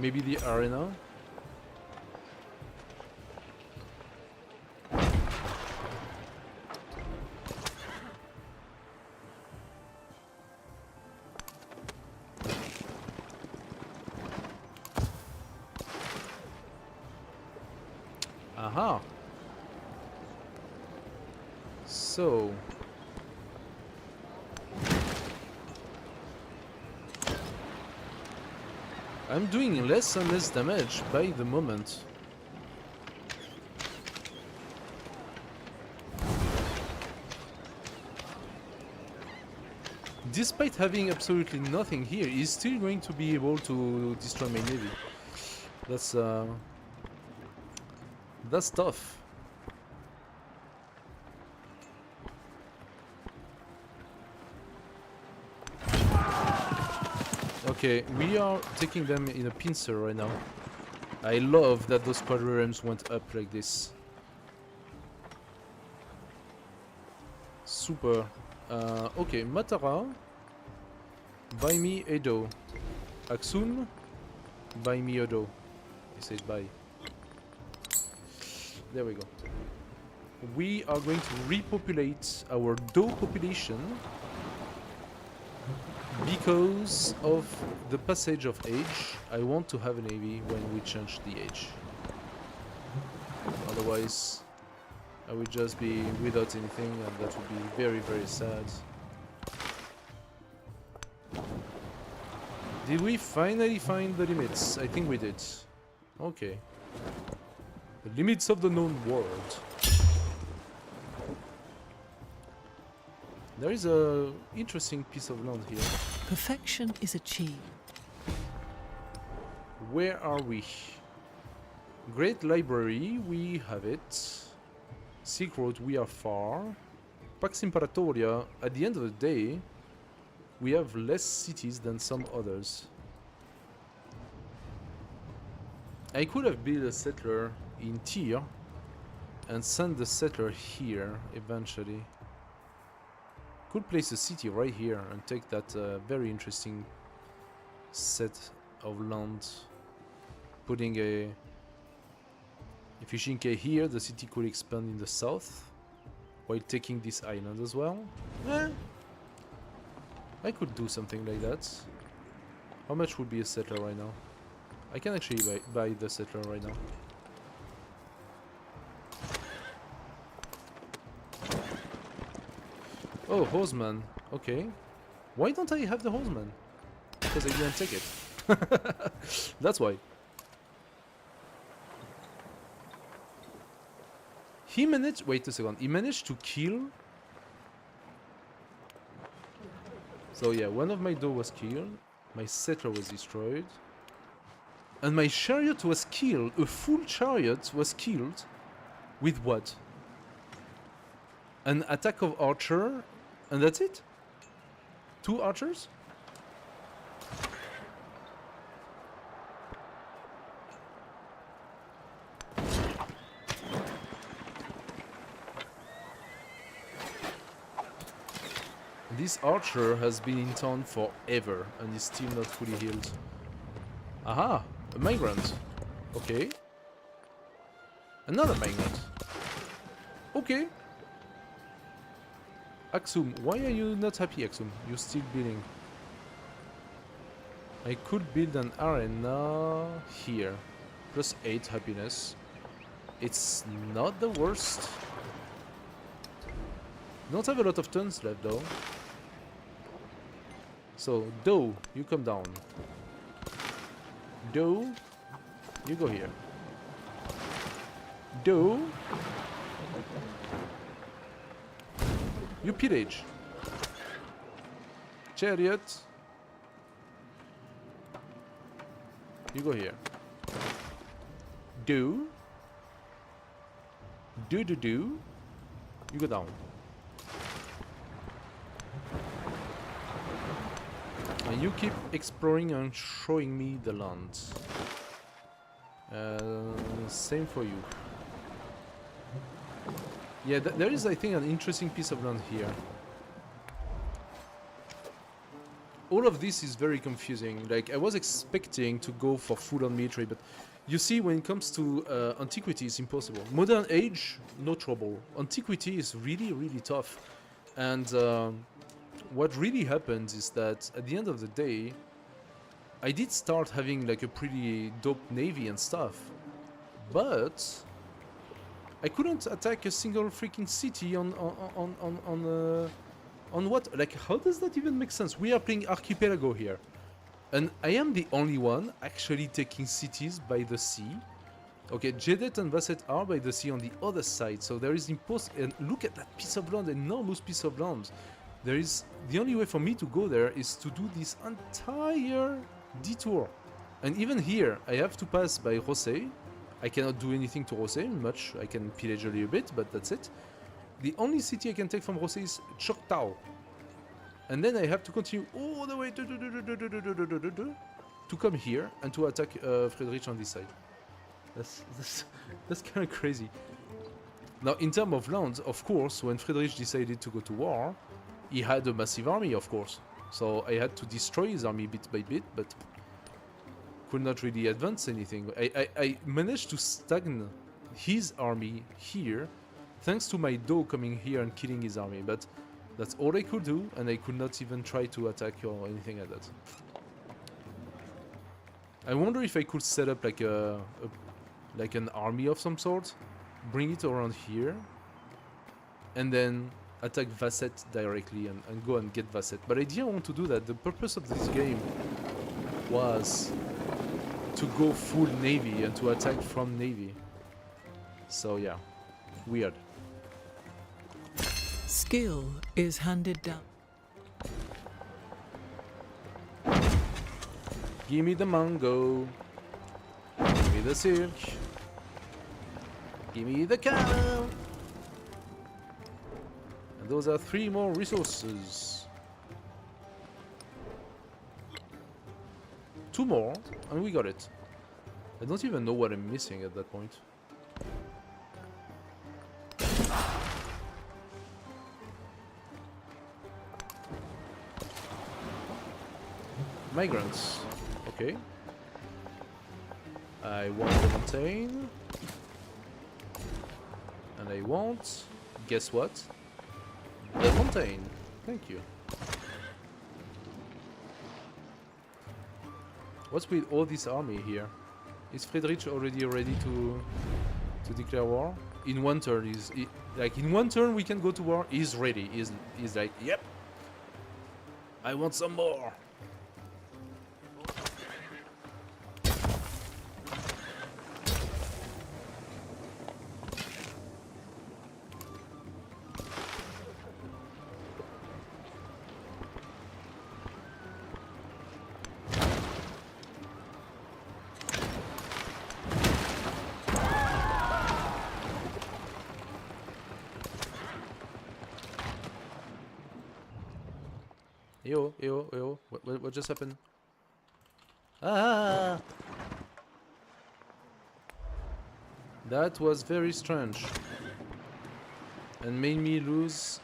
A: Maybe the arena. Aha. So I'm doing less and less damage by the moment. Despite having absolutely nothing here, he's still going to be able to destroy my navy. That's tough. Okay, we are taking them in a pincer right now. I love that those quadriremos went up like this. Super. Okay, Matara. Buy me Edo. Aksum. Buy me Edo. He said bye. There we go. We are going to repopulate our Do population because of the passage of age. I want to have a navy when we change the age. Otherwise, I would just be without anything, and that would be very, very sad. Did we finally find the limits? I think we did. Okay. The limits of the known world. There is a interesting piece of land here.
C: Perfection is achieved.
A: Where are we? Great Library, we have it. Silk Road, we are far. Pax Imperatoria, at the end of the day, we have less cities than some others. I could have built a settler in Tyr and send the settler here eventually. Could place a city right here and take that very interesting set of land. Putting a fishing quay here, the city could expand in the south while taking this island as well. I could do something like that. How much would be a settler right now? I can actually buy the settler right now. Oh, horseman. Okay. Why don't I have the horseman? Because I didn't take it. That's why. He managed... Wait a second. He managed to kill... So yeah, one of my doe was killed. My settler was destroyed. And my chariot was killed. A full chariot was killed. With what? An attack of archer, and that's it? 2 archers? This archer has been in town forever and is still not fully healed. Aha! A migrant. Okay. Another migrant. Okay. Aksum, why are you not happy, Aksum? You're still building. I could build an arena here. Plus 8 happiness. It's not the worst. Don't have a lot of turns left though. So, Doe, you come down. Doe, you go here. Doe, you pillage. Chariot, you go here. Doe, do, you go down. And you keep exploring and showing me the land. Same for you. Yeah, there is, I think, an interesting piece of land here. all of this is very confusing. Like, I was expecting to go for full-on military, but you see, when it comes to antiquity, it's impossible. Modern age, no trouble. Antiquity is really, really tough. And what really happens is that at the end of the day, I did start having like a pretty dope navy and stuff, but I couldn't attack a single freaking city on what? Like, how does that even make sense? We are playing Archipelago here, and I am the only one actually taking cities by the sea. Okay, Jedet and Vasset are by the sea on the other side, so there is impossible. And look at that piece of land, enormous piece of land. There is the only way for me to go there is to do this entire detour, and even here I have to pass by Rosé. I cannot do anything to Rosé much. I can pillage a little bit, but that's it. The only city I can take from Rosé is Choctaw, and then I have to continue all the way to come here and to attack Friedrich on this side. That's kind of crazy. Now, in terms of land, of course, when Friedrich decided to go to war, he had a massive army, of course. So I had to destroy his army bit by bit, but could not really advance anything. I managed to stagnate his army here, thanks to my Doe coming here and killing his army, but that's all I could do, and I could not even try to attack or anything like that. I wonder if I could set up like like an army of some sort, bring it around here, and then attack Vasset directly and go and get Vasset. But I didn't want to do that. The purpose of this game was to go full navy and to attack from navy. So yeah, weird.
C: Skill is handed down.
A: Give me the mango. Give me the silk. Give me the camel. And those are 3 more resources. 2 more, and we got it. I don't even know what I'm missing at that point. Migrants. Okay. I want the mountain. And I want... Guess what? The mountain. Thank you. What's with all this army here? Is Friedrich already ready to declare war? In one turn, like in one turn we can go to war. He's ready. He's like, yep. I want some more. Yo, what just happened? Ah! That was very strange. And made me lose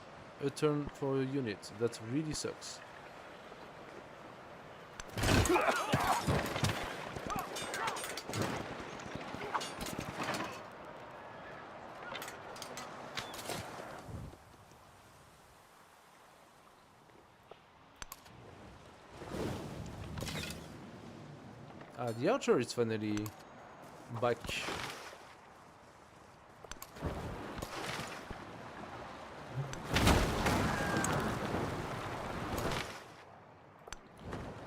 A: a turn for a unit. That really sucks. The archer is finally back.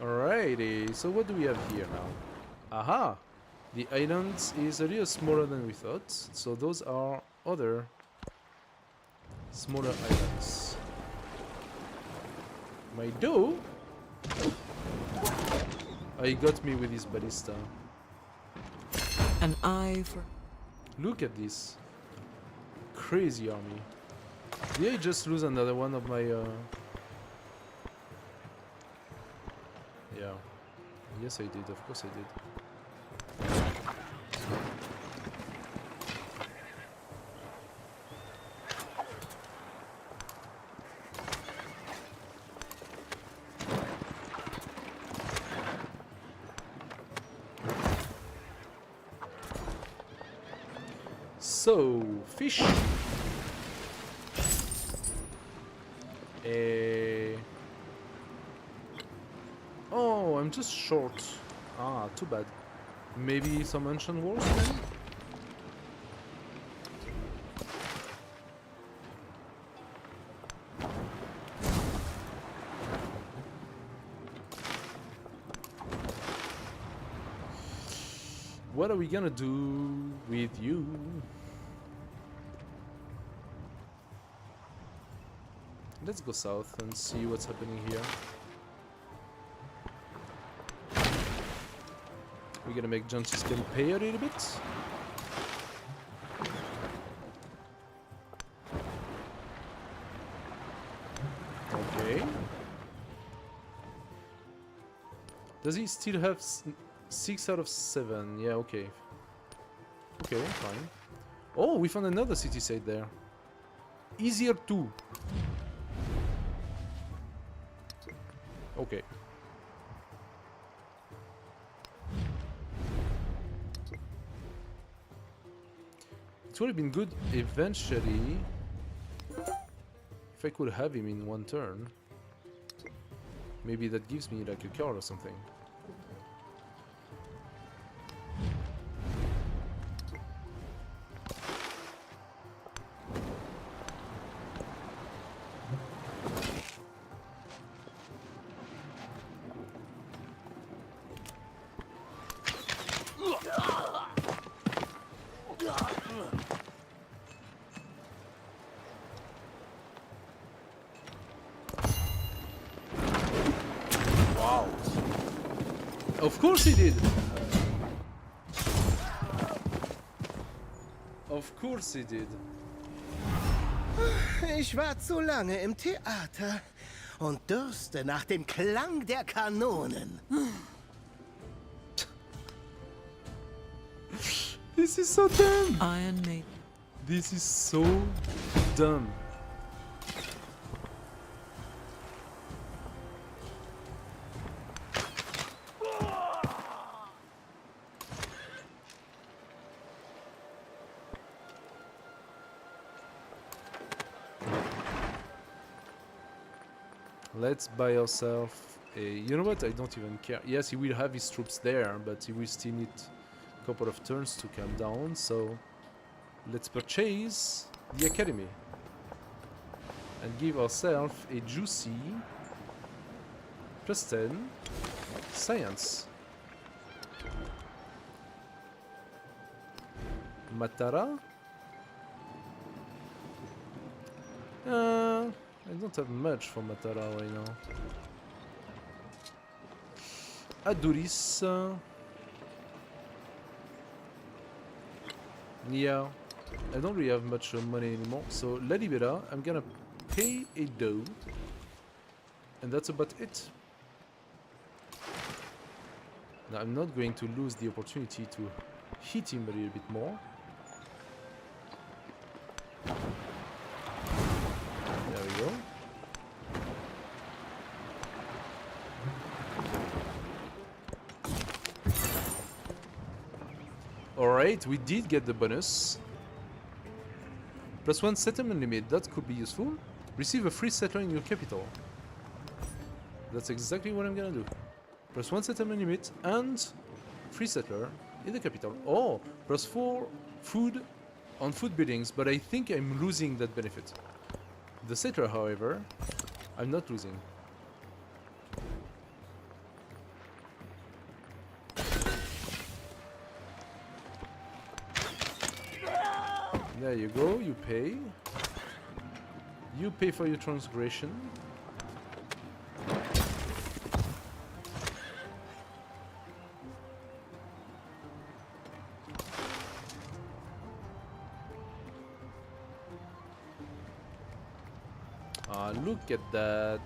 A: Alrighty, so what do we have here now? Aha! The island is a little smaller than we thought, so those are other smaller islands. My doe? He got me with his ballista.
C: An eye for...
A: Look at this. Crazy army. Did I just lose another one of my... Yeah. Yes, I did. Of course I did. So, fish. Oh, I'm just short. Ah, too bad. Maybe some ancient wars then? What are we gonna do with you? Let's go south and see what's happening here. We're gonna make John Siskin pay a little bit. Okay. Does he still have 6 out of 7? Yeah, okay. Okay, fine. Oh, we found another city state there. Easier 2. Okay. It would have been good eventually if I could have him in one turn. Maybe that gives me like a card or something. Of course he did! Of course he did.
D: Ich war zu lange im Theater und dürste nach dem Klang der Kanonen.
A: This is so dumb!
C: Iron Maiden.
A: This is so dumb. Let's buy ourselves a... You know what? I don't even care. Yes, he will have his troops there, but he will still need a couple of turns to calm down, so... Let's purchase the academy. And give ourselves a juicy... +10 science. Matara? I don't have much for Matara right now. Aduris. Yeah, I don't really have much money anymore. So La Libera, I'm gonna pay a dough, and that's about it. Now I'm not going to lose the opportunity to hit him a little bit more. There we go. Alright, we did get the bonus. +1 settlement limit, that could be useful. Receive a free settler in your capital. That's exactly what I'm gonna do. +1 settlement limit and free settler in the capital. Oh, +4 food on food buildings, but I think I'm losing that benefit. The settler, however, I'm not losing. There you go, you pay. You pay for your transgression. Ah, look at that.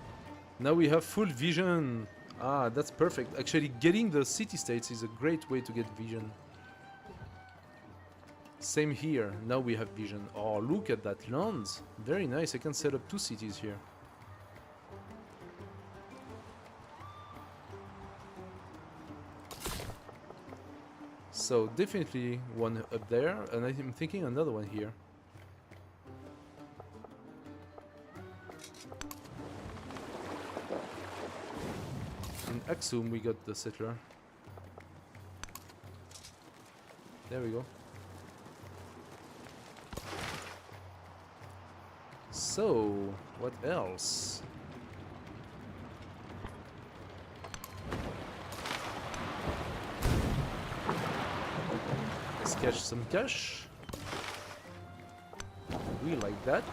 A: Now we have full vision. Ah, that's perfect. Actually, getting the city-states is a great way to get vision. Same here. Now we have vision. Oh, look at that land. Very nice. I can set up 2 cities here. So definitely one up there, and I'm thinking another one here. In Axum we got the settler. There we go. So, what else? Let's catch some cash. We like that.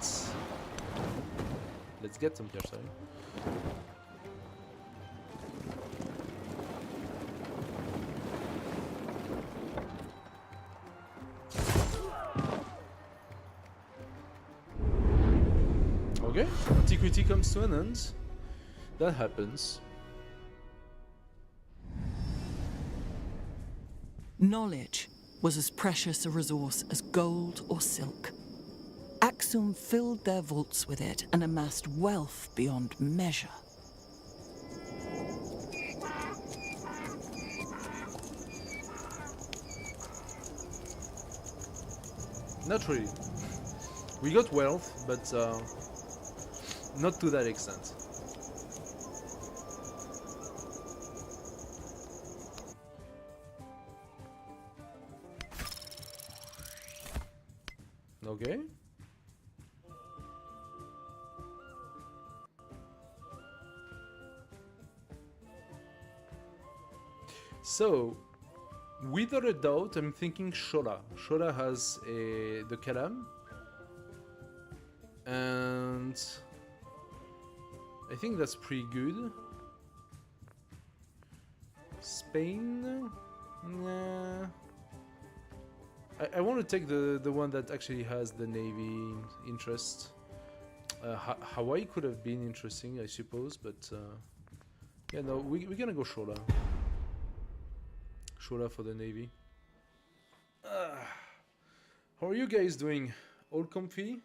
A: Let's get some cash, sorry. Okay, antiquity comes to an end. That happens.
C: Knowledge was as precious a resource as gold or silk. Axum filled their vaults with it and amassed wealth beyond measure.
A: Not really. We got wealth, but not to that extent. Okay. So, without a doubt, I'm thinking Shola. Shola has the Kalam. And I think that's pretty good. Spain? Nah. I want to take the one that actually has the navy interest. Hawaii could have been interesting, I suppose, but yeah, no, we're gonna go Shola. Shola for the navy. How are you guys doing? All comfy?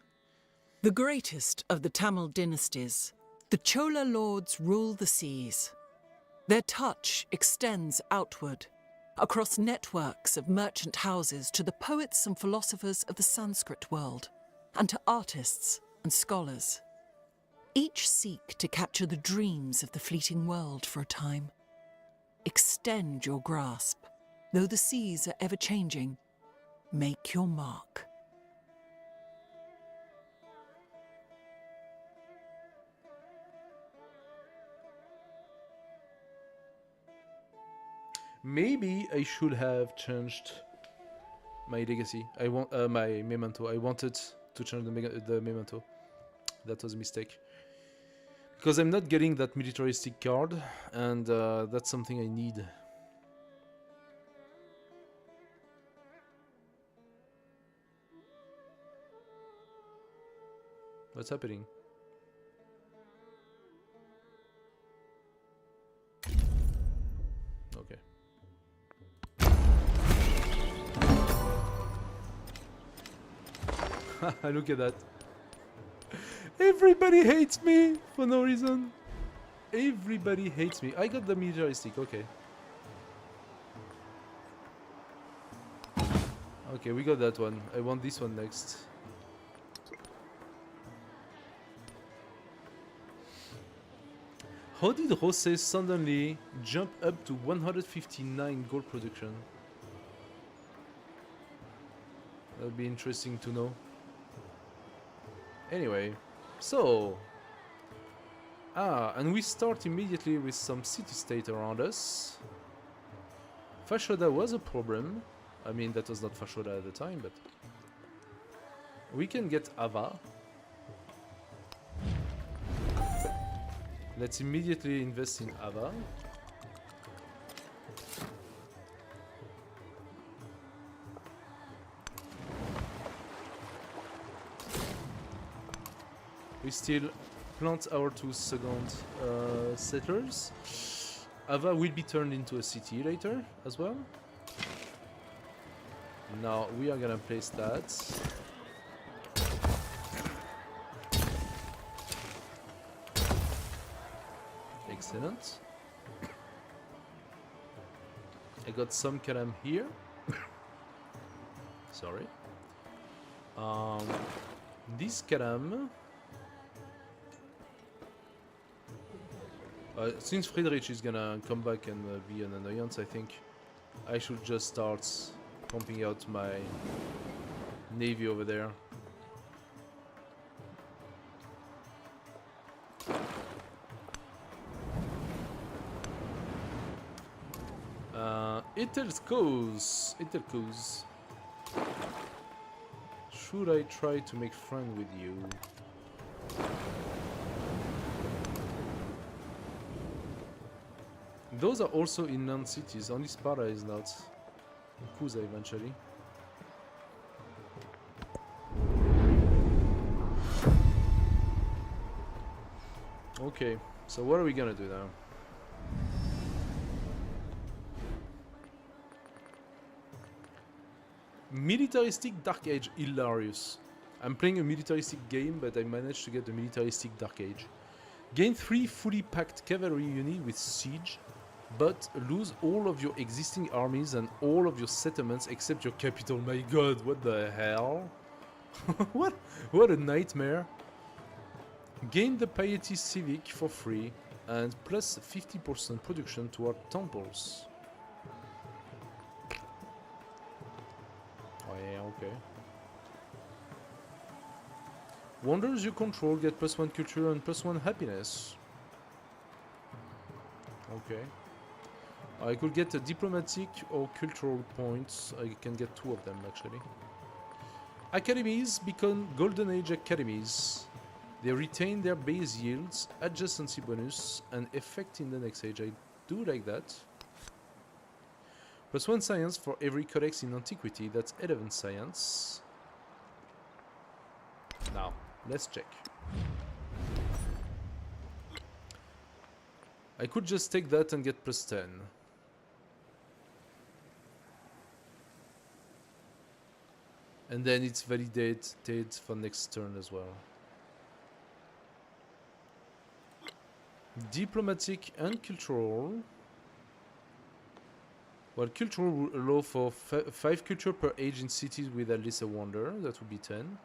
C: The greatest of the Tamil dynasties, the Chola lords rule the seas. Their touch extends outward, across networks of merchant houses to the poets and philosophers of the Sanskrit world, and to artists and scholars. Each seek to capture the dreams of the fleeting world for a time. Extend your grasp. Though the seas are ever-changing, make your mark.
A: Maybe I should have changed my legacy. I want my memento. I wanted to change the memento. That was a mistake. Because I'm not getting that militaristic card, and that's something I need. What's happening? Okay. Look at that. Everybody hates me for no reason. Everybody hates me. I got the militaristic, okay. Okay, we got that one. I want this one next. How did Jose suddenly jump up to 159 gold production? That would be interesting to know. Anyway, so... and we start immediately with some city-state around us. Fashoda was a problem. I mean, that was not Fashoda at the time, but... we can get Ava. Let's immediately invest in Ava. We still plant our 2 second settlers. Ava will be turned into a city later as well. Now we are gonna place that. Excellent. I got some Kalam here. Sorry. This Kalam. Since Friedrich is gonna come back and be an annoyance, I think I should just start pumping out my navy over there. Itelskos. Should I try to make friend with you? Those are also inland cities, only Sparta is not. Kusa eventually. Okay, so what are we gonna do now? Militaristic Dark Age, hilarious. I'm playing a militaristic game, but I managed to get the militaristic Dark Age. Gain 3 fully packed cavalry units with siege, but lose all of your existing armies and all of your settlements except your capital. My god, what the hell? What a nightmare. Gain the Piety Civic for free and plus 50% production toward temples. Oh yeah, okay. Wonders you control get +1 culture and +1 happiness. Okay. I could get a diplomatic or cultural points. I can get 2 of them actually. Academies become Golden Age academies. They retain their base yields, adjacency bonus, and effect in the next age. I do like that. +1 science for every codex in antiquity. That's 11 science. Now, let's check. I could just take that and get +10. And then it's validated for next turn as well. Diplomatic and cultural. Well, cultural will allow for 5 culture per age in cities with at least a wonder. That would be 10.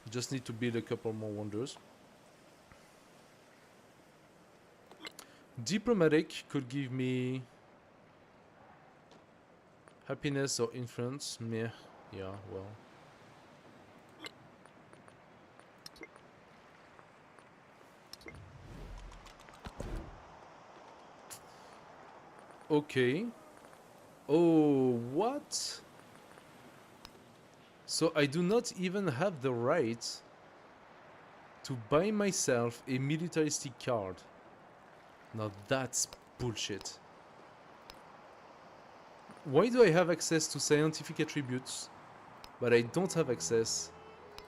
A: Just need to build a couple more wonders. Diplomatic could give me happiness or influence. Meh. Yeah, well. Okay. Oh, what? So I do not even have the right to buy myself a militaristic card. Now that's bullshit. Why do I have access to scientific attributes, but I don't have access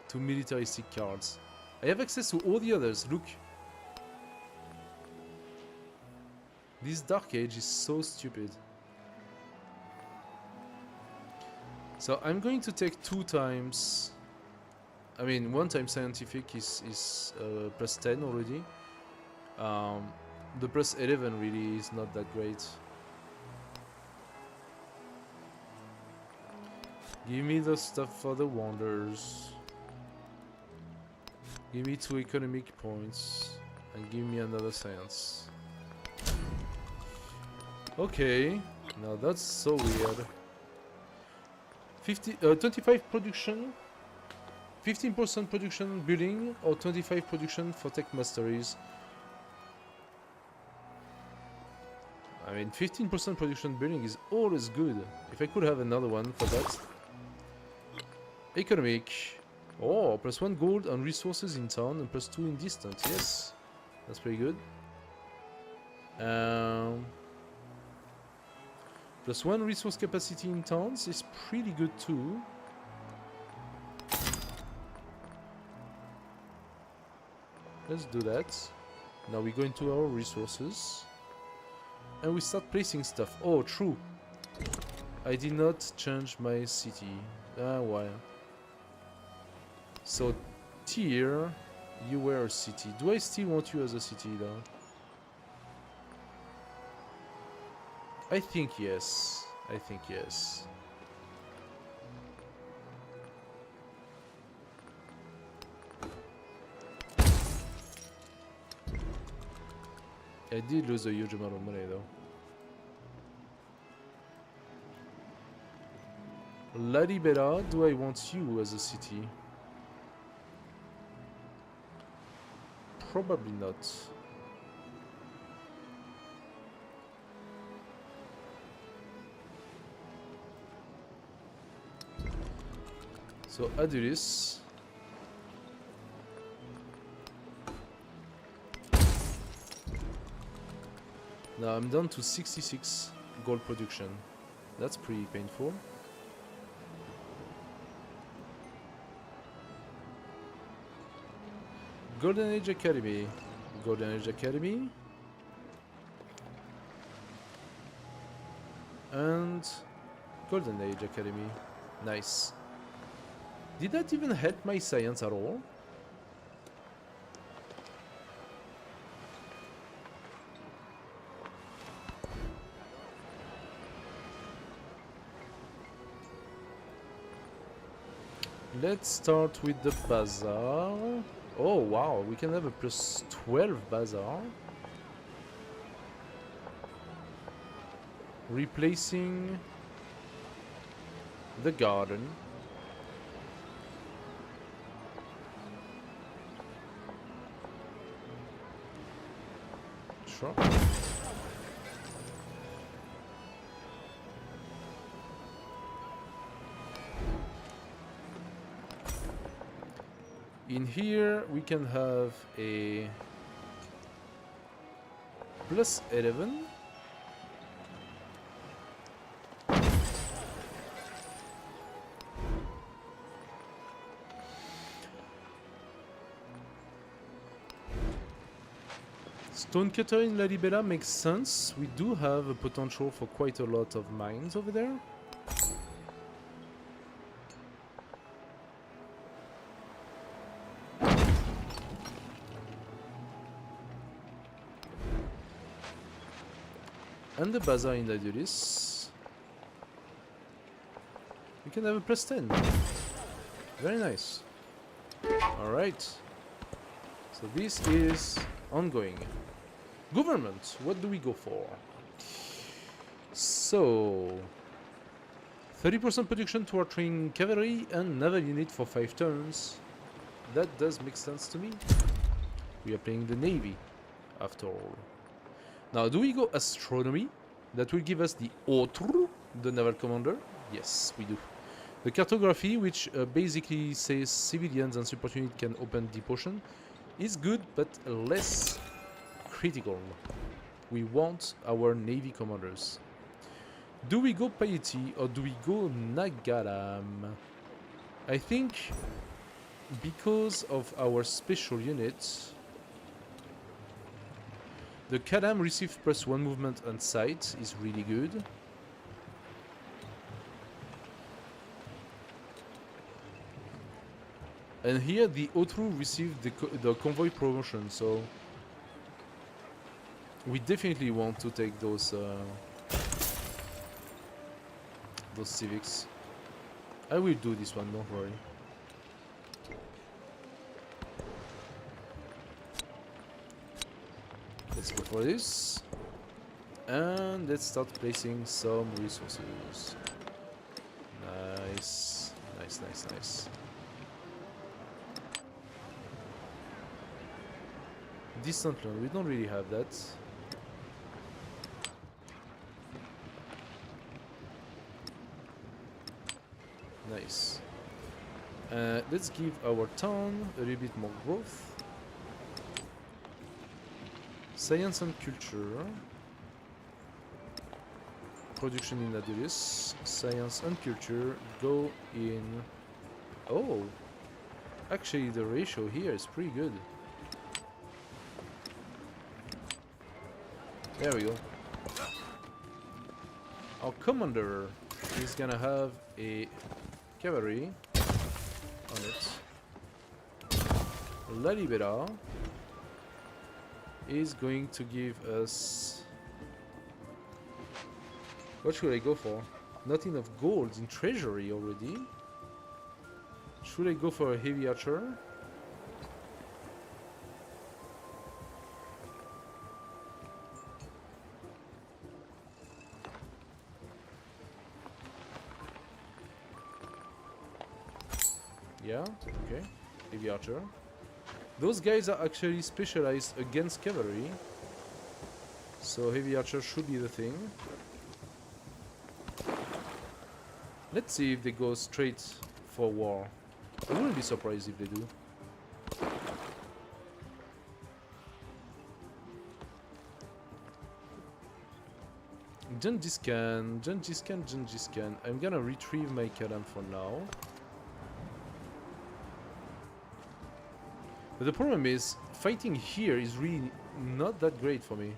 A: to militaristic cards? I have access to all the others, look. This Dark Age is so stupid. So I'm going to take 2 times. I mean, 1 time scientific is +10 already. The +11 really is not that great. Give me the stuff for the wonders. Give me 2 economic points. And give me another science. Okay, now that's so weird. 25 production, 15% production building, or 25 production for tech masteries. I mean, 15% production building is always good. If I could have another one for that. Economic. Oh, +1 gold on resources in town and +2 in distance. Yes, that's pretty good. +1 resource capacity in towns is pretty good too. Let's do that. Now we go into our resources. And we start placing stuff. Oh, true. I did not change my city. Ah, why? So, tier, you were a city. Do I still want you as a city though? I think yes. I think yes. I did lose a huge amount of money though. Ladibera, do I want you as a city? Probably not. So Adulis. Now I'm down to 66 gold production. That's pretty painful. Golden Age Academy. Golden Age Academy. And Golden Age Academy. Nice. Did that even help my science at all? Let's start with the bazaar. Oh wow, we can have a plus 12 bazaar. Replacing the garden. Sure. In here we can have a plus 11. Stonecutter in Lalibela makes sense. We do have a potential for quite a lot of mines over there. And the bazaar in Adulis. We can have a plus 10. Very nice. Alright. So this is ongoing. Government, what do we go for? So 30% production to our trained cavalry and naval unit for 5 turns. That does make sense to me. We are playing the navy after all. Now, do we go astronomy? That will give us the Otru, the naval commander. Yes, we do. The cartography, which basically says civilians and support unit can open deep ocean, is good, but less critical. We want our navy commanders. Do we go Piety or do we go Nagaram? I think because of our special units, the Kadam received +1 movement and sight is really good. And here the Otru received the convoy promotion, so we definitely want to take those civics. I will do this one, don't worry. Let's go for this. And let's start placing some resources. Nice. Nice, nice, nice. Distant land, we don't really have that. Nice. Let's give our town a little bit more growth. Science and culture. Production in Adulis. Science and culture go in... Oh! Actually, the ratio here is pretty good. There we go. Our commander is gonna have a cavalry on it. Lalibera is going to give us What should I go for? Not enough gold in treasury already. Should I go for a heavy archer? Yeah, okay. Heavy archer. Those guys are actually specialized against cavalry. So heavy archer should be the thing. Let's see if they go straight for war. I wouldn't be surprised if they do. Gengis Khan, Gengis Khan, Gengis Khan. I'm gonna retrieve my Kalam for now. But the problem is, fighting here is really not that great for me.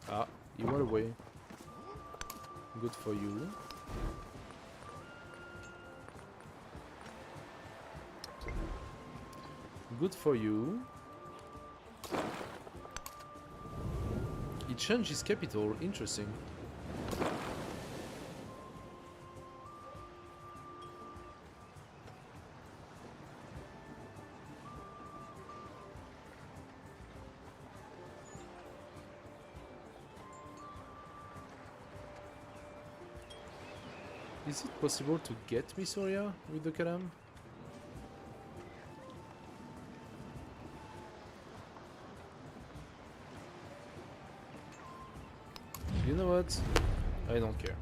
A: Ah, you went away. Good for you. Good for you. He changed his capital. Interesting. Is it possible to get Missoria with the Kalam? You know what? I don't care.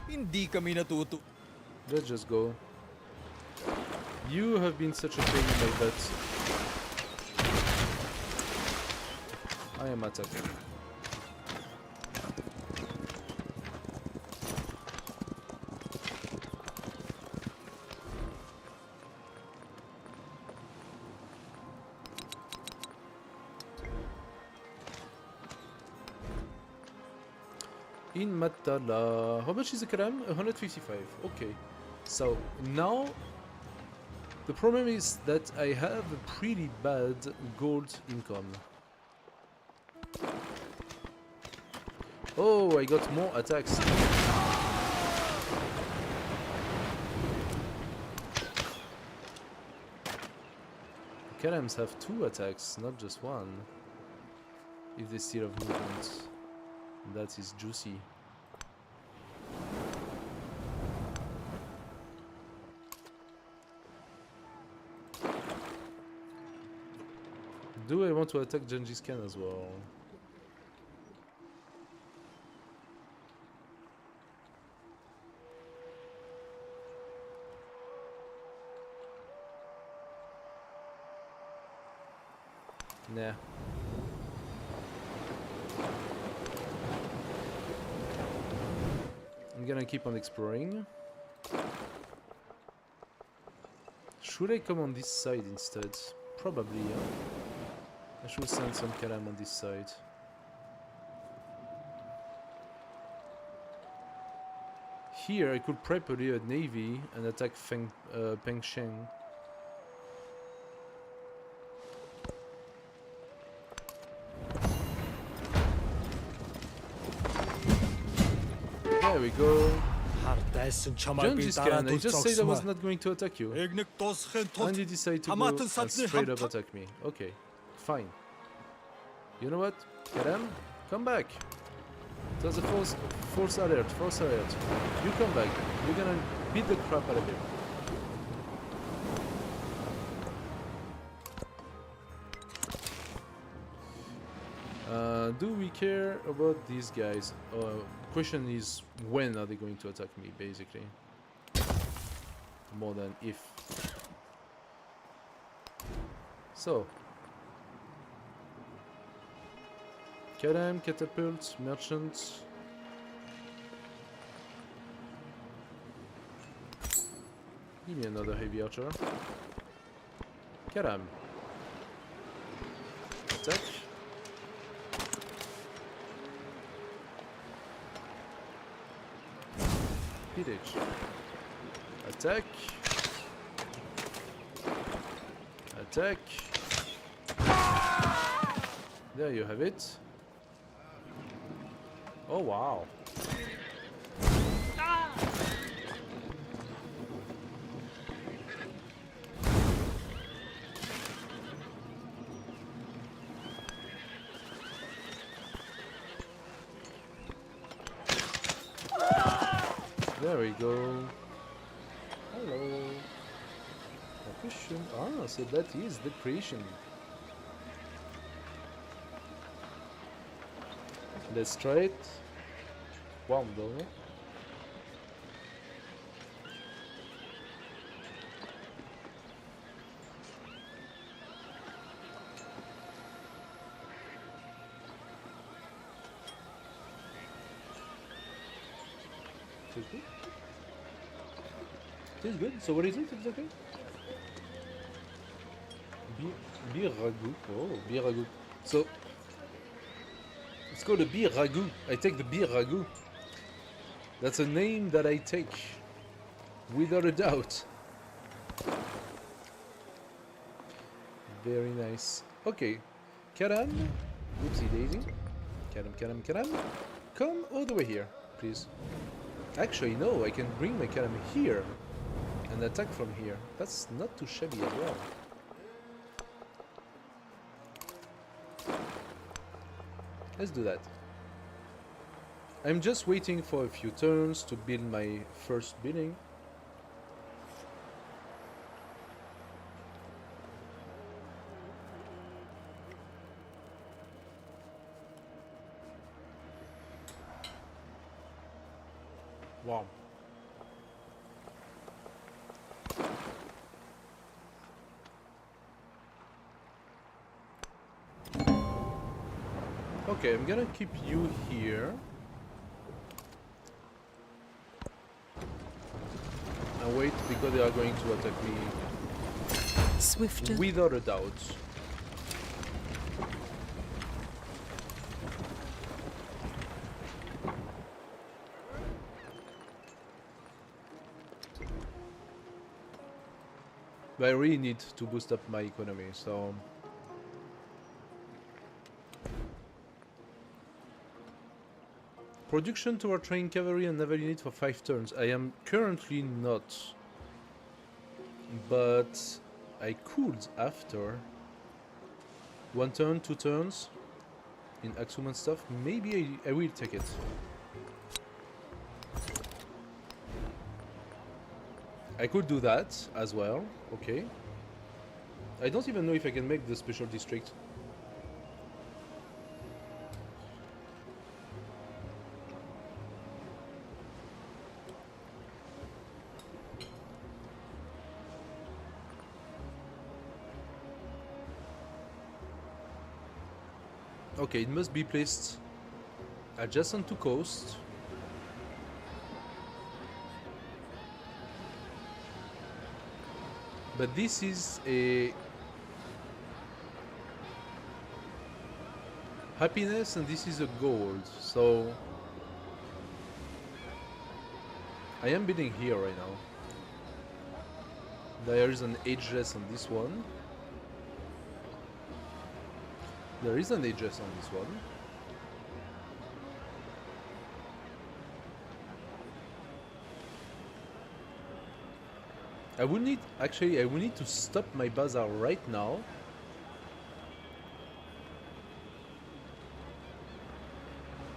E: Hindi kami natuto.
A: Let's just go. You have been such a pain in my butt. I am attacking. In Matala. How much is the Karam? 155. Okay. So now the problem is that I have a pretty bad gold income. Oh, I got more attacks. Karams have 2 attacks, not just 1. If they still have movement. That is juicy. Do I want to attack Gengis Khan as well? Nah. I'm gonna keep on exploring. Should I come on this side instead? Probably, yeah. I should send some Kalam on this side. Here I could properly a navy and attack Peng Sheng. There we go. Gengis Khan, I just said I was not going to attack you. And you decide to go and straight up attack me. Okay, fine. You know what? Karam, come back. It was a force alert, force alert. You come back. You're gonna beat the crap out of him. Do we care about these guys? Question is, when are they going to attack me, basically? More than if. So. Kalam, catapult, merchants. Give me another heavy archer. Kalam. Attack. Pillage. Attack. Attack. There you have it. Oh wow. There we go. Hello. Question. Ah, so that is the creation. Let's try it. Wow, though. Tastes good. Tastes good. So what is it exactly? Beer ragout. Oh, beer ragout. So it's called a beer ragout. I take the beer ragout. That's a name that I take, without a doubt. Very nice. Okay, Karam. Oopsie daisy. Karam. Come all the way here, please. Actually, no, I can bring my Karam here and attack from here. That's not too shabby as well. Let's do that. I'm just waiting for a few turns to build my first building. Wow. Okay, I'm gonna keep you here. And wait, because they are going to attack me
C: Swifter.
A: without a doubt. But I really need to boost up my economy, so... Production toward train cavalry and naval unit for 5 turns. I am currently not. But I could after. 1 turn, 2 turns. In Axum and stuff. Maybe I will take it. I could do that as well. Okay. I don't even know if I can make the special district. Okay, it must be placed adjacent to coast. But this is a happiness and this is a gold, so I am bidding here right now. There is an ageless on this one. There is an ageless on this one. I would need, actually, I will need to stop my bazaar right now.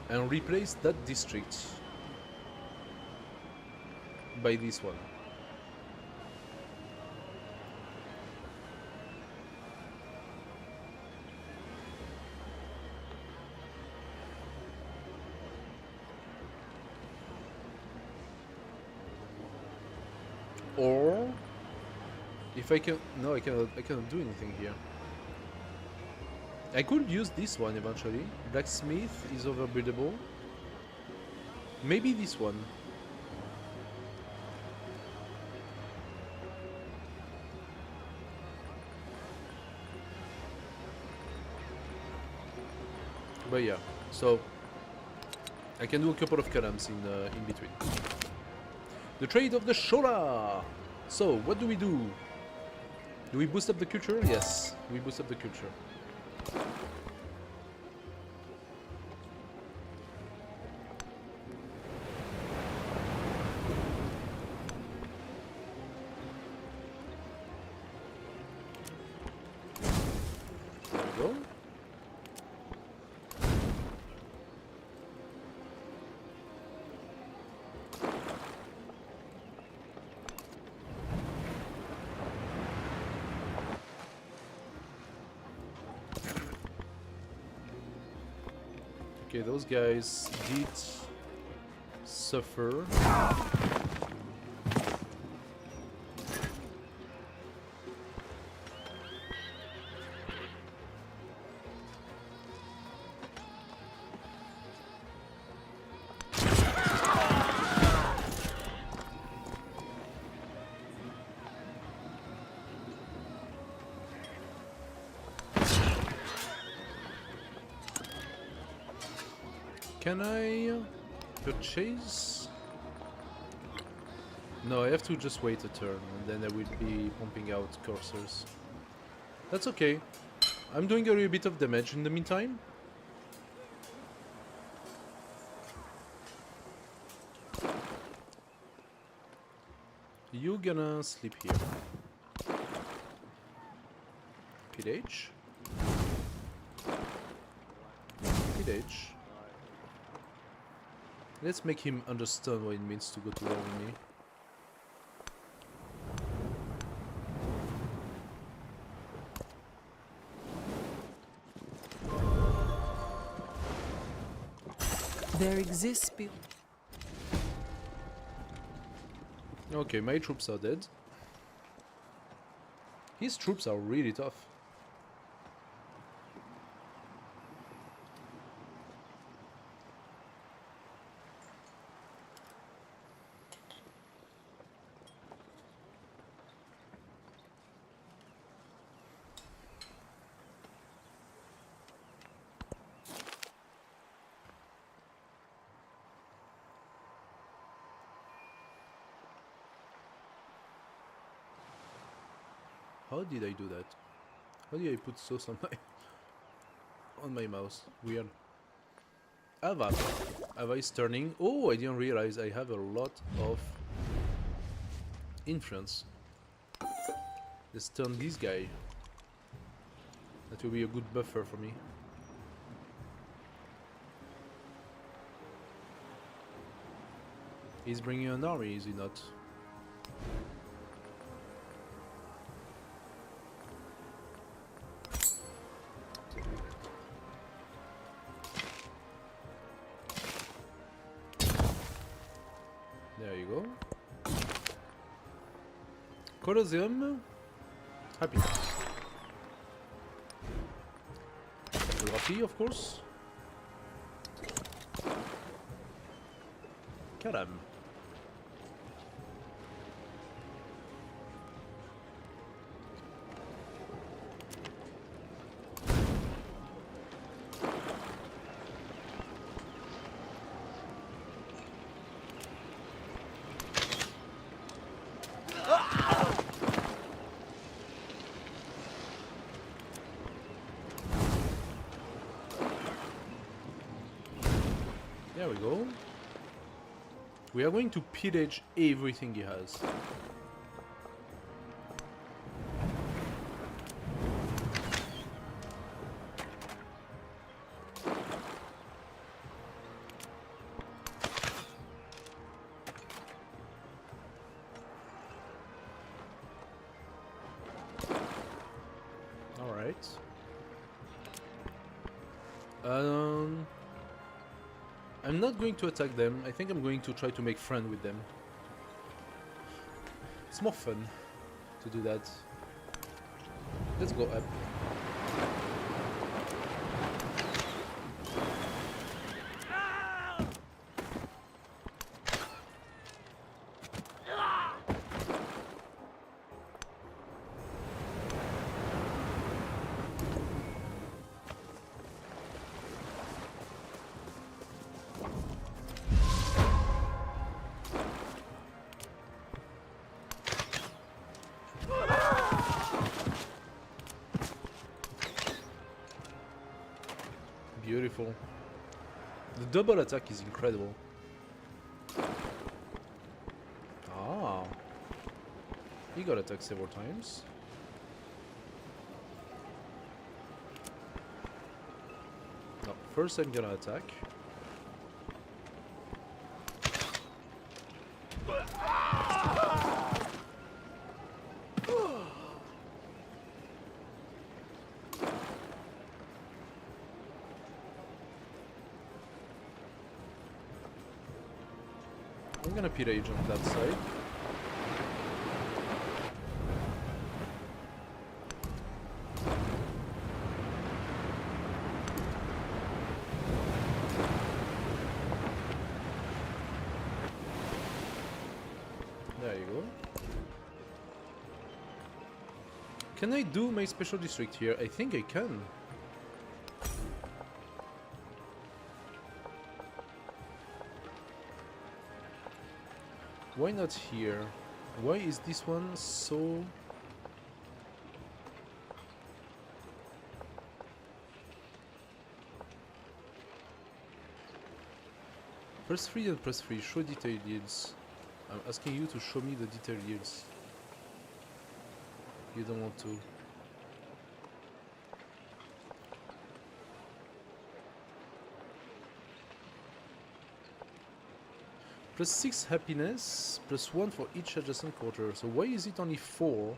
A: And replace that district by this one. Or if I can, no, I cannot do anything here. I could use this one eventually. Blacksmith is overbuildable. Maybe this one. But yeah, so I can do a couple of columns in between. The trade of the Shola! So, what do we do? Do we boost up the culture? Yes, we boost up the culture. There we go. Okay, those guys did suffer. Can I purchase? No, I have to just wait a turn and then I will be pumping out coursers. That's okay. I'm doing a little bit of damage in the meantime. You gonna sleep here. Pillage. Pillage. Let's make him understand what it means to go to war with me.
C: There exists
A: Okay, my troops are dead. His troops are really tough. How did I do that? How did I put sauce on my mouse? Weird. Ava. Ava is turning. Oh, I didn't realize I have a lot of influence. Let's turn this guy. That will be a good buffer for me. He's bringing an army, is he not? There you go. Colosseum. Happiness. Geography, of course. Karam. There we go. We are going to pillage everything he has. All right. I'm not going to attack them. I think I'm going to try to make friend with them. It's more fun to do that. Let's go up. beautiful. The double attack is incredible. Ah. He got attacked several times. No, first I'm gonna attack. I'm gonna Pirage on that side. There you go. Can I do my special district here? I think I can. Why not here? Why is this one so... Press 3 and press 3, show detailed yields. I'm asking you to show me the detailed yields. You don't want to. Plus 6 happiness, plus 1 for each adjacent quarter. So why is it only 4?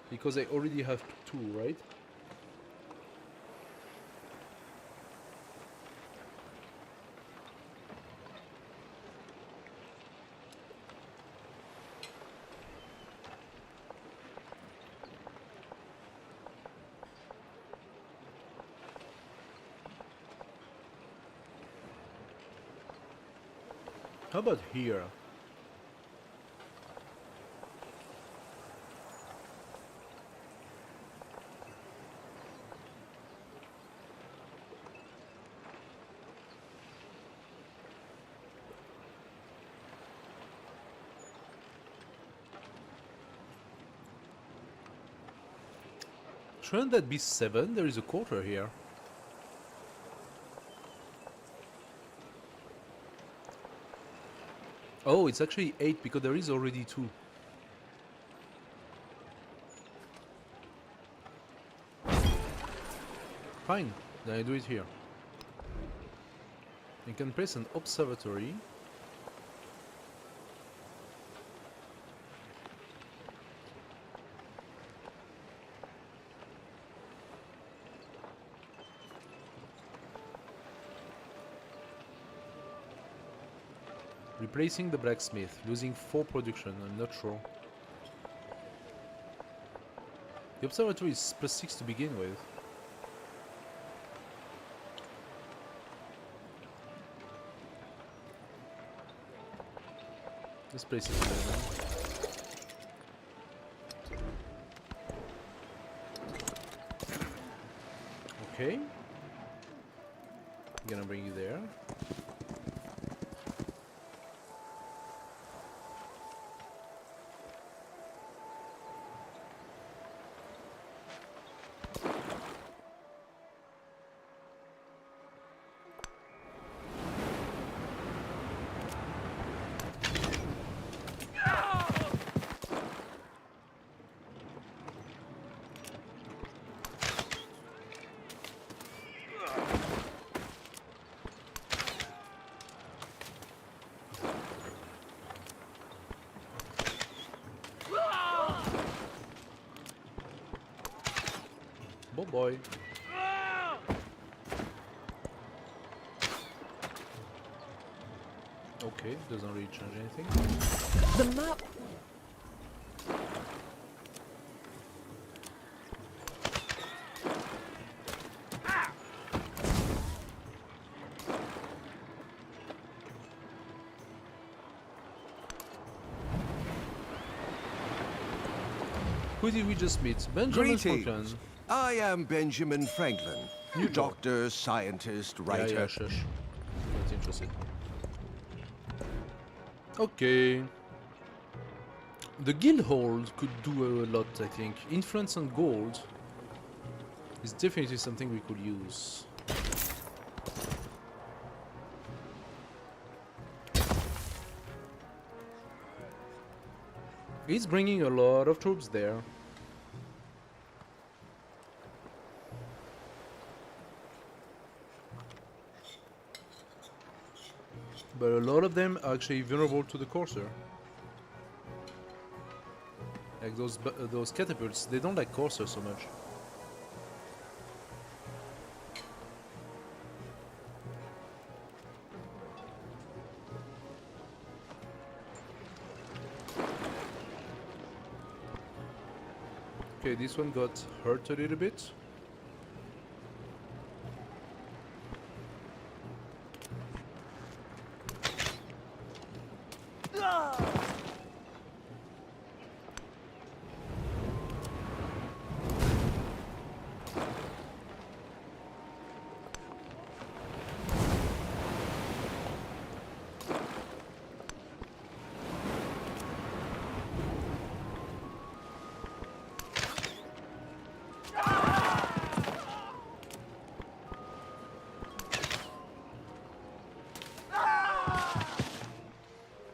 A: Because I already have 2, right? How about here? Shouldn't that be 7? There is a quarter here. Oh, it's actually 8 because there is already 2. Fine, then I do it here. You can place an observatory. Replacing the blacksmith, losing 4 production, I'm not sure. The observatory is plus 6 to begin with. This place is better. Okay. I'm gonna bring you there. Oh boy. Okay, doesn't really change anything.
C: The map.
A: Who did we just meet? Benjamin Franklin.
G: Greetings. I am Benjamin Franklin.
A: You
G: Doctor, scientist, writer.
A: Yeah, shush. Not interested. Okay. The Guildhall could do a lot, I think. Influence on gold is definitely something we could use. He's bringing a lot of troops there. But a lot of them are actually vulnerable to the courser. Like those catapults, they don't like courser so much. Okay, this one got hurt a little bit.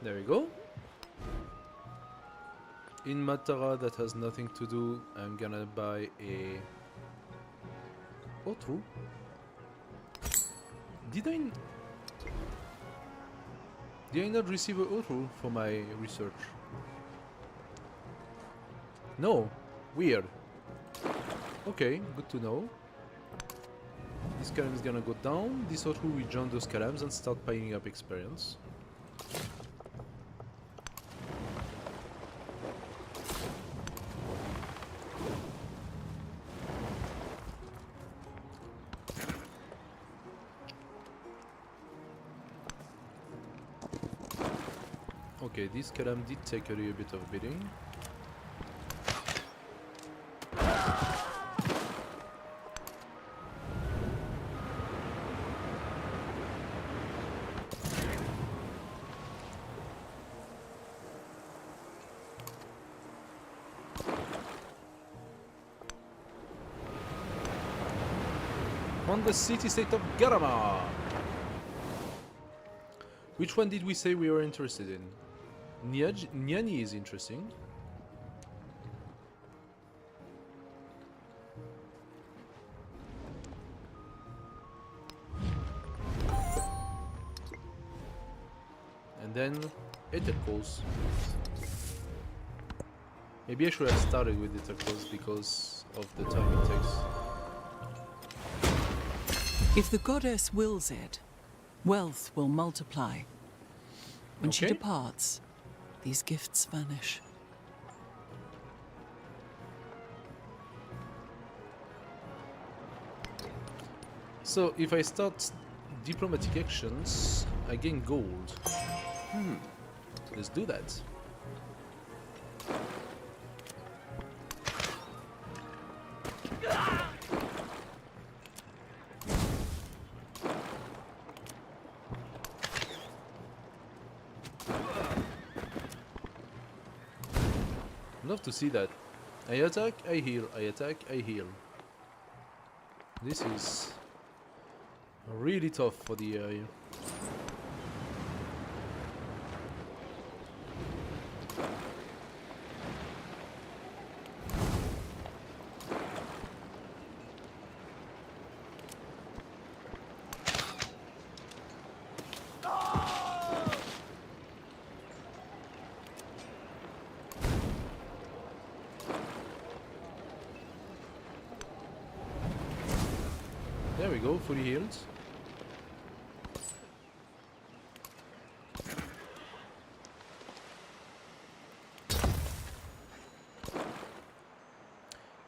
A: There we go. In Matara, that has nothing to do. I'm gonna buy a Otru. Did I not receive a Otru for my research? No. Weird. Okay, good to know. This column is gonna go down. This Otru will join those columns and start piling up experience. Okay, this column did take a little bit of beating. On the city-state of Garama! Which one did we say we were interested in? Nyani is interesting. And then Ethercalls. Maybe I should have started with Ethercalls because of the time it takes.
C: If the goddess wills it, wealth will multiply. When she
A: Okay.
C: departs, these gifts vanish.
A: So if I start diplomatic actions, I gain gold. Let's do that. Love to see that. I attack, I heal, I attack, I heal. This is really tough for the area. There we go, fully healed.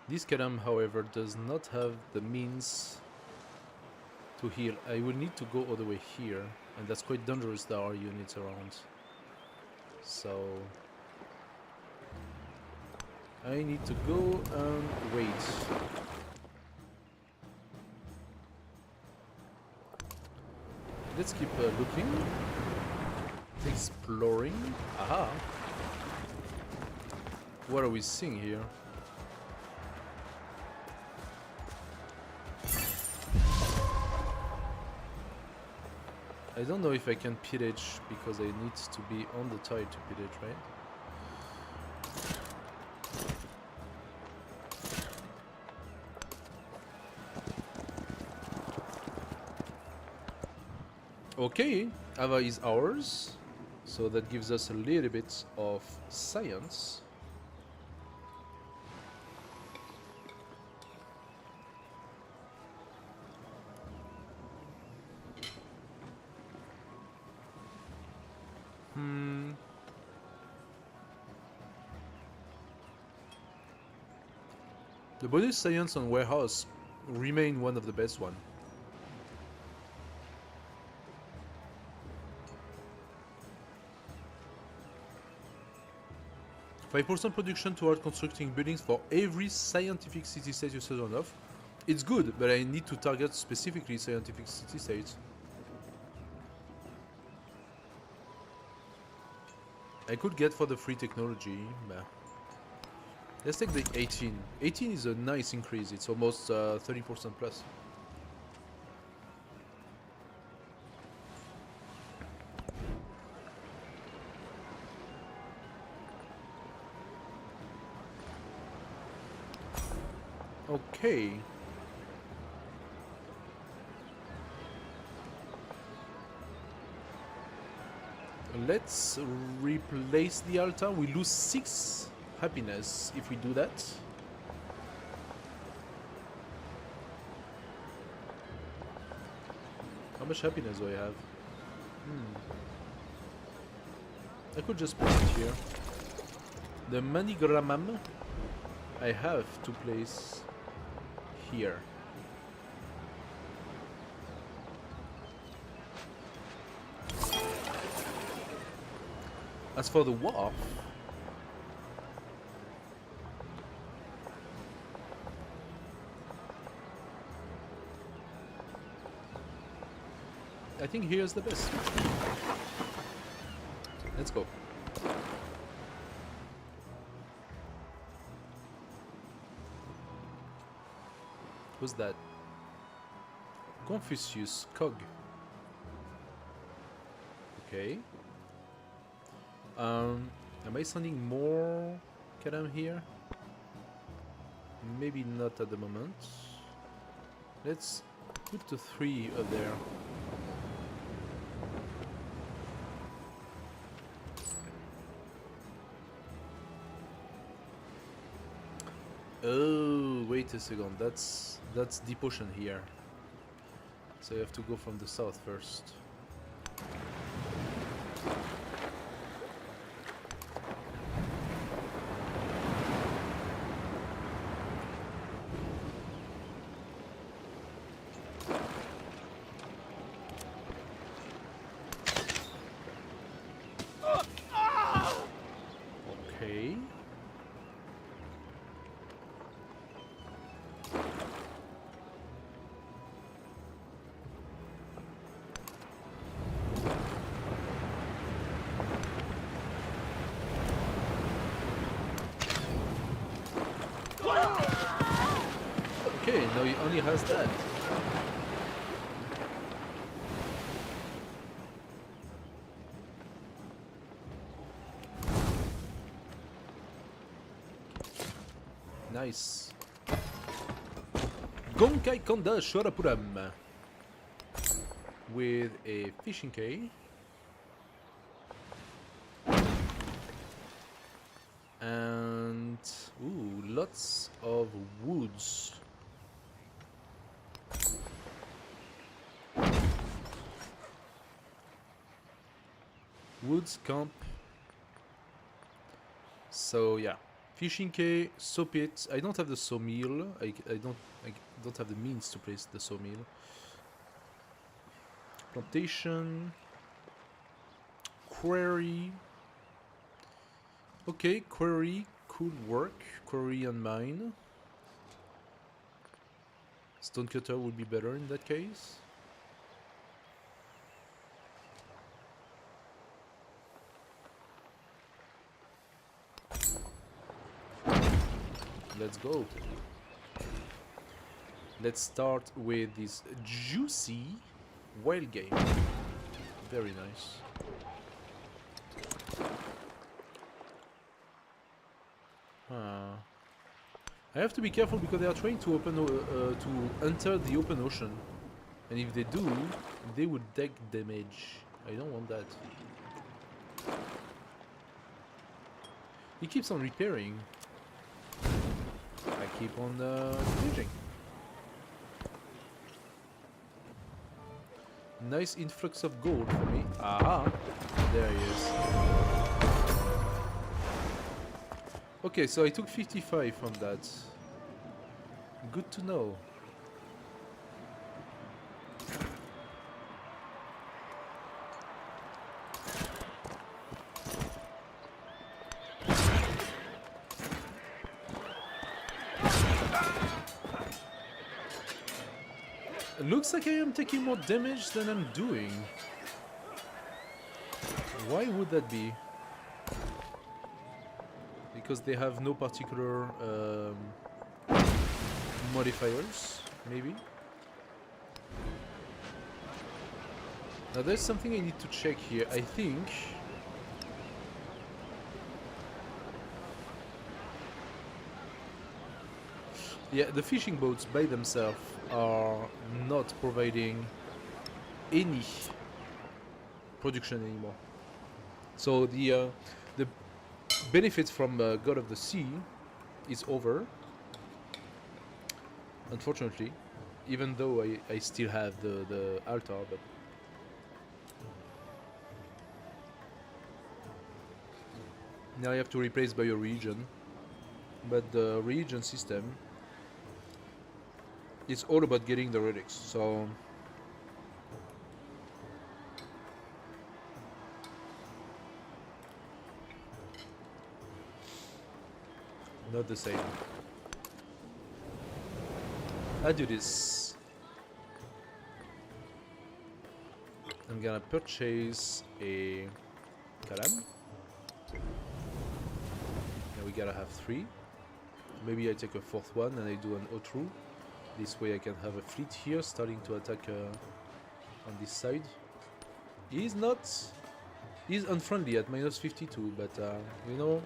A: This Karam, however, does not have the means to heal. I will need to go all the way here, and that's quite dangerous. There are units around. So I need to go and wait. Let's keep looking, exploring. Aha! What are we seeing here? I don't know if I can pillage because I need to be on the tide to pillage, right? Okay, Ava is ours, so that gives us a little bit of science. The bonus science on warehouse remain one of the best one. %5 production toward constructing buildings for every scientific city state you set on off. It's good, but I need to target specifically scientific city states. I could get for the free technology, but let's take the 18. 18 is a nice increase. It's almost 30% plus. Okay. Let's replace the altar. We lose 6 happiness if we do that. How much happiness do I have? I could just put it here. The manigramam I have to place here. As for the wharf, I think here's the best. Let's go. Who's that? Confucius Cog. Okay. Am I sending more Kadam here? Maybe not at the moment. Let's put the 3 up there. Oh, wait a second. That's deep ocean here. So you have to go from the south first. Okay. Okay, now he only has that. Nice. Gonkai Konda Shorapuram with a fishing K. And ooh, lots of woods. Woods camp. So yeah, fishing K, saw pit. I don't have the sawmill. I don't have the means to place the sawmill. Plantation. Quarry. Okay, quarry could work. Quarry and mine. Stonecutter would be better in that case. Let's go. Let's start with this juicy wild game. Very nice. I have to be careful because they are trying to open to enter the open ocean. And if they do, they would take damage. I don't want that. He keeps on repairing. I keep on damaging. Nice influx of gold for me. Aha! There he is. Okay, so I took 55 from that. Good to know. Looks like I am taking more damage than I'm doing. Why would that be? Because they have no particular modifiers, maybe? Now there's something I need to check here. I think... yeah, the fishing boats by themselves are not providing any production anymore. So the benefits from God of the Sea is over, unfortunately, even though I still have the altar, but now I have to replace by a region. But the region system is all about getting the relics, so not the same. I do this. I'm gonna purchase a Kalam. Now we gotta have 3. Maybe I take a 4th one and I do an Otru. This way I can have a fleet here starting to attack on this side. He's unfriendly at minus 52, but you know,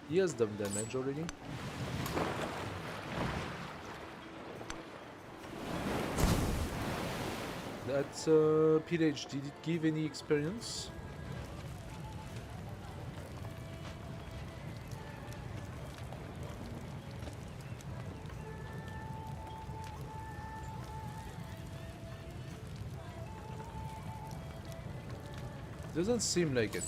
A: he has done damage already. That pillage, did it give any experience? Doesn't seem like it.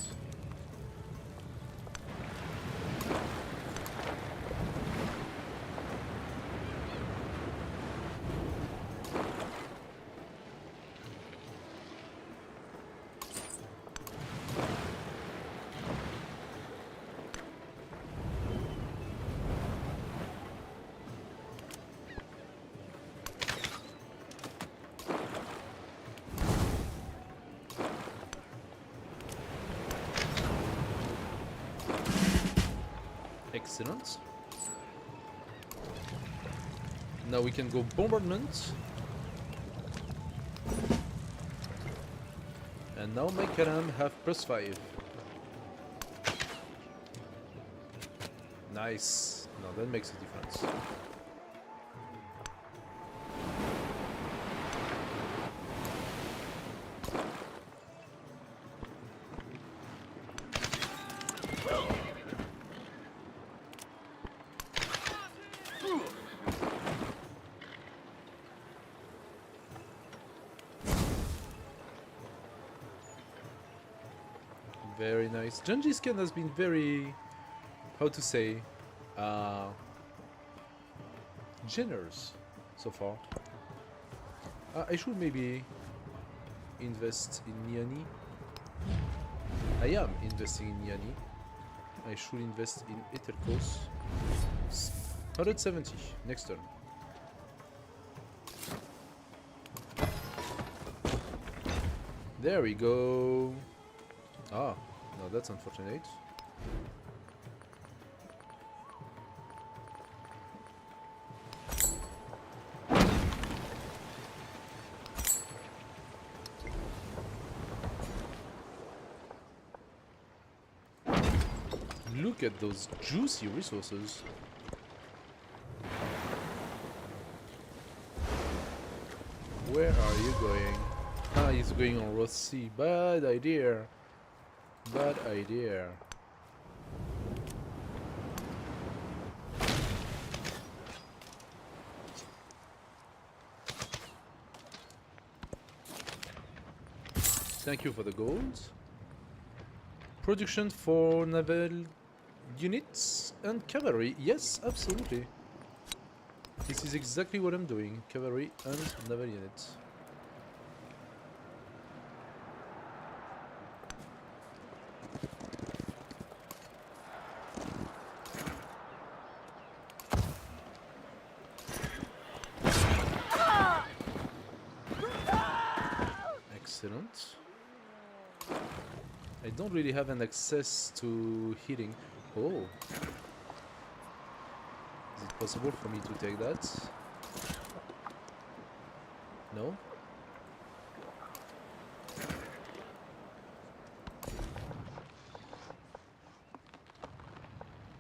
A: Excellent. Now we can go bombardment. And now my cannon have +5. Nice. Now that makes a difference. Very nice. Genghis Khan has been very, how to say, generous so far. I should maybe invest in Niani. I am investing in Niani. I should invest in Etelkos. 170 next turn. There we go. Ah, no, that's unfortunate. Look at those juicy resources. Where are you going? Ah, he's going on Roth Sea. Bad idea. Bad idea. Thank you for the gold. Production for naval units and cavalry. Yes, absolutely. This is exactly what I'm doing. Cavalry and naval units. Excellent. I don't really have an access to healing. Oh. Is it possible for me to take that? No?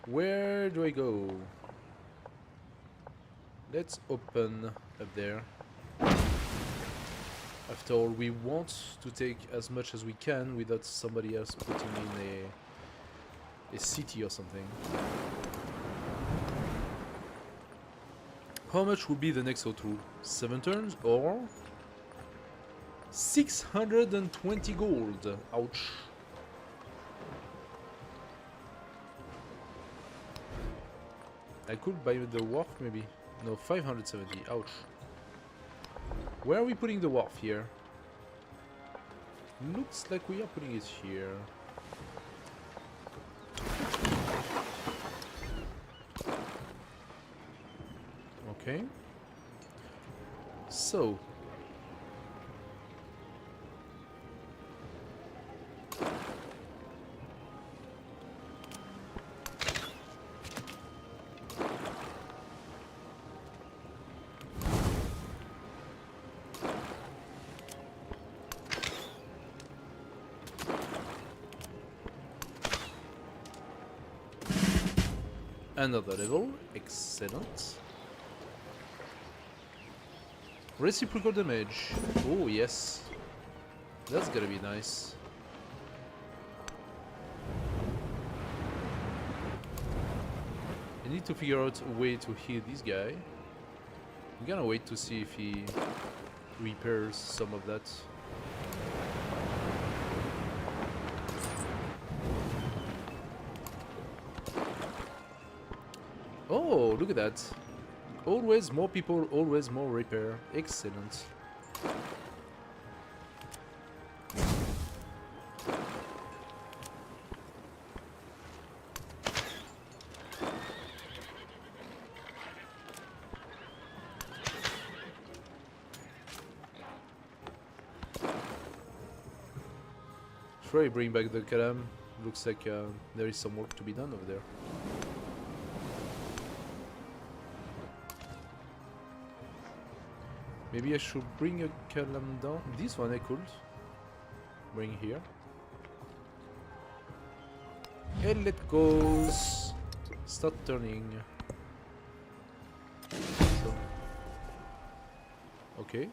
A: Where do I go? Let's open up there. After all, we want to take as much as we can without somebody else putting in a city or something. How much would be the next O2? 7 turns or 620 gold? Ouch. I could buy the wharf maybe. No, 570. Ouch. Where are we putting the wharf here? Looks like we are putting it here. Okay. So. Another level, excellent. Reciprocal damage. Oh yes, that's gonna be nice. I need to figure out a way to heal this guy. I'm gonna wait to see if he repairs some of that. Oh, look at that. Always more people, always more repair. Excellent. Should I bring back the Kalam? Looks like there is some work to be done over there. Maybe I should bring a Kalam down. This one I could bring here. And let goes. Start turning. So. Okay.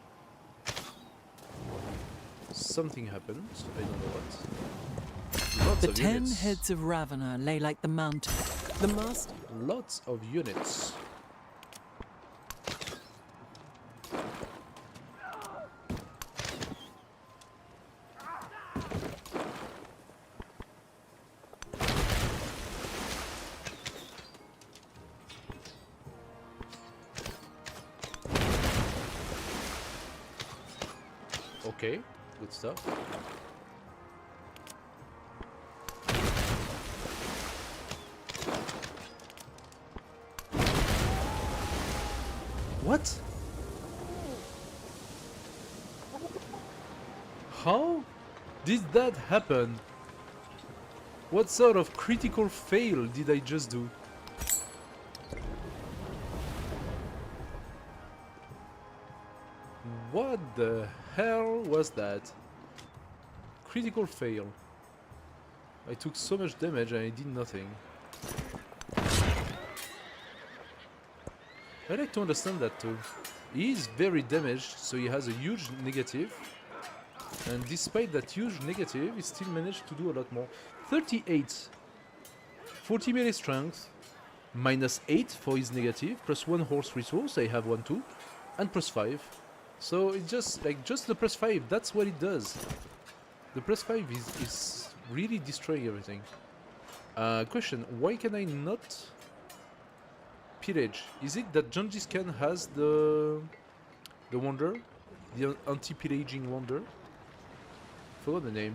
A: Something happened. I don't know what. Lots
C: The
A: of
C: 10
A: units.
C: heads of Ravenna lay like the mountain. The master.
A: Lots of units. Okay, good stuff. What? How did that happen? What sort of critical fail did I just do? What the hell was that? Critical fail. I took so much damage and I did nothing. I like to understand that too. He is very damaged, so he has a huge negative. And despite that huge negative, he still managed to do a lot more. 38. 40 melee strength. -8 for his negative. +1 horse resource. I have one too. And +5. So it's just like the +5. That's what it does. The +5 is really destroying everything. Question: why can I not pillage? Is it that Gengis Khan has the wonder, the anti-pillaging wonder? Forgot the name.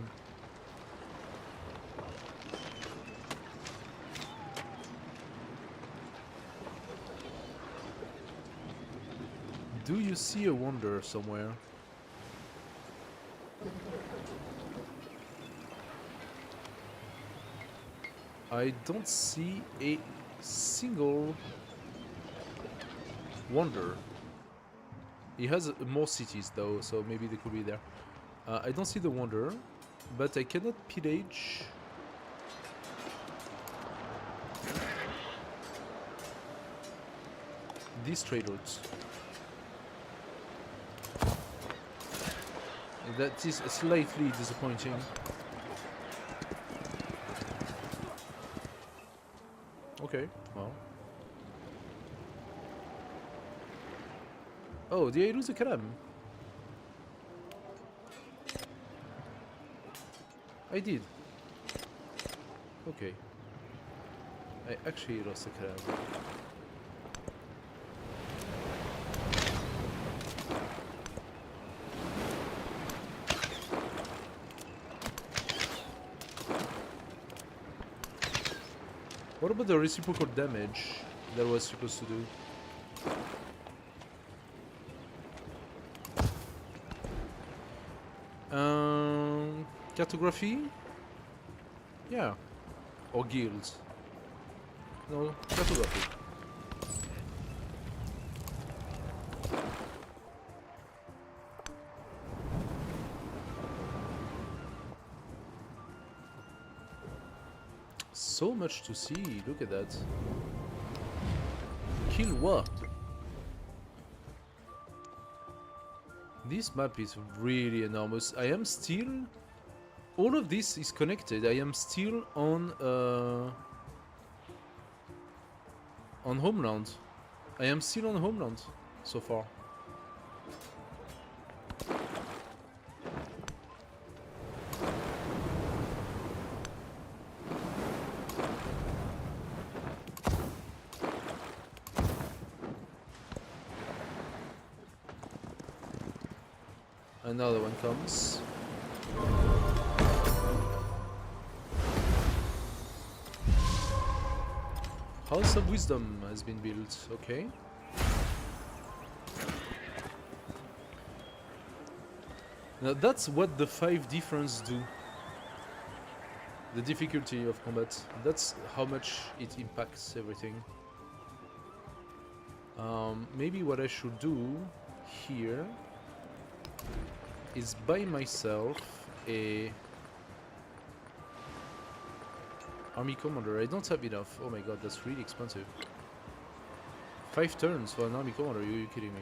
A: Do you see a wonder somewhere? I don't see a single wonder. He has more cities though, so maybe they could be there. I don't see the wonder, but I cannot pillage. These trade routes. That is slightly disappointing. Okay, well. Oh, did I lose a Kalam? I did. Okay. I actually lost a Kalam. What about the reciprocal damage that I was supposed to do? Cartography? Yeah. Or guilds? No, cartography. So much to see, look at that. Kill what? This map is really enormous. I am still... All of this is connected. I am still on Homeland. I am still on Homeland so far. Another one comes. House of Wisdom has been built, okay. Now that's what the 5 difference do. The difficulty of combat. That's how much it impacts everything. Maybe what I should do here is buy myself a army commander. I don't have enough. Oh my god, that's really expensive. 5 turns for an army commander, you're kidding me.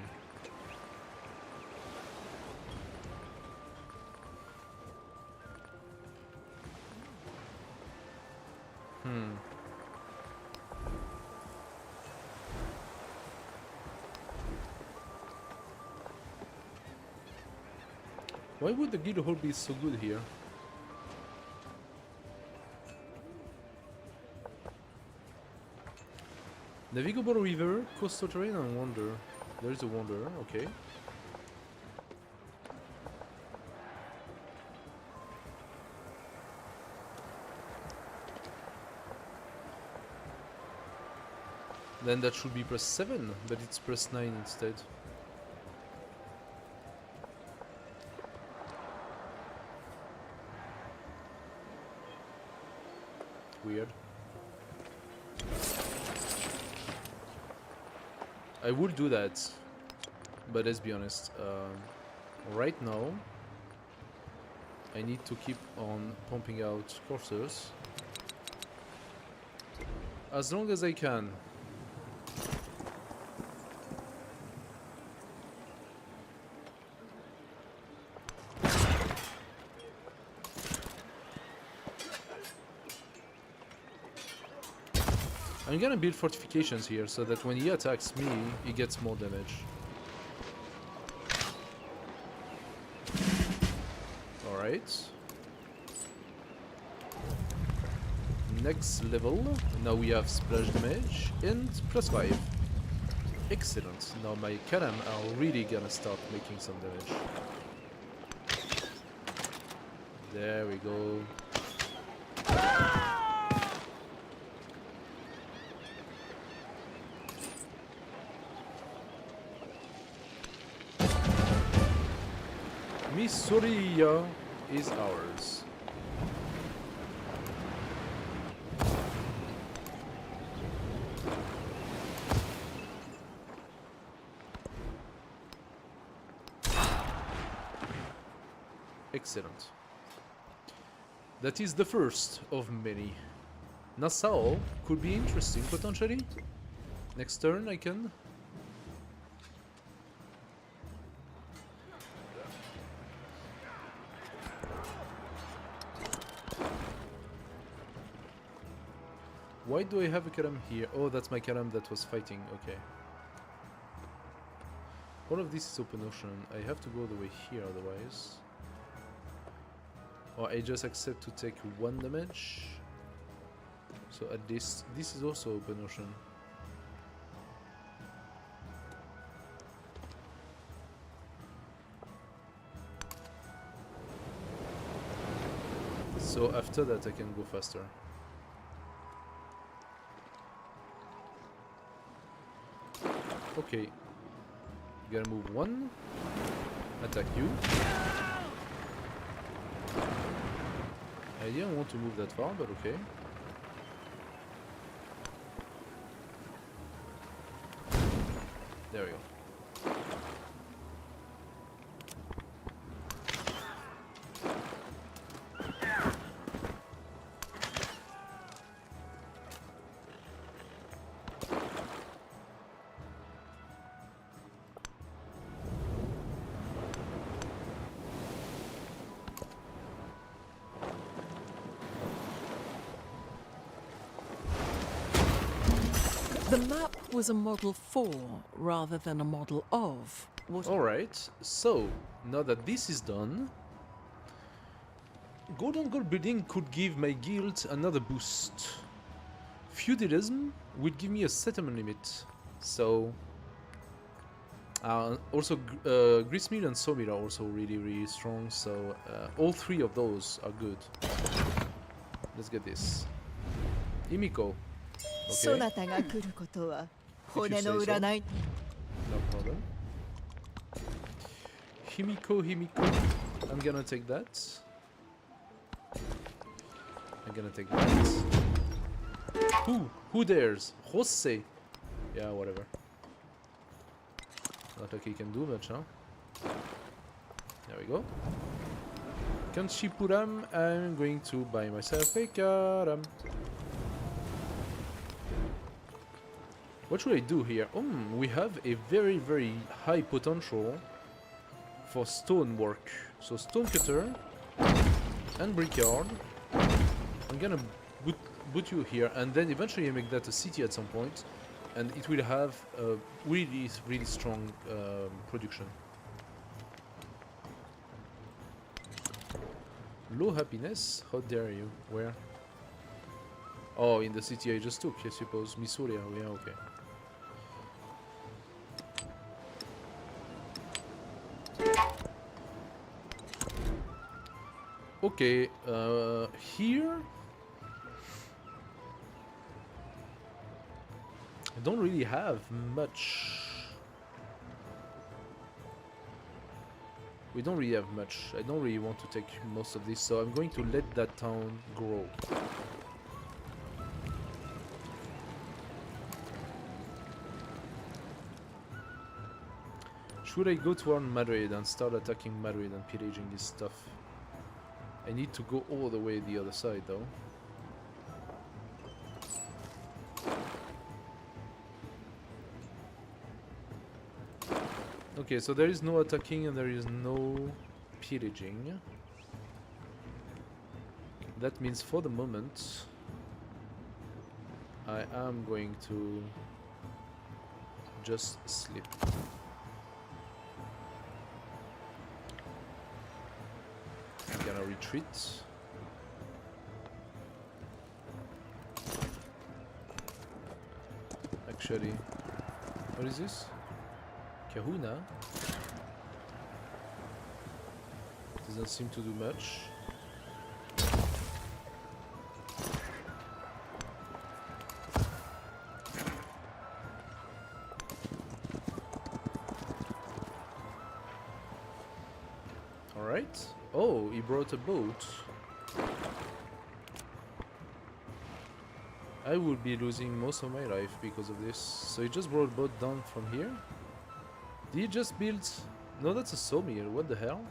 A: Why would the guild hall be so good here? Navigable river, coastal terrain and wonder. There's a wonder, okay. Then that should be +7, but it's +9 instead. Weird. I would do that, but let's be honest. Right now, I need to keep on pumping out coursers as long as I can. I'm gonna build fortifications here so that when he attacks me, he gets more damage. Alright. Next level. Now we have splash damage and +5. Excellent. Now my cannon are really gonna start making some damage. There we go. Misuria is ours. Excellent. That is the first of many. Nassau could be interesting potentially. Next turn I can. Why do I have a Karam here? Oh, that's my Karam that was fighting. Okay. All of this is open ocean. I have to go the way here otherwise. Or I just accept to take 1 damage. So at least this is also open ocean. So after that I can go faster. Okay. Gotta move 1. Attack you. I didn't want to move that far, but okay. There we go.
C: The map was a model for rather than a model of.
A: Alright, so now that this is done, gold on gold building could give my guild another boost. Feudalism would give me a settlement limit. So also gristmill and sawmill are also really strong, so all 3 of those are good. Let's get this. Imiko. Okay.
H: そなたが来ることは
A: If you
H: 骨
A: say
H: の
A: so.
H: 占い
A: No problem. Himiko. I'm gonna take that. I'm gonna take that. Who dares? Jose. Yeah, whatever. Not like he can do much, huh? There we go. Kanchipuram, I'm going to buy myself a Karam. What should I do here? We have a very high potential for stone work. So stone cutter and brickyard. I'm gonna put you here, and then eventually I make that a city at some point, and it will have a really strong production. Low happiness? How dare you? Where? Oh, in the city I just took, I suppose. Misuria, yeah, okay. Okay, here I don't really have much. We don't really have much. I don't really want to take most of this, so I'm going to let that town grow. Should I go toward Madrid and start attacking Madrid and pillaging his stuff? I need to go all the way the other side though. Okay, so there is no attacking and there is no pillaging. That means for the moment I am going to just sleep. I'm gonna retreat. Actually, what is this? Kahuna? Doesn't seem to do much. Alright. Oh, he brought a boat. I would be losing most of my life because of this. So he just brought a boat down from here? Did he just build... No, that's a sawmill. What the hell?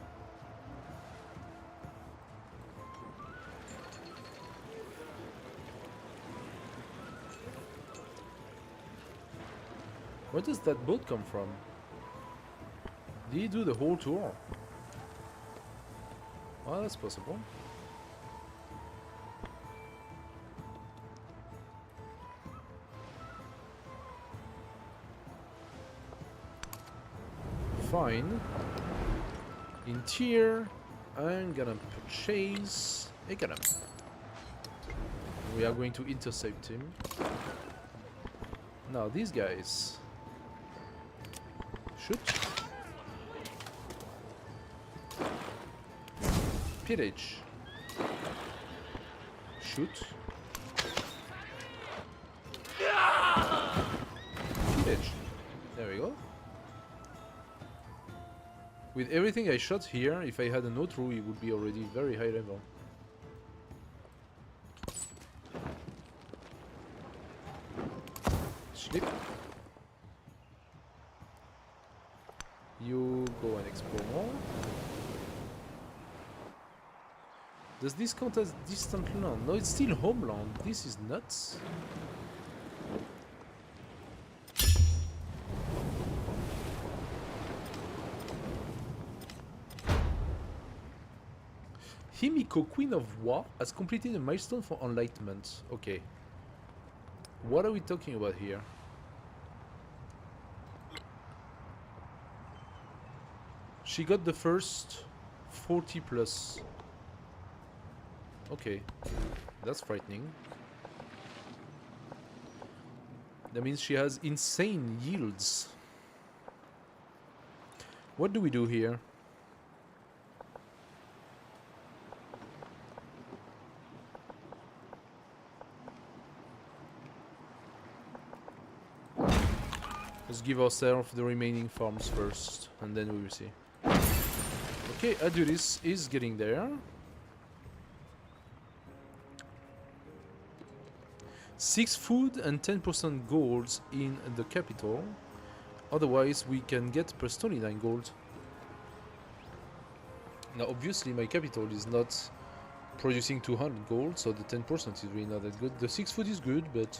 A: Where does that boat come from? Did he do the whole tour? Well, that's possible. Fine. In tier, I'm gonna purchase economy. We are going to intercept him. Now these guys. Shoot. Pillage. Shoot. Pillage. There we go. With everything I shot here, if I had an outro, it would be already very high level. Sleep. You go and explore more. Does this count as distant land? No, it's still homeland. This is nuts. Himiko, Queen of War, has completed a milestone for enlightenment. Okay. What are we talking about here? She got the first 40 plus. Okay. That's frightening. That means she has insane yields. What do we do here? Let's give ourselves the remaining farms first, and then we will see. Okay, Adulis is getting there. 6 food and 10% gold in the capital. Otherwise, we can get per 29 gold. Now, obviously, my capital is not producing 200 gold, so the 10% is really not that good. The 6 food is good, but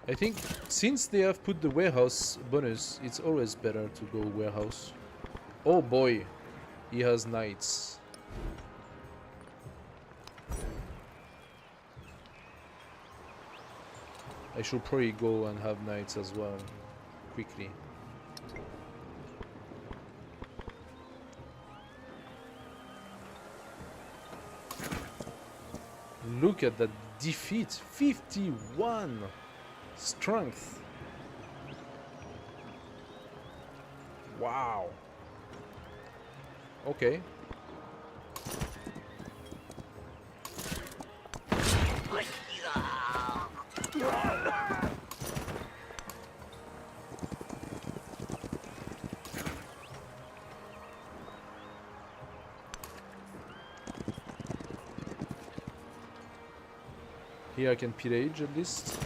A: I think since they have put the warehouse bonus, it's always better to go warehouse. Oh boy, he has knights. I should probably go and have knights as well, quickly. Look at that defeat, 51 strength. Wow. Okay. Here I can pillage at least.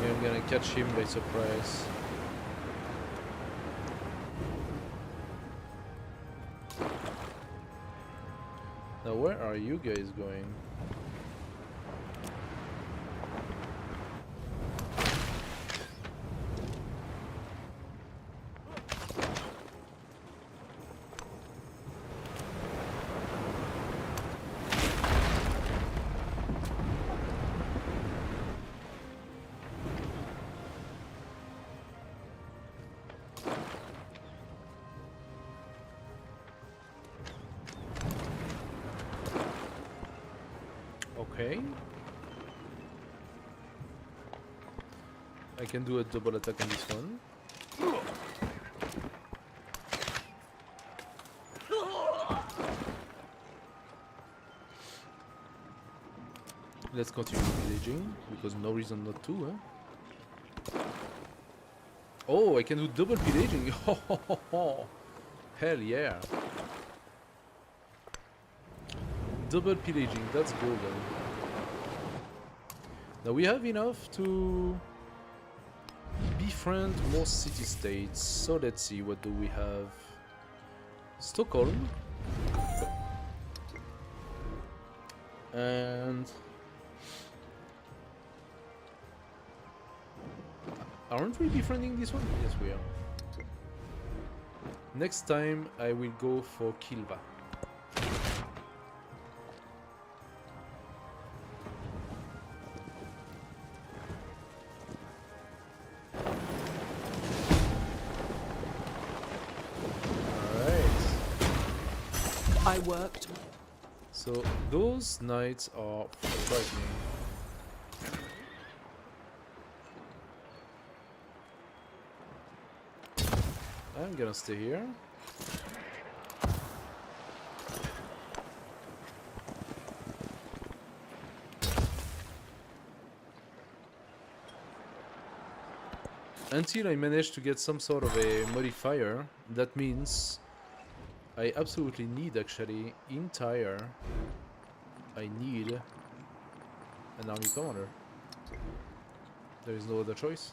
A: I'm gonna catch him by surprise. Now where are you guys going? Okay. I can do a double attack on this one. Let's continue pillaging, because no reason not to, eh? Oh, I can do double pillaging! Hell yeah! Double pillaging, that's golden. Now we have enough to befriend more city-states, so let's see, what do we have? Stockholm. And... aren't we befriending this one? Yes, we are. Next time, I will go for Kilva. Alright.
C: I worked.
A: So, those knights are frightening. I'm gonna stay here. Until I manage to get some sort of a modifier, that means I absolutely need actually entire. I need an army commander. There is no other choice.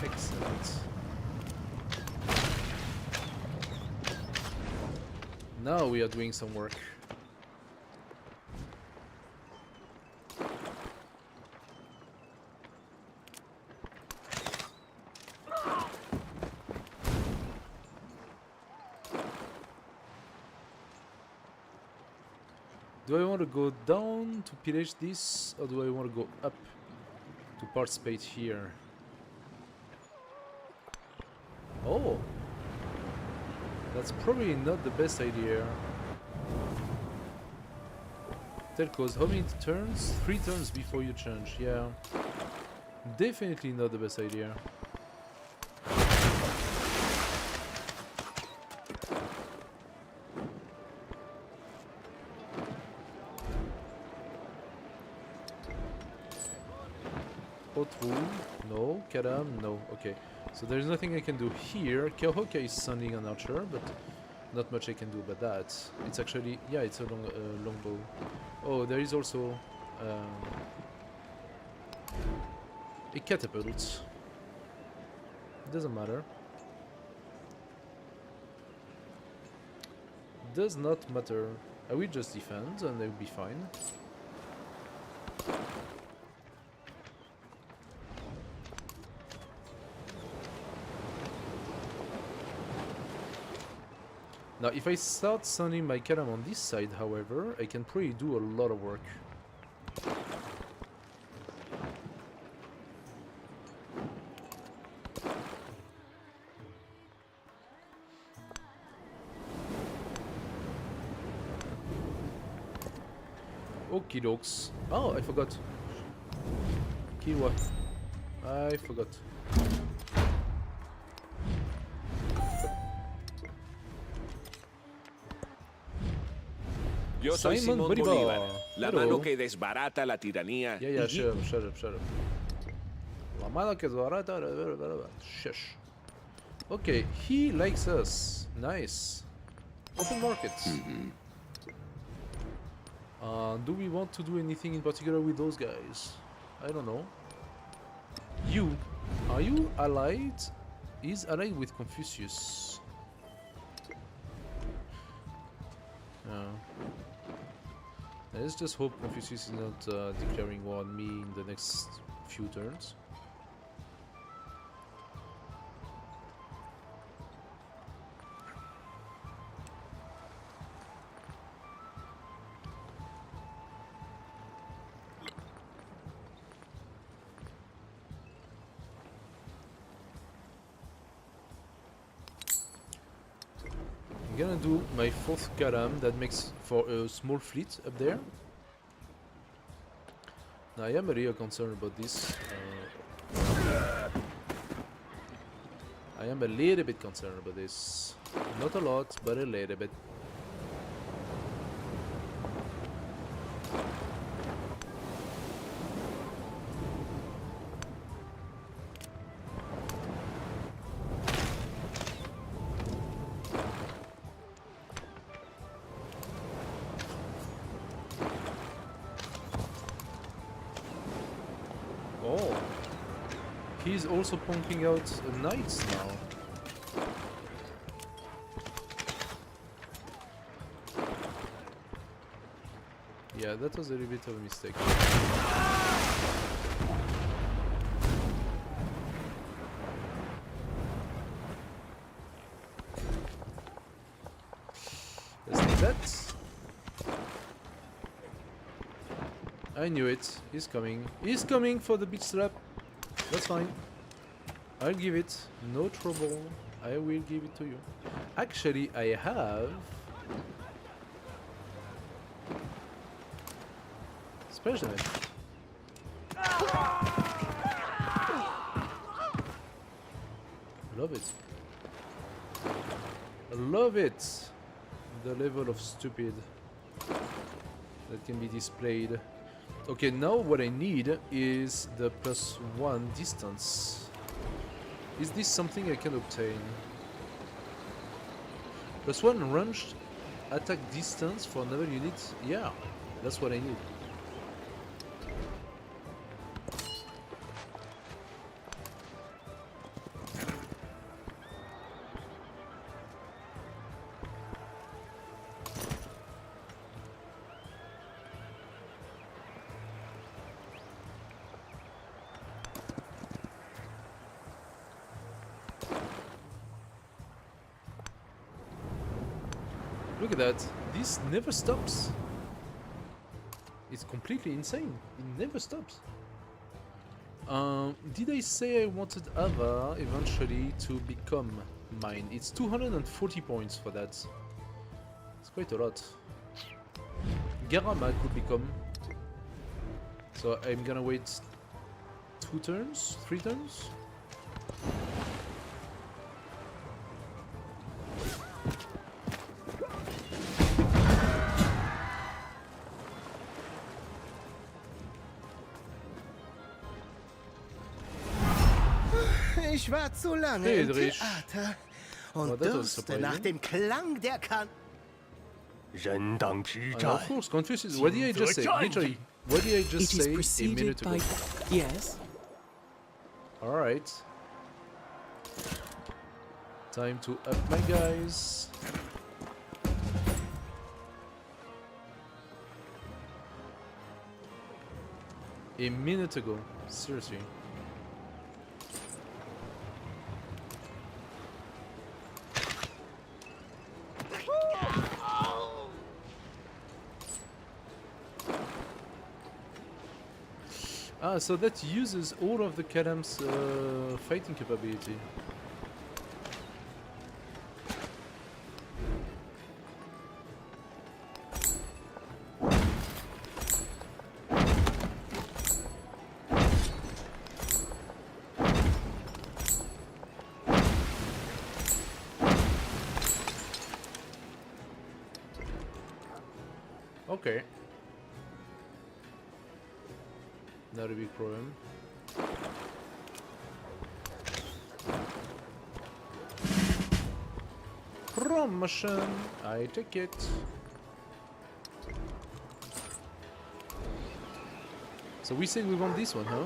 A: Excellent. Now we are doing some work. Do I want to go down to pillage this, or do I want to go up to participate here? Oh! That's probably not the best idea. Telcos, how many turns? 3 turns before you change, yeah. Definitely not the best idea. Otru, no. Kadam, no. Okay. So there's nothing I can do here. Kehoka is sending an archer, but not much I can do about that. It's actually, yeah, it's a longbow. Oh, there is also a catapult. Doesn't matter. Does not matter. I will just defend and I'll be fine. Now, if I start sending my cannon on this side, however, I can probably do a lot of work. Okie dokes. Oh, I forgot. Kiwa. I forgot.
H: Yo soy
A: Simon
H: Simón
A: Bolívar.
H: Bolívar, la
A: Hello.
H: mano que desbarata la tiranía.
A: Yeah, yeah, shut up, shut up, shut up. La mano que desbarata. Shush. Okay, he likes us. Nice. Open markets. Do we want to do anything in particular with those guys? I don't know. You, are you allied? Is allied with Confucius. Let's just hope Confucius is not declaring war on me in the next few turns. I'm gonna do my 4th column. That makes for a small fleet up there. Now I am a little concerned about this. I am a little bit concerned about this. Not a lot, but a little bit. Oh, he's also pumping out knights now. Yeah, that was a little bit of a mistake. Let's do that. I knew it. He's coming. He's coming for the big slap. That's fine. I'll give it. No trouble. I will give it to you. Actually, I have... Special event. Love it. Love it. The level of stupid that can be displayed. Okay, now what I need is the +1 distance. Is this something I can obtain? +1 ranged attack distance for naval units? Yeah, that's what I need. Look at that. This never stops. It's completely insane. It never stops. Did I say I wanted Ava eventually to become mine? It's 240 points for that. It's quite a lot. Garama could become. So I'm gonna wait 2 turns? 3 turns?
D: Ich war zu lange im
A: Friedrich.
D: Theater
A: Oh,
D: und
A: that was
D: dürste nach
A: surprising.
D: dem Klang der Kan...
A: Of course, Confucius. What did I just say? Literally, what did I just
C: It is
A: say a
C: preceded
A: minute ago?
C: by... Yes?
A: Alright. Time to up my guys. A minute ago. Seriously. Ah, so that uses all of the Kadam's fighting capability. Okay. Not a big problem. Promotion! I take it. So we say we want this one, huh?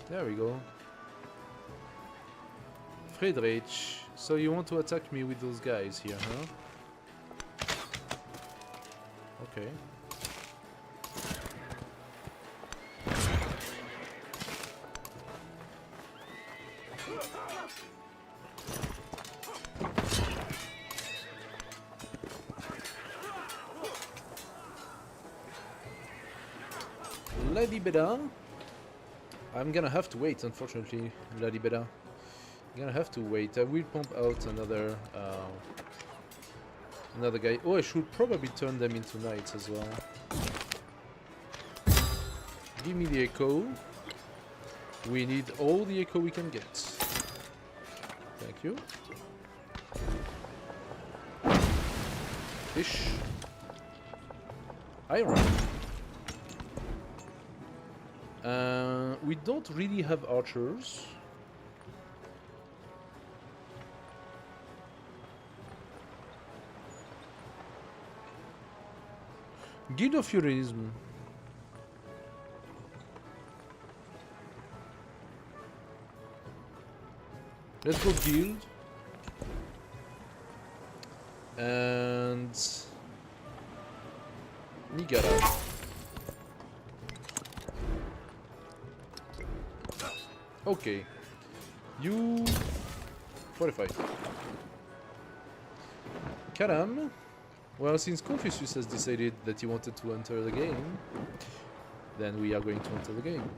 A: There we go. Friedrich, so you want to attack me with those guys here, huh? Okay. La Libera. I'm gonna have to wait, unfortunately, La Libera. I'm gonna have to wait. I will pump out another guy. Oh, I should probably turn them into knights as well. Give me the echo. We need all the echo we can get. Thank you. Fish. Iron. We don't really have archers. Guild of Heroism. Let's go guild. And Nigara. Okay. You fortify. Karam. Well, since Confucius has decided that he wanted to enter the game, then we are going to enter the game.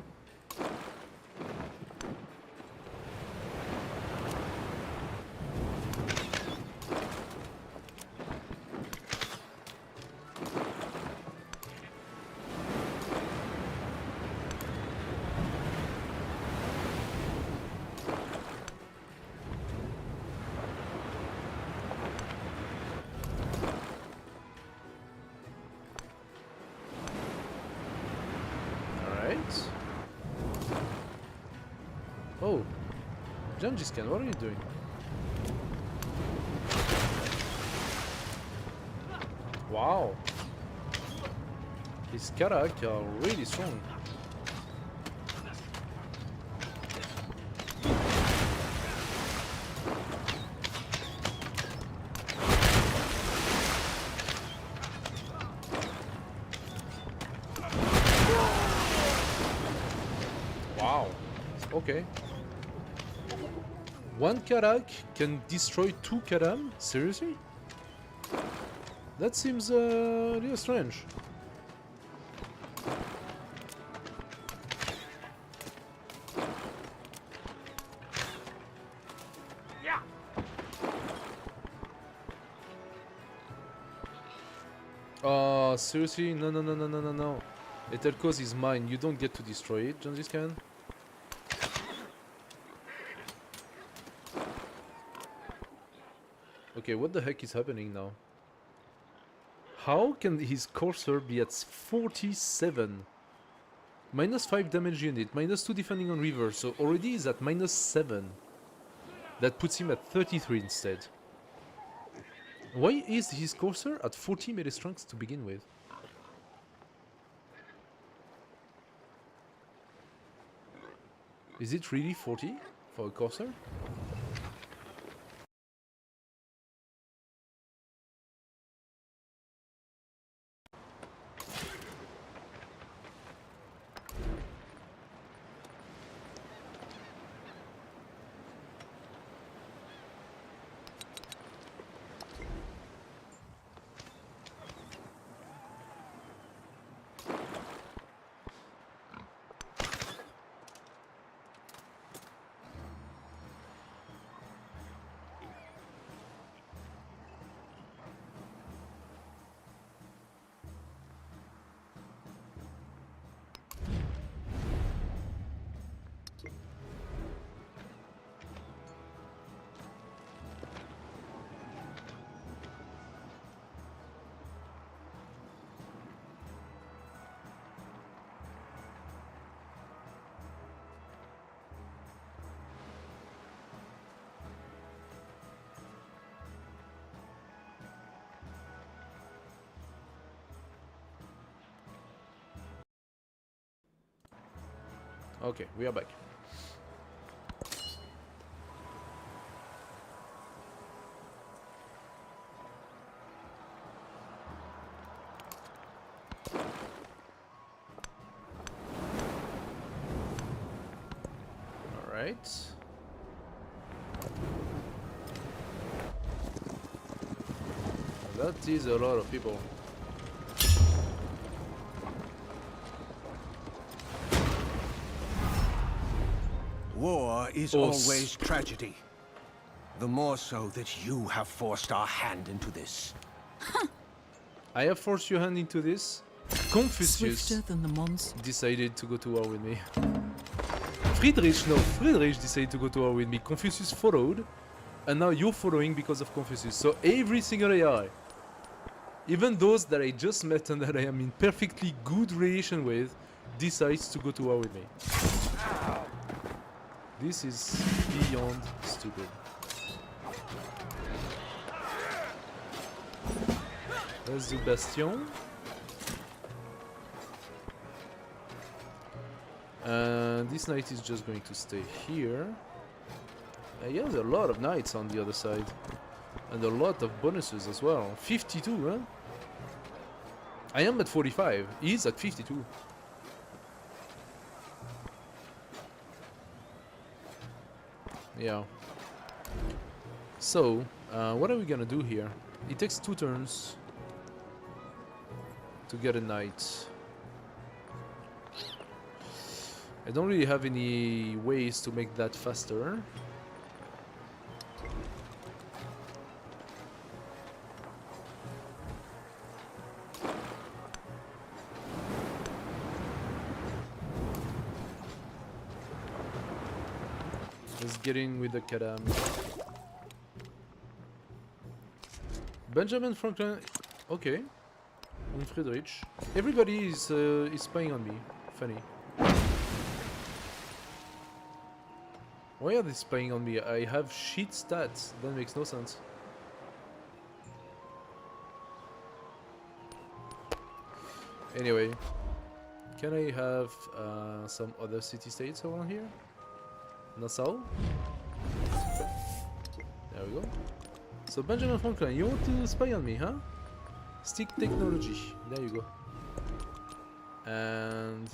A: Oh, Gengis Khan, what are you doing? Wow, his Karak are really strong. Wow, okay. One Karak can destroy two Karam? Seriously? That seems a little strange. Oh, seriously? No, no, no, no, no, no, no. Etelkos is mine. You don't get to destroy it, Gengis Khan. Okay, what the heck is happening now? How can his Courser be at 47? Minus 5 damage unit, minus 2 defending on river, so already he's at minus 7. That puts him at 33 instead. Why is his Courser at 40 melee strength to begin with? Is it really 40 for a Courser? Okay, we are back. All right. That is a lot of people.
G: War is always tragedy. The more so that you have forced our hand into this.
A: I have forced your hand into this. Confucius
C: Swifter than the monster.
A: decided to go to war with me. Friedrich decided to go to war with me. Confucius followed, and now you're following because of Confucius. So every single AI, even those that I just met and that I am in perfectly good relation with, decides to go to war with me. This is beyond stupid. Let's do Bastion. And this knight is just going to stay here. Yeah, there are a lot of knights on the other side. And a lot of bonuses as well. 52, huh? I am at 45. He's at 52. Yeah. So, what are we gonna do here? It takes 2 turns to get a knight. I don't really have any ways to make that faster. Let's get in with the Kadam. Benjamin Franklin. Okay. And Friedrich. Everybody is spying on me. Funny. Why are they spying on me? I have shit stats. That makes no sense. Anyway, can I have some other city-states around here? Nassau? There we go. So Benjamin Franklin, you want to spy on me, huh? Stick technology. There you go. And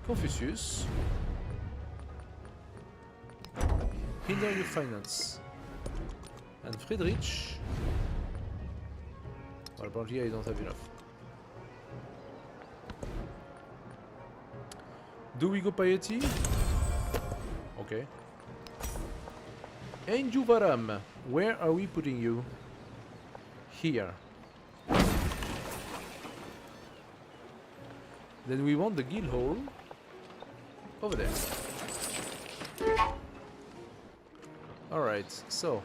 A: Confucius. Hinder your finance. And Friedrich. Well, apparently I don't have enough. Do we go piety? Okay. And Juvaram, where are we putting you? Here. Then we want the guild hall over there. Alright, so.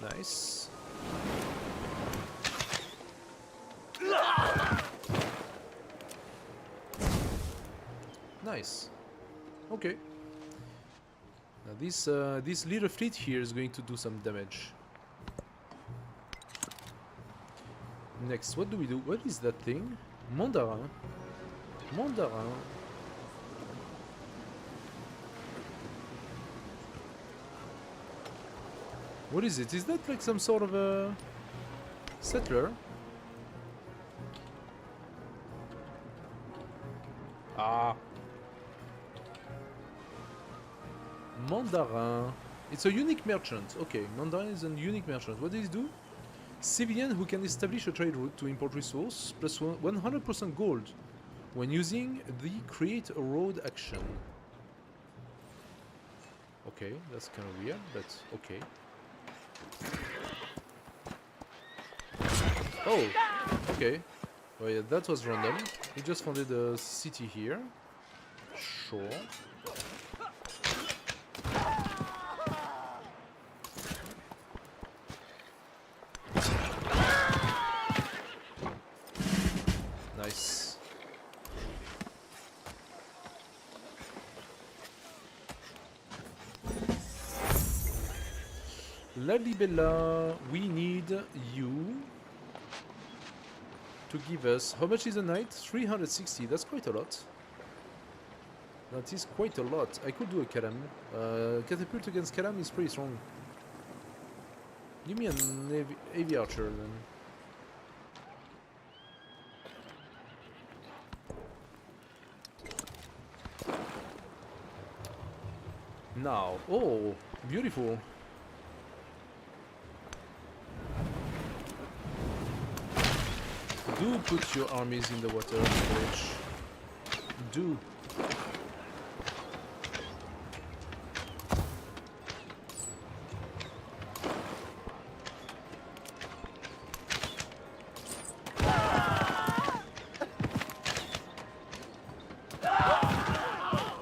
A: Nice. Nice. Okay. Now this little fleet here is going to do some damage. Next, what do we do? What is that thing? Mandarin. Mandarin. What is it? Is that like some sort of a settler? Ah. Mandarin. It's a unique merchant. Okay, Mandarin is a unique merchant. What does it do? Civilian who can establish a trade route to import resource plus 100% gold when using the create a road action. Okay, that's kind of weird, but okay. Oh, okay. Well, yeah, that was random. We just founded a city here. Sure. Nice. Lalibella, we need you to give us... How much is a knight? 360, that's quite a lot. That is quite a lot. I could do a Kalam. Catapult against Kalam is pretty strong. Give me an AV archer then. Now, oh, beautiful. Do put your armies in the water, coach. Do.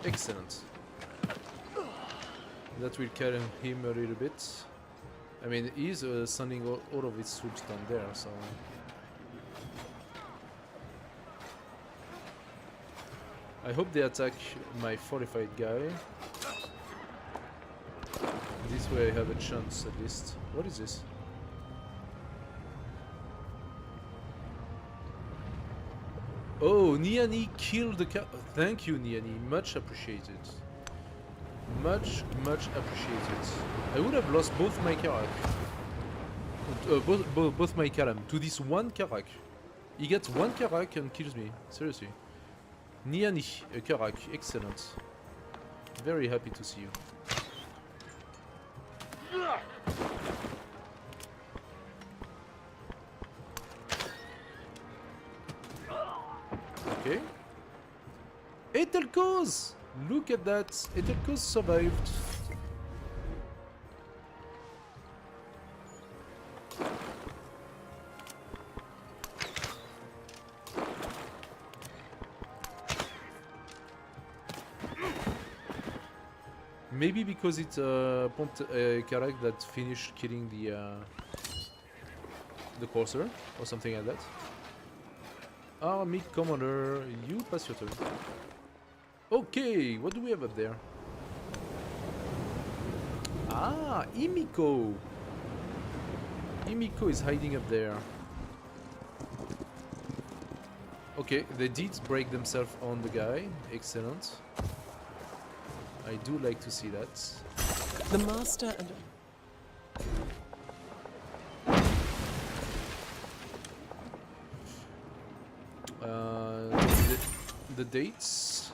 A: Excellent. That will carry him a little bit. I mean, he's sending all of his troops down there, so... I hope they attack my fortified guy. This way I have a chance, at least. What is this? Oh, Niani killed the cat. Thank you, Niani. Much appreciated. Much appreciated. I would have lost both my Karak. Both my Kalam to this one Karak. He gets one Karak and kills me. Seriously. Niani, a Karak. Excellent. Very happy to see you. Okay. Etelkos! Look at that. Etelkos survived. Maybe because it's pumped Karak that finished killing the courser or something like that. Army commander, you pass your turn. Okay, what do we have up there? Ah, Imiko! Imiko is hiding up there. Okay, they did break themselves on the guy. Excellent. I do like to see that.
C: The master and...
A: the dates.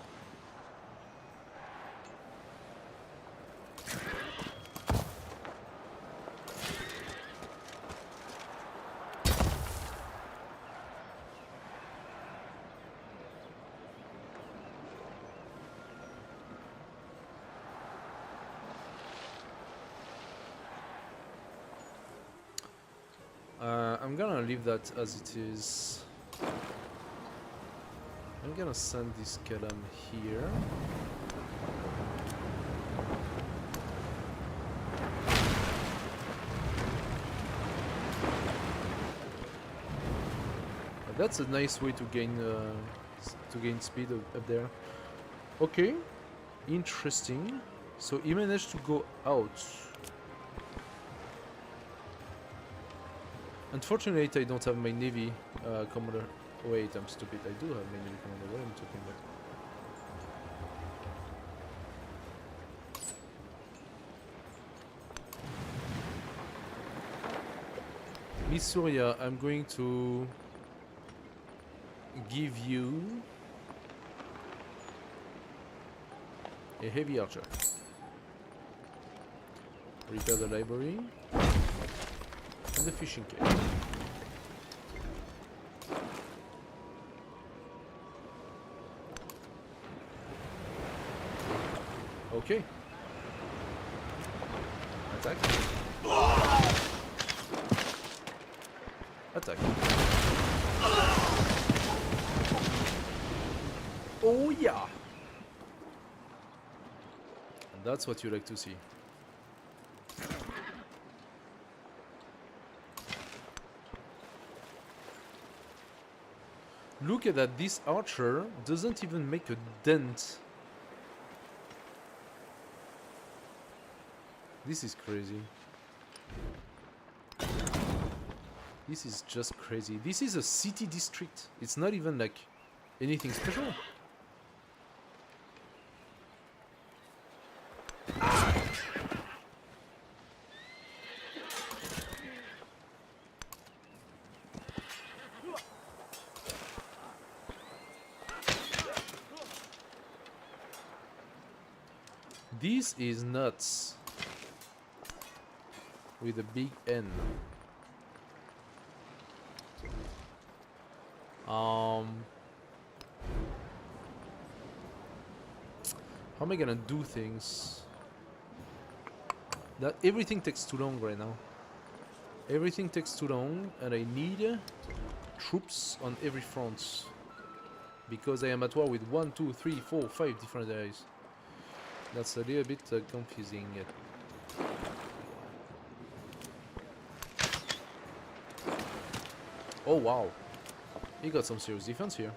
A: I'm gonna leave that as it is. I'm gonna send this Kalam here. That's a nice way to gain speed up there. Okay, interesting. So he managed to go out. Unfortunately, I don't have my navy commander. Wait, I'm stupid. I do have my navy commander. What am I talking about? Miss Surya, I'm going to give you a heavy archer. Repair the library and the fishing cage. Okay. Attack. Attack. Oh yeah. And that's what you like to see. Look at that, this archer doesn't even make a dent. This is crazy. This is just crazy. This is a city district. It's not even like anything special. This is nuts. With a big N. How am I gonna do things? That everything takes too long right now. Everything takes too long, and I need troops on every front because I am at war with 1, 2, 3, 4, 5 different areas. That's a little bit confusing. Oh wow, he got some serious defense here.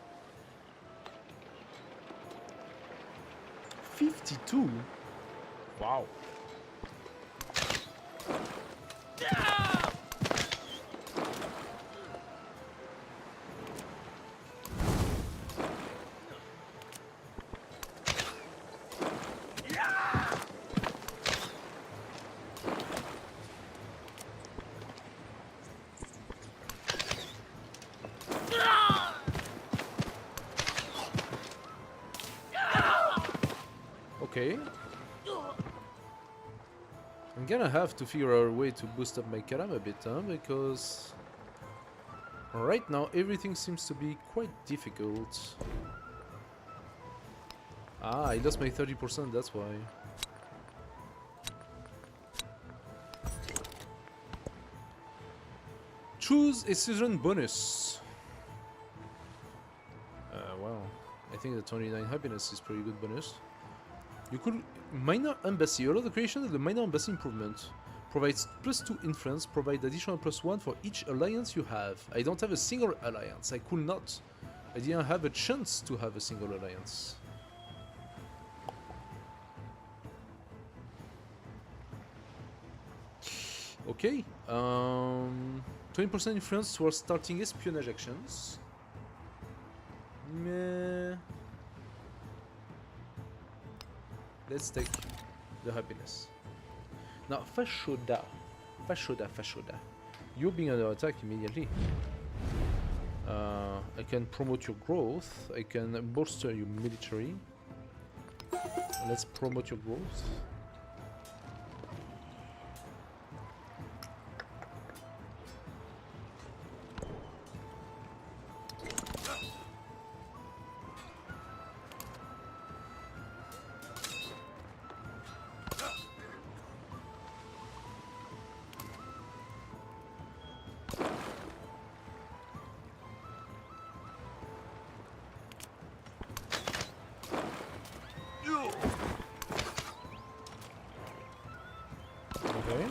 A: 52? Wow. Okay. I'm gonna have to figure out a way to boost up my Karam a bit, huh? Because right now everything seems to be quite difficult. Ah, I lost my 30%, that's why. Choose a season bonus. Well, I think the 29 happiness is pretty good bonus. You could minor embassy. Allow the creation of the minor embassy improvement. Provides +2 influence. Provide additional +1 for each alliance you have. I don't have a single alliance. I could not. I didn't have a chance to have a single alliance. Okay. 20% influence towards starting espionage actions. Meh. Let's take the happiness. Now, Fashoda. You're being under attack immediately. I can promote your growth. I can bolster your military. Let's promote your growth. Okay.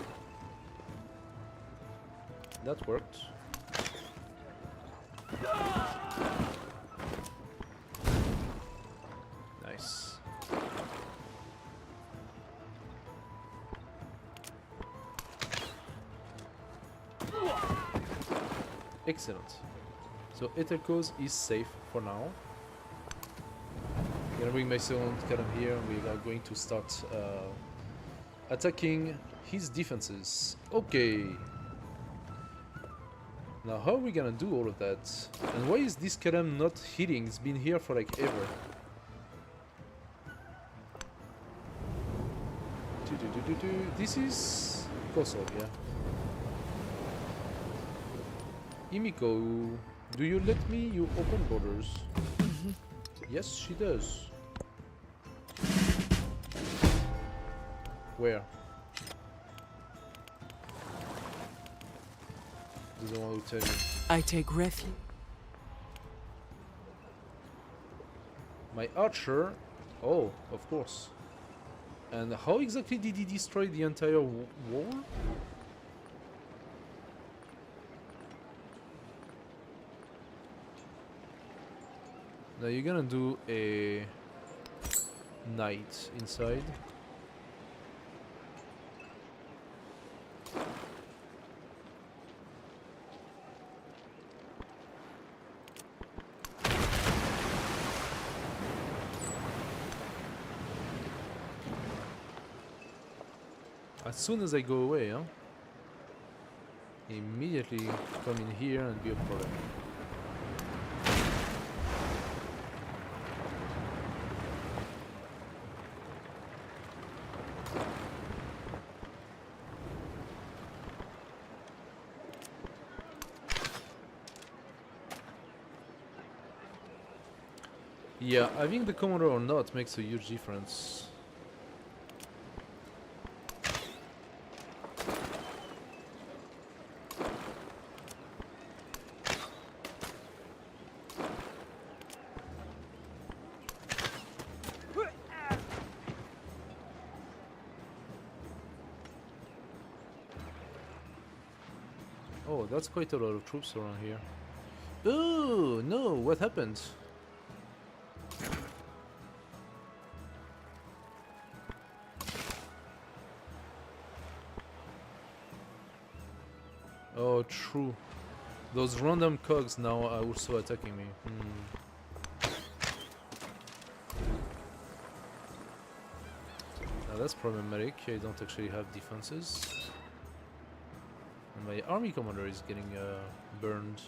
A: That worked. Nice. Excellent. So Ethelco's is safe for now. I'm gonna bring my second cannon here. We are going to start attacking his defenses. Okay. Now how are we gonna do all of that? And why is this Karam not hitting? It's been here for like ever. This is Kosovo, yeah. Imiko, do you let me? You open borders. Yes, she does. Where? Doesn't want to tell you.
C: I take refuge.
A: My archer. Oh, of course. And how exactly did he destroy the entire wall? Now you're gonna do a knight inside. As soon as I go away, huh? Immediately come in here and be a problem. Yeah, having the commander or not makes a huge difference. Oh, that's quite a lot of troops around here. Oh, no, what happened? Oh, true. Those random cogs now are also attacking me. Now that's problematic. I don't actually have defenses. And my army commander is getting burned.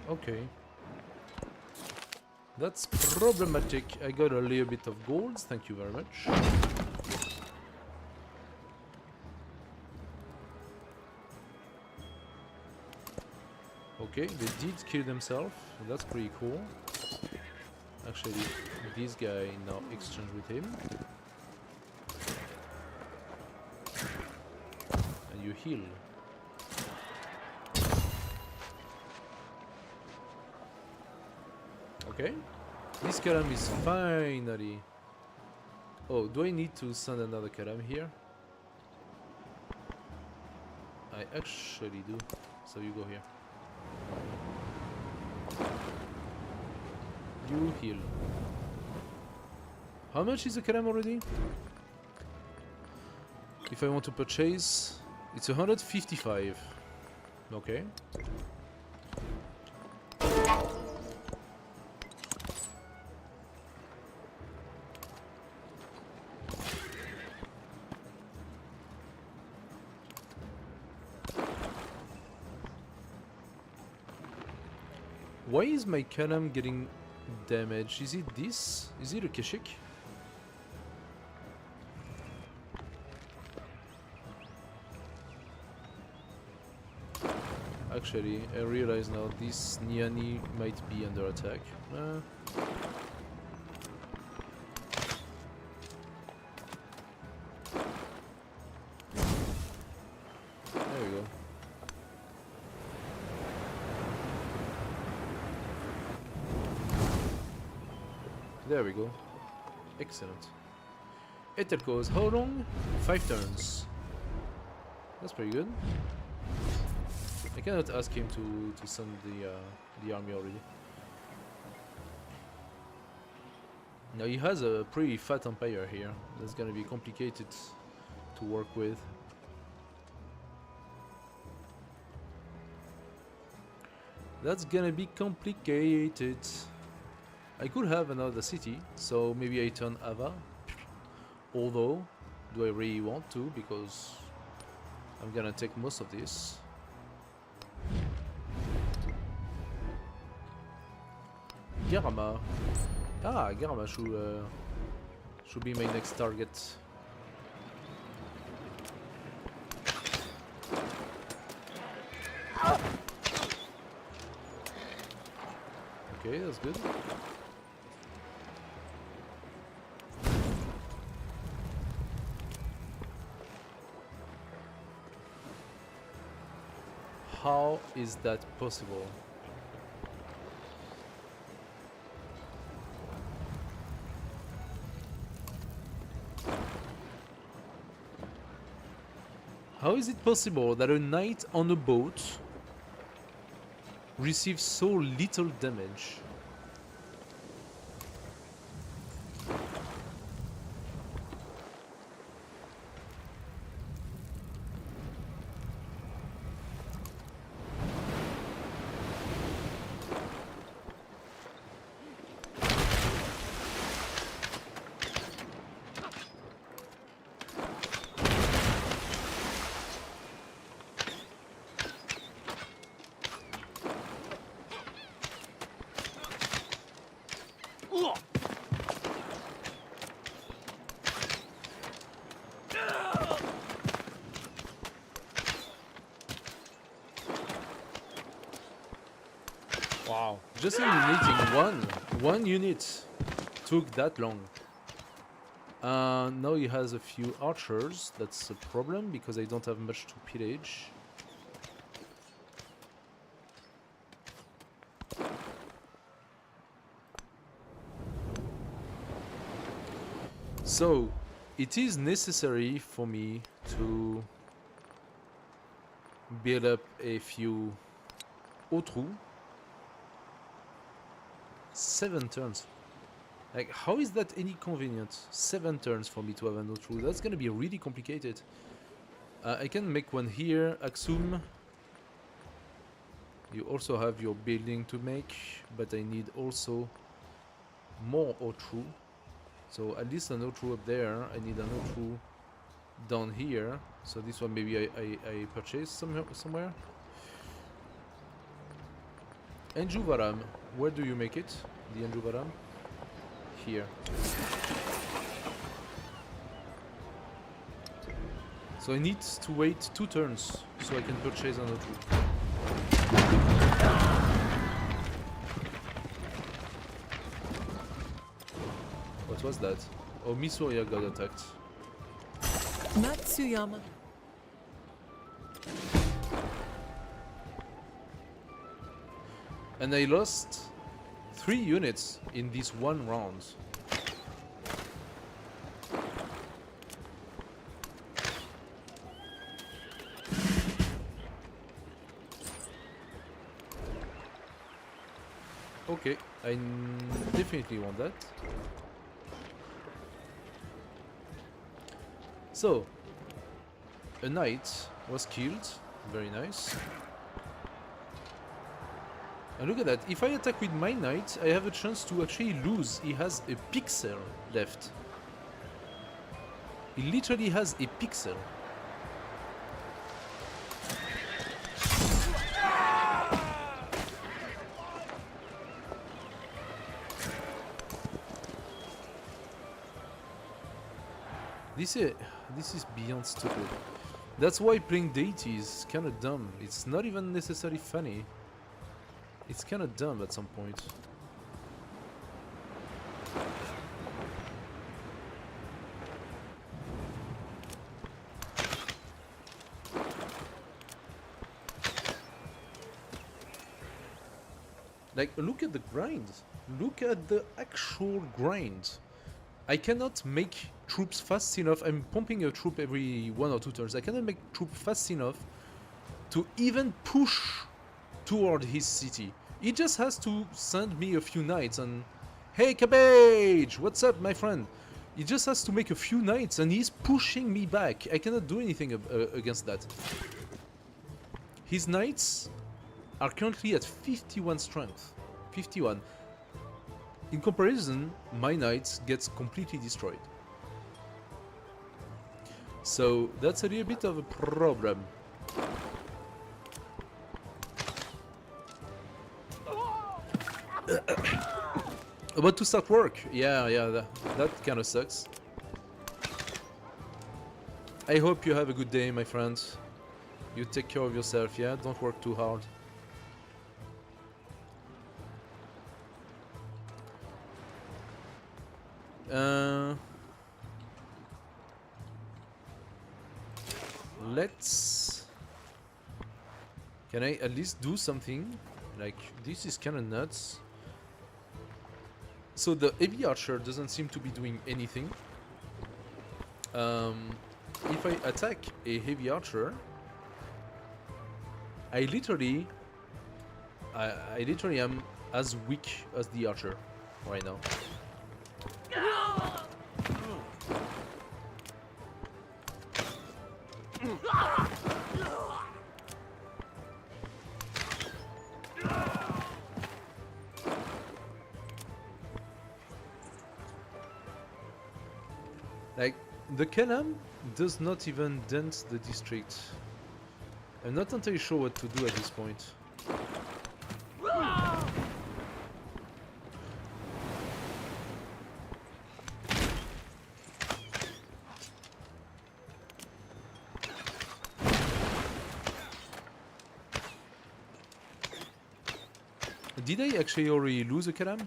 A: Okay. That's problematic. I got a little bit of gold, thank you very much. Okay, they did kill themselves, that's pretty cool. Actually, this guy now exchange with him. And you heal. Okay, this Karam is finally... Oh, do I need to send another Karam here? I actually do, so you go here. You heal. How much is the Karam already? If I want to purchase, it's 155. Okay. Why is my Kalam getting damaged? Is it this? Is it a Keshik? Actually, I realize now this Niani might be under attack. There we go. There we go. Excellent. Etelkos, how long? 5 turns. That's pretty good. I cannot ask him to send the army already. Now he has a pretty fat empire here. That's gonna be complicated to work with. That's gonna be complicated. I could have another city, so maybe I turn Ava. Although, do I really want to? Because I'm gonna take most of this. Garama. Ah, Garama should be my next target. Okay, that's good. How is that possible? How is it possible that a knight on a boat receives so little damage? Wow. Just eliminating one unit took that long. Now he has a few archers. That's a problem because I don't have much to pillage. So, it is necessary for me to build up a few Otru. 7 turns. Like, how is that any convenient? 7 turns for me to have an Otru. That's gonna be really complicated. I can make one here, Axum. You also have your building to make, but I need also more Otru. So at least an Otru up there. I need an Otru down here. So this one maybe I purchase somewhere. Enjuvaram. Where do you make it? The Enjuvaram? Here. So I need to wait 2 turns so I can purchase an Otru. What was that? Oh, Misuria got attacked.
C: Matsuyama.
A: And I lost 3 units in this one round. Okay, I definitely want that. So, a knight was killed. Very nice. And look at that, if I attack with my knight, I have a chance to actually lose. He has a pixel left. He literally has a pixel. This is beyond stupid. That's why playing Deity is kinda dumb. It's not even necessarily funny. It's kinda dumb at some point. Like, look at the grind. Look at the actual grind. I cannot make troops fast enough. I'm pumping a troop every 1 or 2 turns. I cannot make troops fast enough to even push toward his city. He just has to send me a few knights and... Hey, Cabbage! What's up, my friend? He just has to make a few knights and he's pushing me back. I cannot do anything against that. His knights are currently at 51 strength. 51. In comparison, my knights gets completely destroyed. So that's a little bit of a problem. About to start work. Yeah, that kind of sucks. I hope you have a good day, my friend. You take care of yourself, yeah? Don't work too hard. Let's... Can I at least do something? Like, this is kinda nuts. So the heavy archer doesn't seem to be doing anything. If I attack a heavy archer, I literally am as weak as the archer right now. Like, the cannon does not even dent the district. I'm not entirely sure what to do at this point. Did I actually already lose a Kalam?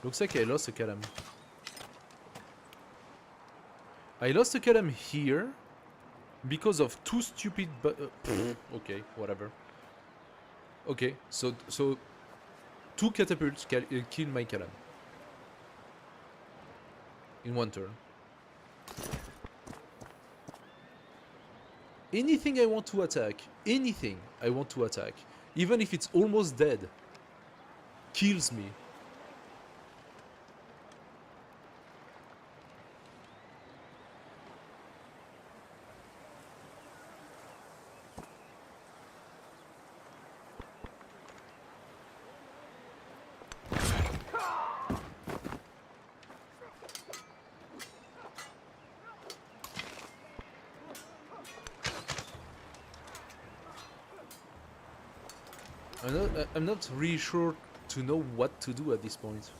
A: Looks like I lost a Kalam. I lost a Kalam here because of two stupid okay, whatever. Okay, so two catapults kill my Kalam. In one turn. Anything I want to attack, anything I want to attack, even if it's almost dead, kills me. I'm not really sure to know what to do at this point.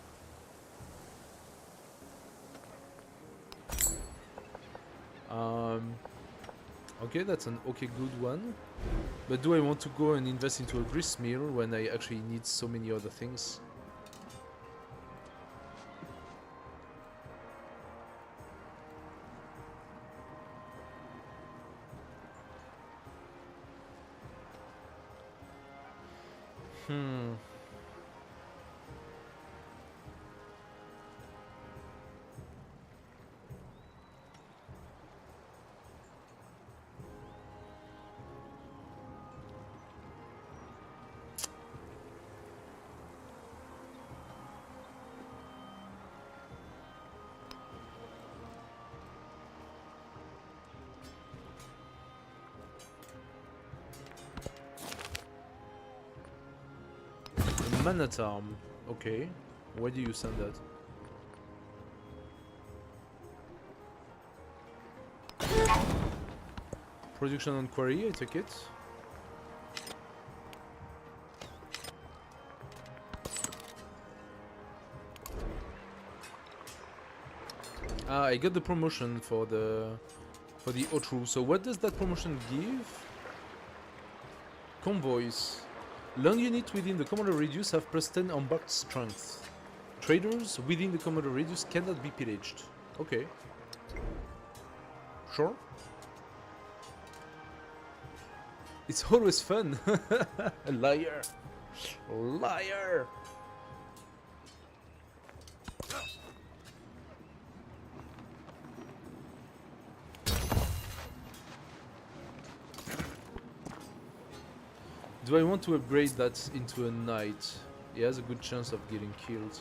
A: Okay, that's an okay good one. But do I want to go and invest into a gristmill when I actually need so many other things? Manatarm. Okay. Where do you send that? Production on quarry, I take it. Ah, I got the promotion for the Otru. So what does that promotion give? Convoys. Long units within the commander radius have +10 embarked strength. Traders within the commander radius cannot be pillaged. Okay. Sure. It's always fun. A liar. Liar. Do I want to upgrade that into a knight? He has a good chance of getting killed.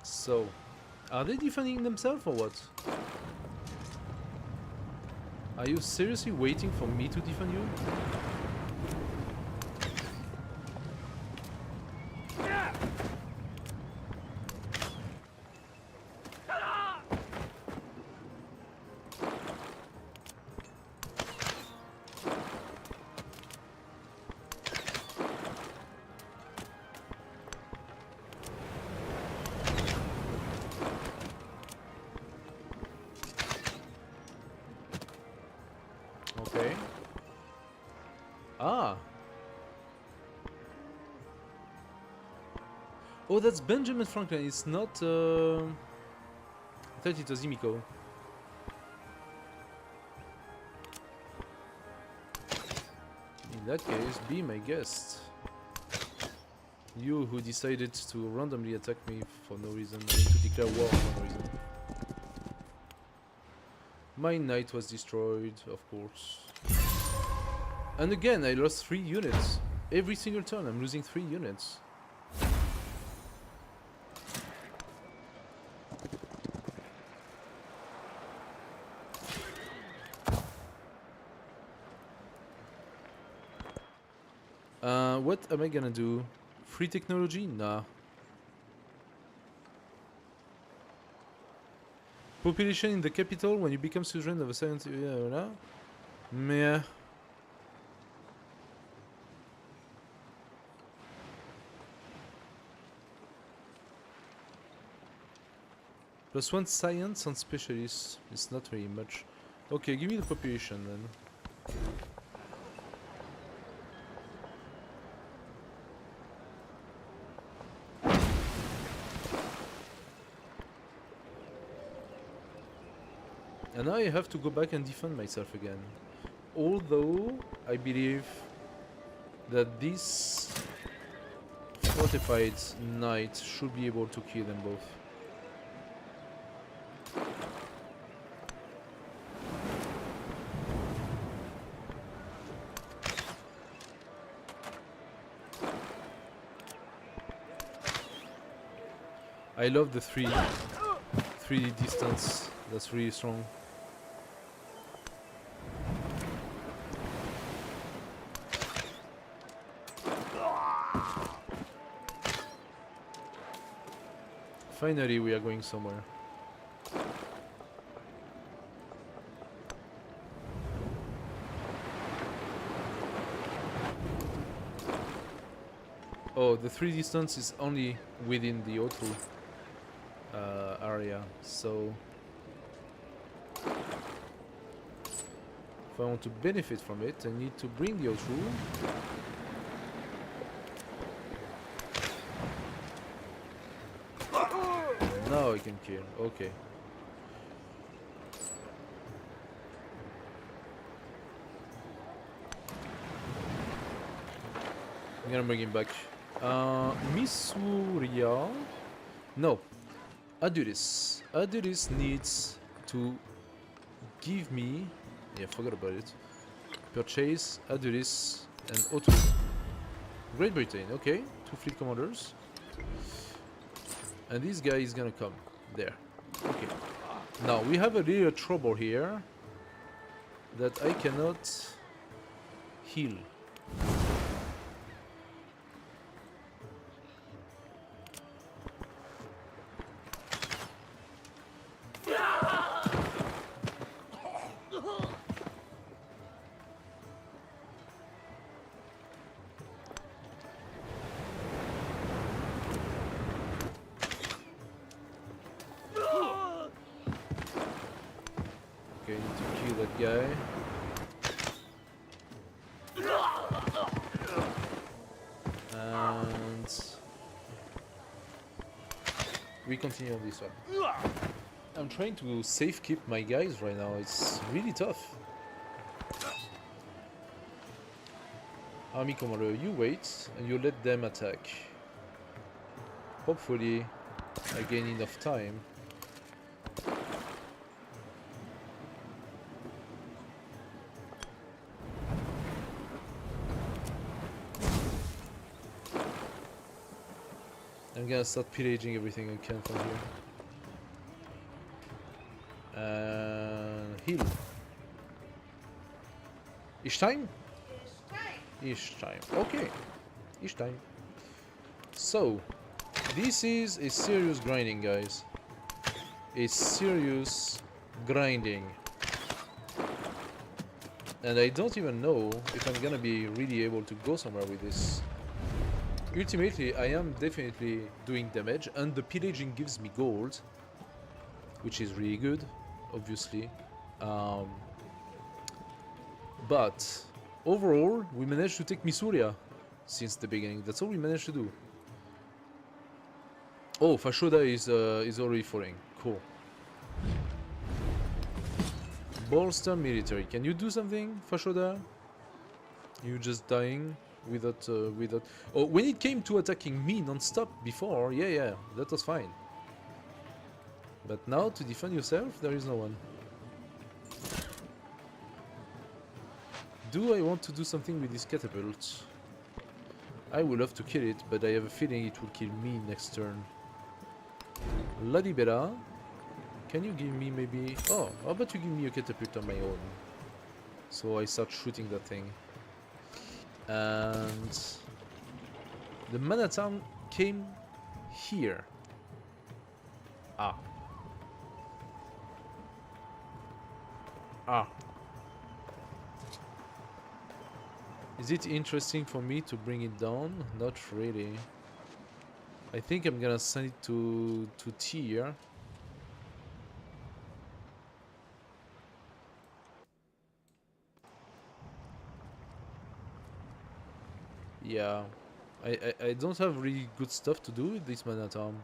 A: So, are they defending themselves or what? Are you seriously waiting for me to defend you? Okay. Ah. Oh, that's Benjamin Franklin. It's not. I thought it was Himiko. In that case, be my guest. You who decided to randomly attack me for no reason and to declare war for no reason. My knight was destroyed, of course. And again, I lost 3 units. Every single turn, I'm losing 3 units. What am I gonna do? Free technology? Nah. Population in the capital when you become suzerain of a silent... Yeah, meh. +1 science and specialist. It's not very much. Okay, give me the population then. And now I have to go back and defend myself again. Although, I believe that this fortified knight should be able to kill them both. I love the 3D distance. That's really strong. Finally, we are going somewhere. Oh, the 3 distance is only within the O2 area, so if I want to benefit from it, I need to bring the O2. Now I can kill. Okay. I'm gonna bring him back. Misuria. No. Adulis. Adulis needs to give me. Yeah, forgot about it. Purchase Adulis and Otto. Great Britain. Okay, 2 fleet commanders. And this guy is gonna come there. Okay. Now we have a little trouble here that I cannot heal. Okay, need to kill that guy. And we continue on this one. I'm trying to safe keep my guys right now. It's really tough. Army commander, you wait and you let them attack. Hopefully I gain enough time. I'm gonna start pillaging everything I can from here. Heal. Each time? Each time. Okay. Each time. So, this is a serious grinding, guys. A serious grinding. And I don't even know if I'm gonna be really able to go somewhere with this. Ultimately, I am definitely doing damage, and the pillaging gives me gold, which is really good, obviously. But overall, we managed to take Misuria since the beginning. That's all we managed to do. Oh, Fashoda is already falling. Cool. Bolster military. Can you do something, Fashoda? You just dying? Without oh, when it came to attacking me non-stop before, yeah, that was fine. But now to defend yourself, there is no one. Do I want to do something with this catapult? I would love to kill it, but I have a feeling it will kill me next turn. Ladibera, can you give me maybe... Oh, how about you give me a catapult on my own? So I start shooting that thing. And the Manhattan came here. Ah. Ah. Is it interesting for me to bring it down? Not really. I think I'm gonna send it to tier. Yeah. I don't have really good stuff to do with this Manatom.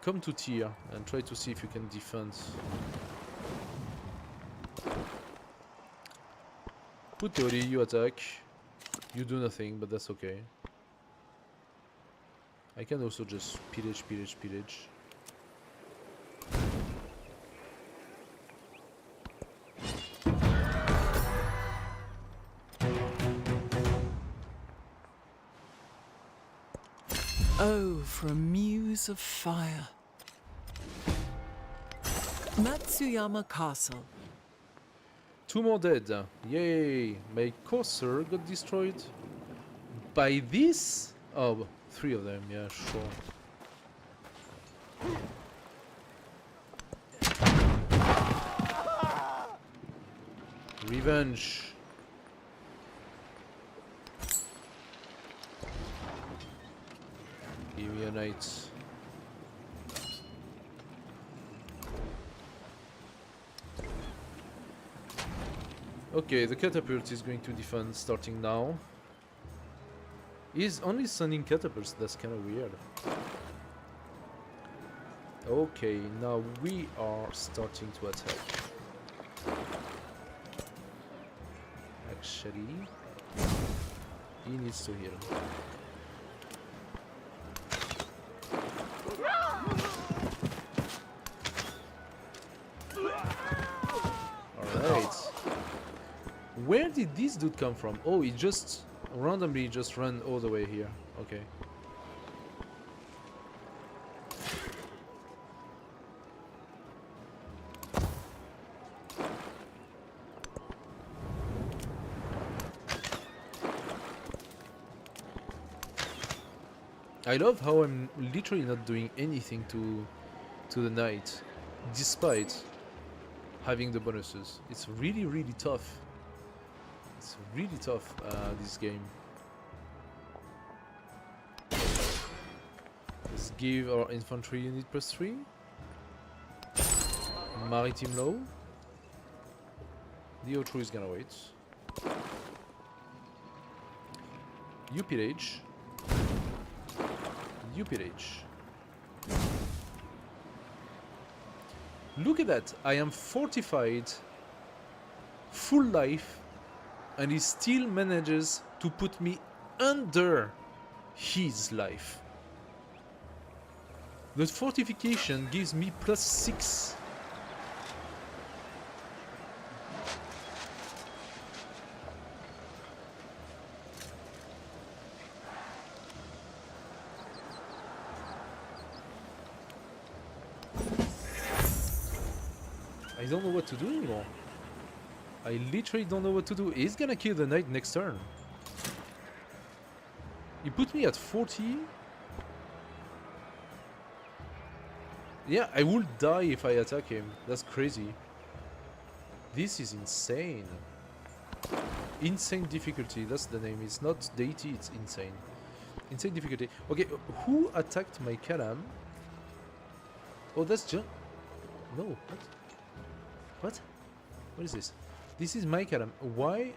A: Come to tier and try to see if you can defend. Put Tori, you attack. You do nothing, but that's okay. I can also just pillage.
C: Oh, for a muse of fire. Matsuyama Castle.
A: 2 more dead. Yay! My courser got destroyed by this? Oh, 3 of them, yeah, sure. Revenge. Give me a knight. Okay, the catapult is going to defend starting now. He's only sending catapults, that's kind of weird. Okay, now we are starting to attack. Actually, he needs to heal. Alright. Where did this dude come from? Oh, he just randomly just ran all the way here. Okay. I love how I'm literally not doing anything to the knight, despite having the bonuses. It's really tough. It's really tough, this game. Let's give our infantry unit +3. Maritime low. The outro is gonna wait. You pillage. You pillage. Look at that. I am fortified, full life, and he still manages to put me under his life. The fortification gives me +6. I don't know what to do anymore. I literally don't know what to do. He's gonna kill the knight next turn. He put me at 40. Yeah, I will die if I attack him. That's crazy. This is insane. Insane difficulty, that's the name. It's not Deity, it's insane. Insane difficulty. Okay, who attacked my Kalam? Oh, that's just... No, what? What? What is this? This is my Kalam. Why?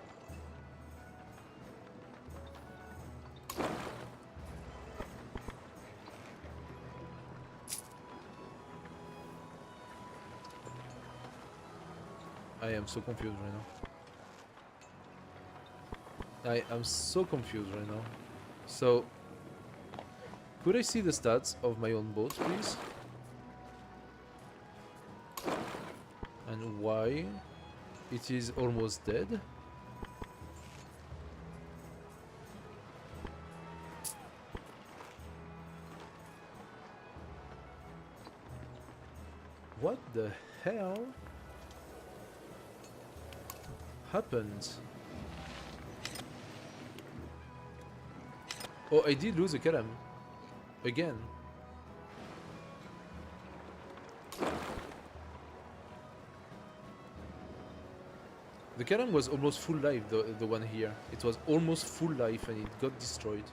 A: I am so confused right now. I am so confused right now. So, could I see the stats of my own boat, please? And why it is almost dead? What the hell happened? Oh, I did lose a Kalam. Again. The Karam was almost full life, the one here. It was almost full life and it got destroyed.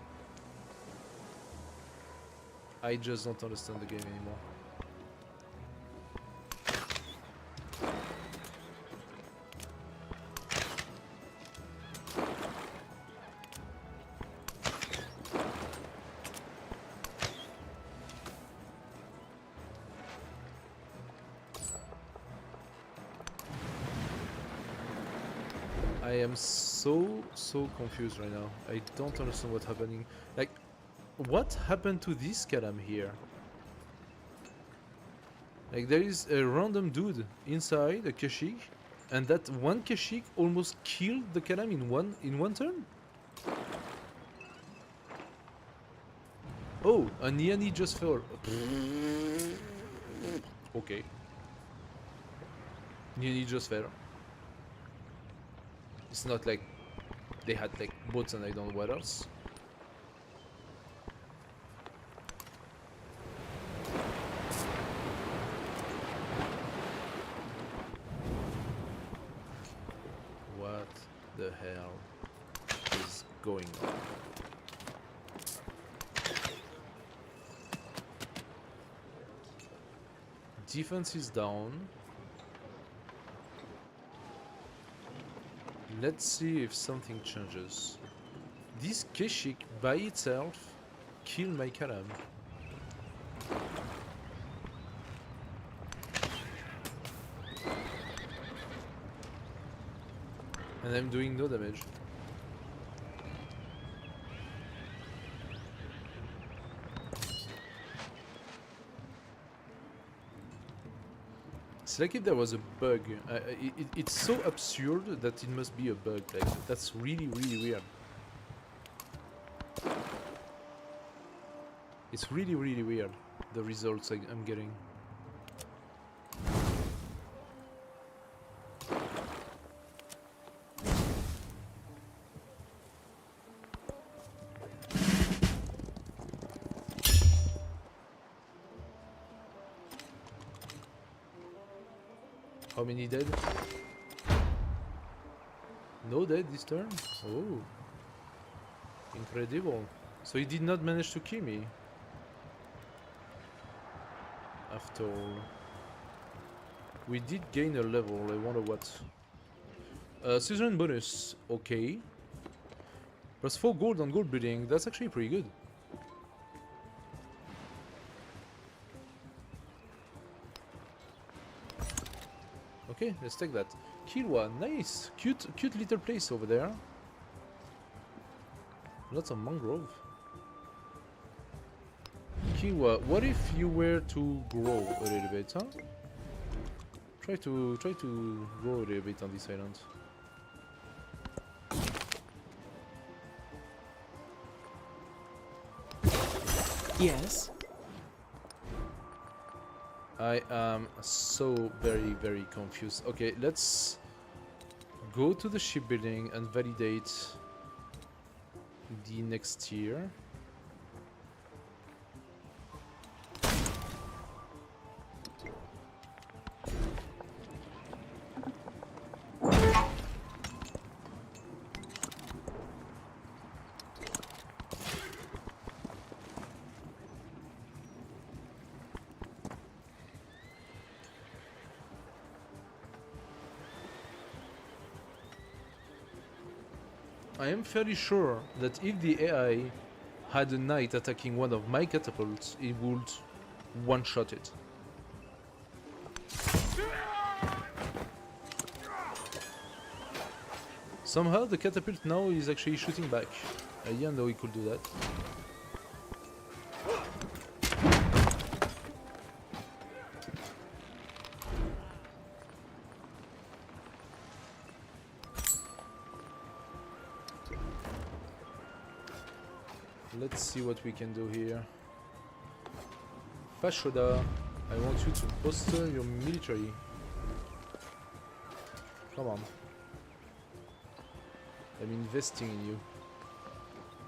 A: I just don't understand the game anymore. I am so confused right now. I don't understand what's happening. Like, what happened to this Kalam here? Like, there is a random dude inside a Keshik, and that one Keshik almost killed the Kalam in one turn? Oh, a Niani just fell. Okay. Niani just fell. It's not like they had like boats and I don't know what else. What the hell is going on? Defense is down. Let's see if something changes. This Keshik by itself killed my Kalam. And I'm doing no damage. It's like if there was a bug. It's so absurd that it must be a bug. Like, that's really weird. It's really weird, the results I'm getting. How many dead? No dead this turn? Oh. Incredible. So he did not manage to kill me. After all. We did gain a level, I wonder what. Suzerain bonus, okay. Plus 4 gold on gold building, that's actually pretty good. Okay, let's take that. Kilwa, nice! Cute little place over there. Lots of mangrove. Kilwa, what if you were to grow a little bit, huh? Try to grow a little bit on this island.
C: Yes?
A: I am so very confused. Okay, let's go to the shipbuilding and validate the next tier. I am fairly sure that if the AI had a knight attacking one of my catapults, it would one-shot it. Somehow the catapult now is actually shooting back. I didn't know he could do that. Let's see what we can do here. Fashoda, I want you to bolster your military. Come on. I'm investing in you.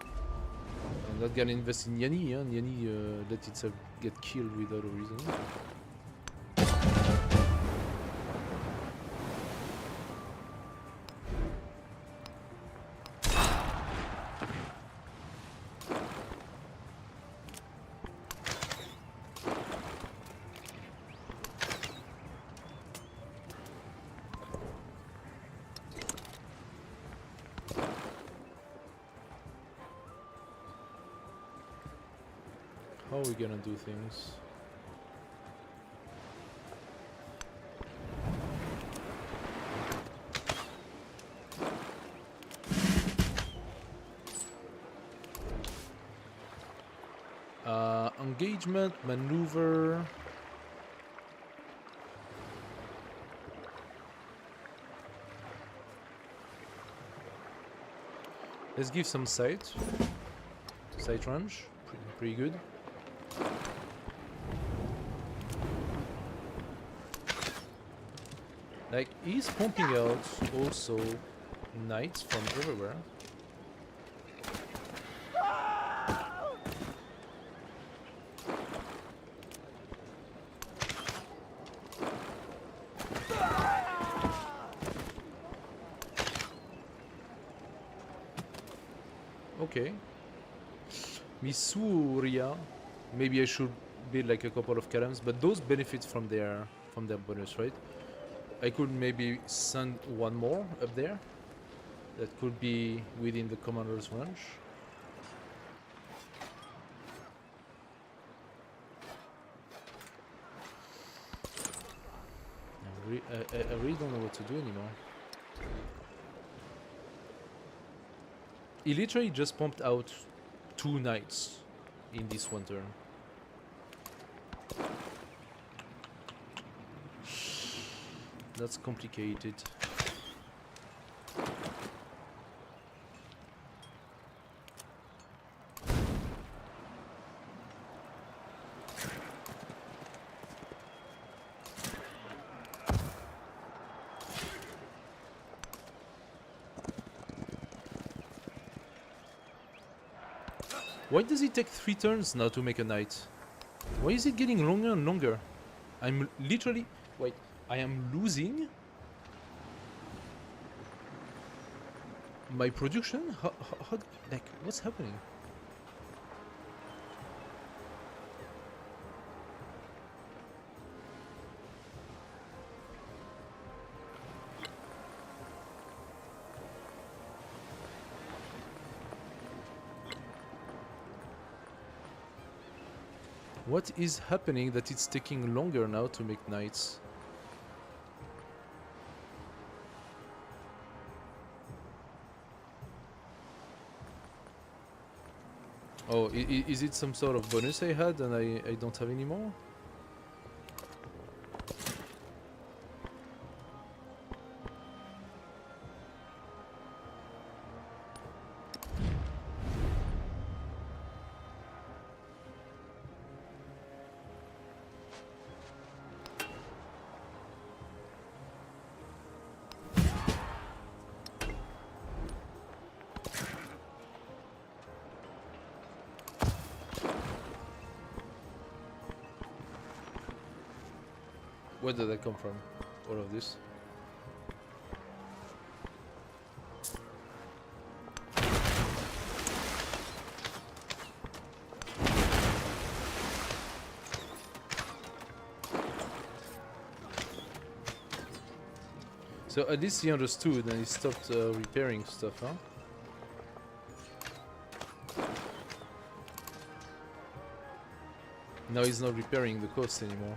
A: I'm not gonna invest in Yanni, huh? Yanni let itself get killed without a reason. How are we gonna do things? Engagement, maneuver. Let's give some sight. Sight range, pretty good. Like, he's pumping out also knights from everywhere. Okay. Misuria. Maybe I should build like a couple of columns, but those benefit from their bonus, right? I could maybe send one more up there. That could be within the commander's range. I really don't know what to do anymore. He literally just pumped out 2 knights in this one turn. That's complicated. Why does it take 3 turns now to make a knight? Why is it getting longer and longer? I'm literally... Wait, I am losing my production? How, like, what's happening? What is happening that it's taking longer now to make knights? Oh, is it some sort of bonus I had and I don't have anymore? Where did that come from? All of this? So at least he understood and he stopped repairing stuff, huh? Now he's not repairing the coast anymore.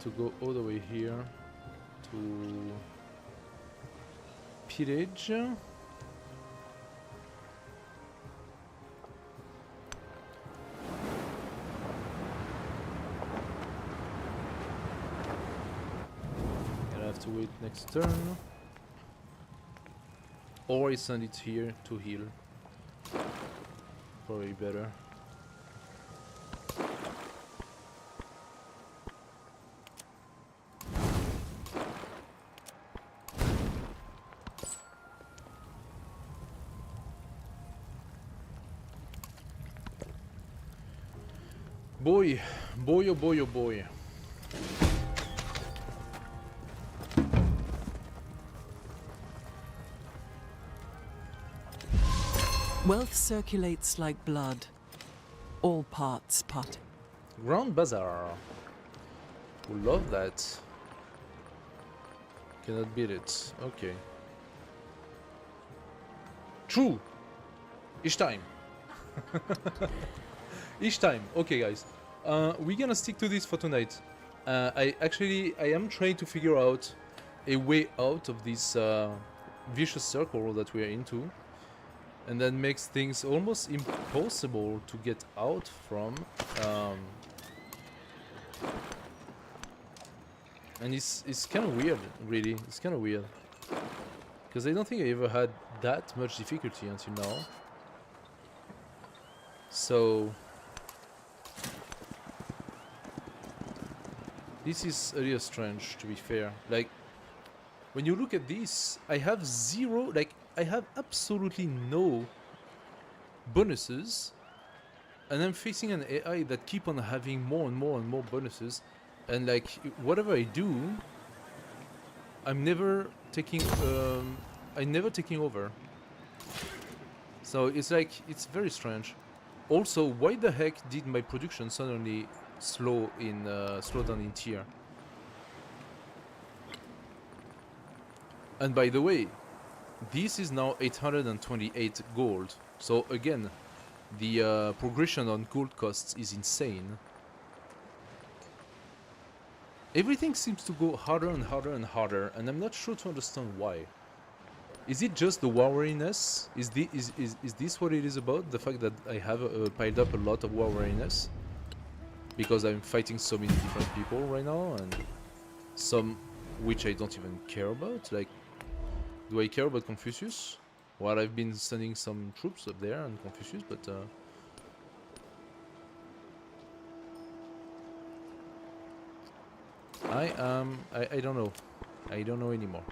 A: To go all the way here to pillage. I'll have to wait next turn, or I send it here to heal. Probably better. Boy, oh boy, oh boy.
C: Wealth circulates like blood. All parts part.
A: Grand Bazaar. We love that. Cannot beat it. Okay. True. Each time. Each time. Okay, guys. We're gonna stick to this for tonight. I am trying to figure out a way out of this vicious circle that we are into, and that makes things almost impossible to get out from. And it's kind of weird, really. It's kind of weird. Because I don't think I ever had that much difficulty until now. So... this is a little strange, to be fair. Like, when you look at this, I have zero... like, I have absolutely no bonuses. And I'm facing an AI that keep on having more and more and more bonuses. And like, whatever I do, I'm never taking over. So it's like, it's very strange. Also, why the heck did my production suddenly slow down in tier? And by the way, this is now 828 gold. So again, the progression on gold costs is insane. Everything seems to go harder and harder and harder, and I'm not sure to understand why. Is it just the war weariness? Is this what it is about? The fact that I have piled up a lot of war weariness? Because I'm fighting so many different people right now, and some which I don't even care about. Like, do I care about Confucius? Well, I've been sending some troops up there and Confucius, but I don't know. I don't know anymore.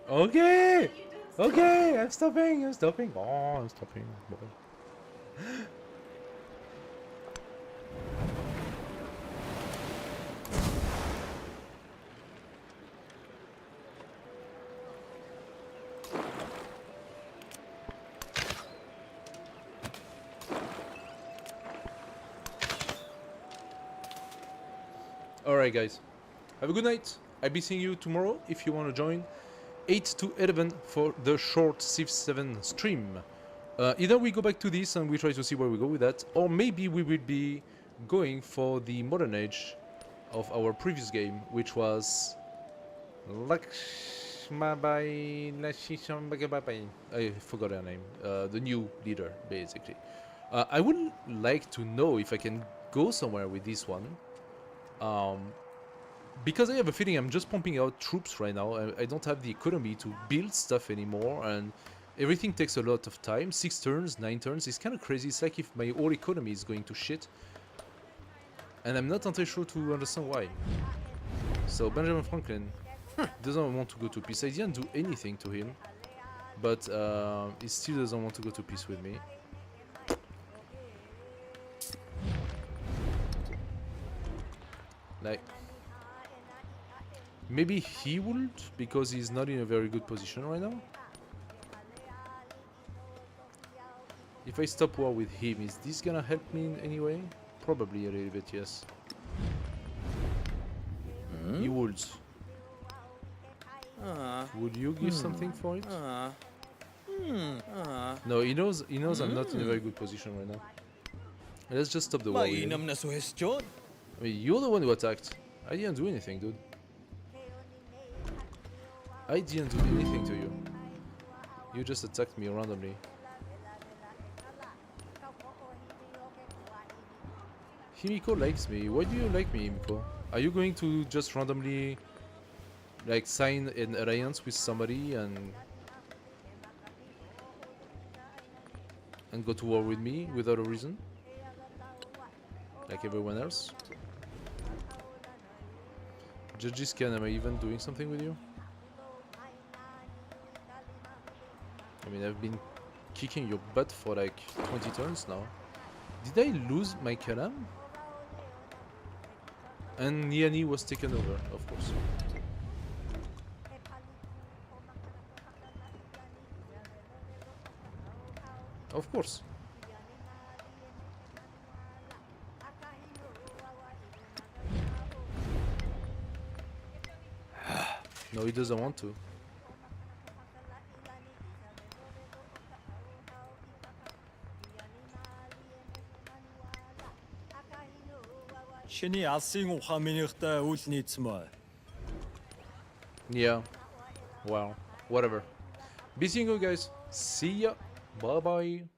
A: Okay! Okay, I'm stopping, I'm stopping. Oh, I'm stopping. Alright guys, have a good night. I'll be seeing you tomorrow if you want to join. 8 to 11 for the short Civ 7 stream. Either we go back to this and we try to see where we go with that, or maybe we will be going for the modern age of our previous game, which was I forgot her name. The new leader, basically. I would like to know if I can go somewhere with this one. Because I have a feeling I'm just pumping out troops right now. I don't have the economy to build stuff anymore, and everything takes a lot of time. 6 turns, 9 turns, it's kind of crazy. It's like if my whole economy is going to shit. And I'm not entirely sure to understand why. So Benjamin Franklin doesn't want to go to peace. I didn't do anything to him, but he still doesn't want to go to peace with me. Like, maybe he would, because he's not in a very good position right now. If I stop war with him, is this gonna help me in any way? Probably a little bit, yes. He would. Would you give something for it? No, he knows I'm not in a very good position right now. Let's just stop the war with him.
E: Mainam na suhestyon.
A: I mean, you're the one who attacked. I didn't do anything, dude. I didn't do anything to you. You just attacked me randomly. Himiko likes me. Why do you like me, Himiko? Are you going to just randomly, like, sign an alliance with somebody and go to war with me without a reason? Like everyone else? Judges can, am I even doing something with you? I mean, I've been kicking your butt for like 20 turns now. Did I lose my Kalam? And Niani was taken over, of course. Of course. No, he doesn't want to.
F: Шиний алсын ухаан минийхтэй үл нийцмээ.
A: Yeah. Wow. Whatever. Be seeing you guys. See ya. Bye bye.